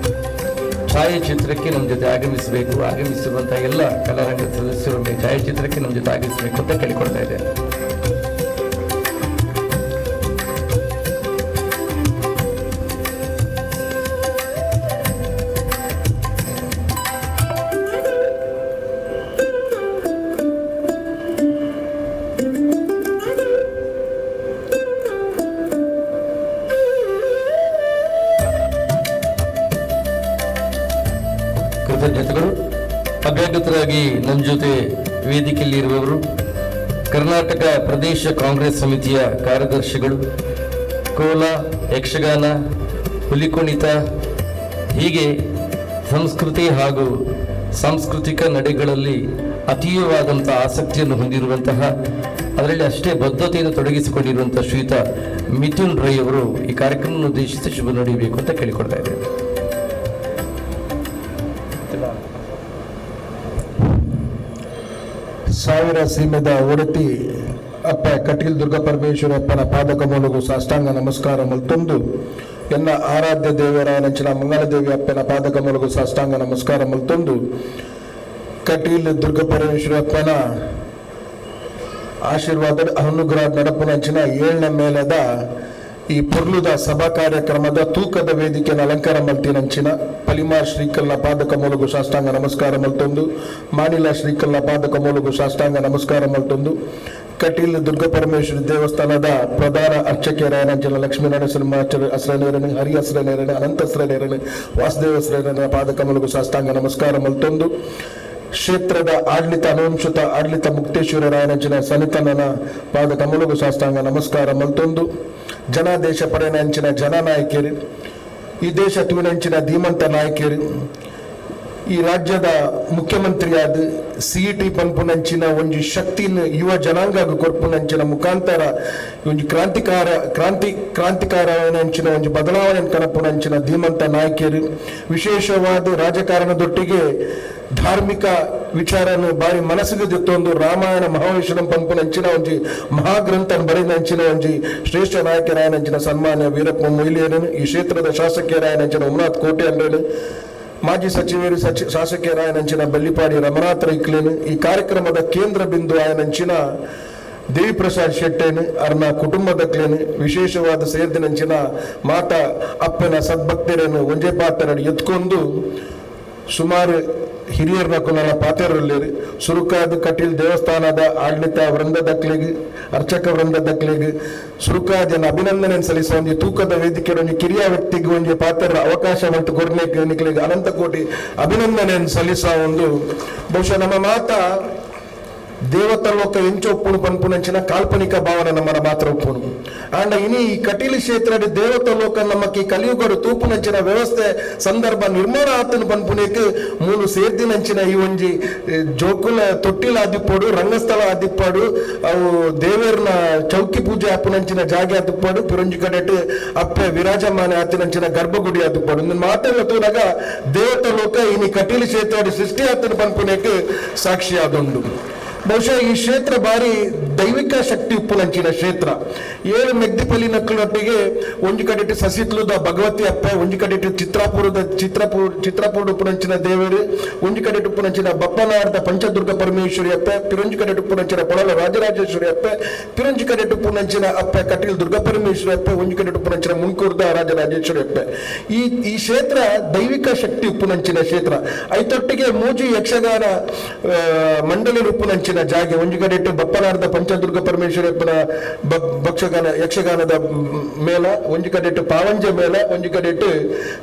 ಛಾಯಾಚಿತ್ರಕ್ಕೆ ನಮ್ಮ ಜೊತೆ ಆಗಮಿಸಿರುವಂತಹ ಎಲ್ಲ ಕಲಾರಂಗದ ಸದಸ್ಯರು ಒಮ್ಮೆ ಛಾಯಾಚಿತ್ರಕ್ಕೆ ನಮ್ಮ ಜೊತೆ ಆಗಮಿಸಬೇಕು ಅಂತ ಕೇಳಿಕೊಳ್ತಾ ಇದ್ದೇನೆ. ಕೃತಜ್ಞತೆಗಳು. ಅಭ್ಯಾಗತರಾಗಿ ನಮ್ಮ ಜೊತೆ ವೇದಿಕೆಯಲ್ಲಿ ಇರುವವರು ಕರ್ನಾಟಕ ಪ್ರದೇಶ ಕಾಂಗ್ರೆಸ್ ಸಮಿತಿಯ ಕಾರ್ಯದರ್ಶಿಗಳು, ಕೋಲ, ಯಕ್ಷಗಾನ, ಹುಲಿಕುಣಿತ, ಹೀಗೆ ಸಂಸ್ಕೃತಿ ಹಾಗೂ ಸಾಂಸ್ಕೃತಿಕ ನಡೆಗಳಲ್ಲಿ ಅತೀವವಾದಂಥ ಆಸಕ್ತಿಯನ್ನು ಹೊಂದಿರುವಂತಹ, ಅದರಲ್ಲಿ ಅಷ್ಟೇ ಬದ್ಧತೆಯನ್ನು ತೊಡಗಿಸಿಕೊಂಡಿರುವಂತಹ ಶ್ರೀಯುತ ಮಿಥುನ್ ರೈ ಅವರು ಈ ಕಾರ್ಯಕ್ರಮವನ್ನು ಉದ್ದೇಶಿಸಿ ಶುಭ ನುಡಿಯಬೇಕು ಅಂತ ಕೇಳಿಕೊಳ್ತಾ ಇದ್ದೇನೆ. ಸಾವಿರ ಸೀಮೆದ ಒಡತಿ ಅಪ್ಪ ಕಟೀಲ್ ದುರ್ಗಾ ಪರಮೇಶ್ವರಪ್ಪನ ಪಾದಕಮೂಲಗೂ ಸಾಷ್ಟಾಂಗ ನಮಸ್ಕಾರ ಮಲ್ತೊಂದು ಎನ್ನ ಆರಾಧ್ಯ ದೇವರಾಯನಂಚಿನ ಮಂಗಳದೇವಿ ಅಪ್ಪನ ಪಾದಕಮೂಲಗೂ ಸಾಷ್ಟಾಂಗ ನಮಸ್ಕಾರ ಮಲ್ತೊಂದು ಕಟೀಲ್ ದುರ್ಗಾ ಪರಮೇಶ್ವರಪ್ಪನ ಆಶೀರ್ವಾದ ಅನುಗ್ರಹ ನಡಪುನಂಚಿನ 7ನೇ ಮೇಲದ ಈ ಪುರ್ಲುದ ಸಭಾ ಕಾರ್ಯಕ್ರಮದ ತೂಕದ ವೇದಿಕೆಯನ್ನು ಅಲಂಕಾರ ಮಲ್ತಿನಂಚಿನ ಪಲಿಮಾರ್ ಶ್ರೀಕಲ್ನ ಪಾದಕ ಮೂಲಗೂ ಸಾಷ್ಟಾಂಗ ನಮಸ್ಕಾರ ಮಲ್ತೊಂದು, ಮಾನಿಲ ಶ್ರೀಕಲ್ನ ಪಾದಕ ಮೂಲಗೂ ಸಾಷ್ಟಾಂಗ ನಮಸ್ಕಾರ ಮಲ್ತೊಂದು, ಕಟೀಲ್ ದುರ್ಗಾ ಪರಮೇಶ್ವರಿ ದೇವಸ್ಥಾನದ ಪ್ರಧಾನ ಅರ್ಚಕೆಯರಾಯನಂಚಿನ ಲಕ್ಷ್ಮೀ ನರಸಿಂಹಾಚಾರ್ಯ ಹಸ್ರನೇರನೆ, ಹರಿ ಹಸ್ರನೇರನೆ, ಅನಂತ ಹಸ್ರನೇರನೆ, ವಾಸುದೇವ ಹಸ್ರನೇರನೆ ಪಾದಕ ಮೂಲಗೂ ಸಾಷ್ಟಾಂಗ ನಮಸ್ಕಾರ ಮಲ್ತೊಂದು, ಕ್ಷೇತ್ರದ ಆಡಳಿತ ಅನುವಂಶಿತ ಆಡಳಿತ ಮುಕ್ತೇಶ್ವರ ರಾಯನಂಚಿನ ಸನಿತನನ ಪಾದಕ ಮೂಲಗೂ ಸಾಷ್ಟಾಂಗ ನಮಸ್ಕಾರ ಮಲ್ತೊಂದು, ಜನಾದೇಶ ಪಡೆನಂಚಿನ ಜನನಾಯಕಿಯರು, ಈ ದೇಶ ತುವಿನಂಚಿನ ಧೀಮಂತ ನಾಯಕಿಯರು, ಈ ರಾಜ್ಯದ ಮುಖ್ಯಮಂತ್ರಿಯಾದ CET ಪನ್ಪುನಂಚಿನ ಒಂಜಿ ಶಕ್ತಿನ ಯುವ ಜನಾಂಗ ಕೊರ್ಪುನಂಚಿನ ಮುಖಾಂತರ ಒಂಜಿ ಕ್ರಾಂತಿಕಾರನಂಚಿನ ಒಂಜಿ ಬದಲಾವಣೆ ಕನಪುನಂಚಿನ ಧೀಮಂತ ನಾಯಕರು ವಿಶೇಷವಾದ ರಾಜಕಾರಣದೊಟ್ಟಿಗೆ ಧಾರ್ಮಿಕ ವಿಚಾರನು ಬಾರಿ ಮನಸ್ಸಿಗೆ ದಿತ್ತೊಂದು ರಾಮಾಯಣ ಮಹಾವೇಶ್ವರಂ ಪಂಪುನಂಚಿನ ಒಂಜಿ ಮಹಾಗ್ರಂಥ ಬರೆದಂಚಿನ ಒಂಜಿ ಶ್ರೇಷ್ಠ ನಾಯಕರಾಯನಂಚಿನ ಸನ್ಮಾನ್ಯ ವೀರಪ್ಪ ಮೊಯ್ಲಿಯರನು ಈ ಕ್ಷೇತ್ರದ ಶಾಸಕಿಯರಾಯನಂಚಿನ ಉಮ್ನಾಥ್ ಕೋಟೆ ಅಂಡ್ರೇನು ಮಾಜಿ ಸಚಿವರು ಶಾಸಕಿಯರಾಯನಂಚಿನ ಬಲ್ಲಿಪಾಡಿ ರಮನಾಥ್ ರೈಕ್ಲೇನು ಈ ಕಾರ್ಯಕ್ರಮದ ಕೇಂದ್ರ ಬಿಂದು ಆಯನಂಚಿನ ದೇವಿ ಪ್ರಸಾದ್ ಶೆಟ್ಟೇನು ಅರ್ನ ಕುಟುಂಬದಕ್ಲೇನು ವಿಶೇಷವಾದ ಸೇರ್ದಿನಂಚಿನ ಮಾತ ಅಪ್ಪನ ಸದ್ಭಕ್ತರನ್ನು ಒಂಜೆ ಪಾತ್ರರನ್ನು ಎತ್ಕೊಂಡು ಸುಮಾರು ಹಿರಿಯರನ್ನ ಕೊಲ್ಲ ಪಾತ್ರರಲ್ಲಿ ಸುರುಕಾದ ಕಟೀಲ್ ದೇವಸ್ಥಾನದ ಆಡಳಿತ ವೃಂದದಕ್ಲಿಗೆ ಅರ್ಚಕ ವೃಂದದಕ್ಲಿಗೆ ಸುರುಕಾದನ್ನು ಅಭಿನಂದನೆ ಸಲ್ಲಿಸುವ ಒಂದು ತೂಕದ ವೇದಿಕೆ ಒಂದು ಕಿರಿಯ ವ್ಯಕ್ತಿಗೆ ಒಂದು ಪಾತ್ರ ಅವಕಾಶ ಮತ್ತು ಕೊರನೆಗಳಿಗೆ ಅನಂತ ಕೋಟಿ ಅಭಿನಂದನೆಯನ್ನು ಸಲ್ಲಿಸುವ ಒಂದು ಬಹುಶಃ ನಮ್ಮ ಮಾತ ದೇವತ ಲೋಕ ಎಂಚೊಪ್ಪುಣು ಪನ್ಪುನಂಚಿನ ಕಾಲ್ಪನಿಕ ಭಾವನೆ ನಮ್ಮನ ಮಾತ್ರ ಒಪ್ಪುಣು ಅಂಡ ಇನಿ ಈ ಕಟೀಲು ಕ್ಷೇತ್ರ ದೇವತ ಲೋಕ ನಮ್ಮಕ್ಕೆ ಕಲಿಯುಗಡು ತೂಪುನಂಚಿನ ವ್ಯವಸ್ಥೆ ಸಂದರ್ಭ ನಿರ್ಮಾಣ ಆತನ ಪನ್ಪುನೇಕ್ ಮೂಲು ಸೇರ್ದಿನಂಚಿನ ಈ ಒಂಜಿ ಜೋಕುಲ ತೊಟ್ಟಿಲ ಆದಿಪ್ಪಡು ರಂಗಸ್ಥಳ ಆದಿಪ್ಪಾಡು ಅವು ದೇವರನ ಚೌಕಿ ಪೂಜೆ ಆಪುನಂಚಿನ ಜಾಗೆ ಆದಿಪ್ಪಾಡು ಪಿರಂಜಿ ಕಡೆಟ್ ಅಪ್ಪೆ ವಿರಾಜಮಾನ ಆತನಂಚಿನ ಗರ್ಭಗುಡಿ ಆದಿಪ್ಪಾಡು ನನ್ನ ಮಾತೆಲ್ಲ ತೋನಾಗ ದೇವತ ಲೋಕ ಇನಿ ಕಟೀಲು ಕ್ಷೇತ್ರ ಸೃಷ್ಟಿ ಆತನ ಪನ್ಪುನೇಕ್ ಸಾಕ್ಷಿ ಆದೊಂದು ಬಹುಶಃ ಈ ಕ್ಷೇತ್ರ ಬಾರಿ ದೈವಿಕ ಶಕ್ತಿ ಉಪ್ಪುನಂಚಿನ ಕ್ಷೇತ್ರ ಏಳು ಮೆಗ್ದಿಪಲ್ಲಿ ನಕ್ಕಳೊಟ್ಟಿಗೆ ಒಂಜಿ ಕಡೆಟ್ಟು ಸಸಿತ್ಲುದ ಭಗವತಿ ಅಪ್ಪ ಒಂಜಿ ಕಡೆಟ್ಟು ಚಿತ್ರಪೂರ್ ಉಪ್ಪುನಂಚಿನ ದೇವರು ಒಂಜಿ ಕಡೆಟ್ಟು ಉಪ್ಪುನಂಚಿನ ಬಪ್ಪನಾರ್ದ ಪಂಚದುರ್ಗ ಪರಮೇಶ್ವರಿ ಅಪ್ಪ ಪಿರಂಜಿ ಕಡೆಟ್ಟು ಉಪ್ಪುನಂಚಿನ ಕೊಳಲ ರಾಜರಾಜೇಶ್ವರಿ ಅಪ್ಪ ಪಿರಂಜಿ ಕಡೆಟ್ಟು ಉಪ್ಪುನಂಚಿನ ಅಪ್ಪ ಕಟೀಲ್ ದುರ್ಗ ಪರಮೇಶ್ವರಿ ಅಪ್ಪ ಒಂಜಿ ಕಡೆಟ್ಟು ಉಪ್ಪುನಂಚಿನ ಮುಂಕೂರ್ದ ರಾಜರಾಜೇಶ್ವರಿ ಅಪ್ಪ ಈ ಕ್ಷೇತ್ರ ದೈವಿಕ ಶಕ್ತಿ ಉಪ್ಪುನಂಚಿನ ಕ್ಷೇತ್ರ ಐತೊಟ್ಟಿಗೆ ಮೂಜಿ ಯಕ್ಷಗಾನ ಮಂಡಳಿ ಉಪ್ಪುನಂಚಿನ ಜಾಗೆ ಒಂಜಿ ಕಡೆಟ್ಟು ಬಪ್ಪನಾರ್ದ ಪಂಚದುರ್ಗ ಪರಮೇಶ್ವರಿ ಅಪ್ಪನ ಯಕ್ಷಗಾನದ ಮೇಲ ಒಂಜಿ ಕಡೆಟ್ಟು ಪಾವಂಜ ಮೇಲ ಒಂಜಿ ಕಡೆಟ್ಟು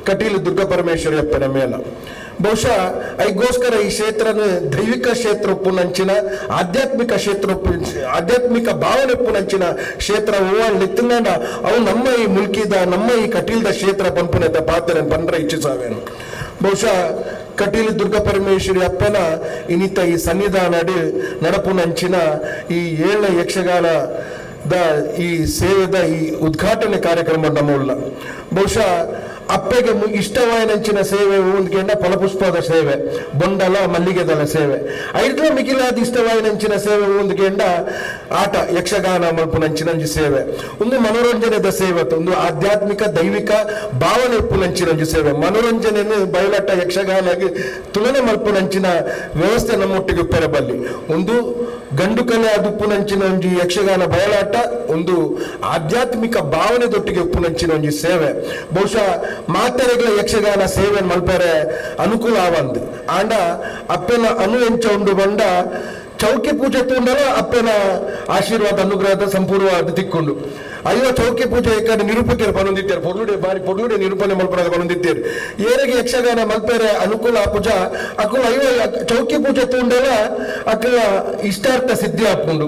ಕಟೀಲು ದುರ್ಗ ಪರಮೇಶ್ವರಿ ಅಪ್ಪನ ಮೇಲ ಬಹುಶಃ ಐಗೋಸ್ಕರ ಈ ಕ್ಷೇತ್ರನ ದೈವಿಕ ಕ್ಷೇತ್ರ ಉಪ್ಪುನಂಚಿನ ಆಧ್ಯಾತ್ಮಿಕ ಭಾವನೆ ಉಪ್ಪುನಂಚಿನ ಕ್ಷೇತ್ರ ಲಿತ್ತಂಡ ಅವು ನಮ್ಮ ಈ ಮುಲ್ಕಿದ ನಮ್ಮ ಈ ಕಟೀಲ್ದ ಕ್ಷೇತ್ರ ಪಂಪುನೆತ ಪಾತ್ರ ಪಂಡ್ರ ಇಚ್ಛಿಸಾವೇನು ಬಹುಶಃ ಕಟೀಲು ದುರ್ಗ ಪರಮೇಶ್ವರಿ ಅಪ್ಪನ ಇನಿತ ಈ ಸನ್ನಿಧಾನ ನಡಪುನಂಚಿನ ಈ 7ನೇ ಯಕ್ಷಗಾನದ ಈ ಸೇವೆದ ಈ ಉದ್ಘಾಟನೆ ಕಾರ್ಯಕ್ರಮ ನಮ್ಮಲ್ಲ ಬಹುಶಃ ಅಪ್ಪೆಗೆ ಇಷ್ಟವಾಯಿನಂಚಿನ ಸೇವೆ ಒಂದ್ಗೆಂಡ ಫಲಪುಷ್ಪದ ಸೇವೆ ಬೊಂಡಲ ಮಲ್ಲಿಗೆದಲ ಸೇವೆ ಐದ್ರ ಮಿಗಿಲಾದ ಇಷ್ಟವಾಯಿನಂಚಿನ ಸೇವೆ ಒಂದ್ಗೆಂಡ ಆಟ ಯಕ್ಷಗಾನ ಮಲ್ಪುನಂಚಿನಂಜಿ ಸೇವೆ ಒಂದು ಮನೋರಂಜನೆದ ಸೇವೆ ಒಂದು ಆಧ್ಯಾತ್ಮಿಕ ದೈವಿಕ ಭಾವನೆ ಉಪ್ಪುನಂಚಿನಂಜಿ ಸೇವೆ ಮನೋರಂಜನೆಯನ್ನು ಬಯಲಾಟ ಯಕ್ಷಗಾನಗೆ ತುಲನೆ ಮಲ್ಪುನಂಚಿನ ವ್ಯವಸ್ಥೆ ನಮ್ಮೊಟ್ಟಿಗೆ ಉಪ್ಪೆರಬಲ್ಲಿ ಒಂದು ಗಂಡು ಕಲೆ ಅದುಪ್ಪುನಂಚಿನ ಒಂಜಿ ಯಕ್ಷಗಾನ ಬಯಲಾಟ ಒಂದು ಆಧ್ಯಾತ್ಮಿಕ ಭಾವನೆದೊಟ್ಟಿಗೆ ಉಪ್ಪುನಂಚಿನ ಒಂಜಿ ಸೇವೆ ಬಹುಶಃ ಮಾತೆರೆಗಳ ಯಕ್ಷಗಾನ ಸೇವೆ ಮಲ್ಪರೆ ಅನುಕೂಲ ಆವಂದು ಆಂಡ ಅಪ್ಪನ ಎಂಚ ಉಂಡು ಬಂಡ ಚೌಕಿ ಪೂಜೆ ತಗೊಂಡಲ್ಲ ಅಪ್ಪನ ಆಶೀರ್ವಾದ ಅನುಗ್ರಹದ ಸಂಪೂರ್ಣವಾದ ತಿಕ್ಕೊಂಡು ಅಯ್ಯೋ ಚೌಕಿ ಪೂಜೆ ಯಾಕಂದ್ರೆ ನಿರೂಪಕರು ಬಂದಿದ್ದಾರೆ ಪೊರ್ಲುಡೆ ನಿರೂಪಣೆ ಮಲ್ಪರಾಗ ಬಂದಿದ್ದಾರೆ ಏರಿಗೆ ಯಕ್ಷಗಾನ ಮಲ್ಪರೆ ಅನುಕೂಲ ಪೂಜಾ ಅಕ್ಕಳು ಅಯ್ಯೋ ಚೌಕಿ ಪೂಜೆ ತಗೊಂಡಲ್ಲ ಅಕ್ಕಳ ಇಷ್ಟಾರ್ಥ ಸಿದ್ಧಿ ಹಾಕೊಂಡು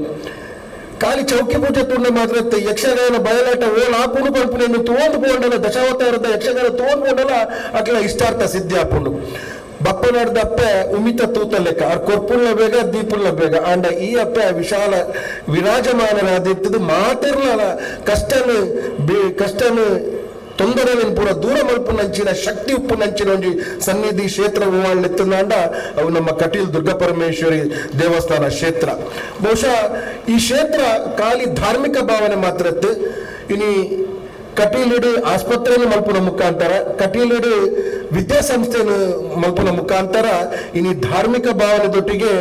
ಖಾಲಿ ಚೌಕಿ ಪೂಜೆ ತುಂಡ ಮಾತ್ರ ಯಕ್ಷಗಾನ ಬಯಲಾಟ ಓಲ್ ಹಾಕೊಂಡು ಪಂಪುನೆಯನ್ನು ತಗೊಂಡು ಪೋಂಡಲ್ಲ ದಶಾವತಾರದ ಯಕ್ಷಗಾನ ತಗೊಂಡು ಪೋಂಡಲ್ಲ ಅಕ್ಲ ಇಷ್ಟಾರ್ಥ ಸಿದ್ಧಿ ಹಾಕೊಂಡು ಬಪ್ಪನಾಡ್ದ ಅಪ್ಪೆ ಉಮಿತ ತೂತ ಲೆಕ್ಕ ಅವ್ರ ಕೊರ್ಪುಳ್ಳ ಬೇಗ ದೀಪುಳ್ಳ ಬೇಗ ಅಂಡ ಈ ಅಪ್ಪೆ ವಿಶಾಲ ವಿರಾಜಮಾನರಾದಿತ್ತದು ಮಾತಿರ್ಲ ಕಷ್ಟನು ತೊಂದರೆಯನ್ನು ಪೂರ ದೂರ ಮಲ್ಪುನಂಚಿನ ಶಕ್ತಿ ಉಪ್ಪುನಂಚಿನ ಒಂಜಿ ಸನ್ನಿಧಿ ಕ್ಷೇತ್ರ ಹೂವಾಳ್ಳೆತ್ತಂಡ ಅವು ನಮ್ಮ ಕಟೀಲ್ ದುರ್ಗ ಪರಮೇಶ್ವರಿ ದೇವಸ್ಥಾನ ಕ್ಷೇತ್ರ ಬಹುಶಃ ಈ ಕ್ಷೇತ್ರ ಖಾಲಿ ಧಾರ್ಮಿಕ ಭಾವನೆ ಮಾತ್ರ ಇನಿ ಕಟೀಲಿಡು ಆಸ್ಪತ್ರೆಯನ್ನು ಮಲ್ಪುನ ಮುಖಾಂತರ ಕಟೀಲಿಡು ವಿದ್ಯಾಸಂಸ್ಥೆಯನ್ನು ಮಲ್ಪುನ ಮುಖಾಂತರ ಇನಿ ಧಾರ್ಮಿಕ ಭಾವನೆದೊಟ್ಟಿಗೆ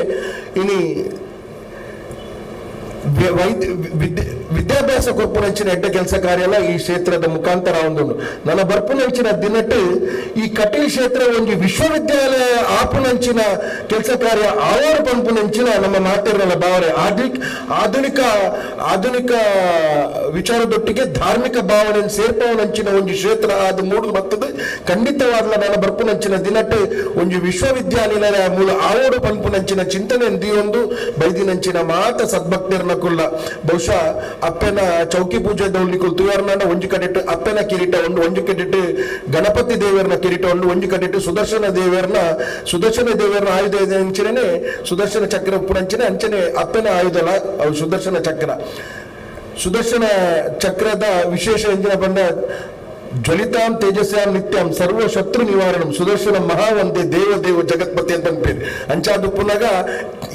ಇನಿ ವಿದ್ಯಾಭ್ಯಾಸ ಕೊರ್ಪುನಂಚಿನ ಎಡ್ಡ ಕೆಲಸ ಕಾರ್ಯ ಎಲ್ಲ ಈ ಕ್ಷೇತ್ರದ ಮುಖಾಂತರ ಒಂದು ನನ್ನ ಬರ್ಪುನಂಚಿನ ದಿನಟ್ಟು ಈ ಕಟೀಲ್ ಕ್ಷೇತ್ರ ಒಂದು ವಿಶ್ವವಿದ್ಯಾಲಯ ಆಪುನಂಚಿನ ಕೆಲಸ ಕಾರ್ಯ ಆವಾರು ಪಂಪುನಂಚಿನ ನಮ್ಮ ಮಾತೆರಲ್ಲ ಭಾವನೆ ಆಧುನಿಕ ವಿಚಾರದೊಟ್ಟಿಗೆ ಧಾರ್ಮಿಕ ಭಾವನೆ ಸೇರ್ಪವನಂಚಿನ ಒಂದು ಕ್ಷೇತ್ರ ಅದು ಮೂಡು ಬರ್ತದೆ ಖಂಡಿತವಾದ ನನ್ನ ಬರ್ಪುನಂಚಿನ ದಿನಟ್ಟು ಒಂದು ವಿಶ್ವವಿದ್ಯಾನಿಲಯ ಮೂಲ ಆವಾರು ಪಂಪುನಂಚಿನ ಚಿಂತನೆ ಒಂದು ಬೈದಿನಂಚಿನ ಮಾತ ಸದ್ಭಕ್ತರನ್ನ ಕುಲ್ಲ ಬಹುಶಃ ಅಪ್ಪನ ಚೌಕಿ ಪೂಜೆ ದೌಲಿಕುಲ್ ತುಯಾರ್ನಾಂಡ ಒಂಜಿ ಕಡೆಟ್ಟು ಅಪ್ಪನ ಕಿರೀಟ ಒಂಜಿ ಕಡೆಟ್ಟು ಗಣಪತಿ ದೇವರನ ಕಿರೀಟ ಒಂಜಿ ಕಡೆಟ್ಟು ಸುದರ್ಶನ ದೇವರನ ಆಯುಧ ಇದೆ ಅಂಚನೆ ಸುದರ್ಶನ ಚಕ್ರ ಪುಣಂಚನೆ ಅಂಚನೆ ಅಪ್ಪನ ಆಯುಧಲ ಅವು ಸುದರ್ಶನ ಚಕ್ರದ ವಿಶೇಷ ಎಂಜಿನ ಬಂದ ಜ್ವಲಿತಾಂ ತೇಜಸ್ಯಾಂ ನಿತ್ಯಂ ಸರ್ವ ಶತ್ರು ನಿವಾರಣಂ ಸುದರ್ಶನ ಮಹಾವಂತೆ ದೇವ ಜಗತ್ಪತಿ ಅಂತ ಅನ್ಪೇರು ಅಂಚಾದು ಪುನಗ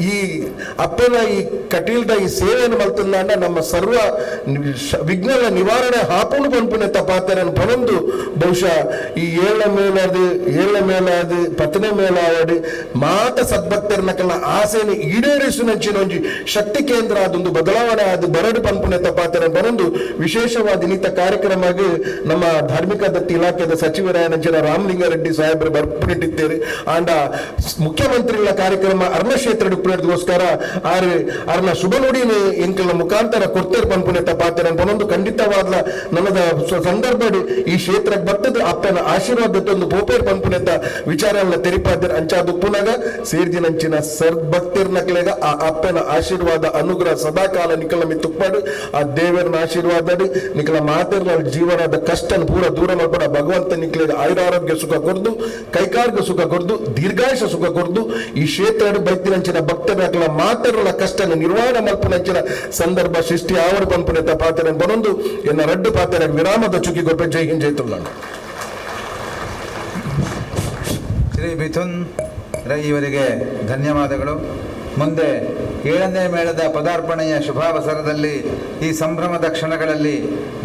ಈ ಅಪ್ಪನ ಈ ಕಟೀಲ್ದ ಈ ಸೇವೆಯನ್ನು ಮಲ್ತಂದಾಂಡ ನಮ್ಮ ಸರ್ವ ವಿಘ್ನಗಳ ನಿವಾರಣೆ ಹಾಕೊಂಡು ಪನ್ಪುನೆ ತಪಾತರನ್ನು ಪನೊಂದು ಬಹುಶಃ ಈ ಏಳ ಮೇಲಾದು ಪತನೆ ಮೇಲಾವಡು ಮಾತ ಸದ್ಭಕ್ತರನಕಲ್ಲ ಆಸೆಯನ್ನು ಈಡೇರಿಸುನಂಚಿನ ಒಂಜಿ ಶಕ್ತಿ ಕೇಂದ್ರ ಅದೊಂದು ಬದಲಾವಣೆ ಅದು ಬರಡು ಪನ್ಪುನೆ ತಪಾತರನ್ನು ಪನೊಂದು ವಿಶೇಷವಾದ ಇನ್ನಿತ ಕಾರ್ಯಕ್ರಮ ನಮ್ಮ ಧಾರ್ಮಿಕ ದತ್ತಿ ಇಲಾಖೆದ ಸಚಿವರಾಯನಂಚಿನ ರಾಮಲಿಂಗಾರೆಡ್ಡಿ ಸಾಹೇಬರು ಬರ್ಪುಟ್ಟಿದ್ದೇವೆ ಆಂಡ ಮುಖ್ಯಮಂತ್ರಿಗಳ ಕಾರ್ಯಕ್ರಮ ಅರ್ಣಕ್ಷೇತ್ರ ಡಿಪ್ಲೋಗೋಸ್ಕರ ಅರ್ನ ಶುಭ ನುಡಿನ ಎಂಕಲ್ನ ಮುಖಾಂತರ ಕೊಡ್ತೇರು ಪನ್ಪುನೆತ ಪಾತ್ರ ಪನೊಂದು ಖಂಡಿತವಾದ ನನ್ನದ ಸಂದರ್ಭ ಈ ಕ್ಷೇತ್ರಕ್ಕೆ ಬರ್ತದೆ ಅಪ್ಪನ ಆಶೀರ್ವಾದದೊಂದು ಪೋಪೇರ್ ಪನ್ಪುನೆತ ವಿಚಾರ ತೆರಿಪಾದ್ರೆ ಅಂಚಾದು ಪುನಗ ಸೇರ್ಜಿನಂಚಿನ ಸರ್ಭಕ್ತಿರ್ನಕ್ಲೆಗ ಆ ಅಪ್ಪನ ಆಶೀರ್ವಾದ ಅನುಗ್ರಹ ಸದಾಕಾಲ ನಿಕಲ ಮಿತ್ತುಪ್ಪಾಡು ಆ ದೇವರನ ಆಶೀರ್ವಾದ ನಿಕಲ ಮಾತಿರ್ನ ಜೀವನದ ಕಷ್ಟ ಪೂರ ದೂರ ಮಾಡ್ಬೇಡ ಭಗವಂತ ನಿಕ್ಲಿದ ಆಯುರಾರೋಗ್ಯ ಸುಖ ಕೊಡ್ದು ಕೈಕಾರ್ಗ ಸುಖ ಕೊಡ್ದು ದೀರ್ಘಾಯುಷ ಸುಖ ಕೊಡ್ದು ಈ ಕ್ಷೇತ್ರ ಬೈತಿನಂಚಿನ ಭಕ್ತರ ಮಾತರಲ ಕಷ್ಟ ನಿರ್ವಹಣೆ ಮಲ್ಪನಂಚಿನ ಸಂದರ್ಭ ಸೃಷ್ಟಿ ಆವರ ಪಂಪನೆತ ಪಾತ್ರ ಬರೊಂದು ಎನ್ನ ರಡ್ಡು ಪಾತ್ರ ವಿರಾಮದ ಚುಕ್ಕಿ ಗೊಬ್ಬೆ ಜೈ ಹಿಂದ್ ಜೈ ತುಳ್ಳ ಶ್ರೀ ಮಿಥುನ್ ರೈ ಇವರಿಗೆ ಧನ್ಯವಾದಗಳು. ಮುಂದೆ 7ನೇ ಮೇಳದ ಪದಾರ್ಪಣೆಯ ಶುಭಾವಸರದಲ್ಲಿ ಈ ಸಂಭ್ರಮದ ಕ್ಷಣಗಳಲ್ಲಿ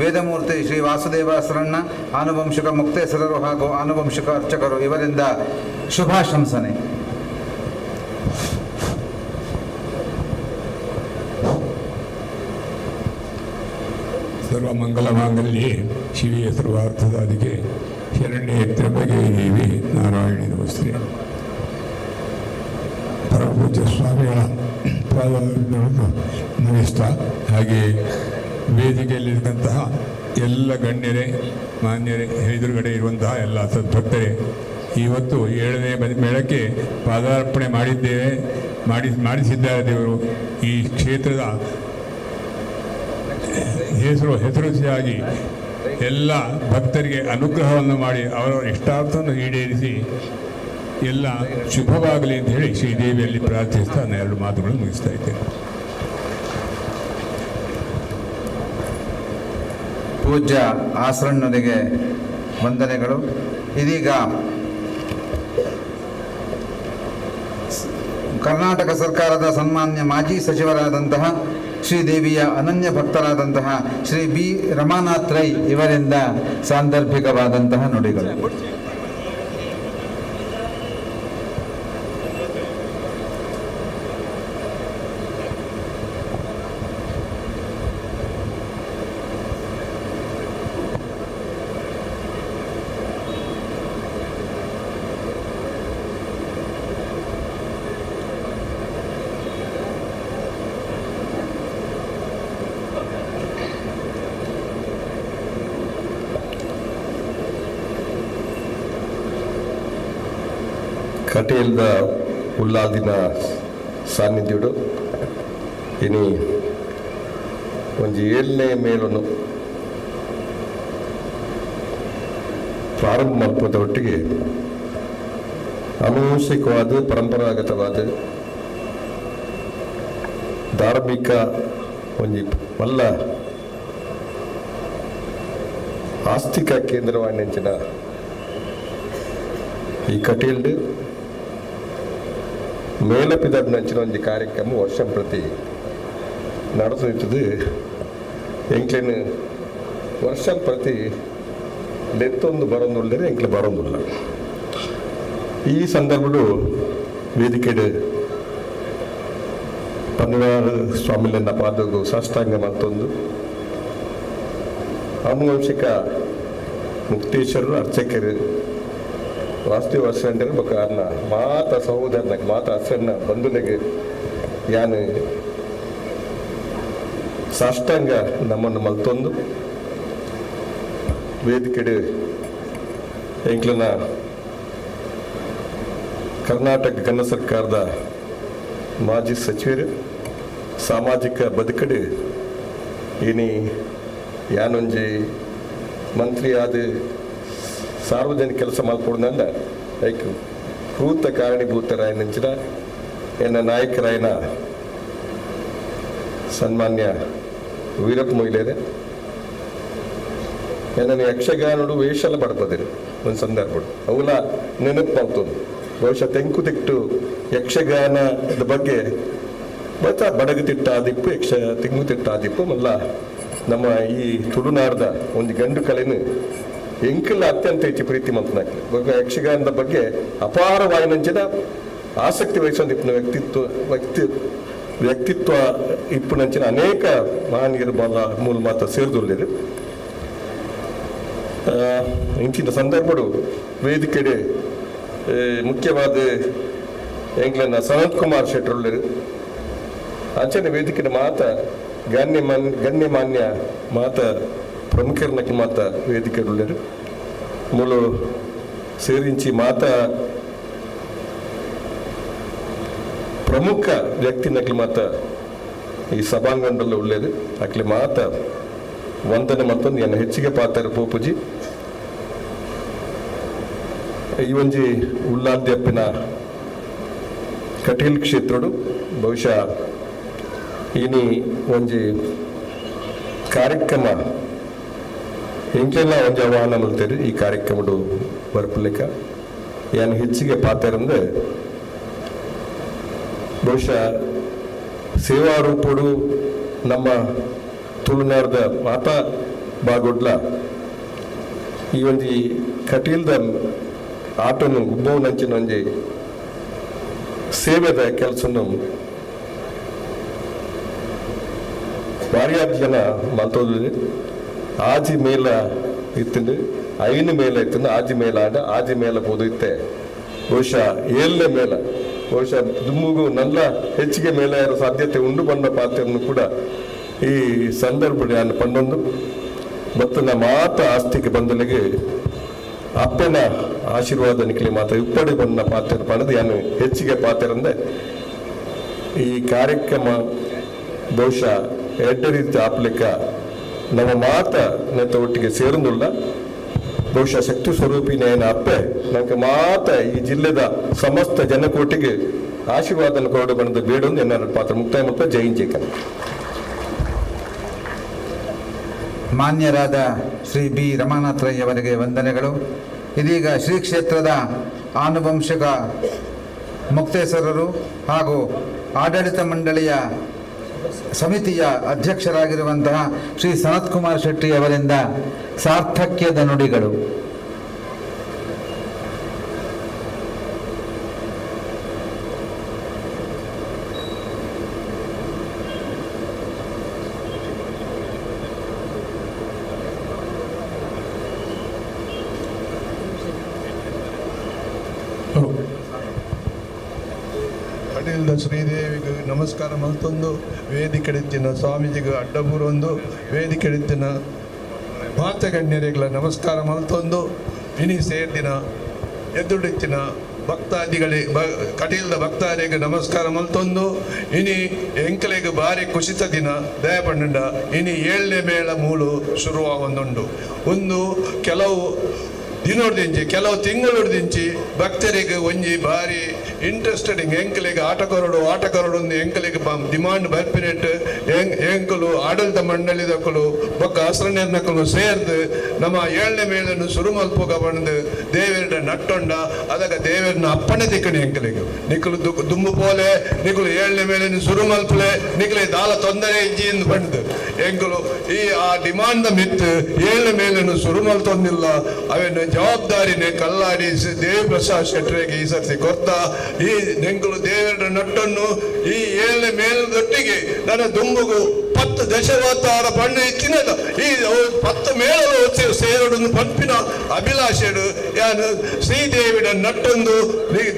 ವೇದಮೂರ್ತಿ ಶ್ರೀ ವಾಸುದೇವ ಶರಣ್ಣ ಆನುವಂಶಿಕ ಮುಕ್ತೇಶ್ವರರು ಹಾಗೂ ಆನುವಂಶಿಕ ಅರ್ಚಕರು ಇವರಿಂದ ಶುಭಾಶಂಸನೆ. ಸರ್ವಮಂಗಲ ಮಾಂಗಲ್ಯೆ ಶಿವಿಯ ಸರ್ವಾರ್ಥದಾದಿಗೆ ಶರಣ್ಯೆ ತ್ರ್ಯಂಬಕೆ ದೇವಿ ನಾರಾಯಣಿ ನಮಸ್ತೆ. ಪರಮಪೂಜ್ಯ ಸ್ವಾಮಿಗಳ ಪಾದಗಳನ್ನು ನಮಿಸ್ತಾ ಹಾಗೆ ವೇದಿಕೆಯಲ್ಲಿರ್ತಕ್ಕಂತಹ ಎಲ್ಲ ಗಣ್ಯರೇ ಮಾನ್ಯರೇ ಎದುರುಗಡೆ ಇರುವಂತಹ ಎಲ್ಲ ಸದ್ಭಕ್ತರೇ, ಇವತ್ತು 7ನೇ ಮೇಳಕ್ಕೆ ಪಾದಾರ್ಪಣೆ ಮಾಡಿಸಿದ್ದಾರೆ ದೇವರು. ಈ ಕ್ಷೇತ್ರದ ಹೆಸರುಸಿಯಾಗಿ ಎಲ್ಲ ಭಕ್ತರಿಗೆ ಅನುಗ್ರಹವನ್ನು ಮಾಡಿ ಅವರವರ ಇಷ್ಟಾರ್ಥವನ್ನು ಈಡೇರಿಸಿ ಎಲ್ಲ ಶುಭವಾಗಲಿ ಅಂತ ಹೇಳಿ ಶ್ರೀದೇವಿಯಲ್ಲಿ ಪ್ರಾರ್ಥಿಸ್ತಾ ನಾನು 2 ಮಾತುಗಳನ್ನು ಮುಗಿಸ್ತಾ ಇದ್ದೇನೆ. ಪೂಜ್ಯ ಆಸರಣ್ಣರಿಗೆ ವಂದನೆಗಳು. ಇದೀಗ ಕರ್ನಾಟಕ ಸರ್ಕಾರದ ಸನ್ಮಾನ್ಯ ಮಾಜಿ ಸಚಿವರಾದಂತಹ ಶ್ರೀದೇವಿಯ ಅನನ್ಯ ಭಕ್ತರಾದಂತಹ ಶ್ರೀ ಬಿ ರಮಾನಾಥ್ ರೈ ಇವರಿಂದ ಸಾಂದರ್ಭಿಕವಾದಂತಹ ನುಡಿಗಳು. ಕಟೀಲ್ದ ಉಲ್ಲಾದಿನ ಸಾನ್ನಿಧ್ಯುಡು ಇನಿ ಒಂಜಿ 7ನೇ ಮೇಳನ್ನು ಪ್ರಾರಂಭ ಮಲ್ಪದ ಒಟ್ಟಿಗೆ ಆನುವಂಶಿಕವಾದ ಪರಂಪರಾಗತವಾದ ಧಾರ್ಮಿಕ ಒಂಜಿ ಮಲ್ಲ ಆಸ್ತಿಕ ಕೇಂದ್ರವಾಣಿಂಚಿನ ಈ ಕಟೀಲ್ಡ್ ಮೇಲಪಿದಂಚಿನ ಒಂದು ಕಾರ್ಯಕ್ರಮ ವರ್ಷ ಪ್ರತಿ ನಡೆಸುತ್ತದೆ. ಎಂಕ್ಲೇನು ವರ್ಷ ಪ್ರತಿ ಲೆತ್ತೊಂದು ಬರೋದಿಲ್ಲದೆ ಎಂಕ್ಲೆ ಬರೋದಿಲ್ಲ. ಈ ಸಂದರ್ಭಡು ವೇದಿಕೆಡು ಪನ್ನಿವಾರ ಸ್ವಾಮಿಲನ್ನ ಪಾದಗೂ ಸಾಷ್ಟಾಂಗ ಮತ್ತೊಂದು ಆನುವಂಶಿಕ ಮುಕ್ತೇಶ್ವರರು ಅರ್ಚಕರು ವಾಸ್ತವ ವರ್ಷ ಕಾರಣ ಮಾತ ಸಹೋದರನಿಗೆ ಮಾತ ಹಸನ್ನ ಬಂಧುನಿಗೆ ಯಾನು ಸಾಷ್ಟಾಂಗ ನಮ್ಮನ್ನು ಮಲ್ತೊಂದು ವೇದಿಕೆಡು ಎಂಕ್ಲನ ಕರ್ನಾಟಕ ಘನ ಸರ್ಕಾರದ ಮಾಜಿ ಸಚಿವರು ಸಾಮಾಜಿಕ ಬದುಕಡು ಇನಿ ಯಾನೊಂಜಿ ಮಂತ್ರಿ ಆದ ಸಾರ್ವಜನಿಕ ಕೆಲಸ ಮಲ್ಪೊಡ್ನಂಡ ಐಕ್ ಭೂತ ಕಾರಣೀಭೂತರಾಯನಂಚಿನ ಎನ್ನ ನಾಯಕರಾಯನ ಸನ್ಮಾನ್ಯ ವೀರಪ್ಪ ಮೊಯ್ಲೇರೆ ಏನನ್ನು ಯಕ್ಷಗಾನಡು ವೇಷಲ ಪಡ್ಪದಿರು ಒಂದು ಸಂದರ್ಭ ಅವಲ ನೆನಪು ಆಗ್ತದೆ. ಬಹುಶಃ ತೆಂಕು ತಿಟ್ಟು ಯಕ್ಷಗಾನದ ಬಗ್ಗೆ ಬತ್ತ ಬಡಗು ತಿಟ್ಟ ಆದಿಪ್ಪು ತೆಂಗು ತಿಟ್ಟ ಆದಿಪ್ಪು ಮಲ್ಲ ನಮ್ಮ ಈ ತುಳುನಾಡದ ಒಂದು ಗಂಡು ಕಲೆನು ಎಂಕಲ್ಲ ಅತ್ಯಂತ ಹೆಚ್ಚು ಪ್ರೀತಿ ಮಂತನಾಗ್ತದೆ. ಯಕ್ಷಗಾನದ ಬಗ್ಗೆ ಅಪಾರವಾಯಿನಂಚಿನ ಆಸಕ್ತಿ ವಹಿಸೋದಿಪ್ಪನ ವ್ಯಕ್ತಿತ್ವ ಇಪ್ಪುನಂಚಿನ ಅನೇಕ ಮಹನೀಯರು ಮೂಲ ಮಾತ ಸೇರಿದುಳ್ಳರು. ಇಂಚಿನ ಸಂದರ್ಭಡು ವೇದಿಕೆಡೆ ಮುಖ್ಯವಾದ ಎಂಗ್ಲನ್ನ ಸನತ್ ಕುಮಾರ್ ಶೆಟ್ಟರುಳ್ಳರು ಅಂಚನೆ ವೇದಿಕೆಡೆ ಮಾತ ಗಣ್ಯಮಾನ್ಯ ಮಾತ ಪ್ರಮುಖರನಕ್ಕೆ ಮಾತ ವೇದಿಕೆಡುಳ್ಳರು ಮೂಲು ಸೇರಿಂಚಿ ಮಾತ ಪ್ರಮುಖ ವ್ಯಕ್ತಿನಕ್ಕೆ ಮಾತ ಈ ಸಭಾಂಗಣದಲ್ಲಿ ಉಳ್ಳೇದು ಅಕ್ಲೆ ಮಾತ ವಂದನೆ ಮತ್ತೊಂದು ಏನು ಹೆಚ್ಚಿಗೆ ಪಾತ್ರ ಪೋಪುಜಿ ಈ ಒಂಜಿ ಉಲ್ಲಾದ್ಯಪ್ಪಿನ ಕಟೀಲ್ ಕ್ಷೇತ್ರಡು ಬಹುಶಃ ಇನಿ ಒಂಜಿ ಕಾರ್ಯಕ್ರಮ ಇಂಕೆಲ್ಲ ಒಂಜಿ ಆಹ್ವಾನ ಮಲ್ತೇರಿ ಈ ಕಾರ್ಯಕ್ರಮಡು ಬರ್ಪಲಿಕ್ಕ ಏನು ಹೆಚ್ಚಿಗೆ ಪಾತ್ರ ಅಂದ್ರೆ ಬಹುಶಃ ಸೇವಾ ರೂಪಡು ನಮ್ಮ ತುಳುನಾಡದ ಮಾತಾ ಬಾಗೊಡ್ಲ ಈ ಒಂಜಿ ಕಟೀಲ್ದ ಆಟೋನು ಗುಬ್ಬವು ನಂಚಿನ ಒಂಜಿ ಸೇವೆದ ಕೆಲಸನು ಭಾರಿಯಾದ ಜನ ಮಲ್ತೋದ್ರಿ ಆಜಿ ಮೇಲ ಇತ್ತಂಡು ಐನು ಮೇಲ ಇತ್ತಂದು ಆಜಿ ಮೇಲ ಆಡ ಆಜಿ ಮೇಲ ಬೋದು ಇತ್ತೆ ಬಹುಶಃ ಏಳನೇ ಮೇಲ ಬಹುಶಃ ದುಮ್ಮುಗು ನಲ್ಲ ಹೆಚ್ಚಿಗೆ ಮೇಲೆ ಇರೋ ಸಾಧ್ಯತೆ ಉಂಡು ಬಂದ ಪಾತ್ರವನ್ನು ಕೂಡ ಈ ಸಂದರ್ಭ ನಾನು ಪಂಡೊಂದು ಬತ್ತನ ಮಾತ ಆಸ್ತಿಗೆ ಬಂದಲಿಗೆ ಅಪ್ಪನ ಆಶೀರ್ವಾದ ನಿಖಲಿ ಮಾತ್ರ ಇಪ್ಪಡಿ ಬಂದ ಪಾತ್ರ ಪಣದು ಯಾನು ಹೆಚ್ಚಿಗೆ ಪಾತ್ರ ಅಂದ್ರೆ ಈ ಕಾರ್ಯಕ್ರಮ ಬಹುಶಃ ಎಡ್ಡ ರೀತಿ ಆಪ್ಲಿಕ್ಕ ನಮ್ಮ ಮಾತ ನೆತ್ತ ಒಟ್ಟಿಗೆ ಸೇರುವುದಿಲ್ಲ. ಬಹುಶಃ ಶಕ್ತಿ ಸ್ವರೂಪಿನ ಏನು ಅಪ್ಪೆ ನನಗೆ ಮಾತ ಈ ಜಿಲ್ಲೆದ ಸಮಸ್ತ ಜನಕೋಟಿಗೆ ಆಶೀರ್ವಾದ ಕೊರಡು ಬಂದು ಬೇಡೊಂದು ಎನ್ನ ಪಾತ್ರ ಮುಕ್ತಾಯ ಮತ್ತು ಜೈಂಜೇಕ. ಮಾನ್ಯರಾದ ಶ್ರೀ ಬಿ ರಮಾನಾಥ್ ರೈ ಅವರಿಗೆ ವಂದನೆಗಳು. ಇದೀಗ ಶ್ರೀ ಕ್ಷೇತ್ರದ ಆನುವಂಶಿಕ ಮುಕ್ತೇಶ್ವರರು ಹಾಗೂ ಆಡಳಿತ ಮಂಡಳಿಯ ಸಮಿತಿಯ ಅಧ್ಯಕ್ಷರಾಗಿರುವಂತಹ ಶ್ರೀ ಸನತ್ ಕುಮಾರ್ ಶೆಟ್ಟಿ ಅವರಿಂದ ಸಾರ್ಥಕ್ಯದ ನುಡಿಗಳು. ಕಟೀಲ್ದ ಶ್ರೀದೇವಿಗೆ ನಮಸ್ಕಾರ ಮಲ್ತೊಂದು ವೇದಿಕೆಡಿತ್ತಿನ ಸ್ವಾಮೀಜಿಗೆ ಅಡ್ಡಬೂರೊಂದು ವೇದಿಕೆಡಿತ್ತಿನ ಮಾತಗಣ್ಯರಿಗಳ ನಮಸ್ಕಾರ ಮಲ್ತೊಂದು ಇನಿ ಸೇರ್ದಿನ ಎದುರಿತ್ತಿನ ಭಕ್ತಾದಿಗಳೇ ಕಟೀಲ್ದ ಭಕ್ತಾದಿಗೆ ನಮಸ್ಕಾರ ಮಲ್ತೊಂದು ಇನಿ ಎಂಕಲೆಗೆ ಭಾರಿ ಕುಸಿತ ದಿನ ದಯಪಂಡ ಇನಿ 7ನೇ ಮೇಳ ಮೂಲು ಶುರುವಾಗೊಂದುಂಡು. ಒಂದು ಕೆಲವು ದಿನೋಡ್ದಿಂಚಿ ಕೆಲವು ತಿಂಗಳೊಡ್ದಿಂಚಿ ಭಕ್ತರಿಗೆ ಒಂಜಿ ಭಾರಿ ಇಂಟ್ರೆಸ್ಟೆಡ್ ಎಂಕಲಿಗೆ ಆಟಕರಡು ಎಂಕಲಿಗೆ ಡಿಮಾಂಡ್ ಬರ್ಪಿನೆಟ್ ಎಂಕಲು ಆಡಳಿತ ಮಂಡಳಿದಕ್ಕಲು ಬೊಕ್ಕ ಹಸ್ರಣ್ಣರ್ನಕ್ಕಲು ಸೇರ್ದು ನಮ್ಮ 7ನೇ ಮೇಳನ್ನು ಶುರು ಮಲ್ಪುಗ ಬಂದು ದೇವರ ನಟ್ಟೊಂಡ ಅದಕ್ಕೆ ದೇವರನ್ನ ಅಪ್ಪಣೆ ದಿಕ್ಕಣಿ ಎಂಕಲಿಗೆ ನಿಕ್ಕಲು ದುಂಬು ಪೋಲೆ ನಿಕ್ಕಲು 7ನೇ ಮೇಳನ್ನು ಶುರು ಮಲ್ಪಲೆ ನಿಕ್ಕಲೆ ದಾಲ ತೊಂದರೆ ಇಜ್ಜಿ ಎಂದು ಬಂದು ಎಂಕಲು ಈ ಆ ಡಿಮಾಂಡ್ ಮಿತ್ತು 7ನೇ ಮೇಳನ್ನು ಶುರು ಮಲ್ತೊಂದಿಲ್ಲ ಅವೇನು ಜವಾಬ್ದಾರಿನೇ ಕಲ್ಲಾಡಿ ದೇವಿ ಪ್ರಸಾದ್ ಶೆಟ್ಟರಿಗೆ ಈ ಸರ್ತಿ ಕೊರ್ತ ಈ ನೆಂಕಲು ದೇವರ ನಟ್ಟನ್ನು ಈ 7ನೇ ಮೇಳದೊಟ್ಟಿಗೆ ನನ್ನ ದುಂಬುಗು 10 ದಶಾವತಾರ ಪಣ್ಣು ಇಚ್ಚಿನದ ಈ 10 ಮೇಳಲು ಸೇರಡು ಪಂಪಿನ ಅಭಿಲಾಷೆಡು ಯಾನು ಶ್ರೀದೇವಿನ ನಟ್ಟೊಂದು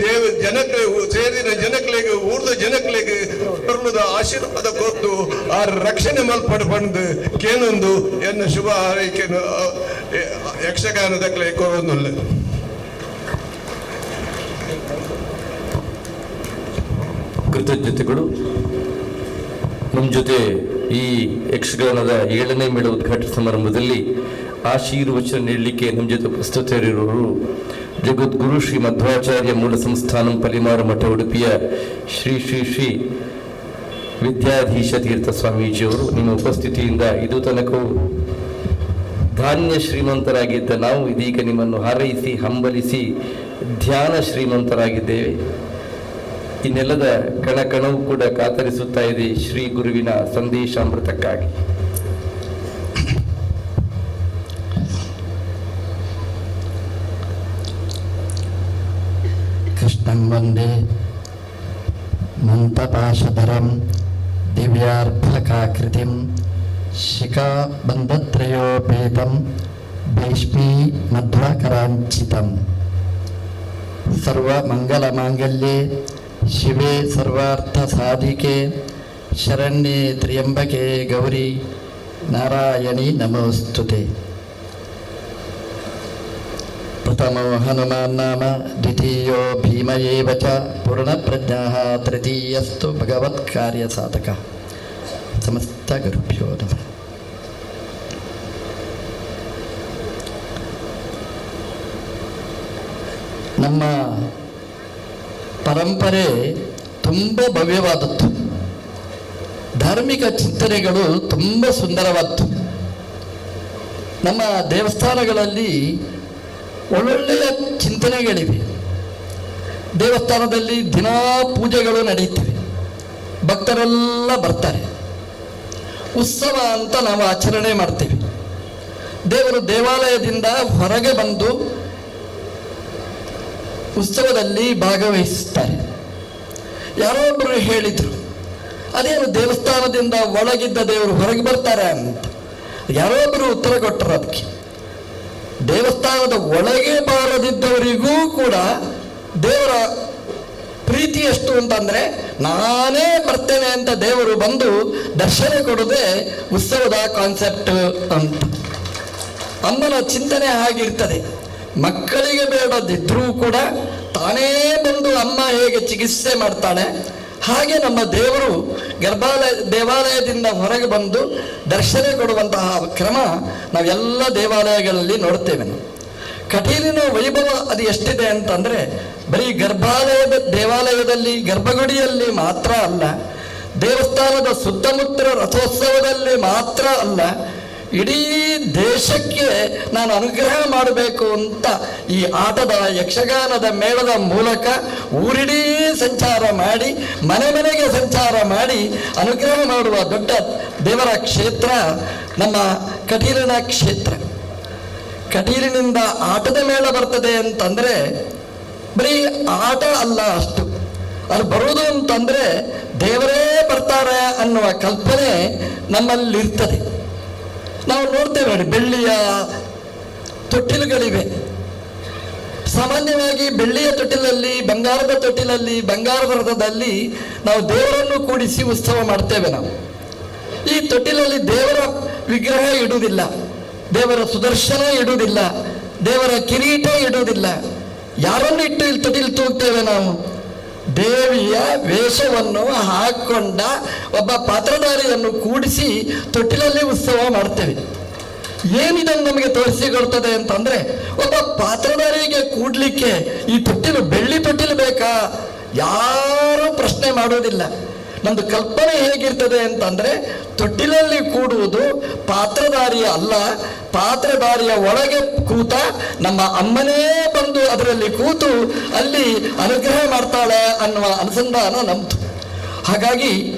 ದೇವ ಜನಕ್ಕೆ ಸೇರಿದ ಜನಗಳಿಗೆ ಊರ್ದ ಜನಗಳಿಗೆ ಬರುವುದ ಆಶೀರ್ವಾದ ಕೊಟ್ಟು ಆ ರಕ್ಷಣೆ ಮಲ್ಪಡು ಪಂದು ಕೇನೊಂದು ಎನ್ನ ಶುಭ ಹಾರೈಕೆಯನ್ನು ಯಕ್ಷಗಾನದಕ್ಕೆ ಕೊರೊಂದುಲ್ಲ. ಕೃತಜ್ಞತೆಗಳು. ನಮ್ಮ ಜೊತೆ ಈ ಯಕ್ಷಗಾನದ 7ನೇ ಮೇಳ ಉದ್ಘಾಟನಾ ಸಮಾರಂಭದಲ್ಲಿ ಆಶೀರ್ವಚನ ನೀಡಲಿಕ್ಕೆ ನಮ್ಮ ಜೊತೆ ಉಪಸ್ಥಿತರಿರುವವರು ಜಗದ್ಗುರು ಶ್ರೀ ಮಧ್ವಾಚಾರ್ಯ ಮೂಲ ಸಂಸ್ಥಾನಂ ಪಲಿಮಾರು ಮಠ ಉಡುಪಿಯ ಶ್ರೀ ಶ್ರೀ ಶ್ರೀ ವಿದ್ಯಾಧೀಶ ತೀರ್ಥ ಸ್ವಾಮೀಜಿಯವರು. ನಿಮ್ಮ ಉಪಸ್ಥಿತಿಯಿಂದ ಇದು ತನಕವೂ ಧಾನ್ಯ ಶ್ರೀಮಂತರಾಗಿದ್ದ ನಾವು ಇದೀಗ ನಿಮ್ಮನ್ನು ಹಾರೈಸಿ ಹಂಬಲಿಸಿ ಧ್ಯಾನ ಶ್ರೀಮಂತರಾಗಿದ್ದೇವೆ. ಈ ನೆಲದ ಕಣಕಣವು ಕೂಡ ಕಾತರಿಸುತ್ತಾ ಇದೆ ಶ್ರೀ ಗುರುವಿನ ಸಂದೇಶಾಮೃತಕ್ಕಾಗಿ. ಕೃಷ್ಣಂ ವಂದೇ ಮಂತಪಾಶಧರಂ ದಿವ್ಯಾರ್ಭಕಾಕೃತಿಂ ಶಿಖಾಬಂಧತ್ರಯೋಪೇತಂ ಭೀಷ್ಮೀ ಮಧ್ವಾಕರಾಂಚಿತಂ. ಸರ್ವಮಂಗಲಮಾಂಗಲ್ಯೆ ಶಿವೆ ಸರ್ವಾರ್ಥಸಾಧಿಕೆ ಶರಣ್ಯೆ ತ್ರ್ಯಂಬಕೆ ಗೌರಿ ನಾರಾಯಣಿ ನಮೋಸ್ತುತೆ. ಪ್ರಥಮೋ ಹನುಮಾನ್ ನಾಮ ದ್ವಿತೀಯೋ ಭೀಮ ಏವ ಚ ಪೂರ್ಣಪ್ರಜ್ಞಃ ತೃತೀಯಸ್ತು ಭಗವತ್ ಕಾರ್ಯ ಸಾಧಕ. ಸಮಸ್ತ ಗುರುಭ್ಯೋ ನಮಃ. ನಮ್ಮ ಪರಂಪರೆ ತುಂಬ ಭವ್ಯವಾದದ್ದು. ಧಾರ್ಮಿಕ ಚಿಂತನೆಗಳು ತುಂಬ ಸುಂದರವಾದ್ದು. ನಮ್ಮ ದೇವಸ್ಥಾನಗಳಲ್ಲಿ ಒಳ್ಳೊಳ್ಳೆಯ ಚಿಂತನೆಗಳಿವೆ. ದೇವಸ್ಥಾನದಲ್ಲಿ ದಿನಾ ಪೂಜೆಗಳು ನಡೆಯುತ್ತವೆ, ಭಕ್ತರೆಲ್ಲ ಬರ್ತಾರೆ. ಉತ್ಸವ ಅಂತ ನಾವು ಆಚರಣೆ ಮಾಡ್ತೇವೆ. ದೇವರು ದೇವಾಲಯದಿಂದ ಹೊರಗೆ ಬಂದು ಉತ್ಸವದಲ್ಲಿ ಭಾಗವಹಿಸುತ್ತಾರೆ. ಯಾರೋ ಒಬ್ಬರು ಹೇಳಿದರು, ಅದೇನು ದೇವಸ್ಥಾನದಿಂದ ಒಳಗಿದ್ದ ದೇವರು ಹೊರಗೆ ಬರ್ತಾರೆ ಅಂತ. ಯಾರೋ ಒಬ್ಬರು ಉತ್ತರ ಕೊಟ್ಟರು ಅದಕ್ಕೆ. ದೇವಸ್ಥಾನದ ಒಳಗೆ ಬಾರದಿದ್ದವರಿಗೂ ಕೂಡ ದೇವರ ಪ್ರೀತಿ ಎಷ್ಟು ಅಂತಂದರೆ, ನಾನೇ ಬರ್ತೇನೆ ಅಂತ ದೇವರು ಬಂದು ದರ್ಶನ ಕೊಡೋದೇ ಉತ್ಸವದ ಕಾನ್ಸೆಪ್ಟ್ ಅಂತ. ಅಮ್ಮನ ಚಿಂತನೆ ಹಾಗಿರ್ತದೆ. ಮಕ್ಕಳಿಗೆ ಬೇಡದಿದ್ರೂ ಕೂಡ ತಾನೇ ಬಂದು ಅಮ್ಮ ಹೇಗೆ ಚಿಕಿತ್ಸೆ ಮಾಡ್ತಾಳೆ, ಹಾಗೆ ನಮ್ಮ ದೇವರು ದೇವಾಲಯದಿಂದ ಹೊರಗೆ ಬಂದು ದರ್ಶನ ಕೊಡುವಂತಹ ಕ್ರಮ ನಾವೆಲ್ಲ ದೇವಾಲಯಗಳಲ್ಲಿ ನೋಡ್ತೇವೆ. ಕಟೀಲಿನ ವೈಭವ ಅದು ಎಷ್ಟಿದೆ ಅಂತಂದರೆ, ಬರೀ ದೇವಾಲಯದಲ್ಲಿ ಗರ್ಭಗುಡಿಯಲ್ಲಿ ಮಾತ್ರ ಅಲ್ಲ, ದೇವಸ್ಥಾನದ ಸುತ್ತಮುತ್ತ ರಥೋತ್ಸವದಲ್ಲಿ ಮಾತ್ರ ಅಲ್ಲ, ಇಡೀ ದೇಶಕ್ಕೆ ನಾನು ಅನುಗ್ರಹ ಮಾಡಬೇಕು ಅಂತ ಈ ಆಟದ ಯಕ್ಷಗಾನದ ಮೇಳದ ಮೂಲಕ ಊರಿಡೀ ಸಂಚಾರ ಮಾಡಿ, ಮನೆ ಮನೆಗೆ ಸಂಚಾರ ಮಾಡಿ ಅನುಗ್ರಹ ಮಾಡುವ ದೊಡ್ಡ ದೇವರ ಕ್ಷೇತ್ರ ನಮ್ಮ ಕಟೀಲಿನ ಕ್ಷೇತ್ರ. ಕಟೀಲಿನಿಂದ ಆಟದ ಮೇಳ ಬರ್ತದೆ ಅಂತಂದರೆ ಬರೀ ಆಟ ಅಲ್ಲ ಅಷ್ಟು. ಅದು ಬರುವುದು ಅಂತಂದರೆ ದೇವರೇ ಬರ್ತಾರೆ ಅನ್ನುವ ಕಲ್ಪನೆ ನಮ್ಮಲ್ಲಿರ್ತದೆ. ನಾವು ನೋಡ್ತೇವೆ ನೋಡಿ, ಬೆಳ್ಳಿಯ ತೊಟ್ಟಿಲುಗಳಿವೆ. ಸಾಮಾನ್ಯವಾಗಿ ಬೆಳ್ಳಿಯ ತೊಟ್ಟಿಲಲ್ಲಿ, ಬಂಗಾರದ ತೊಟ್ಟಿಲಲ್ಲಿ, ಬಂಗಾರದ ರಥದಲ್ಲಿ ನಾವು ದೇವರನ್ನು ಕೂಡಿಸಿ ಉತ್ಸವ ಮಾಡ್ತೇವೆ. ನಾವು ಈ ತೊಟ್ಟಿಲಲ್ಲಿ ದೇವರ ವಿಗ್ರಹ ಇಡುವುದಿಲ್ಲ, ದೇವರ ಸುದರ್ಶನ ಇಡುವುದಿಲ್ಲ, ದೇವರ ಕಿರೀಟ ಇಡುವುದಿಲ್ಲ. ಯಾರನ್ನು ಇಟ್ಟು ಇಲ್ಲಿ ತೊಟ್ಟಿಲು ತೂಗ್ತೇವೆ ನಾವು? ದೇವಿಯ ವೇಷವನ್ನು ಹಾಕೊಂಡ ಒಬ್ಬ ಪಾತ್ರಧಾರಿಯನ್ನು ಕೂಡಿಸಿ ತೊಟ್ಟಿಲಲ್ಲಿ ಉತ್ಸವ ಮಾಡ್ತೇವೆ. ಏನಿದನ್ನು ನಮಗೆ ತೋರಿಸಿಕೊಡ್ತದೆ ಅಂತಂದರೆ, ಒಬ್ಬ ಪಾತ್ರಧಾರಿಗೆ ಕೂಡ್ಲಿಕ್ಕೆ ಈ ತೊಟ್ಟಿಲು ಬೆಳ್ಳಿ ತೊಟ್ಟಿಲು ಬೇಕಾ? ಯಾರೂ ಪ್ರಶ್ನೆ ಮಾಡೋದಿಲ್ಲ. ನಮ್ಮದು ಕಲ್ಪನೆ ಹೇಗಿರ್ತದೆ ಅಂತಂದರೆ, ತೊಟ್ಟಿಲಲ್ಲಿ ಕೂಡುವುದು ಪಾತ್ರಧಾರಿಯ ಅಲ್ಲ, ಪಾತ್ರಧಾರಿಯ ಒಳಗೆ ಕೂತ ನಮ್ಮ ಅಮ್ಮನೇ ಬಂದು ಅದರಲ್ಲಿ ಕೂತು ಅಲ್ಲಿ ಅನುಗ್ರಹ ಮಾಡ್ತಾಳೆ ಅನ್ನುವ ಅನುಸಂಧಾನ ನಮ್ಮದು. ಹಾಗಾಗಿ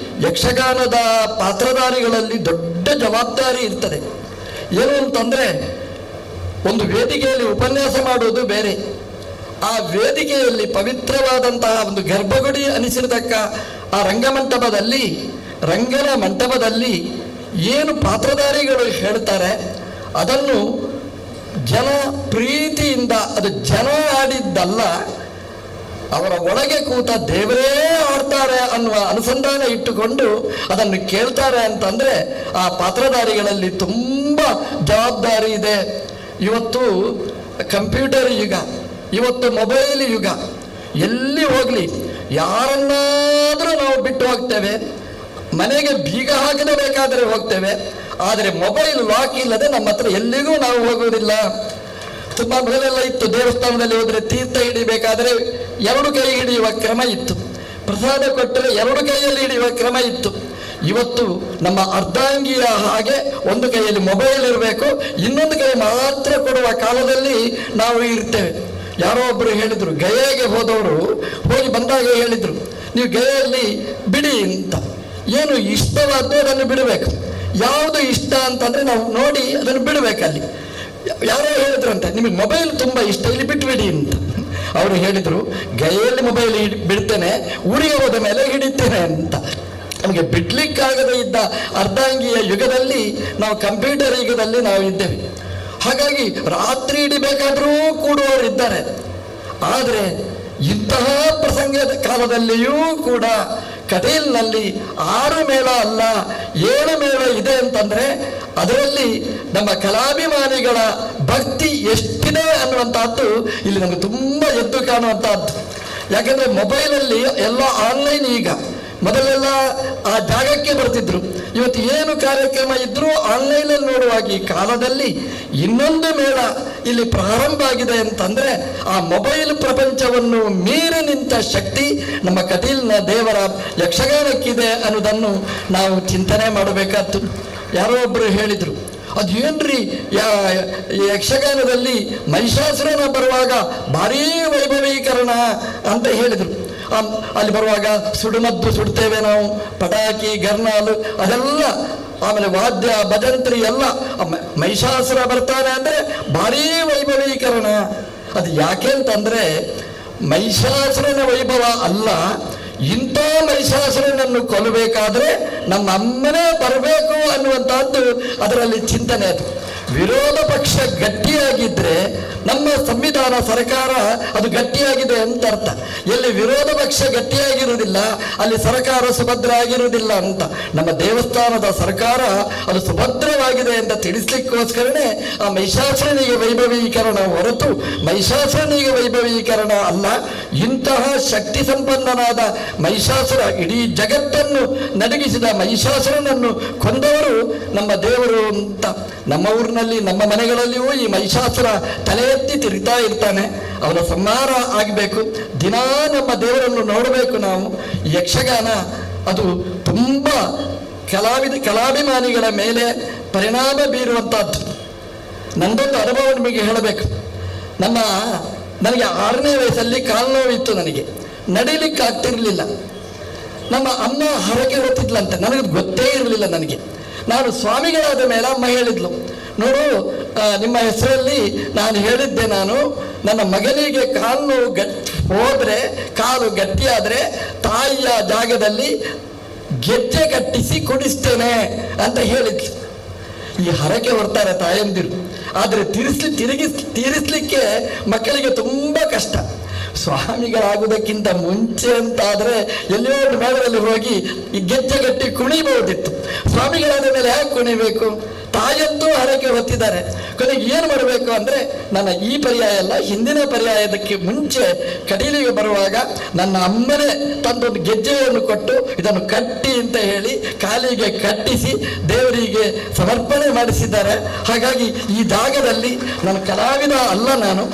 ಯಕ್ಷಗಾನದ ಪಾತ್ರಧಾರಿಗಳಲ್ಲಿ ದೊಡ್ಡ ಜವಾಬ್ದಾರಿ ಇರ್ತದೆ. ಏನು ಅಂತಂದರೆ, ಒಂದು ವೇದಿಕೆಯಲ್ಲಿ ಉಪನ್ಯಾಸ ಮಾಡುವುದು ಬೇರೆ, ಆ ವೇದಿಕೆಯಲ್ಲಿ ಪವಿತ್ರವಾದಂತಹ ಒಂದು ಗರ್ಭಗುಡಿ ಅನಿಸಿರತಕ್ಕ ಆ ರಂಗನ ಮಂಟಪದಲ್ಲಿ ಏನು ಪಾತ್ರಧಾರಿಗಳು ಹೇಳ್ತಾರೆ ಅದನ್ನು ಜನ ಪ್ರೀತಿಯಿಂದ, ಅದು ಜನ ಆಡಿದ್ದಲ್ಲ, ಅವರ ಒಳಗೆ ಕೂತ ದೇವರೇ ಆಡ್ತಾರೆ ಅನ್ನುವ ಅನುಸಂಧಾನ ಇಟ್ಟುಕೊಂಡು ಅದನ್ನು ಕೇಳ್ತಾರೆ ಅಂತಂದರೆ ಆ ಪಾತ್ರಧಾರಿಗಳಲ್ಲಿ ತುಂಬ ಜವಾಬ್ದಾರಿ ಇದೆ. ಇವತ್ತು ಕಂಪ್ಯೂಟರ್ ಯುಗ, ಇವತ್ತು ಮೊಬೈಲ್ ಯುಗ. ಎಲ್ಲಿ ಹೋಗಲಿ ಯಾರನ್ನಾದರೂ ನಾವು ಬಿಟ್ಟು ಹೋಗ್ತೇವೆ, ಮನೆಗೆ ಬೀಗ ಹಾಕದೆ ಬೇಕಾದರೆ ಹೋಗ್ತೇವೆ, ಆದರೆ ಮೊಬೈಲ್ ಲಾಕ್ ಇಲ್ಲದೆ ನಮ್ಮ ಹತ್ರ ಎಲ್ಲಿಗೂ ನಾವು ಹೋಗುವುದಿಲ್ಲ. ತುಂಬಾ ಮೊದಲೆಲ್ಲ ಇತ್ತು, ದೇವಸ್ಥಾನದಲ್ಲಿ ಹೋದರೆ ತೀರ್ಥ ಹಿಡಿಬೇಕಾದರೆ 2 ಕೈ ಹಿಡಿಯುವ ಕ್ರಮ ಇತ್ತು, ಪ್ರಸಾದ ಕೊಟ್ಟರೆ 2 ಕೈಯಲ್ಲಿ ಹಿಡಿಯುವ ಕ್ರಮ ಇತ್ತು. ಇವತ್ತು ನಮ್ಮ ಅರ್ಧಾಂಗಿಯ ಹಾಗೆ ಒಂದು ಕೈಯಲ್ಲಿ ಮೊಬೈಲ್ ಇರಬೇಕು, ಇನ್ನೊಂದು ಕೈ ಮಾತ್ರ ಕೊಡುವ ಕಾಲದಲ್ಲಿ ನಾವು ಇರ್ತೇವೆ. ಯಾರೋ ಒಬ್ಬರು ಹೇಳಿದರು, ಗಯೆಗೆ ಹೋದವರು ಹೋಗಿ ಬಂದಾಗ ಹೇಳಿದರು, ನೀವು ಗಯೆಯಲ್ಲಿ ಬಿಡಿ ಅಂತ. ಏನು ಇಷ್ಟವಾದ್ದು ಅದನ್ನು ಬಿಡಬೇಕು. ಯಾವುದು ಇಷ್ಟ ಅಂತಂದರೆ ನಾವು ನೋಡಿ ಅದನ್ನು ಬಿಡಬೇಕಲ್ಲಿ. ಯಾರೋ ಹೇಳಿದ್ರಂತೆ, ನಿಮಗೆ ಮೊಬೈಲ್ ತುಂಬ ಇಷ್ಟ, ಇಲ್ಲಿ ಬಿಟ್ಬಿಡಿ ಅಂತ. ಅವರು ಹೇಳಿದರು, ಗಯೆಯಲ್ಲಿ ಮೊಬೈಲ್ ಬಿಡ್ತೇನೆ, ಊರಿಗೆ ಹೋದ ಮೇಲೆ ಹಿಡಿತೇನೆ ಅಂತ. ನಮಗೆ ಬಿಡ್ಲಿಕ್ಕಾಗದೇ ಇದ್ದ ಅರ್ಧಾಂಗಿಯ ಯುಗದಲ್ಲಿ ನಾವು ಕಂಪ್ಯೂಟರ್ ಯುಗದಲ್ಲಿ ನಾವು ಇದ್ದೇವೆ. ಹಾಗಾಗಿ ರಾತ್ರಿ ಹಿಡಿಬೇಕಾದರೂ ಕೂಡುವವರಿದ್ದಾರೆ. ಆದರೆ ಇಂತಹ ಪ್ರಸಂಗದ ಕಾಲದಲ್ಲಿಯೂ ಕೂಡ ಕಟೀಲ್ನಲ್ಲಿ 6 ಮೇಳ ಅಲ್ಲ 7 ಮೇಳ ಇದೆ ಅಂತಂದರೆ ಅದರಲ್ಲಿ ನಮ್ಮ ಕಲಾಭಿಮಾನಿಗಳ ಭಕ್ತಿ ಎಷ್ಟಿದೆ ಅನ್ನುವಂಥದ್ದು ಇಲ್ಲಿ ನಮಗೆ ತುಂಬ ಎದ್ದು ಕಾಣುವಂಥದ್ದು. ಯಾಕೆಂದರೆ ಮೊಬೈಲಲ್ಲಿ ಎಲ್ಲ ಆನ್ಲೈನ್. ಈಗ ಮೊದಲೆಲ್ಲ ಆ ಜಾಗಕ್ಕೆ ಬರ್ತಿದ್ರು, ಇವತ್ತು ಏನು ಕಾರ್ಯಕ್ರಮ ಇದ್ರೂ ಆನ್ಲೈನಲ್ಲಿ ನೋಡುವಾಗ ಈ ಕಾಲದಲ್ಲಿ ಇನ್ನೊಂದು ಮೇಳ ಇಲ್ಲಿ ಪ್ರಾರಂಭ ಆಗಿದೆ ಅಂತಂದರೆ ಆ ಮೊಬೈಲ್ ಪ್ರಪಂಚವನ್ನು ಮೀರಿ ನಿಂತ ಶಕ್ತಿ ನಮ್ಮ ಕಟೀಲ್ನ ದೇವರ ಯಕ್ಷಗಾನಕ್ಕಿದೆ ಅನ್ನೋದನ್ನು ನಾವು ಚಿಂತನೆ ಮಾಡಬೇಕಾದ್ದು. ಯಾರೋ ಒಬ್ಬರು ಹೇಳಿದರು, ಅದೇನ್ರಿ ಯಕ್ಷಗಾನದಲ್ಲಿ ಮಹಿಷಾಸುರನ ಬರುವಾಗ ಭಾರೀ ವೈಭವೀಕರಣ ಅಂತ ಹೇಳಿದರು. ಅಲ್ಲಿ ಬರುವಾಗ ಸುಡುಮದ್ದು ಸುಡ್ತೇವೆ ನಾವು, ಪಟಾಕಿ ಗರ್ನಾಲು ಅದೆಲ್ಲ, ಆಮೇಲೆ ವಾದ್ಯ ಭಜಂತ್ರಿ ಎಲ್ಲ. ಮಹಿಷಾಸುರ ಬರ್ತಾನೆ ಅಂದರೆ ಭಾರೀ ವೈಭವೀಕರಣ. ಅದು ಯಾಕೆ ಅಂತಂದರೆ ಮಹಿಷಾಸುರನ ವೈಭವ ಅಲ್ಲ, ಇಂಥ ಮಹಿಷಾಸುರನನ್ನು ಕೊಲ್ಲಬೇಕಾದ್ರೆ ನಮ್ಮ ಅಮ್ಮನೇ ಬರಬೇಕು ಅನ್ನುವಂಥದ್ದು ಅದರಲ್ಲಿ ಚಿಂತನೆ. ಅದು ವಿರೋಧ ಪಕ್ಷ ಗಟ್ಟಿಯಾಗಿದ್ದರೆ ನಮ್ಮ ಸಂವಿಧಾನ ಸರ್ಕಾರ ಅದು ಗಟ್ಟಿಯಾಗಿದೆ ಅಂತ ಅರ್ಥ. ಎಲ್ಲಿ ವಿರೋಧ ಪಕ್ಷ ಗಟ್ಟಿಯಾಗಿರುವುದಿಲ್ಲ ಅಲ್ಲಿ ಸರ್ಕಾರ ಸುಭದ್ರ ಆಗಿರುವುದಿಲ್ಲ ಅಂತ. ನಮ್ಮ ದೇವಸ್ಥಾನದ ಸರ್ಕಾರ ಅದು ಸುಭದ್ರವಾಗಿದೆ ಅಂತ ತಿಳಿಸ್ಲಿಕ್ಕೋಸ್ಕರನೇ ಆ ಮಹಿಷಾಸುರನಿಗೆ ವೈಭವೀಕರಣ ಹೊರತು ಮಹಿಷಾಸುರನಿಗೆ ವೈಭವೀಕರಣ ಅಲ್ಲ. ಇಂತಹ ಶಕ್ತಿ ಸಂಪನ್ನನಾದ ಮಹಿಷಾಸುರ, ಇಡೀ ಜಗತ್ತನ್ನು ನಡಗಿಸಿದ ಮಹಿಷಾಸುರನನ್ನು ಕೊಂದವರು ನಮ್ಮ ದೇವರು ಅಂತ. ನಮ್ಮ ಊರಿನಲ್ಲಿ ನಮ್ಮ ಮನೆಗಳಲ್ಲಿಯೂ ಈ ಮಹಿಷಾಸುರ ತಲೆ ಎತ್ತಿ ತಿರುಗ್ತಾ ಇರ್ತಾನೆ. ಅವನ ಸಂಹಾರ ಆಗಬೇಕು. ದಿನಾ ನಮ್ಮ ದೇವರನ್ನು ನೋಡಬೇಕು ನಾವು. ಯಕ್ಷಗಾನ ಅದು ತುಂಬ ಕಲಾಭಿಮಾನಿಗಳ ಮೇಲೆ ಪರಿಣಾಮ ಬೀರುವಂಥದ್ದು. ನಂದೊಂದು ಅನುಭವ ನಿಮಗೆ ಹೇಳಬೇಕು. ನನಗೆ 6ನೇ ವಯಸ್ಸಲ್ಲಿ ಕಾಲು ನೋವಿತ್ತು, ನನಗೆ ನಡೀಲಿಕ್ಕೆ ಆಗ್ತಿರಲಿಲ್ಲ. ನಮ್ಮ ಅಮ್ಮ ಹರಕೆ ಹೊತ್ತಿದ್ಲಂತೆ, ನನಗೆ ಗೊತ್ತೇ ಇರಲಿಲ್ಲ. ನಾನು ಸ್ವಾಮಿಗಳಾದ ಮೇಲೆ ಅಮ್ಮ ಹೇಳಿದ್ಲು, ನೋಡು ನಿಮ್ಮ ಹೆಸರಲ್ಲಿ ನಾನು ಹೇಳಿದ್ದೆ, ನಾನು ನನ್ನ ಮಗನಿಗೆ ಕಾಲು ಹೋದರೆ ಕಾಲು ಗಟ್ಟಿಯಾದರೆ ತಾಯಿಯ ಜಾಗದಲ್ಲಿ ಗೆಜ್ಜೆ ಕಟ್ಟಿಸಿ ಕೊಡಿಸ್ತೇನೆ ಅಂತ ಹೇಳಿದ್ಲು. ಈ ಹರಕೆ ಹೊರ್ತಾರೆ ತಾಯಂದಿರು, ಆದರೆ ತೀರಿಸ್ಲಿಕ್ಕೆ ಮಕ್ಕಳಿಗೆ ತುಂಬ ಕಷ್ಟ. ಸ್ವಾಮಿಗಳಾಗುವುದಕ್ಕಿಂತ ಮುಂಚೆ ಅಂತಾದರೆ ಎಲ್ಲಿಯೋ ಒಂದು ಮೇಳದಲ್ಲಿ ಹೋಗಿ ಈ ಗೆಜ್ಜೆ ಗಟ್ಟಿ ಕುಣಿಬಹುದಿತ್ತು. ಸ್ವಾಮಿಗಳಾದ ಮೇಲೆ ಹೇಗೆ ಕುಣಿಬೇಕು? ತಾಯಂತೂ ಹರಕೆ ಹೊತ್ತಿದ್ದಾರೆ. ಕೊನೆಗೆ ಏನು ಮಾಡಬೇಕು ಅಂದರೆ, ನನ್ನ ಈ ಪರ್ಯಾಯ ಅಲ್ಲ, ಹಿಂದಿನ ಪರ್ಯಾಯದಕ್ಕೆ ಮುಂಚೆ ಕಟೀಲಿಗೆ ಬರುವಾಗ ನನ್ನ ಅಮ್ಮನೇ ತಂದೊಂದು ಗೆಜ್ಜೆಯನ್ನು ಕೊಟ್ಟು ಇದನ್ನು ಕಟ್ಟಿ ಅಂತ ಹೇಳಿ ಕಾಲಿಗೆ ಕಟ್ಟಿಸಿ ದೇವರಿಗೆ ಸಮರ್ಪಣೆ ಮಾಡಿಸಿದ್ದಾರೆ. ಹಾಗಾಗಿ ಈ ಜಾಗದಲ್ಲಿ ನನ್ನ ಕಲಾವಿದ ಅಲ್ಲ ನಾನು,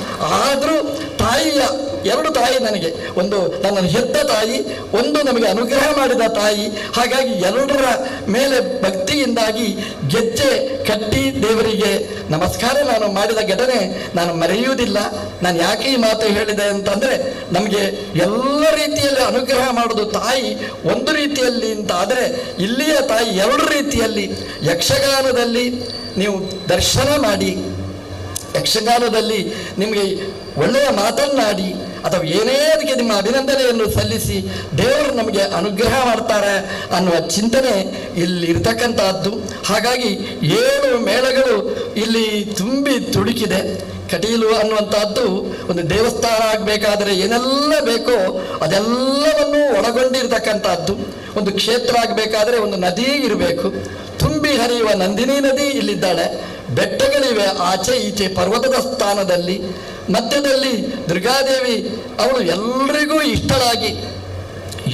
ಆದರೂ ತಾಯಿಯ 2 ತಾಯಿ ನನಗೆ, ಒಂದು ನನ್ನನ್ನು ಹೆತ್ತ ತಾಯಿ, ಒಂದು ನಮಗೆ ಅನುಗ್ರಹ ಮಾಡಿದ ತಾಯಿ. ಹಾಗಾಗಿ 2ರ ಮೇಲೆ ಭಕ್ತಿಯಿಂದಾಗಿ ಗೆಜ್ಜೆ ಕಟ್ಟಿ ದೇವರಿಗೆ ನಮಸ್ಕಾರ ನಾನು ಮಾಡಿದ ಘಟನೆ ನಾನು ಮರೆಯುವುದಿಲ್ಲ. ನಾನು ಯಾಕೆ ಈ ಮಾತು ಹೇಳಿದೆ ಅಂತಂದರೆ, ನಮಗೆ ಎಲ್ಲ ರೀತಿಯಲ್ಲಿ ಅನುಗ್ರಹ ಮಾಡೋದು ತಾಯಿ ಒಂದು ರೀತಿಯಲ್ಲಿ ಅಂತ ಆದರೆ, ಇಲ್ಲಿಯ ತಾಯಿ 2 ರೀತಿಯಲ್ಲಿ. ಯಕ್ಷಗಾನದಲ್ಲಿ ನೀವು ದರ್ಶನ ಮಾಡಿ, ಯಕ್ಷಗಾನದಲ್ಲಿ ನಿಮಗೆ ಒಳ್ಳೆಯ ಮಾತನ್ನಾಡಿ ಅಥವಾ ಏನೇ ಅದಕ್ಕೆ ನಿಮ್ಮ ಅಭಿನಂದನೆಯನ್ನು ಸಲ್ಲಿಸಿ ದೇವರು ನಮಗೆ ಅನುಗ್ರಹ ಮಾಡ್ತಾರೆ ಅನ್ನುವ ಚಿಂತನೆ ಇಲ್ಲಿ ಇರ್ತಕ್ಕಂಥದ್ದು. ಹಾಗಾಗಿ 7 ಮೇಳಗಳು ಇಲ್ಲಿ ತುಂಬಿ ತುಡುಕಿದೆ. ಕಟೀಲು ಅನ್ನುವಂಥದ್ದು ಒಂದು ದೇವಸ್ಥಾನ ಆಗಬೇಕಾದರೆ ಏನೆಲ್ಲ ಬೇಕೋ ಅದೆಲ್ಲವನ್ನು ಒಳಗೊಂಡಿರ್ತಕ್ಕಂಥದ್ದು. ಒಂದು ಕ್ಷೇತ್ರ ಆಗಬೇಕಾದ್ರೆ ಒಂದು ನದಿ ಇರಬೇಕು, ತುಂಬಿ ಹರಿಯುವ ನಂದಿನಿ ನದಿ ಇಲ್ಲಿದ್ದಾಳೆ, ಬೆಟ್ಟಗಳಿವೆ ಆಚೆ ಈಚೆ ಪರ್ವತದ ಸ್ಥಾನದಲ್ಲಿ, ಮಧ್ಯದಲ್ಲಿ ದುರ್ಗಾದೇವಿ ಅವಳು ಎಲ್ರಿಗೂ ಇಷ್ಟಳಾಗಿ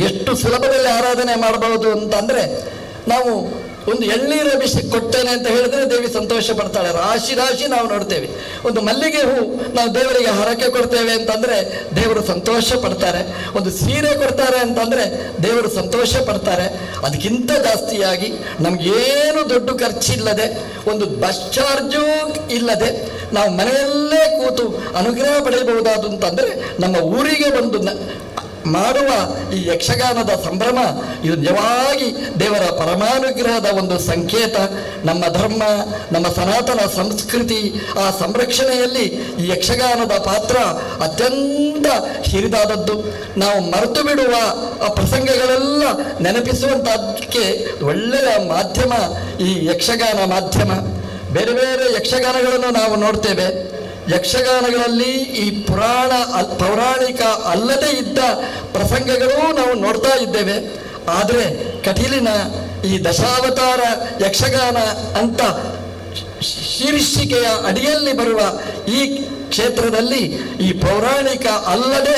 ಎಷ್ಟು ಸುಲಭದಲ್ಲಿ ಆರಾಧನೆ ಮಾಡಬಹುದು ಅಂತಂದರೆ ನಾವು ಒಂದು ಎಳ್ನೀರು ಅಭಿಷೇಕ ಕೊಟ್ಟೇನೆ ಅಂತ ಹೇಳಿದ್ರೆ ದೇವಿ ಸಂತೋಷ ಪಡ್ತಾಳೆ. ರಾಶಿ ರಾಶಿ ನಾವು ನೋಡ್ತೇವೆ. ಒಂದು ಮಲ್ಲಿಗೆ ಹೂ ನಾವು ದೇವರಿಗೆ ಹರಕೆ ಕೊಡ್ತೇವೆ ಅಂತಂದ್ರೆ ದೇವರು ಸಂತೋಷ ಪಡ್ತಾರೆ. ಒಂದು ಸೀರೆ ಕೊಡ್ತಾರೆ ಅಂತಂದ್ರೆ ದೇವರು ಸಂತೋಷ ಪಡ್ತಾರೆ. ಅದಕ್ಕಿಂತ ಜಾಸ್ತಿಯಾಗಿ ನಮಗೇನು ದೊಡ್ಡ ಖರ್ಚಿಲ್ಲದೆ, ಒಂದು ಬಸ್ ಚಾರ್ಜು ಇಲ್ಲದೆ ನಾವು ಮನೆಯಲ್ಲೇ ಕೂತು ಅನುಗ್ರಹ ಪಡೆಯಬಹುದಾದ ಅಂತಂದ್ರೆ ನಮ್ಮ ಊರಿಗೆ ಒಂದು ಮಾಡುವ ಈ ಯಕ್ಷಗಾನದ ಸಂಭ್ರಮ ಇದು ನಿಜವಾಗಿ ದೇವರ ಪರಮಾನುಗ್ರಹದ ಒಂದು ಸಂಕೇತ. ನಮ್ಮ ಧರ್ಮ, ನಮ್ಮ ಸನಾತನ ಸಂಸ್ಕೃತಿ, ಆ ಸಂರಕ್ಷಣೆಯಲ್ಲಿ ಈ ಯಕ್ಷಗಾನದ ಪಾತ್ರ ಅತ್ಯಂತ ಹಿರಿದಾದದ್ದು. ನಾವು ಮರೆತು ಬಿಡುವ ಆ ಪ್ರಸಂಗಗಳೆಲ್ಲ ನೆನಪಿಸುವಂತಹದಕ್ಕೆ ಒಳ್ಳೆಯ ಮಾಧ್ಯಮ ಈ ಯಕ್ಷಗಾನ ಮಾಧ್ಯಮ. ಬೇರೆ ಬೇರೆ ಯಕ್ಷಗಾನಗಳನ್ನು ನಾವು ನೋಡ್ತೇವೆ. ಯಕ್ಷಗಾನಗಳಲ್ಲಿ ಈ ಪೌರಾಣಿಕ ಅಲ್ಲದೆ ಇದ್ದ ಪ್ರಸಂಗಗಳೂ ನಾವು ನೋಡ್ತಾ ಇದ್ದೇವೆ. ಆದರೆ ಕಟೀಲಿನ ಈ ದಶಾವತಾರ ಯಕ್ಷಗಾನ ಅಂತ ಶೀರ್ಷಿಕೆಯ ಅಡಿಯಲ್ಲಿ ಬರುವ ಈ ಕ್ಷೇತ್ರದಲ್ಲಿ ಈ ಪೌರಾಣಿಕ ಅಲ್ಲದೆ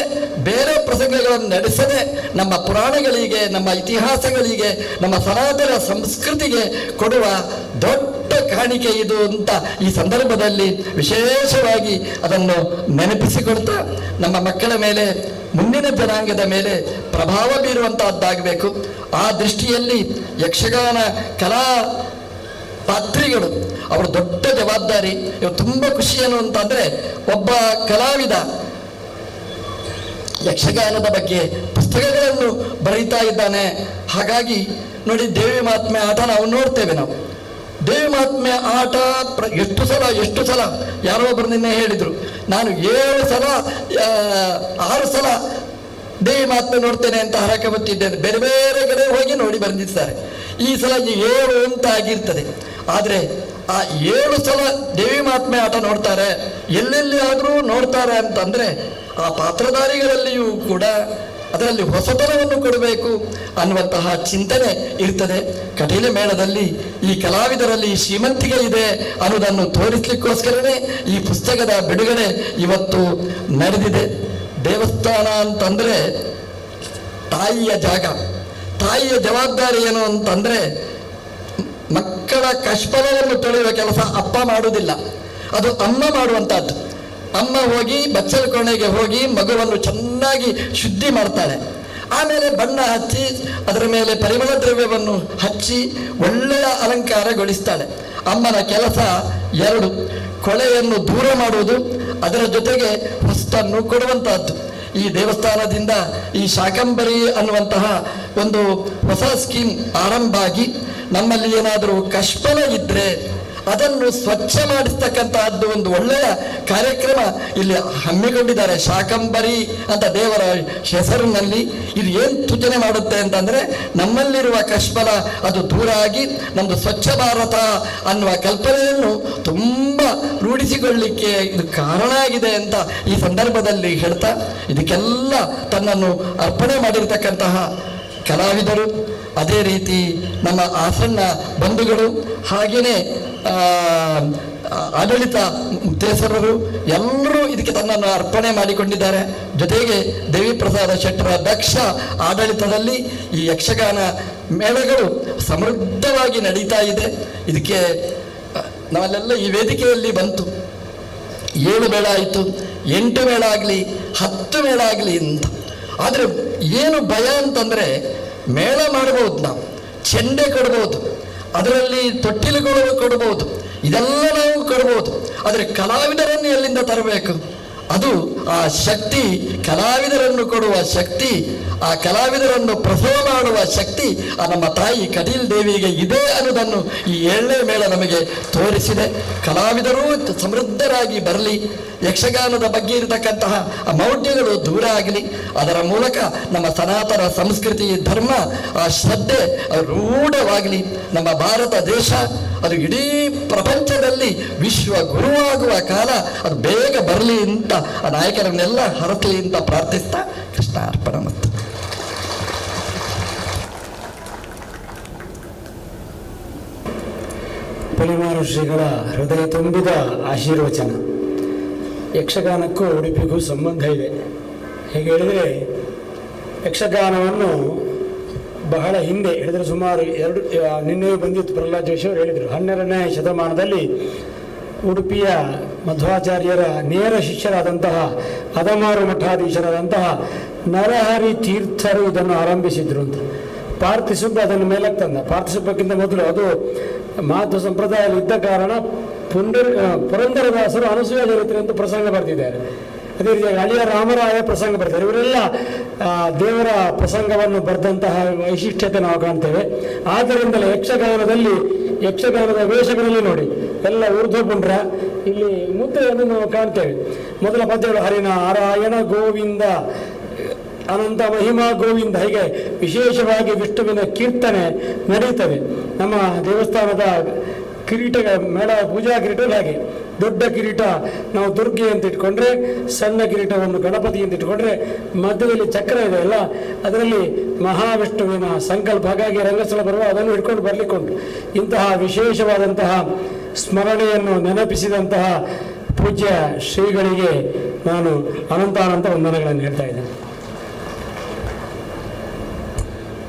ಬೇರೆ ಪ್ರಸಂಗಗಳನ್ನು ನಡೆಸದೆ ನಮ್ಮ ಪುರಾಣಗಳಿಗೆ, ನಮ್ಮ ಇತಿಹಾಸಗಳಿಗೆ, ನಮ್ಮ ಸನಾತನ ಸಂಸ್ಕೃತಿಗೆ ಕೊಡುವ ದೊಡ್ಡ ಕಾಣಿಕೆ ಇದು ಅಂತ ಈ ಸಂದರ್ಭದಲ್ಲಿ ವಿಶೇಷವಾಗಿ ಅದನ್ನು ನೆನಪಿಸಿಕೊಳ್ತಾ ನಮ್ಮ ಮಕ್ಕಳ ಮೇಲೆ, ಮುಂದಿನ ಜನಾಂಗದ ಮೇಲೆ ಪ್ರಭಾವ ಬೀರುವಂತಹದ್ದಾಗಬೇಕು. ಆ ದೃಷ್ಟಿಯಲ್ಲಿ ಯಕ್ಷಗಾನ ಕಲಾ ಪಾತ್ರಿಗಳು ಅವರ ದೊಡ್ಡ ಜವಾಬ್ದಾರಿ. ಇವರು ತುಂಬ ಖುಷಿ ಏನು ಅಂತಂದ್ರೆ, ಒಬ್ಬ ಕಲಾವಿದ ಯಕ್ಷಗಾನದ ಬಗ್ಗೆ ಪುಸ್ತಕಗಳನ್ನು ಬರೀತಾ ಇದ್ದಾನೆ. ಹಾಗಾಗಿ ನೋಡಿ, ದೇವಿ ಮಹಾತ್ಮೆ ಆಟ ನಾವು ನೋಡ್ತೇವೆ. ನಾವು ದೇವಿ ಮಹಾತ್ಮೆ ಆಟ ಎಷ್ಟು ಸಲ ಯಾರೋ ಒಬ್ಬರು ನಿನ್ನೆ ಹೇಳಿದ್ರು, ನಾನು 7 ಸಲ 6 ಸಲ ದೇವಿ ಮಹಾತ್ಮೆ ನೋಡ್ತೇನೆ ಅಂತ ಹರಕೆ ಹೊತ್ತಿದ್ದೇನೆ. ಬೇರೆ ಬೇರೆ ಕಡೆ ಹೋಗಿ ನೋಡಿ ಬಂದಿದ್ದಾರೆ. ಈ ಸಲ 7 ಅಂತ ಆಗಿರ್ತದೆ. ಆದರೆ ಆ 7 ಸಲ ದೇವಿ ಮಹಾತ್ಮೆ ಆಟ ನೋಡ್ತಾರೆ, ಎಲ್ಲೆಲ್ಲಿ ಆದರೂ ನೋಡ್ತಾರೆ ಅಂತಂದ್ರೆ ಆ ಪಾತ್ರಧಾರಿಗಳಲ್ಲಿಯೂ ಕೂಡ ಅದರಲ್ಲಿ ಹೊಸತನವನ್ನು ಕೊಡಬೇಕು ಅನ್ನುವಂತಹ ಚಿಂತನೆ ಇರ್ತದೆ. ಕಟೀಲ ಮೇಳದಲ್ಲಿ ಈ ಕಲಾವಿದರಲ್ಲಿ ಶ್ರೀಮಂತಿಗೆ ಇದೆ ಅನ್ನೋದನ್ನು ತೋರಿಸ್ಲಿಕ್ಕೋಸ್ಕರನೇ ಈ ಪುಸ್ತಕದ ಬಿಡುಗಡೆ ಇವತ್ತು ನಡೆದಿದೆ. ದೇವಸ್ಥಾನ ಅಂತಂದ್ರೆ ತಾಯಿಯ ಜಾಗ, ತಾಯಿಯ ಜವಾಬ್ದಾರಿ ಏನು ಅಂತಂದ್ರೆ ಮಕ್ಕಳ ಕಷ್ಪಲವನ್ನು ತೊಳೆಯುವ ಕೆಲಸ ಅಪ್ಪ ಮಾಡುವುದಿಲ್ಲ, ಅದು ಅಮ್ಮ ಮಾಡುವಂತಹದ್ದು. ಅಮ್ಮ ಹೋಗಿ ಬಚ್ಚಲ ಕೋಣೆಗೆ ಹೋಗಿ ಮಗುವನ್ನು ಚೆನ್ನಾಗಿ ಶುದ್ಧಿ ಮಾಡ್ತಾಳೆ. ಆಮೇಲೆ ಬಣ್ಣ ಹಚ್ಚಿ ಅದರ ಮೇಲೆ ಪರಿಮಳ ದ್ರವ್ಯವನ್ನು ಹಚ್ಚಿ ಒಳ್ಳೆಯ ಅಲಂಕಾರಗೊಳಿಸ್ತಾಳೆ. ಅಮ್ಮನ ಕೆಲಸ 2: ಕೊಳೆಯನ್ನು ದೂರ ಮಾಡುವುದು, ಅದರ ಜೊತೆಗೆ ಹೊಸ್ತನ್ನು ಕೊಡುವಂತಹದ್ದು. ಈ ದೇವಸ್ಥಾನದಿಂದ ಈ ಶಾಕಂಬರಿ ಅನ್ನುವಂತಹ ಒಂದು ಹೊಸ ಸ್ಕೀಮ್ ಆರಂಭ ಆಗಿ ನಮ್ಮಲ್ಲಿ ಏನಾದರೂ ಕಷ್ಪಲ ಇದ್ರೆ ಅದನ್ನು ಸ್ವಚ್ಛ ಮಾಡಿಸ್ತಕ್ಕಂತಹದ್ದು ಒಂದು ಒಳ್ಳೆಯ ಕಾರ್ಯಕ್ರಮ ಇಲ್ಲಿ ಹಮ್ಮಿಕೊಂಡಿದ್ದಾರೆ. ಶಾಕಂಬರಿ ಅಂತ ದೇವರ ಹೆಸರಿನಲ್ಲಿ ಇದು ಏನು ಸೂಚನೆ ಮಾಡುತ್ತೆ ಅಂತಂದ್ರೆ, ನಮ್ಮಲ್ಲಿರುವ ಕಷ್ಪಲ ಅದು ದೂರ ಆಗಿ ನಮ್ದು ಸ್ವಚ್ಛ ಭಾರತ ಅನ್ನುವ ಕಲ್ಪನೆಯನ್ನು ತುಂಬ ರೂಢಿಸಿಕೊಳ್ಳಿಕ್ಕೆ ಇದು ಕಾರಣ ಆಗಿದೆ ಅಂತ ಈ ಸಂದರ್ಭದಲ್ಲಿ ಹೇಳ್ತಾ, ಇದಕ್ಕೆಲ್ಲ ತನ್ನನ್ನು ಅರ್ಪಣೆ ಮಾಡಿರ್ತಕ್ಕಂತಹ ಕಲಾವಿದರು, ಅದೇ ರೀತಿ ನಮ್ಮ ಆಸನ್ನ ಬಂಧುಗಳು, ಹಾಗೆಯೇ ಆಡಳಿತ ಮುಕ್ತೇಶ್ವರರು ಎಲ್ಲರೂ ಇದಕ್ಕೆ ತನ್ನನ್ನು ಅರ್ಪಣೆ ಮಾಡಿಕೊಂಡಿದ್ದಾರೆ. ಜೊತೆಗೆ ದೇವಿ ಪ್ರಸಾದ ಶೆಟ್ಟರ ದಕ್ಷ ಆಡಳಿತದಲ್ಲಿ ಈ ಯಕ್ಷಗಾನ ಮೇಳಗಳು ಸಮೃದ್ಧವಾಗಿ ನಡೀತಾ ಇದೆ. ಇದಕ್ಕೆ ನಾವೆಲ್ಲ ಈ ವೇದಿಕೆಯಲ್ಲಿ ಬಂತು 7 ಮೇಳ ಆಯಿತು, 8 ಮೇಳ ಆಗಲಿ 10 ಮೇಳ ಆಗಲಿ ಅಂತ. ಆದರೆ ಏನು ಭಯ ಅಂತಂದರೆ, ಮೇಳ ಮಾಡ್ಬೋದು, ನಾವು ಚೆಂಡೆ ಕೊಡ್ಬೋದು, ಅದರಲ್ಲಿ ತೊಟ್ಟಿಲುಗಳು ಕೊಡ್ಬೋದು, ಇದೆಲ್ಲ ನಾವು ಕೊಡ್ಬೋದು. ಆದರೆ ಕಲಾವಿದರನ್ನು ಎಲ್ಲಿಂದ ತರಬೇಕು? ಅದು ಆ ಶಕ್ತಿ, ಕಲಾವಿದರನ್ನು ಕೊಡುವ ಶಕ್ತಿ, ಆ ಕಲಾವಿದರನ್ನು ಪ್ರಸವ ಮಾಡುವ ಶಕ್ತಿ ಆ ನಮ್ಮ ತಾಯಿ ಕಟೀಲ್ ದೇವಿಗೆ ಇದೆ ಅನ್ನೋದನ್ನು ಈ 7ನೇ ಮೇಳ ನಮಗೆ ತೋರಿಸಿದೆ. ಕಲಾವಿದರು ಸಮೃದ್ಧರಾಗಿ ಬರಲಿ, ಯಕ್ಷಗಾನದ ಬಗ್ಗೆ ಇರತಕ್ಕಂತಹ ಮೌಢ್ಯಗಳು ದೂರ ಆಗಲಿ, ಅದರ ಮೂಲಕ ನಮ್ಮ ಸನಾತನ ಸಂಸ್ಕೃತಿ ಧರ್ಮ ಆ ಶ್ರದ್ಧೆ ರೂಢವಾಗಲಿ. ನಮ್ಮ ಭಾರತ ದೇಶ ಅದು ಇಡೀ ಪ್ರಪಂಚದಲ್ಲಿ ವಿಶ್ವ ಗುರುವಾಗುವ ಕಾಲ ಅದು ಬೇಗ ಬರಲಿ ಅಂತ ಆ ನಾಯಕರನ್ನೆಲ್ಲ ಹರಸಲಿ ಅಂತ ಪ್ರಾರ್ಥಿಸ್ತಾ ಕೃಷ್ಣ ಅರ್ಪಣ. ಮತ್ತು ಪಲಿಮಾರು ಶ್ರೀಗಳ ಹೃದಯ ತುಂಬಿದ ಆಶೀರ್ವಚನ. ಯಕ್ಷಗಾನಕ್ಕೂ ಉಡುಪಿಗೂ ಸಂಬಂಧ ಇದೆ. ಹೇಗೆ ಹೇಳಿದರೆ, ಯಕ್ಷಗಾನವನ್ನು ಬಹಳ ಹಿಂದೆ ಹೇಳಿದರೆ ಸುಮಾರು ನಿನ್ನೆಯೂ ಬಂದಿತ್ತು, ಪ್ರಹ್ಲಾದ್ ಜೋಶಿ ಅವರು ಹೇಳಿದರು, 12ನೇ ಶತಮಾನದಲ್ಲಿ ಉಡುಪಿಯ ಮಧ್ವಾಚಾರ್ಯರ ನೇರ ಶಿಷ್ಯರಾದಂತಹ ಅದಮಾರು ಮಠಾಧೀಶರಾದಂತಹ ನರಹರಿ ತೀರ್ಥರು ಇದನ್ನು ಆರಂಭಿಸಿದ್ರು ಅಂತ. ಪಾರ್ಥಿಸುಬ್ಬ ಅದನ್ನು ಮೇಲಕ್ಕೆ ತಂದ. ಪಾರ್ಥಿಸುಬ್ಬಕ್ಕಿಂತ ಮೊದಲು ಅದು ಮಾಧ್ವ ಸಂಪ್ರದಾಯದಲ್ಲಿ ಇದ್ದ ಕಾರಣ ಪುರಂದರದಾಸರು ಅನಸೂಯ ಚರಿತ್ರೆ ಅಂತ ಪ್ರಸಂಗ ಬರ್ತಿದ್ದಾರೆ. ಅದೇ ರೀತಿಯಾಗಿ ಅಳಿಯ ರಾಮರಾಯ ಪ್ರಸಂಗ ಬರ್ತಾರೆ. ಇವರೆಲ್ಲ ದೇವರ ಪ್ರಸಂಗವನ್ನು ಬರೆದಂತಹ ವೈಶಿಷ್ಟ್ಯತೆ ನಾವು ಕಾಣ್ತೇವೆ. ಆದ್ದರಿಂದಲೇ ಯಕ್ಷಗಾನದ ವೇಷಗಳಲ್ಲಿ ನೋಡಿ ಎಲ್ಲ ಊರ್ಧ್ವಪುಂಡ್ರ, ಇಲ್ಲಿ ಮುದ್ರೆಯನ್ನು ನಾವು ಕಾಣ್ತೇವೆ. ಮೊದಲ ಪದ್ಯಗಳು ಹರಿನಾರಾಯಣ ಗೋವಿಂದ ಅನಂತ ಮಹಿಮಾ ಗೋವಿಂದ, ಹೀಗೆ ವಿಶೇಷವಾಗಿ ವಿಷ್ಣುವಿನ ಕೀರ್ತನೆ ನಡೀತದೆ. ನಮ್ಮ ದೇವಸ್ಥಾನದ ಕಿರೀಟ ಮೇಳ ಪೂಜಾ ಕಿರೀಟದಲ್ಲಿ ಹಾಗೆ ದೊಡ್ಡ ಕಿರೀಟ ನಾವು ದುರ್ಗೆ ಅಂತ ಇಟ್ಕೊಂಡ್ರೆ, ಸಣ್ಣ ಕಿರೀಟವನ್ನು ಗಣಪತಿ ಅಂತ ಇಟ್ಕೊಂಡ್ರೆ, ಮಧ್ಯದಲ್ಲಿ ಚಕ್ರ ಇದೆ ಅಲ್ಲ, ಅದರಲ್ಲಿ ಮಹಾವಿಷ್ಣುವಿನ ಸಂಕಲ್ಪ. ಹಾಗಾಗಿ ರಂಗಸ್ಥಳ ಬರುವ ಅದನ್ನು ಹಿಡ್ಕೊಂಡು ಬರಲಿಕ್ಕುಂಟು. ಇಂತಹ ವಿಶೇಷವಾದಂತಹ ಸ್ಮರಣೆಯನ್ನು ನೆನಪಿಸಿದಂತಹ ಪೂಜ್ಯ ಶ್ರೀಗಳಿಗೆ ನಾನು ಅನಂತಾನಂತ ವಂದನೆಗಳನ್ನು ಹೇಳ್ತಾ ಇದ್ದೇನೆ.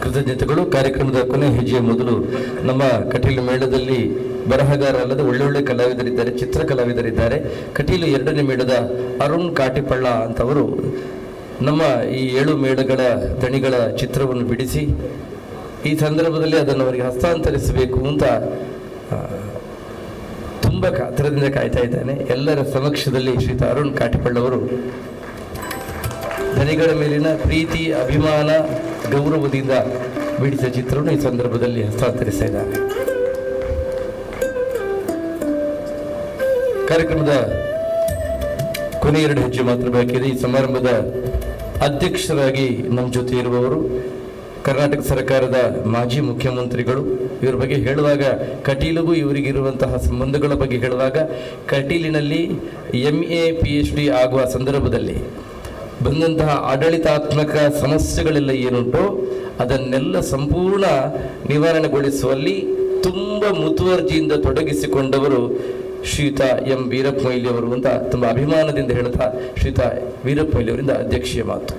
ಕೃತಜ್ಞತೆಗಳು. ಕಾರ್ಯಕ್ರಮದ ಕೊನೆ ಹೆಜ್ಜೆಯ ಮೊದಲು ನಮ್ಮ ಕಟೀಲು ಮೇಳದಲ್ಲಿ ಬರಹಗಾರ ಅಲ್ಲದೆ ಒಳ್ಳೊಳ್ಳೆ ಕಲಾವಿದರಿದ್ದಾರೆ, ಚಿತ್ರ ಕಲಾವಿದರಿದ್ದಾರೆ. ಕಟೀಲು 2ನೇ ಮೇಳದ ಅರುಣ್ ಕಾಟಿಪಳ್ಳ ಅಂತವರು ನಮ್ಮ ಈ 7 ಮೇಳಗಳ ದಣಿಗಳ ಚಿತ್ರವನ್ನು ಬಿಡಿಸಿ ಈ ಸಂದರ್ಭದಲ್ಲಿ ಅದನ್ನು ಅವರಿಗೆ ಹಸ್ತಾಂತರಿಸಬೇಕು ಅಂತ ತುಂಬ ಕಾತರದಿಂದ ಕಾಯ್ತಾ ಇದ್ದಾನೆ. ಎಲ್ಲರ ಸಮಕ್ಷದಲ್ಲಿ ಶ್ರೀತ ಅರುಣ್ ಕಾಟಿಪಳ್ಳವರು ದಣಿಗಳ ಮೇಲಿನ ಪ್ರೀತಿ, ಅಭಿಮಾನ, ಗೌರವದಿಂದ ಬಿಡಿಸಿದ ಚಿತ್ರವನ್ನು ಈ ಸಂದರ್ಭದಲ್ಲಿ ಹಸ್ತಾಂತರಿಸ್ತಾ ಇದ್ದಾರೆ. ಕಾರ್ಯಕ್ರಮದ ಕೊನೆ 2 ಹೆಜ್ಜೆ ಮಾತ್ರ ಬಾಕಿದೆ. ಈ ಸಮಾರಂಭದ ಅಧ್ಯಕ್ಷರಾಗಿ ನಮ್ಮ ಜೊತೆ ಇರುವವರು ಕರ್ನಾಟಕ ಸರ್ಕಾರದ ಮಾಜಿ ಮುಖ್ಯಮಂತ್ರಿಗಳು. ಇವರ ಬಗ್ಗೆ ಹೇಳುವಾಗ, ಕಟೀಲಿಗೂ ಇವರಿಗಿರುವಂತಹ ಸಂಬಂಧಗಳ ಬಗ್ಗೆ ಹೇಳುವಾಗ, ಕಟೀಲಿನಲ್ಲಿ MA PhD ಆಗುವ ಸಂದರ್ಭದಲ್ಲಿ ಬಂದಂತಹ ಆಡಳಿತಾತ್ಮಕ ಸಮಸ್ಯೆಗಳೆಲ್ಲ ಏನುಂಟೋ ಅದನ್ನೆಲ್ಲ ಸಂಪೂರ್ಣ ನಿವಾರಣೆಗೊಳಿಸುವಲ್ಲಿ ತುಂಬ ಮುತುವರ್ಜಿಯಿಂದ ತೊಡಗಿಸಿಕೊಂಡವರು ಶ್ರೀಯುತ ಎಂ ವೀರಪ್ಪ ಮೊಯ್ಲಿ ಅವರು ಅಂತ ತುಂಬ ಅಭಿಮಾನದಿಂದ ಹೇಳ್ತಾ ಶ್ರೀಯುತ ವೀರಪ್ಪ ಮೊಯ್ಲಿ ಅವರಿಂದ ಅಧ್ಯಕ್ಷೀಯ ಮಾತು.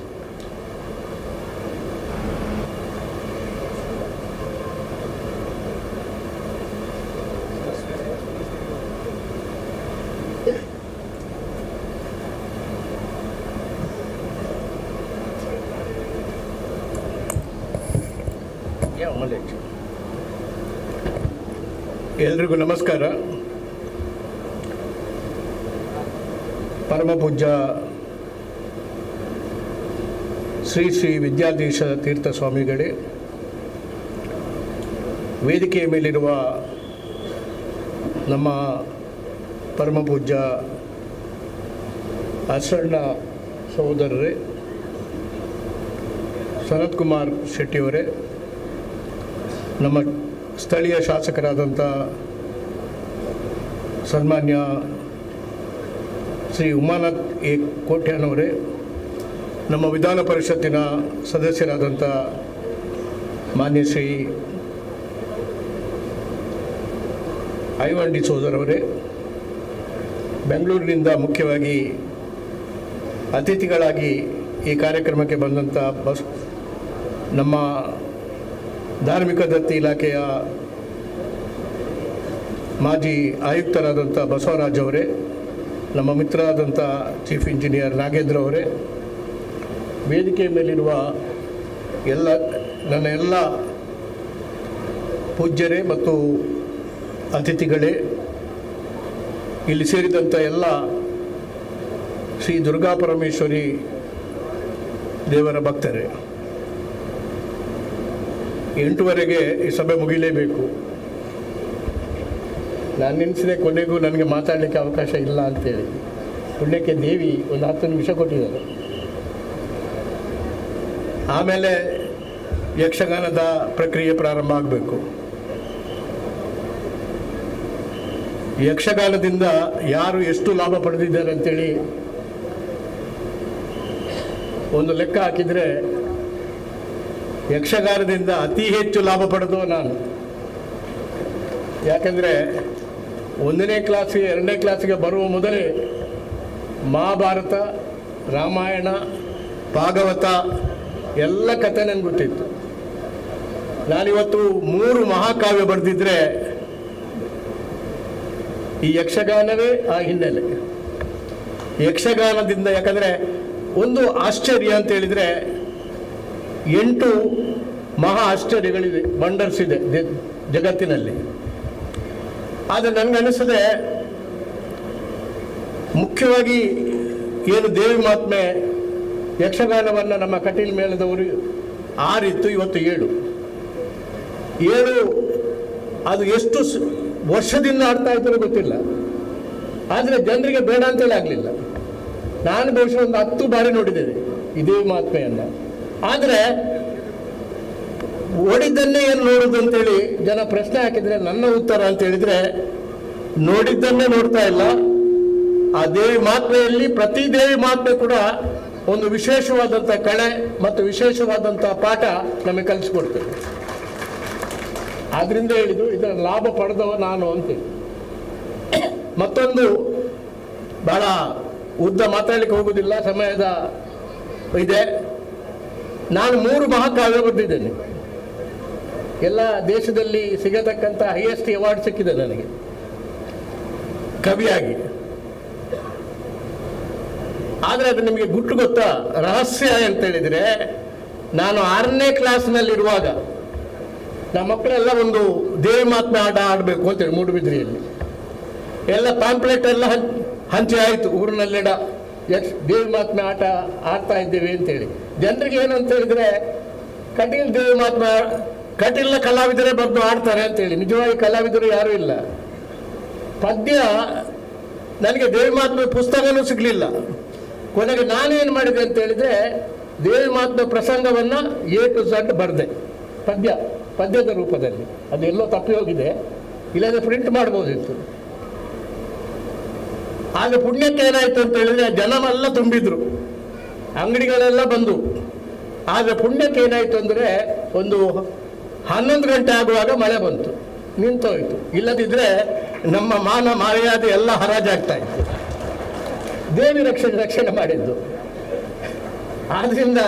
ಎಲ್ರಿಗೂ ನಮಸ್ಕಾರ. ಪರಮ ಪೂಜ್ಯ ಶ್ರೀ ಶ್ರೀ ವಿದ್ಯಾಧೀಶ ತೀರ್ಥ ಸ್ವಾಮಿಗಳೇ, ವೇದಿಕೆಯ ಮೇಲಿರುವ ನಮ್ಮ ಪರಮ ಪೂಜ್ಯ ಅಸಣ್ಣ ಸಹೋದರರೇ, ಸನತ್ ಕುಮಾರ್ ಶೆಟ್ಟಿಯವರೇ, ನಮ್ಮ ಸ್ಥಳೀಯ ಶಾಸಕರಾದಂಥ ಸನ್ಮಾನ್ಯ ಶ್ರೀ ಉಮಾನಾಥ್ ಎ ಕೋಟ್ಯಾನವರೇ, ನಮ್ಮ ವಿಧಾನ ಪರಿಷತ್ತಿನ ಸದಸ್ಯರಾದಂಥ ಮಾನ್ಯ ಶ್ರೀ ಐವನ್ ಡಿ ಸೋದರವರೇ, ಬೆಂಗಳೂರಿನಿಂದ ಮುಖ್ಯವಾಗಿ ಅತಿಥಿಗಳಾಗಿ ಈ ಕಾರ್ಯಕ್ರಮಕ್ಕೆ ಬಂದಂಥ ನಮ್ಮ ಧಾರ್ಮಿಕ ದತ್ತಿ ಇಲಾಖೆಯ ಮಾಜಿ ಆಯುಕ್ತರಾದಂಥ ಬಸವರಾಜ್ ಅವರೇ, ನಮ್ಮ ಮಿತ್ರರಾದಂಥ ಚೀಫ್ ಇಂಜಿನಿಯರ್ ನಾಗೇಂದ್ರ ಅವರೇ, ವೇದಿಕೆಯ ಮೇಲಿರುವ ನನ್ನ ಎಲ್ಲ ಪೂಜ್ಯರೇ ಮತ್ತು ಅತಿಥಿಗಳೇ, ಇಲ್ಲಿ ಸೇರಿದಂಥ ಎಲ್ಲ ಶ್ರೀ ದುರ್ಗಾ ಪರಮೇಶ್ವರಿ ದೇವರ ಭಕ್ತರೇ, 8:00 ಈ ಸಭೆ ಮುಗಿಲೇಬೇಕು. ನಾನು ನೆನೆಸಿದೆ ಕೊನೆಗೂ ನನಗೆ ಮಾತಾಡಲಿಕ್ಕೆ ಅವಕಾಶ ಇಲ್ಲ ಅಂತೇಳಿ. ಪುಣ್ಯಕ್ಕೆ ದೇವಿ ಒಂದು 10 ನಿಮಿಷ ಕೊಟ್ಟಿದ್ದಾರೆ. ಆಮೇಲೆ ಯಕ್ಷಗಾನದ ಪ್ರಕ್ರಿಯೆ ಪ್ರಾರಂಭ ಆಗಬೇಕು. ಯಕ್ಷಗಾನದಿಂದ ಯಾರು ಎಷ್ಟು ಲಾಭ ಪಡೆದಿದ್ದಾರೆ ಅಂತೇಳಿ ಒಂದು ಲೆಕ್ಕ ಹಾಕಿದರೆ, ಯಕ್ಷಗಾನದಿಂದ ಅತಿ ಹೆಚ್ಚು ಲಾಭ ಪಡೆದವ ನಾನು. ಯಾಕೆಂದರೆ 1ನೇ ಕ್ಲಾಸಿಗೆ 2ನೇ ಕ್ಲಾಸಿಗೆ ಬರುವ ಮೊದಲೇ ಮಹಾಭಾರತ, ರಾಮಾಯಣ, ಭಾಗವತ ಎಲ್ಲ ಕಥೆ ನನಗೆ ಗೊತ್ತಿತ್ತು. ನಾನಿವತ್ತು 3 ಮಹಾಕಾವ್ಯ ಬರೆದಿದ್ರೆ ಈ ಯಕ್ಷಗಾನವೇ ಆ ಹಿನ್ನೆಲೆ. ಯಕ್ಷಗಾನದಿಂದ, ಯಾಕಂದರೆ ಒಂದು ಆಶ್ಚರ್ಯ ಅಂತ ಹೇಳಿದರೆ 8 ಮಹಾ ಆಶ್ಚರ್ಯಗಳಿವೆ, ವಂಡರ್ಸ್ ಇದೆ ಜಗತ್ತಿನಲ್ಲಿ. ಆದರೆ ನನಗನ್ನಿಸ್ತದೆ ಮುಖ್ಯವಾಗಿ ಏನು ದೇವಿ ಮಹಾತ್ಮೆ ಯಕ್ಷಗಾನವನ್ನು ನಮ್ಮ ಕಟೀಲ್ ಮೇಳದವರು 6 ಇತ್ತು, ಇವತ್ತು 7. ಅದು ಎಷ್ಟು ವರ್ಷದಿಂದ ಆಡ್ತಾ ಇದ್ದರೂ ಗೊತ್ತಿಲ್ಲ. ಆದರೆ ಜನರಿಗೆ ಬೇಡ ಅಂತೇಳಿ ಆಗಲಿಲ್ಲ. ನಾನು ಬಹುಶಃ ಒಂದು 10 ಬಾರಿ ನೋಡಿದ್ದೇನೆ ಈ ದೇವಿ ಮಹಾತ್ಮೆಯನ್ನು. ಆದರೆ ಓಡಿದ್ದನ್ನೇ ಏನು ನೋಡುದು ಅಂತೇಳಿ ಜನ ಪ್ರಶ್ನೆ ಹಾಕಿದರೆ ನನ್ನ ಉತ್ತರ ಅಂತ ಹೇಳಿದರೆ, ನೋಡಿದ್ದನ್ನೇ ನೋಡ್ತಾ ಇಲ್ಲ. ಆ ದೇವಿ ಮಹಾತ್ಮೆಯಲ್ಲಿ ಪ್ರತಿ ದೇವಿ ಮಹಾತ್ಮೆ ಕೂಡ ಒಂದು ವಿಶೇಷವಾದಂಥ ಕಳೆ ಮತ್ತು ವಿಶೇಷವಾದಂಥ ಪಾಠ ನಮಗೆ ಕಲಿಸ್ಕೊಡ್ತೇವೆ. ಆದ್ರಿಂದ ಹೇಳಿದ್ದು ಇದರ ಲಾಭ ಪಡೆದವ ನಾನು ಅಂತೇಳಿ. ಮತ್ತೊಂದು ಬಹಳ ಉದ್ದ ಮಾತಾಡಲಿಕ್ಕೆ ಹೋಗುವುದಿಲ್ಲ, ಸಮಯದ ಇದೆ. ನಾನು 3 ಮಹಾಕಾವ್ಯ ಬರೆದಿದ್ದೇನೆ. ಎಲ್ಲ ದೇಶದಲ್ಲಿ ಸಿಗತಕ್ಕಂಥ ಹೈಯೆಸ್ಟ್ ಅವಾರ್ಡ್ ಸಿಕ್ಕಿದೆ ನನಗೆ ಕವಿಯಾಗಿ. ಆದರೆ ಅದು ನಿಮಗೆ ಗುಟ್ಟು ಗೊತ್ತಾ? ರಹಸ್ಯ ಅಂತ ಹೇಳಿದರೆ, ನಾನು 6ನೇ ಕ್ಲಾಸ್ನಲ್ಲಿರುವಾಗ ನಮ್ಮ ಮಕ್ಕಳೆಲ್ಲ ಒಂದು ದೇವಿ ಮಹಾತ್ಮೆ ಆಟ ಆಡಬೇಕು ಅಂತೇಳಿ ಮೂಡುಬಿದ್ರಿಯಲ್ಲಿ ಎಲ್ಲ ಪ್ಯಾಂಪ್ಲೆಟ್ ಎಲ್ಲ ಹಂಚಿ ಆಯಿತು ಊರಿನಲ್ಲೆಡ. ದೇವಿ ಮಹಾತ್ಮೆ ಆಟ ಆಡ್ತಾ ಇದ್ದೇವೆ ಅಂತೇಳಿ. ಜನರಿಗೆ ಏನು ಅಂತ ಹೇಳಿದರೆ, ಕಟೀಲ್ ದೇವಿ ಮಹಾತ್ಮೆ, ಕಟೀಲ್ನ ಕಲಾವಿದರೇ ಬಂದು ಆಡ್ತಾರೆ ಅಂತೇಳಿ. ನಿಜವಾಗಿ ಕಲಾವಿದರು ಯಾರೂ ಇಲ್ಲ. ಪದ್ಯ ನನಗೆ ದೇವಿ ಮಹಾತ್ಮೆ ಪುಸ್ತಕನೂ ಸಿಗಲಿಲ್ಲ. ಕೊನೆಗೆ ನಾನೇನು ಮಾಡಿದೆ ಅಂತ ಹೇಳಿದರೆ, ದೇವಿ ಮಹಾತ್ಮೆ ಪ್ರಸಂಗವನ್ನು A to Z ಬರೆದೆ, ಪದ್ಯದ ರೂಪದಲ್ಲಿ. ಅದು ಎಲ್ಲೋ ತಪ್ಪಿ ಹೋಗಿದೆ, ಇಲ್ಲದೆ ಪ್ರಿಂಟ್ ಮಾಡ್ಬೋದಿತ್ತು. ಆಗ ಪುಣ್ಯಕ್ಕೆ ಏನಾಯಿತು ಅಂತ ಹೇಳಿದರೆ, ಜನಮೆಲ್ಲ ತುಂಬಿದ್ರು, ಅಂಗಡಿಗಳೆಲ್ಲ ಬಂದು. ಆದರೆ ಪುಣ್ಯಕ್ಕೆ ಏನಾಯಿತು ಅಂದರೆ, ಒಂದು 11 ಗಂಟೆ ಆಗುವಾಗ ಮಳೆ ಬಂತು, ನಿಂತೋಯ್ತು. ಇಲ್ಲದಿದ್ದರೆ ನಮ್ಮ ಮಾನ ಮರ್ಯಾದೆ ಎಲ್ಲ ಹರಾಜಾಗ್ತಾ ಇತ್ತು. ದೇವಿ ರಕ್ಷಣೆ ಮಾಡಿದ್ದು. ಆದ್ದರಿಂದ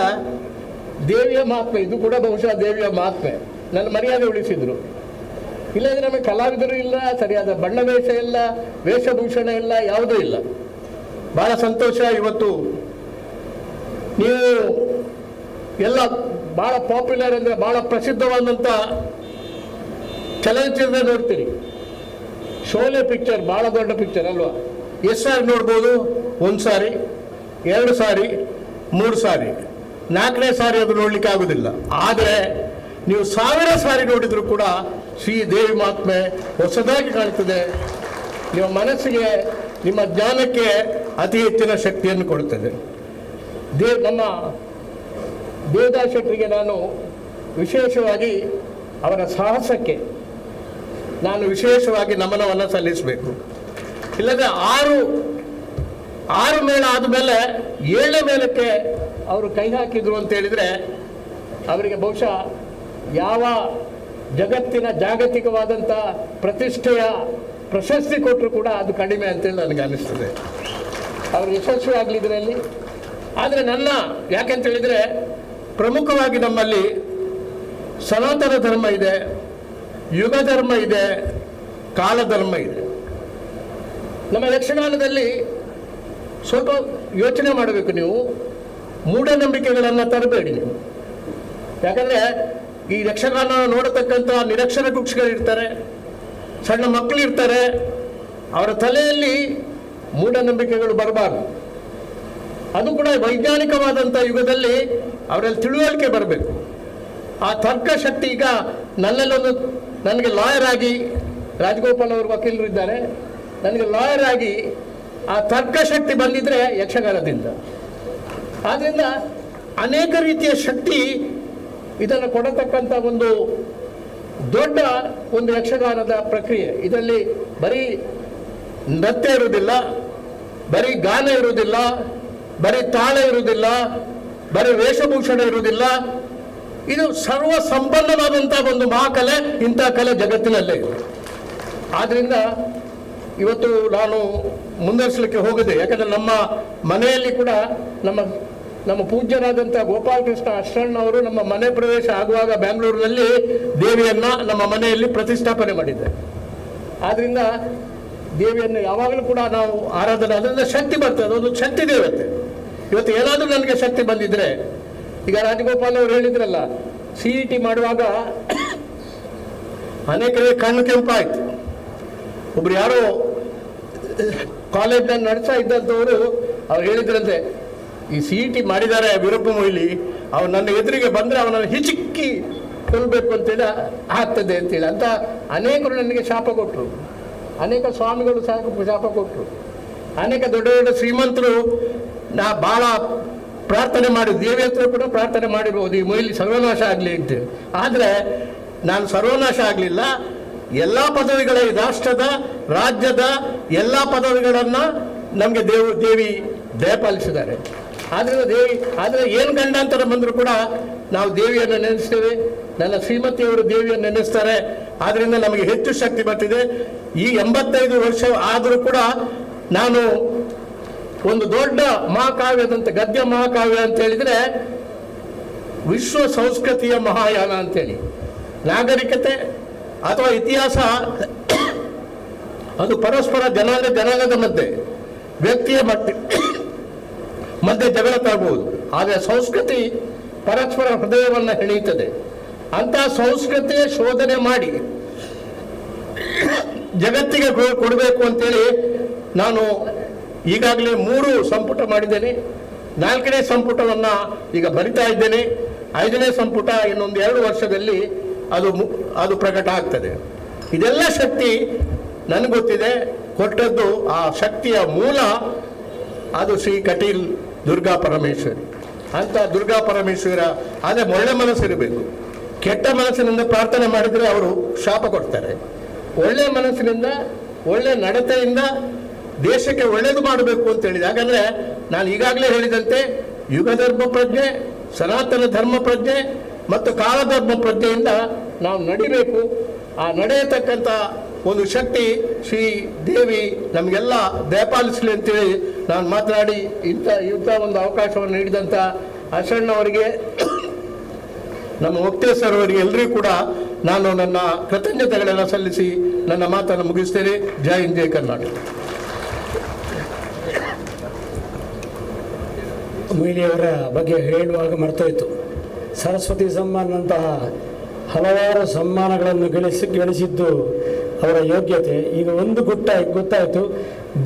ದೇವಿಯ ಮಹಾತ್ಮೆ, ಇದು ಕೂಡ ಬಹುಶಃ ದೇವಿಯ ಮಹಾತ್ಮೆ. ನನ್ನ ಮರ್ಯಾದೆ ಉಳಿಸಿದ್ರು. ಇಲ್ಲದ್ರೆ ನಮಗೆ ಕಲಾವಿದರು ಇಲ್ಲ, ಸರಿಯಾದ ಬಣ್ಣ ವೇಷ ಇಲ್ಲ, ವೇಷಭೂಷಣ ಇಲ್ಲ, ಯಾವುದೂ ಇಲ್ಲ. ಭಾಳ ಸಂತೋಷ. ಇವತ್ತು ನೀವು ಎಲ್ಲ ಭಾಳ ಪಾಪ್ಯುಲರ್ ಅಂದರೆ ಭಾಳ ಪ್ರಸಿದ್ಧವಾದಂಥ ಚಲನಚಿತ್ರ ನೋಡ್ತೀರಿ. ಶೋಲೆ ಪಿಕ್ಚರ್ ಭಾಳ ದೊಡ್ಡ ಪಿಕ್ಚರ್ ಅಲ್ವಾ? ಎಷ್ಟು ಸಾರಿ ನೋಡ್ಬೋದು? 1 ಸಾರಿ, 2 ಸಾರಿ, 3 ಸಾರಿ, 4ನೇ ಸಾರಿ ಅದು ನೋಡ್ಲಿಕ್ಕೆ ಆಗುದಿಲ್ಲ. ಆದರೆ ನೀವು 1000 ಸಾರಿ ನೋಡಿದರೂ ಕೂಡ ಶ್ರೀ ದೇವಿ ಮಹಾತ್ಮೆ ಹೊಸದಾಗಿ ಕಾಣ್ತದೆ. ನಿಮ್ಮ ಮನಸ್ಸಿಗೆ, ನಿಮ್ಮ ಜ್ಞಾನಕ್ಕೆ ಅತಿ ಹೆಚ್ಚಿನ ಶಕ್ತಿಯನ್ನು ಕೊಡುತ್ತದೆ. ನಮ್ಮ ದೇವದಾಸ್ ಶೆಟ್ಟರಿಗೆ ನಾನು ವಿಶೇಷವಾಗಿ ಅವರ ಸಾಹಸಕ್ಕೆ ನಾನು ವಿಶೇಷವಾಗಿ ನಮನವನ್ನು ಸಲ್ಲಿಸಬೇಕು. ಇಲ್ಲದೆ 6 ಮೇಳ ಆದಮೇಲೆ 7ನೇ ಮೇಳಕ್ಕೆ ಅವರು ಕೈ ಹಾಕಿದ್ರು ಅಂತ ಹೇಳಿದರೆ, ಅವರಿಗೆ ಬಹುಶಃ ಯಾವ ಜಗತ್ತಿನ ಜಾಗತಿಕವಾದಂಥ ಪ್ರತಿಷ್ಠೆಯ ಪ್ರಶಸ್ತಿ ಕೊಟ್ಟರು ಕೂಡ ಅದು ಕಡಿಮೆ ಅಂತೇಳಿ ನನಗೆ ಅನ್ನಿಸ್ತದೆ. ಅವರು ಯಶಸ್ವಿ ಆಗಲಿ ಇದರಲ್ಲಿ. ಆದರೆ ಯಾಕೆಂತ ಹೇಳಿದರೆ, ಪ್ರಮುಖವಾಗಿ ನಮ್ಮಲ್ಲಿ ಸನಾತನ ಧರ್ಮ ಇದೆ, ಯುಗ ಧರ್ಮ ಇದೆ, ಕಾಲ ಧರ್ಮ ಇದೆ. ನಮ್ಮ ಯಕ್ಷಗಾನದಲ್ಲಿ ಸ್ವಲ್ಪ ಯೋಚನೆ ಮಾಡಬೇಕು. ನೀವು ಮೂಢನಂಬಿಕೆಗಳನ್ನು ತರಬೇಡಿ ನೀವು. ಯಾಕಂದರೆ ಈ ಯಕ್ಷಗಾನ ನೋಡತಕ್ಕಂಥ ನಿರಕ್ಷರ ಕುಕ್ಷಗಳಿರ್ತಾರೆ, ಸಣ್ಣ ಮಕ್ಕಳಿರ್ತಾರೆ. ಅವರ ತಲೆಯಲ್ಲಿ ಮೂಢನಂಬಿಕೆಗಳು ಬರಬಾರ್ದು. ಅದು ಕೂಡ ವೈಜ್ಞಾನಿಕವಾದಂಥ ಯುಗದಲ್ಲಿ ಅವರಲ್ಲಿ ತಿಳುವಳಿಕೆ ಬರಬೇಕು. ಆ ತರ್ಕ ಶಕ್ತಿ ಈಗ ನನಗೆ ಲಾಯರ್ ಆಗಿ, ರಾಜಗೋಪಾಲ್ ಅವರು ವಕೀಲರು ಇದ್ದಾರೆ, ನನಗೆ ಲಾಯರ್ ಆಗಿ ಆ ತರ್ಕ ಶಕ್ತಿ ಬಂದಿದ್ರೆ ಯಕ್ಷಗಾನದಿಂದ. ಆದ್ದರಿಂದ ಅನೇಕ ರೀತಿಯ ಶಕ್ತಿ ಇದನ್ನು ಕೊಡತಕ್ಕಂಥ ಒಂದು ದೊಡ್ಡ ಒಂದು ಯಕ್ಷಗಾನದ ಪ್ರಕ್ರಿಯೆ. ಇದರಲ್ಲಿ ಬರೀ ನೃತ್ಯ ಇರುವುದಿಲ್ಲ, ಬರೀ ಗಾನ ಇರುವುದಿಲ್ಲ, ಬರೀ ತಾಳ ಇರುವುದಿಲ್ಲ, ಬರೀ ವೇಷಭೂಷಣ ಇರುವುದಿಲ್ಲ. ಇದು ಸರ್ವ ಸಂಪನ್ನವಾದಂಥ ಒಂದು ಮಹಾಕಲೆ. ಇಂಥ ಕಲೆ ಜಗತ್ತಿನಲ್ಲೇ ಇದೆ. ಆದ್ದರಿಂದ ಇವತ್ತು ನಾನು ಮುಂದುವರಿಸಲಿಕ್ಕೆ ಹೋಗಿದೆ. ಯಾಕಂದರೆ ನಮ್ಮ ಮನೆಯಲ್ಲಿ ಕೂಡ ನಮ್ಮ ನಮ್ಮ ಪೂಜ್ಯರಾದಂಥ ಗೋಪಾಲಕೃಷ್ಣ ಅಷ್ಟಣ್ಣವರು ನಮ್ಮ ಮನೆ ಪ್ರವೇಶ ಆಗುವಾಗ ಬೆಂಗಳೂರಿನಲ್ಲಿ ದೇವಿಯನ್ನು ನಮ್ಮ ಮನೆಯಲ್ಲಿ ಪ್ರತಿಷ್ಠಾಪನೆ ಮಾಡಿದ್ದಾರೆ. ಆದ್ದರಿಂದ ದೇವಿಯನ್ನು ಯಾವಾಗಲೂ ಕೂಡ ನಾವು ಆರಾಧನೆ, ಅದರಿಂದ ಶಕ್ತಿ ಬರ್ತದೆ, ಅದೊಂದು ಶಕ್ತಿ ದೇವತೆ. ಇವತ್ತು ಏನಾದರೂ ನನಗೆ ಶಕ್ತಿ ಬಂದಿದ್ರೆ, ಈಗ ರಾಜಗೋಪಾಲ್ ಅವರು ಹೇಳಿದ್ರಲ್ಲ, CET ಮಾಡುವಾಗ ಅನೇಕರಿಗೆ ಕಣ್ಣು ಕೆಂಪಾಯಿತು. ಒಬ್ರು ಯಾರೋ ಕಾಲೇಜ್ನಲ್ಲಿ ನಡೆಸ್ತಾ ಇದ್ದಂಥವರು ಅವ್ರು ಹೇಳಿದ್ರಂತೆ, ಈ CET ಮಾಡಿದ್ದಾರೆ ವೀರಪ್ಪ ಮೊಯ್ಲಿ, ಅವ್ರು ನನ್ನ ಎದುರಿಗೆ ಬಂದರೆ ಅವನನ್ನು ಹಿಚಿಕ್ಕಿ ಕೊಲ್ಲಬೇಕು ಅಂತೇಳಿ ಆಗ್ತದೆ ಅಂತೇಳಿ ಅಂತ ಅನೇಕರು ನನಗೆ ಶಾಪ ಕೊಟ್ಟರು. ಅನೇಕ ಸ್ವಾಮಿಗಳು ಶಾಪ ಕೊಟ್ಟರು. ಅನೇಕ ದೊಡ್ಡ ದೊಡ್ಡ ಶ್ರೀಮಂತರು ನಾ ಭಾಳ ಪ್ರಾರ್ಥನೆ ಮಾಡಿ, ದೇವಿ ಹತ್ರ ಕೂಡ ಪ್ರಾರ್ಥನೆ ಮಾಡಿರ್ಬೋದು, ಈ ಮೊಯ್ಲಿ ಸರ್ವನಾಶ ಆಗಲಿ ಅಂತೇಳಿ. ಆದರೆ ನಾನು ಸರ್ವನಾಶ ಆಗಲಿಲ್ಲ. ಎಲ್ಲ ಪದವಿಗಳ, ಈ ರಾಷ್ಟ್ರದ, ರಾಜ್ಯದ ಎಲ್ಲ ಪದವಿಗಳನ್ನು ನಮಗೆ ದೇವಿ ದಯಪಾಲಿಸಿದ್ದಾರೆ. ಆದರೆ ಏನು ಗಂಡಾಂತರ ಬಂದರೂ ಕೂಡ ನಾವು ದೇವಿಯನ್ನು ನೆನೆಸ್ತೇವೆ. ನನ್ನ ಶ್ರೀಮತಿಯವರು ದೇವಿಯನ್ನು ನೆನೆಸ್ತಾರೆ. ಆದ್ದರಿಂದ ನಮಗೆ ಹೆಚ್ಚು ಶಕ್ತಿ ಬರ್ತಿದೆ. ಈ 85 ವರ್ಷ ಆದರೂ ಕೂಡ ನಾನು ಒಂದು ದೊಡ್ಡ ಮಹಾಕಾವ್ಯದಂತೆ, ಗದ್ಯ ಮಹಾಕಾವ್ಯ ಅಂತ ಹೇಳಿದರೆ ವಿಶ್ವ ಸಂಸ್ಕೃತಿಯ ಮಹಾಯಾನ ಅಂತೇಳಿ, ನಾಗರಿಕತೆ ಅಥವಾ ಇತಿಹಾಸ ಅದು ಪರಸ್ಪರ ಜನಾಂಗದ ಮಧ್ಯೆ, ವ್ಯಕ್ತಿಯ ಮಧ್ಯೆ ಜಗಳ ತರಬಹುದು. ಆದರೆ ಸಂಸ್ಕೃತಿ ಪರಸ್ಪರ ಹೃದಯವನ್ನು ಹೆಣೆಯುತ್ತದೆ. ಅಂತಹ ಸಂಸ್ಕೃತಿಯ ಶೋಧನೆ ಮಾಡಿ ಜಗತ್ತಿಗೆ ಕೊಡಬೇಕು ಅಂತೇಳಿ ನಾನು ಈಗಾಗಲೇ 3 ಸಂಪುಟ ಮಾಡಿದ್ದೇನೆ. 4ನೇ ಸಂಪುಟವನ್ನು ಈಗ ಬರಿತಾ ಇದ್ದೇನೆ. 5ನೇ ಸಂಪುಟ ಇನ್ನೊಂದು 2 ವರ್ಷದಲ್ಲಿ ಅದು ಪ್ರಕಟ ಆಗ್ತದೆ. ಇದೆಲ್ಲ ಶಕ್ತಿ ನನಗೆ ಗೊತ್ತಿದೆ. ಕೊಟ್ಟದ್ದು ಆ ಶಕ್ತಿಯ ಮೂಲ ಅದು ಶ್ರೀ ಕಟೀಲ್ ದುರ್ಗಾ ಪರಮೇಶ್ವರಿ ಅಂತ. ದುರ್ಗಾ ಪರಮೇಶ್ವರ ಆದರೆ ಒಳ್ಳೆ ಮನಸ್ಸಿರಬೇಕು. ಕೆಟ್ಟ ಮನಸ್ಸಿನಿಂದ ಪ್ರಾರ್ಥನೆ ಮಾಡಿದರೆ ಅವರು ಶಾಪ ಕೊಡ್ತಾರೆ. ಒಳ್ಳೆ ಮನಸ್ಸಿನಿಂದ, ಒಳ್ಳೆ ನಡತೆಯಿಂದ ದೇಶಕ್ಕೆ ಒಳ್ಳೆಯದು ಮಾಡಬೇಕು ಅಂತ ಹೇಳಿದೆ. ಹಾಗಾದರೆ ನಾನು ಈಗಾಗಲೇ ಹೇಳಿದಂತೆ ಯುಗಧರ್ಮ ಪ್ರಜ್ಞೆ, ಸನಾತನ ಧರ್ಮ ಪ್ರಜ್ಞೆ ಮತ್ತು ಕಾಲಧರ್ಮ ಪ್ರಜ್ಞೆಯಿಂದ ನಾವು ನಡಿಬೇಕು. ಆ ನಡೆಯತಕ್ಕಂಥ ಒಂದು ಶಕ್ತಿ ಶ್ರೀ ದೇವಿ ನಮಗೆಲ್ಲ ದಯಪಾಲಿಸಲಿ ಅಂತೇಳಿ ನಾನು ಮಾತನಾಡಿ ಇಂಥ ಒಂದು ಅವಕಾಶವನ್ನು ನೀಡಿದಂಥ ಅಶಣ್ಣವರಿಗೆ, ನಮ್ಮ ಮುಕ್ತೇಶ್ವರ ಅವರಿಗೆ ಎಲ್ಲರಿಗೂ ಕೂಡ ನಾನು ನನ್ನ ಕೃತಜ್ಞತೆಗಳೆಲ್ಲ ಸಲ್ಲಿಸಿ ನನ್ನ ಮಾತನ್ನು ಮುಗಿಸ್ತೇನೆ. ಜೈ ಹಿಂದ್, ಜೈ ಕರ್ನಾಟಕ. ಮೊಯ್ಲಿಯವರ ಬಗ್ಗೆ ಹೇಳುವಾಗ ಮರ್ತೋಯ್ತು. ಸರಸ್ವತಿ ಸಮ್ಮಾನಂತಹ ಹಲವಾರು ಸಮ್ಮಾನಗಳನ್ನು ಗಳಿಸಿದ್ದು ಅವರ ಯೋಗ್ಯತೆ. ಈಗ ಒಂದು ಗೊತ್ತಾಯಿತು,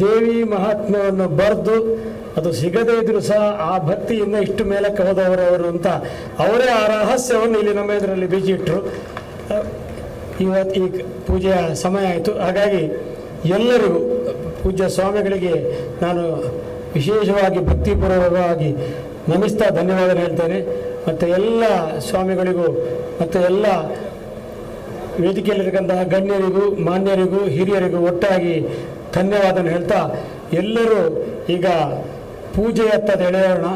ದೇವಿ ಮಹಾತ್ಮ್ಯವನ್ನು ಬರೆದು ಅದು ಸಿಗದೇ ಇದ್ರೂ ಸಹ ಆ ಭಕ್ತಿಯಿಂದ ಇಷ್ಟು ಮೇಲಕ್ಕೆ ಹೋದವರು ಅಂತ ಅವರೇ ಆ ರಹಸ್ಯವನ್ನು ಇಲ್ಲಿ ನಮ್ಮ ಎದುರಲ್ಲಿ ಬೀಜಿಟ್ರು. ಇವತ್ತು ಈ ಪೂಜೆಯ ಸಮಯ ಆಯಿತು. ಹಾಗಾಗಿ ಎಲ್ಲರಿಗೂ ಪೂಜ್ಯ ಸ್ವಾಮಿಗಳಿಗೆ ನಾನು ವಿಶೇಷವಾಗಿ ಭಕ್ತಿಪೂರ್ವಕವಾಗಿ ನಮಿಸ್ತಾ ಧನ್ಯವಾದ ಹೇಳ್ತೇನೆ. ಮತ್ತು ಎಲ್ಲ ಸ್ವಾಮಿಗಳಿಗೂ ಮತ್ತು ಎಲ್ಲ ವೇದಿಕೆಯಲ್ಲಿರ್ತಕ್ಕಂತಹ ಗಣ್ಯರಿಗೂ, ಮಾನ್ಯರಿಗೂ, ಹಿರಿಯರಿಗೂ ಒಟ್ಟಾಗಿ ಧನ್ಯವಾದ ಹೇಳ್ತಾ, ಎಲ್ಲರೂ ಈಗ ಪೂಜೆಯತ್ತ ಎಳೆಯೋಣ.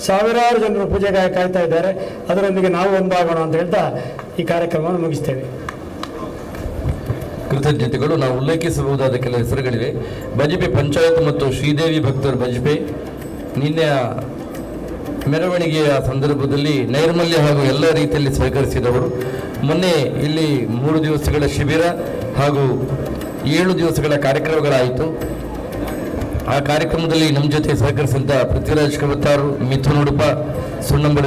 ಸಾವಿರಾರು ಜನರು ಪೂಜೆಗಾಗಿ ಕಾಯ್ತಾ ಇದ್ದಾರೆ. ಅದರೊಂದಿಗೆ ನಾವು ಒಂದಾಗೋಣ ಅಂತ ಹೇಳ್ತಾ ಈ ಕಾರ್ಯಕ್ರಮವನ್ನು ಮುಗಿಸ್ತೇವೆ. ಕೃತಜ್ಞತೆಗಳು. ನಾವು ಉಲ್ಲೇಖಿಸಬಹುದಾದ ಕೆಲ ಹೆಸರುಗಳಿವೆ. ಬಜಿಪೆ ಪಂಚಾಯತ್ ಮತ್ತು ಶ್ರೀದೇವಿ ಭಕ್ತರು ಬಜಿಪೆ ನಿನ್ನೆ ಮೆರವಣಿಗೆಯ ಸಂದರ್ಭದಲ್ಲಿ ನೈರ್ಮಲ್ಯ ಹಾಗೂ ಎಲ್ಲ ರೀತಿಯಲ್ಲಿ ಸ್ವೀಕರಿಸಿದವರು. ಮೊನ್ನೆ ಇಲ್ಲಿ 3 ದಿವಸಗಳ ಶಿಬಿರ ಹಾಗೂ 7 ದಿವಸಗಳ ಕಾರ್ಯಕ್ರಮಗಳಾಯಿತು. ಆ ಕಾರ್ಯಕ್ರಮದಲ್ಲಿ ನಮ್ಮ ಜೊತೆ ಸಹಕರಿಸಿದಂಥ ಪೃಥ್ವಿರಾಜ್ ಕವತಾರು, ಮಿಥುನ್ ಉಡುಪ, ಸುಣ್ಣಂಬಳ